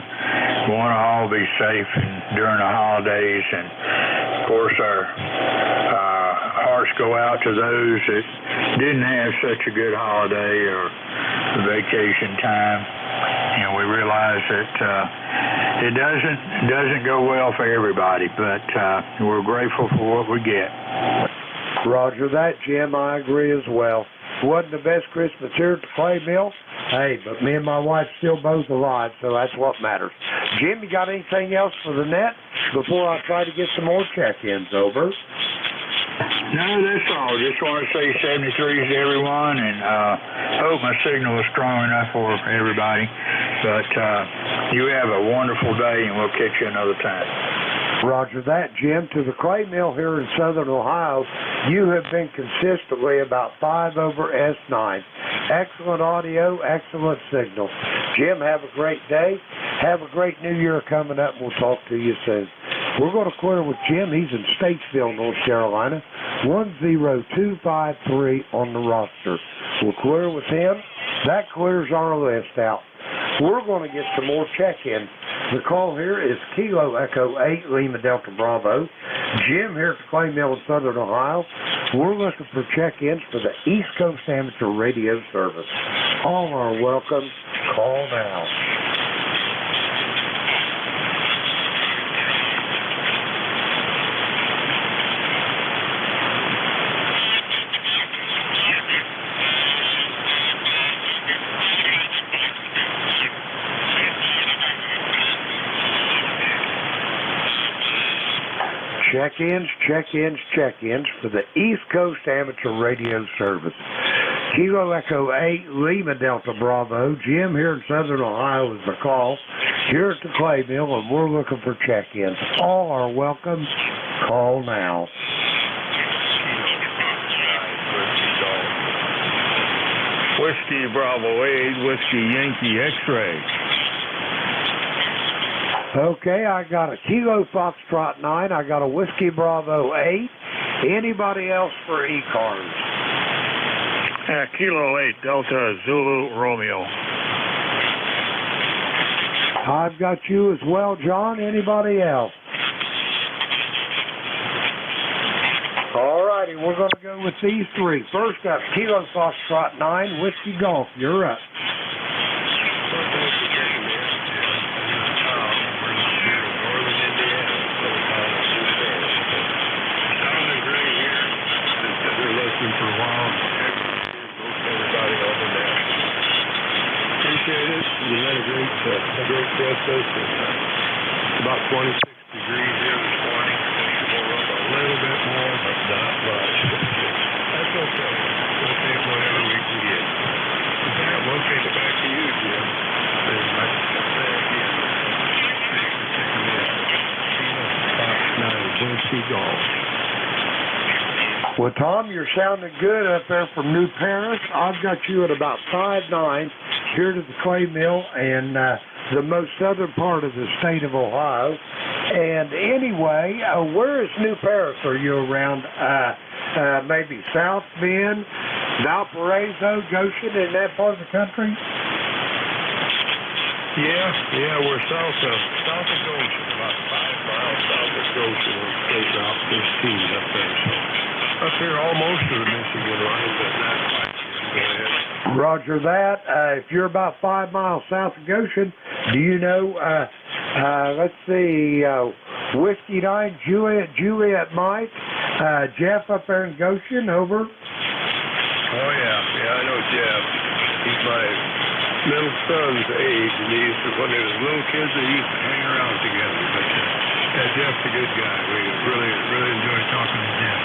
We want to all be safe during the holidays, and of course our hearts go out to those that didn't have such a good holiday or vacation time. And we realize that it doesn't go well for everybody, but we're grateful for what we get. Roger that, Jim. I agree as well. Wasn't the best Christmas here at the Clay Mill? Hey, but me and my wife still both alive, so that's what matters. Jim, you got anything else for the net before I try to get some more check-ins, over? No, that's all. Just want to say 73s to everyone, and hope my signal is strong enough for everybody. But you have a wonderful day, and we'll catch you another time. Roger that, Jim. To the Clay Mill here in Southern Ohio, you have been consistently about 5 over S9. Excellent audio, excellent signal. Jim, have a great day. Have a great new year coming up. We'll talk to you soon. We're going to clear with Jim. He's in Statesville, North Carolina. 10253 on the roster. We'll clear with him. That clears our list out. We're going to get some more check-ins. The call here is Kilo Echo 8 Lima Delta Bravo. Jim here at the Clay Mill in Southern Ohio. We're looking for check-ins for the East Coast Amateur Radio Service. All are welcome. Call now. Check-ins for the East Coast Amateur Radio Service. Kilo Echo 8, Lima Delta Bravo. Jim here in Southern Ohio is the call. Here at the Clay Mill, and we're looking for check-ins. All are welcome. Call now. Whiskey Bravo 8, Whiskey Yankee X-Ray. Okay, I got a Kilo Foxtrot 9. I got a Whiskey Bravo 8. Anybody else for ECARS? Kilo 8, Delta Zulu Romeo. I've got you as well, John. Anybody else? All righty, we're going to go with these three. First up, Kilo Foxtrot 9, Whiskey Golf. You're up. appreciate it. You had a great Christmas. About 26 degrees here this morning. We'll run a little bit more, but not much. That's okay. We'll take whatever we can get. With that, we'll take it back to you, Jim. Thank you. Thanks for checking me out. Fox 9, Tennessee Golf. Well, Tom, you're sounding good up there from New Paris. I've got you at about 5'9" here to the clay mill and the most southern part of the state of Ohio. And anyway, where is New Paris? Are you around maybe South Bend, Valparaiso, Goshen, in that part of the country? Yeah, we're south of Goshen, about 5 miles south of Goshen. We're place out 15 up there. So up here almost to the Michigan line, but not quite. Go ahead. Roger that. If you're about 5 miles south of Goshen, do you know, let's see, Whiskey 9, Juliet Mike, Jeff up there in Goshen, over? Oh, yeah, I know Jeff. He's my little son's age, and when they was little kids, they used to hang around together. But Jeff's a good guy. We really enjoy talking to Jeff.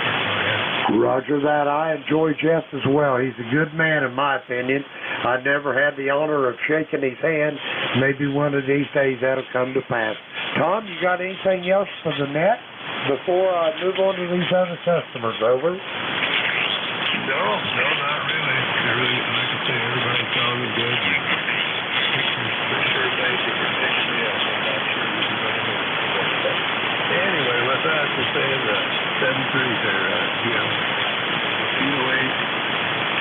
Roger that. I enjoy Jeff as well. He's a good man, in my opinion. I never had the honor of shaking his hand. Maybe one of these days that'll come to pass. Tom, you got anything else for the net before I move on to these other customers? Over. No, not really. Like I say, everybody sounded good. Sure, thank you for picking me up. I'm not sure this is going to happen. Anyway, with that, we're saying 7-3 there, Jim. Kilo 8,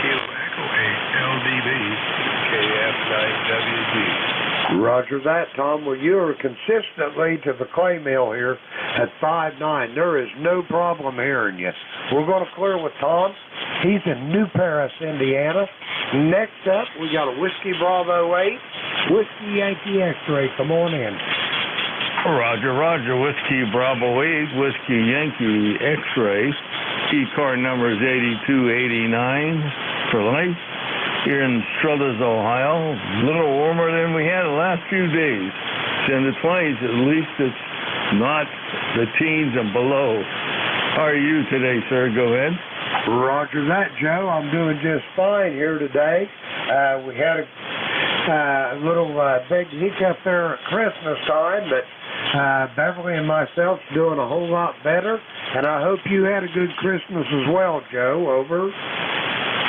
Kilo Echo 8, LDB, KF9WG. Roger that, Tom. Well, you are consistently to the clay mill here at 5'9". There is no problem hearing you. We're going to clear with Tom. He's in New Paris, Indiana. Next up, we got a Whiskey Bravo 8, Whiskey Yankee X-Ray. Come on in. Roger. Whiskey Bravo 8, Whiskey Yankee X-Ray. ECARS number is 8289 for life. Here in Struthers, Ohio. A little warmer than we had the last few days. It's in the 20s. At least it's not the teens and below. How are you today, sir? Go ahead. Roger that, Joe. I'm doing just fine here today. We had a little big hiccup there at Christmas time, but Beverly and myself doing a whole lot better, and I hope you had a good Christmas as well, Joe. Over.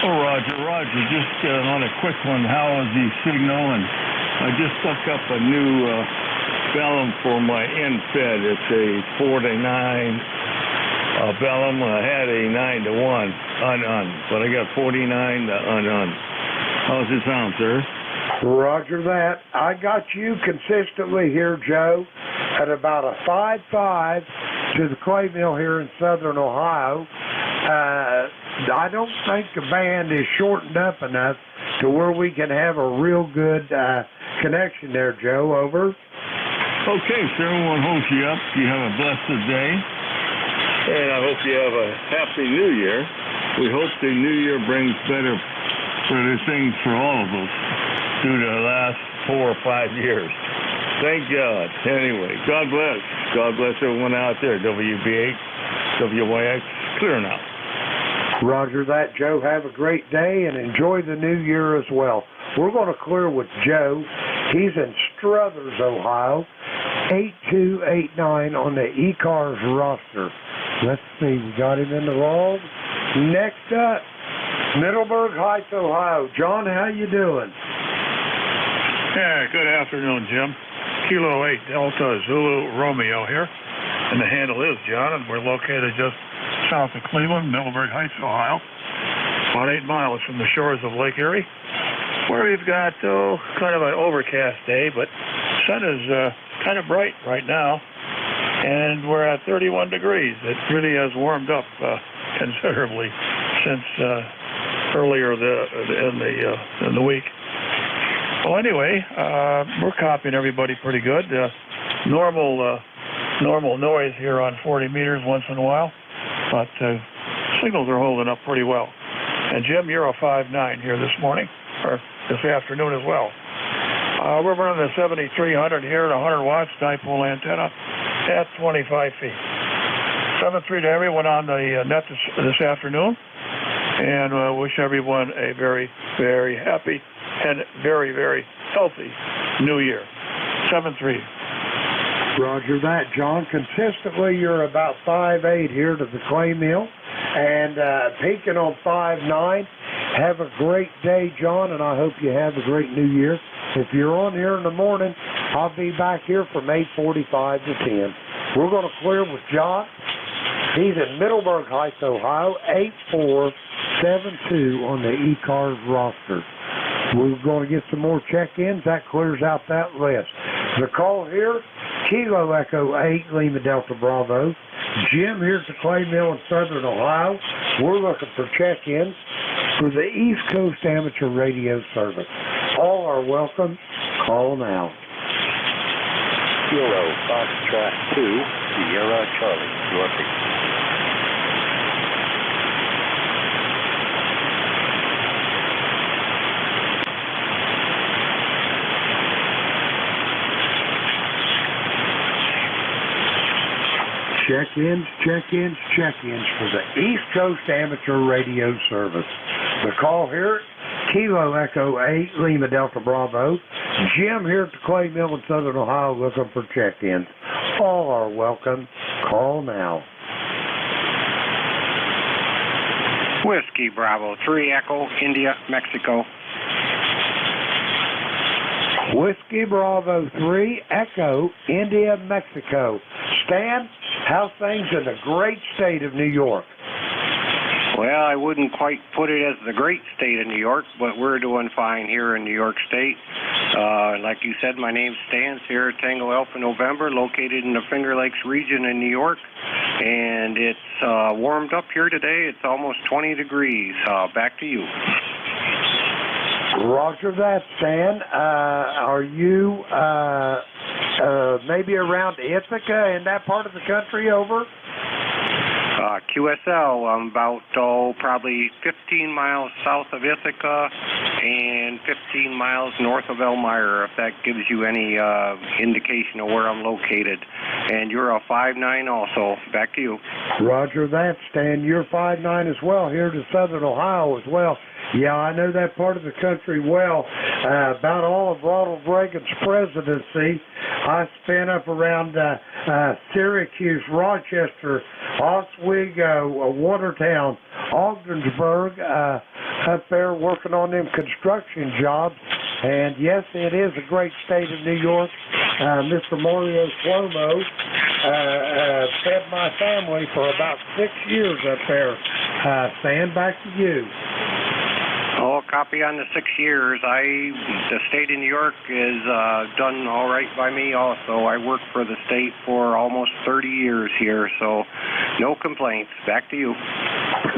Oh, Roger. Just on a quick one, how is the signal? And I just stuck up a new vellum for my end fed. It's a 4-9 vellum. I had a 9-1 un, but I got 49 un. How's it sound, sir? Roger that. I got you consistently here, Joe, at about a 5.5 to the clay mill here in southern Ohio. I don't think the band is shortened up enough to where we can have a real good connection there, Joe. Over. Okay, sir. We won't hold you up. You have a blessed day. And I hope you have a happy New Year. We hope the New Year brings better things for all of us through the last 4 or 5 years. Thank God. Anyway, God bless. God bless everyone out there. WB8, WYX, clear now. Roger that, Joe. Have a great day and enjoy the new year as well. We're going to clear with Joe. He's in Struthers, Ohio, 8289 on the ECARS roster. Let's see, we got him in the log. Next up, Middleburg Heights, Ohio. John, how you doing? Yeah, good afternoon, Jim. Kilo 8 Delta Zulu Romeo here, and the handle is John, and we're located just south of Cleveland, Middleburg Heights, Ohio, about 8 miles from the shores of Lake Erie, where we've got kind of an overcast day, but sun is kind of bright right now, and we're at 31 degrees. It really has warmed up considerably since earlier in the week. Well, anyway, we're copying everybody pretty good. Normal noise here on 40 meters once in a while, but signals are holding up pretty well. And Jim, you're a 5.9 here this morning, or this afternoon as well. We're running the 7300 here at 100 watts dipole antenna at 25 feet. 7-3 to everyone on the net this afternoon, and wish everyone a very, very happy and very, very healthy New Year. 7-3. Roger that, John. Consistently, you're about 5'8" here to the clay mill, and peaking on 5'9". Have a great day, John, and I hope you have a great New Year. If you're on here in the morning, I'll be back here from 8:45 to 10. We're going to clear with John. He's in Middleburg Heights, Ohio, 8472 on the ECARS roster. We're going to get some more check-ins. That clears out that list. The call here, Kilo Echo 8, Lima Delta Bravo. Jim here at the Clay Mill in Southern Ohio. We're looking for check-ins for the East Coast Amateur Radio Service. All are welcome. Call now. Kilo Foxtrot 2, Sierra Charlie, Dorothy. Check-ins for the East Coast Amateur Radio Service. The call here, Kilo Echo 8, Lima Delta Bravo. Jim here at the Clay Mill in Southern Ohio looking for check-ins. All are welcome. Call now. Whiskey Bravo 3 Echo, India, Mexico. Whiskey Bravo 3 Echo, India, Mexico. Stan, how's things in the great state of New York? Well, I wouldn't quite put it as the great state of New York, but we're doing fine here in New York State. Like you said, my name's Stan, Sierra Tango Alpha November, located in the Finger Lakes region in New York. And it's warmed up here today. It's almost 20 degrees. Back to you. Roger that, Stan. Are you maybe around Ithaca in that part of the country, over? QSL, I'm about, probably 15 miles south of Ithaca and 15 miles north of Elmira, if that gives you any indication of where I'm located. And you're a 5'9" also. Back to you. Roger that, Stan. You're 5'9" as well, here to Southern Ohio as well. Yeah, I know that part of the country well. About all of Ronald Reagan's presidency, I spent up around Syracuse, Rochester, Oswego, Watertown, Ogdensburg, up there working on them construction jobs. And yes, it is a great state of New York. Mr. Mario Cuomo fed my family for about 6 years up there. Stan, back to you. Oh, copy on the 6 years. The state of New York is done all right by me also. I worked for the state for almost 30 years here, so no complaints. Back to you.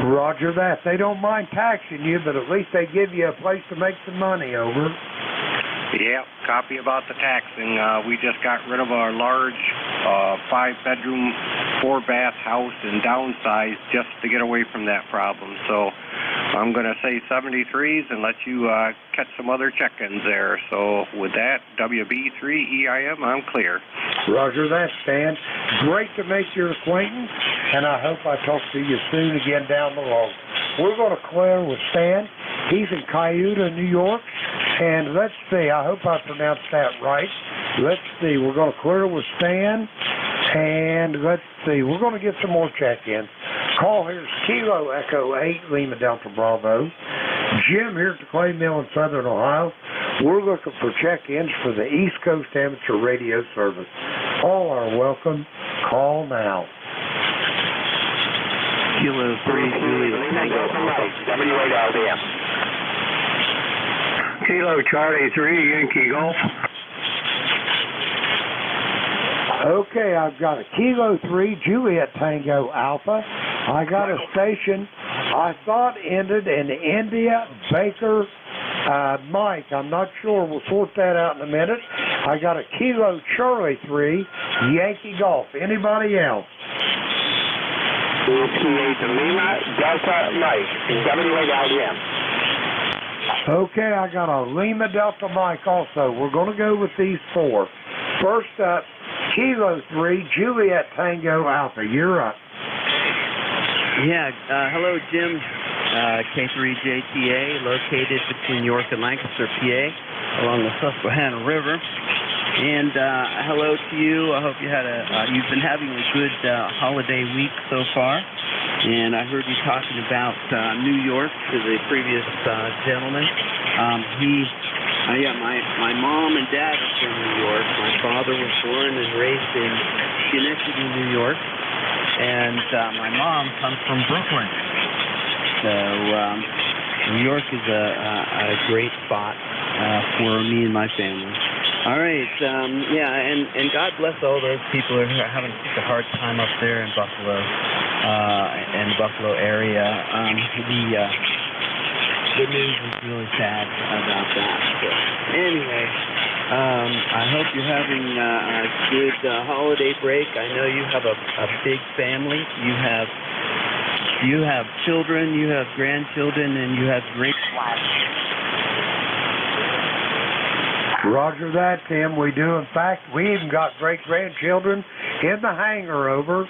Roger that. They don't mind taxing you, but at least they give you a place to make some money, over. Yeah, copy about the taxing. We just got rid of our large 5-bedroom, 4-bath house and downsized just to get away from that problem. So I'm going to say 73s and let you catch some other check-ins there. So with that, WB3EIM, I'm clear. Roger that, Stan. Great to make your acquaintance, and I hope I talk to you soon again down the road. We're going to clear with Stan. He's in Cayuga, New York. And let's see, I hope I pronounced that right. Let's see, we're going to clear with Stan. And let's see, we're going to get some more check-ins. Call here's Kilo Echo 8, Lima Delta Bravo. Jim here at the Clay Mill in Southern Ohio. We're looking for check-ins for the East Coast Amateur Radio Service. All are welcome. Call now. Kilo 3, Juliet Tango, W8LDM. Kilo Charlie 3, Yankee Golf. Okay, I've got a Kilo 3, Juliet Tango Alpha. I got a station I thought ended in India, Baker, Mike. I'm not sure. We'll sort that out in a minute. I got a Kilo Charlie 3, Yankee Golf. Anybody else? ETA Lima, Delta Mike, W8LDM. Okay, I got a Lima Delta Mike also. We're going to go with these four. First up, Kilo 3, Juliet Tango Alpha. You're up. Yeah, hello, Jim. K3JTA, located between York and Lancaster, PA, along the Susquehanna River. And hello to you. I hope you had you've been having a good holiday week so far. And I heard you talking about New York to the previous gentleman. My mom and dad are from New York. My father was born and raised in Schenectady, New York. And my mom comes from Brooklyn. So New York is a great spot for me and my family. All right, and God bless all those people who are having such a hard time up there in Buffalo, and the Buffalo area. The news is really sad about that. So, anyway, I hope you're having a good holiday break. I know you have a big family. You have children, you have grandchildren, and you have great wives. Roger that, Tim. We do. In fact, we even got great-grandchildren in the hangar over.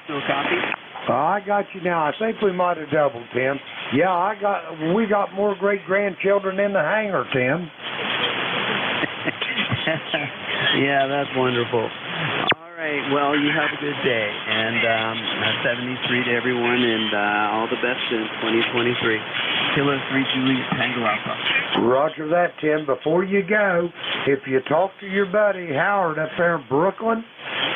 No copy? I got you now. I think we might have doubled, Tim. Yeah, we got more great-grandchildren in the hangar, Tim. Yeah, that's wonderful. All right, well, you have a good day, and 73 to everyone, and all the best in 2023. Kilo 3 Juliet Tango Alpha. Roger that, Tim. Before you go, if you talk to your buddy Howard up there in Brooklyn,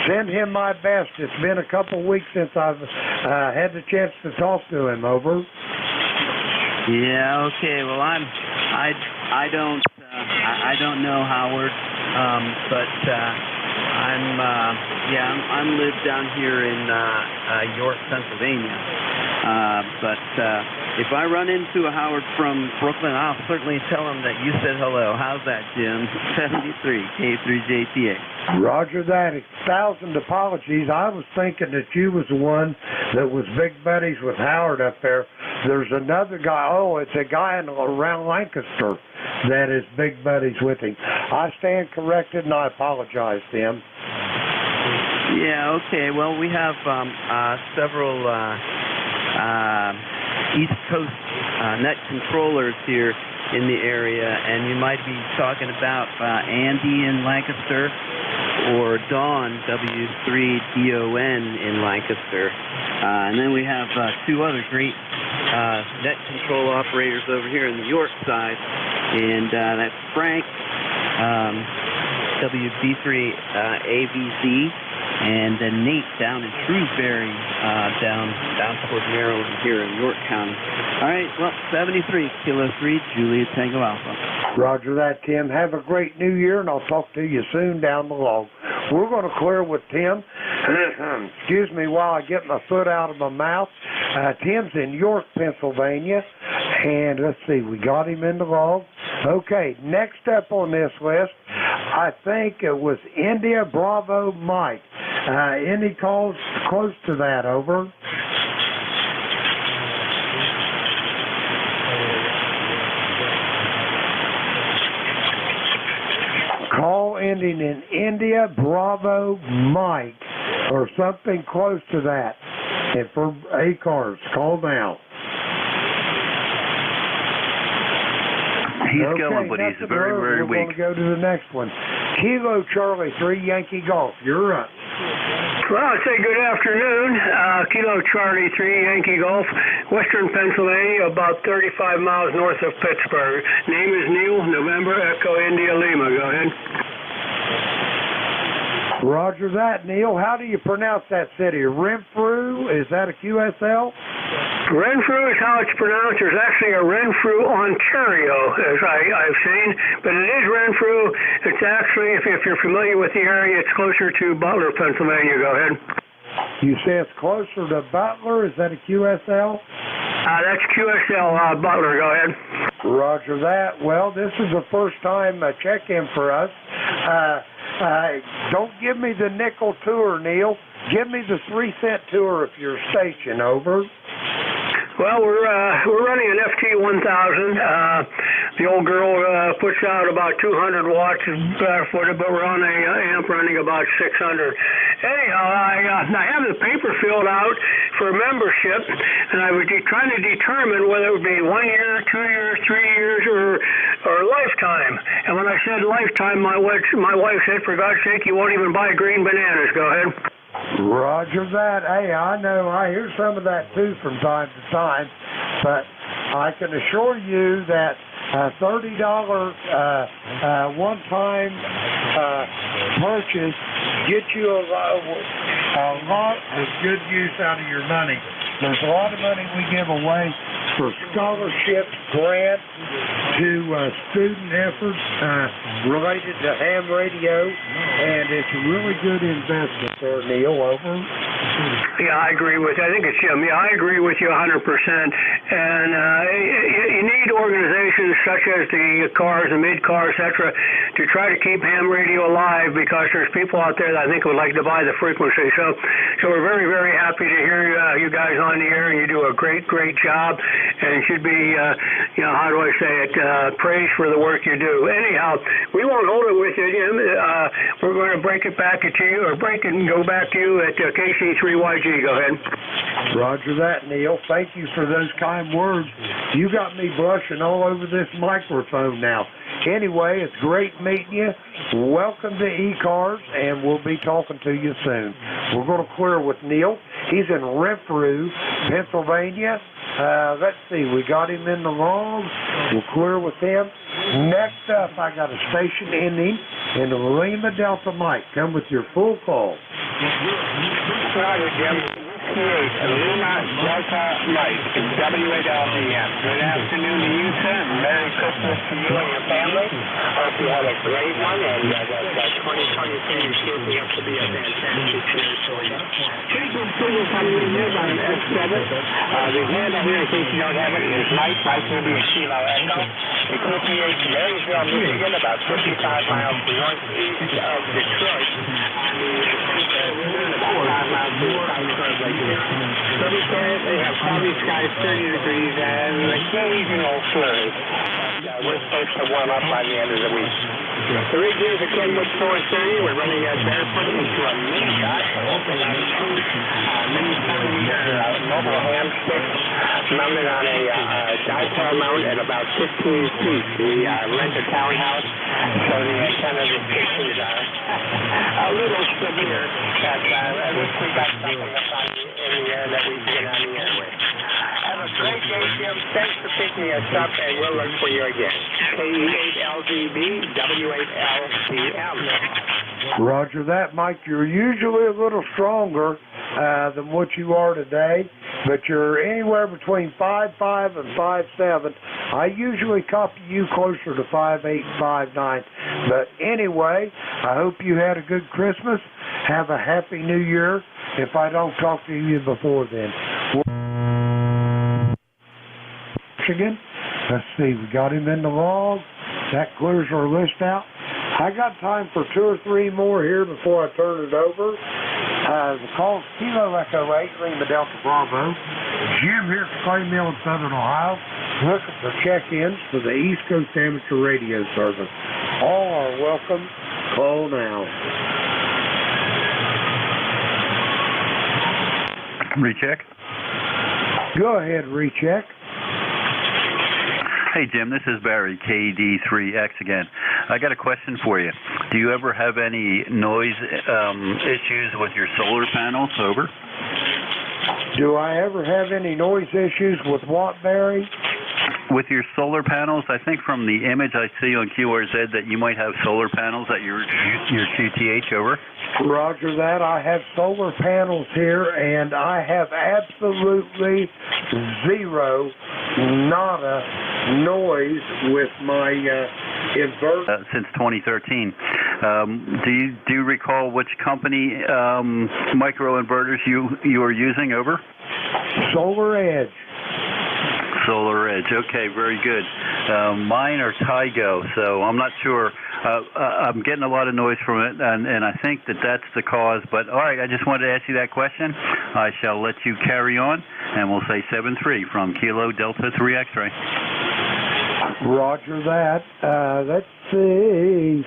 send him my best. It's been a couple weeks since I've had the chance to talk to him. Over. Yeah. Okay. Well, I don't know Howard, but I'm live down here in York, Pennsylvania. But if I run into a Howard from Brooklyn, I'll certainly tell him that you said hello. How's that, Jim? 73 K3JTA. Roger that. 1,000 apologies. I was thinking that you was the one that was big buddies with Howard up there. There's another guy. Oh, it's a guy around Lancaster that is big buddies with him. I stand corrected, and I apologize, Tim. Yeah, okay. Well, we have several East Coast net controllers here in the area, and you might be talking about Andy in Lancaster or Dawn, W3DON in Lancaster. And then we have two other great net control operators over here in the York side, and that's Frank, WB3AVZ, and then Nate down in Shrewsbury, down toward Maryland here in York County. All right, well, 73 Kilo 3 Juliet Tango Alpha. Roger that, Tim. Have a great New Year, and I'll talk to you soon down the log. We're going to clear with Tim. Excuse me while I get my foot out of my mouth. Tim's in York, Pennsylvania, and let's see, we got him in the log. Okay, next up on this list, I think it was India Bravo Mike. Any calls close to that? Over. Call ending in India Bravo Mike or something close to that. And for ECARS, call now. He's going, but he's very, very weak. We're going to go to the next one. Kilo Charlie 3 Yankee Golf. You're up. Well, I'd say good afternoon. Kilo Charlie 3 Yankee Golf, Western Pennsylvania, about 35 miles north of Pittsburgh. Name is Neil, November, Echo, India, Lima. Go ahead. Roger that, Neil. How do you pronounce that city? Renfrew? Is that a QSL? Renfrew is how it's pronounced. There's actually a Renfrew, Ontario, as I've seen, but it is Renfrew. It's actually, if you're familiar with the area, it's closer to Butler, Pennsylvania. Go ahead. You say it's closer to Butler? Is that a QSL? That's QSL, Butler. Go ahead. Roger that. Well, this is the first time check-in for us. Don't give me the nickel tour, Neil. Give me the 3-cent tour of your station, over. Well, we're running an FT1000. The old girl puts out about 200 watts footed, but we're on a amp running about 600. Anyhow, I have the paper filled out for membership, and I was trying to determine whether it would be 1 year, 2 years, 3 years, or lifetime. And when I said lifetime, my wife said, "For God's sake, you won't even buy green bananas." Go ahead. Roger that. Hey, I know I hear some of that too from time to time, but I can assure you that $30 one-time purchase gets you a lot of good use out of your money. There's a lot of money we give away for scholarships, grants, to student efforts related to ham radio, and it's a really good investment there, Neil. Over. Yeah, I agree with you. I think it's Jim. Yeah, I agree with you 100%. And you need organizations such as the ECARS, the mid-car, etc., to try to keep ham radio alive, because there's people out there that I think would like to buy the frequency. So we're very, very happy to hear you guys on the air, and you do a great job, and should be, how do I say it, praised for the work you do. Anyhow, we won't hold it with you, Jim. We're going to break it back to you, or break it and go back to you at KC3YG. Go ahead. Roger that, Neil. Thank you for those kind words. You got me blushing all over this microphone now. Anyway, it's great meeting you. Welcome to ECARS, and we'll be talking to you soon. We're going to clear with Neil. He's in Renfrew, Pennsylvania. Let's see, we got him in the logs. We'll clear with him. Next up, I got a station ending in the Lima Delta Mike. Come with your full call. Roger, Jim. Lima Delta Mike, WALDM. Good afternoon to you, sir, and Merry Christmas to you and your family. Hope you have a great one, and that 2023 is shaping up to be a fantastic year for you. Pretty good signal coming in here on an S7. The handle here, in case you don't have it, is Mike. Mike will be a Kilo Echo. Equilibrates Marysville, Michigan, about 55 miles northeast of Detroit. About 5 miles north. Sunny skies, they have cloudy skies, 30 degrees, and an occasional flurry. We're supposed to warm up by the end of the week. The rig here is a Kenwood 430. We're running that barefoot into a mini shot. Mini 7-meter mobile ham stick mounted on a dipole mount at about 15 feet. We rent a townhouse, so the antenna restrictions are a little severe, but at least we got something up on in the air that we can get on the air with. Have a great day, Jim. Thanks for picking us up, and we'll look for you again. KE8LDB, W8LDM. Roger that, Mike. You're usually a little stronger than what you are today, but you're anywhere between 5'5" and 5'7". I usually copy you closer to 5'8", 5'9". But anyway, I hope you had a good Christmas. Have a happy New Year if I don't talk to you before then. Michigan. Let's see, we got him in the log. That clears our list out. I got time for 2 or 3 more here before I turn it over. The call's Kilo Echo 8, Lima Delta Bravo. Jim here at Clay Mill in Southern Ohio, looking for check-ins for the East Coast Amateur Radio Service. All are welcome. Call now. Recheck. Go ahead, recheck. Hey, Jim, this is Barry, KD3X again. I got a question for you. Do you ever have any noise issues with your solar panels? Over. Do I ever have any noise issues with what, Barry? With your solar panels, I think from the image I see on QRZ that you might have solar panels at your QTH, over. Roger that. I have solar panels here, and I have absolutely zero, nada noise with my inverter. Since 2013. Do you recall which company microinverters you are using, over? Solar Edge. Solar Edge. Okay, very good. Mine are Tygo, so I'm not sure. I'm getting a lot of noise from it, and I think that's the cause. But all right, I just wanted to ask you that question. I shall let you carry on, and we'll say 7-3 from Kilo Delta 3 X-ray. Roger that. Let's see.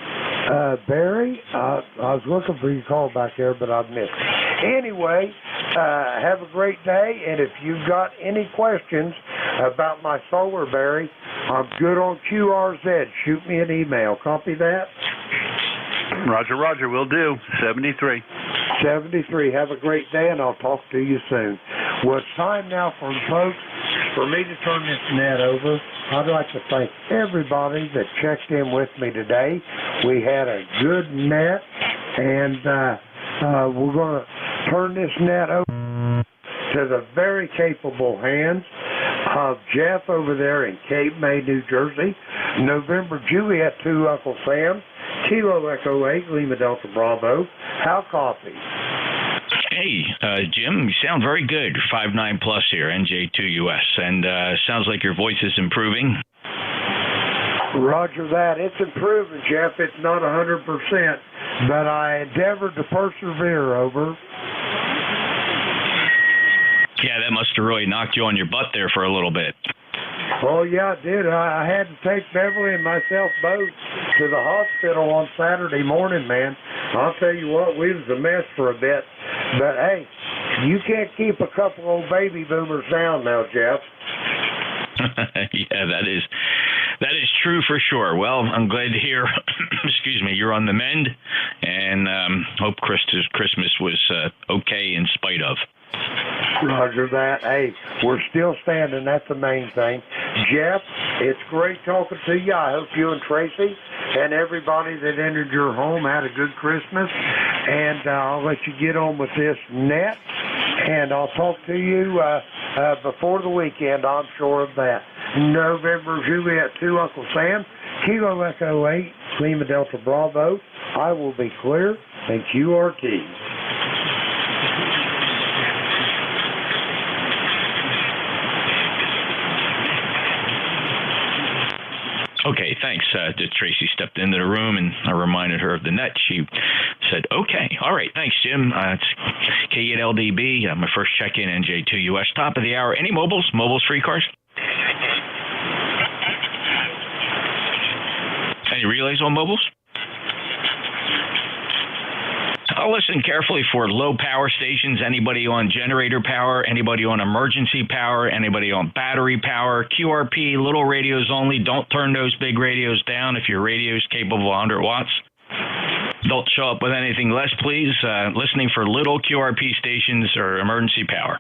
Barry, I was looking for your call back there, but I missed it. Anyway, have a great day, and if you've got any questions about my solar, Barry, I'm good on QRZ. Shoot me an email. Copy that? Roger, will do. 73. 73. Have a great day, and I'll talk to you soon. Well, it's time now for the folks for me to turn this net over. I'd like to thank everybody that checked in with me today. We had a good net, and we're going to turn this net over to the very capable hands of Jeff over there in Cape May, New Jersey. November Juliet 2, Uncle Sam. Kilo Echo 8, Lima Delta Bravo. How copy? Hey, Jim, you sound very good. 5'9" plus here, NJ2US, and sounds like your voice is improving. Roger that. It's improving, Jeff. It's not 100%, but I endeavored to persevere, over. Yeah, that must have really knocked you on your butt there for a little bit. Oh, yeah, it did. I had to take Beverly and myself both to the hospital on Saturday morning, man. I'll tell you what, we was a mess for a bit. But, hey, you can't keep a couple old baby boomers down now, Jeff. Yeah, that is true for sure. Well, I'm glad to hear, excuse me, you're on the mend, and hope Christmas was okay in spite of. Roger that. Hey, we're still standing. That's the main thing. Jeff, it's great talking to you. I hope you and Tracy and everybody that entered your home had a good Christmas. And I'll let you get on with this net. And I'll talk to you before the weekend, I'm sure of that. November Juliet 2, Uncle Sam. Kilo Echo 8, Lima Delta Bravo. I will be clear. And QRT. Okay, thanks. Tracy stepped into the room, and I reminded her of the net. She said, okay, all right, thanks, Jim. It's K8LDB, my first check-in, NJ2US, top of the hour. Any mobiles for ECARS? Any relays on mobiles? I'll listen carefully for low power stations, anybody on generator power, anybody on emergency power, anybody on battery power, QRP, little radios only. Don't turn those big radios down if your radio is capable of 100 watts. Don't show up with anything less, please. Listening for little QRP stations or emergency power.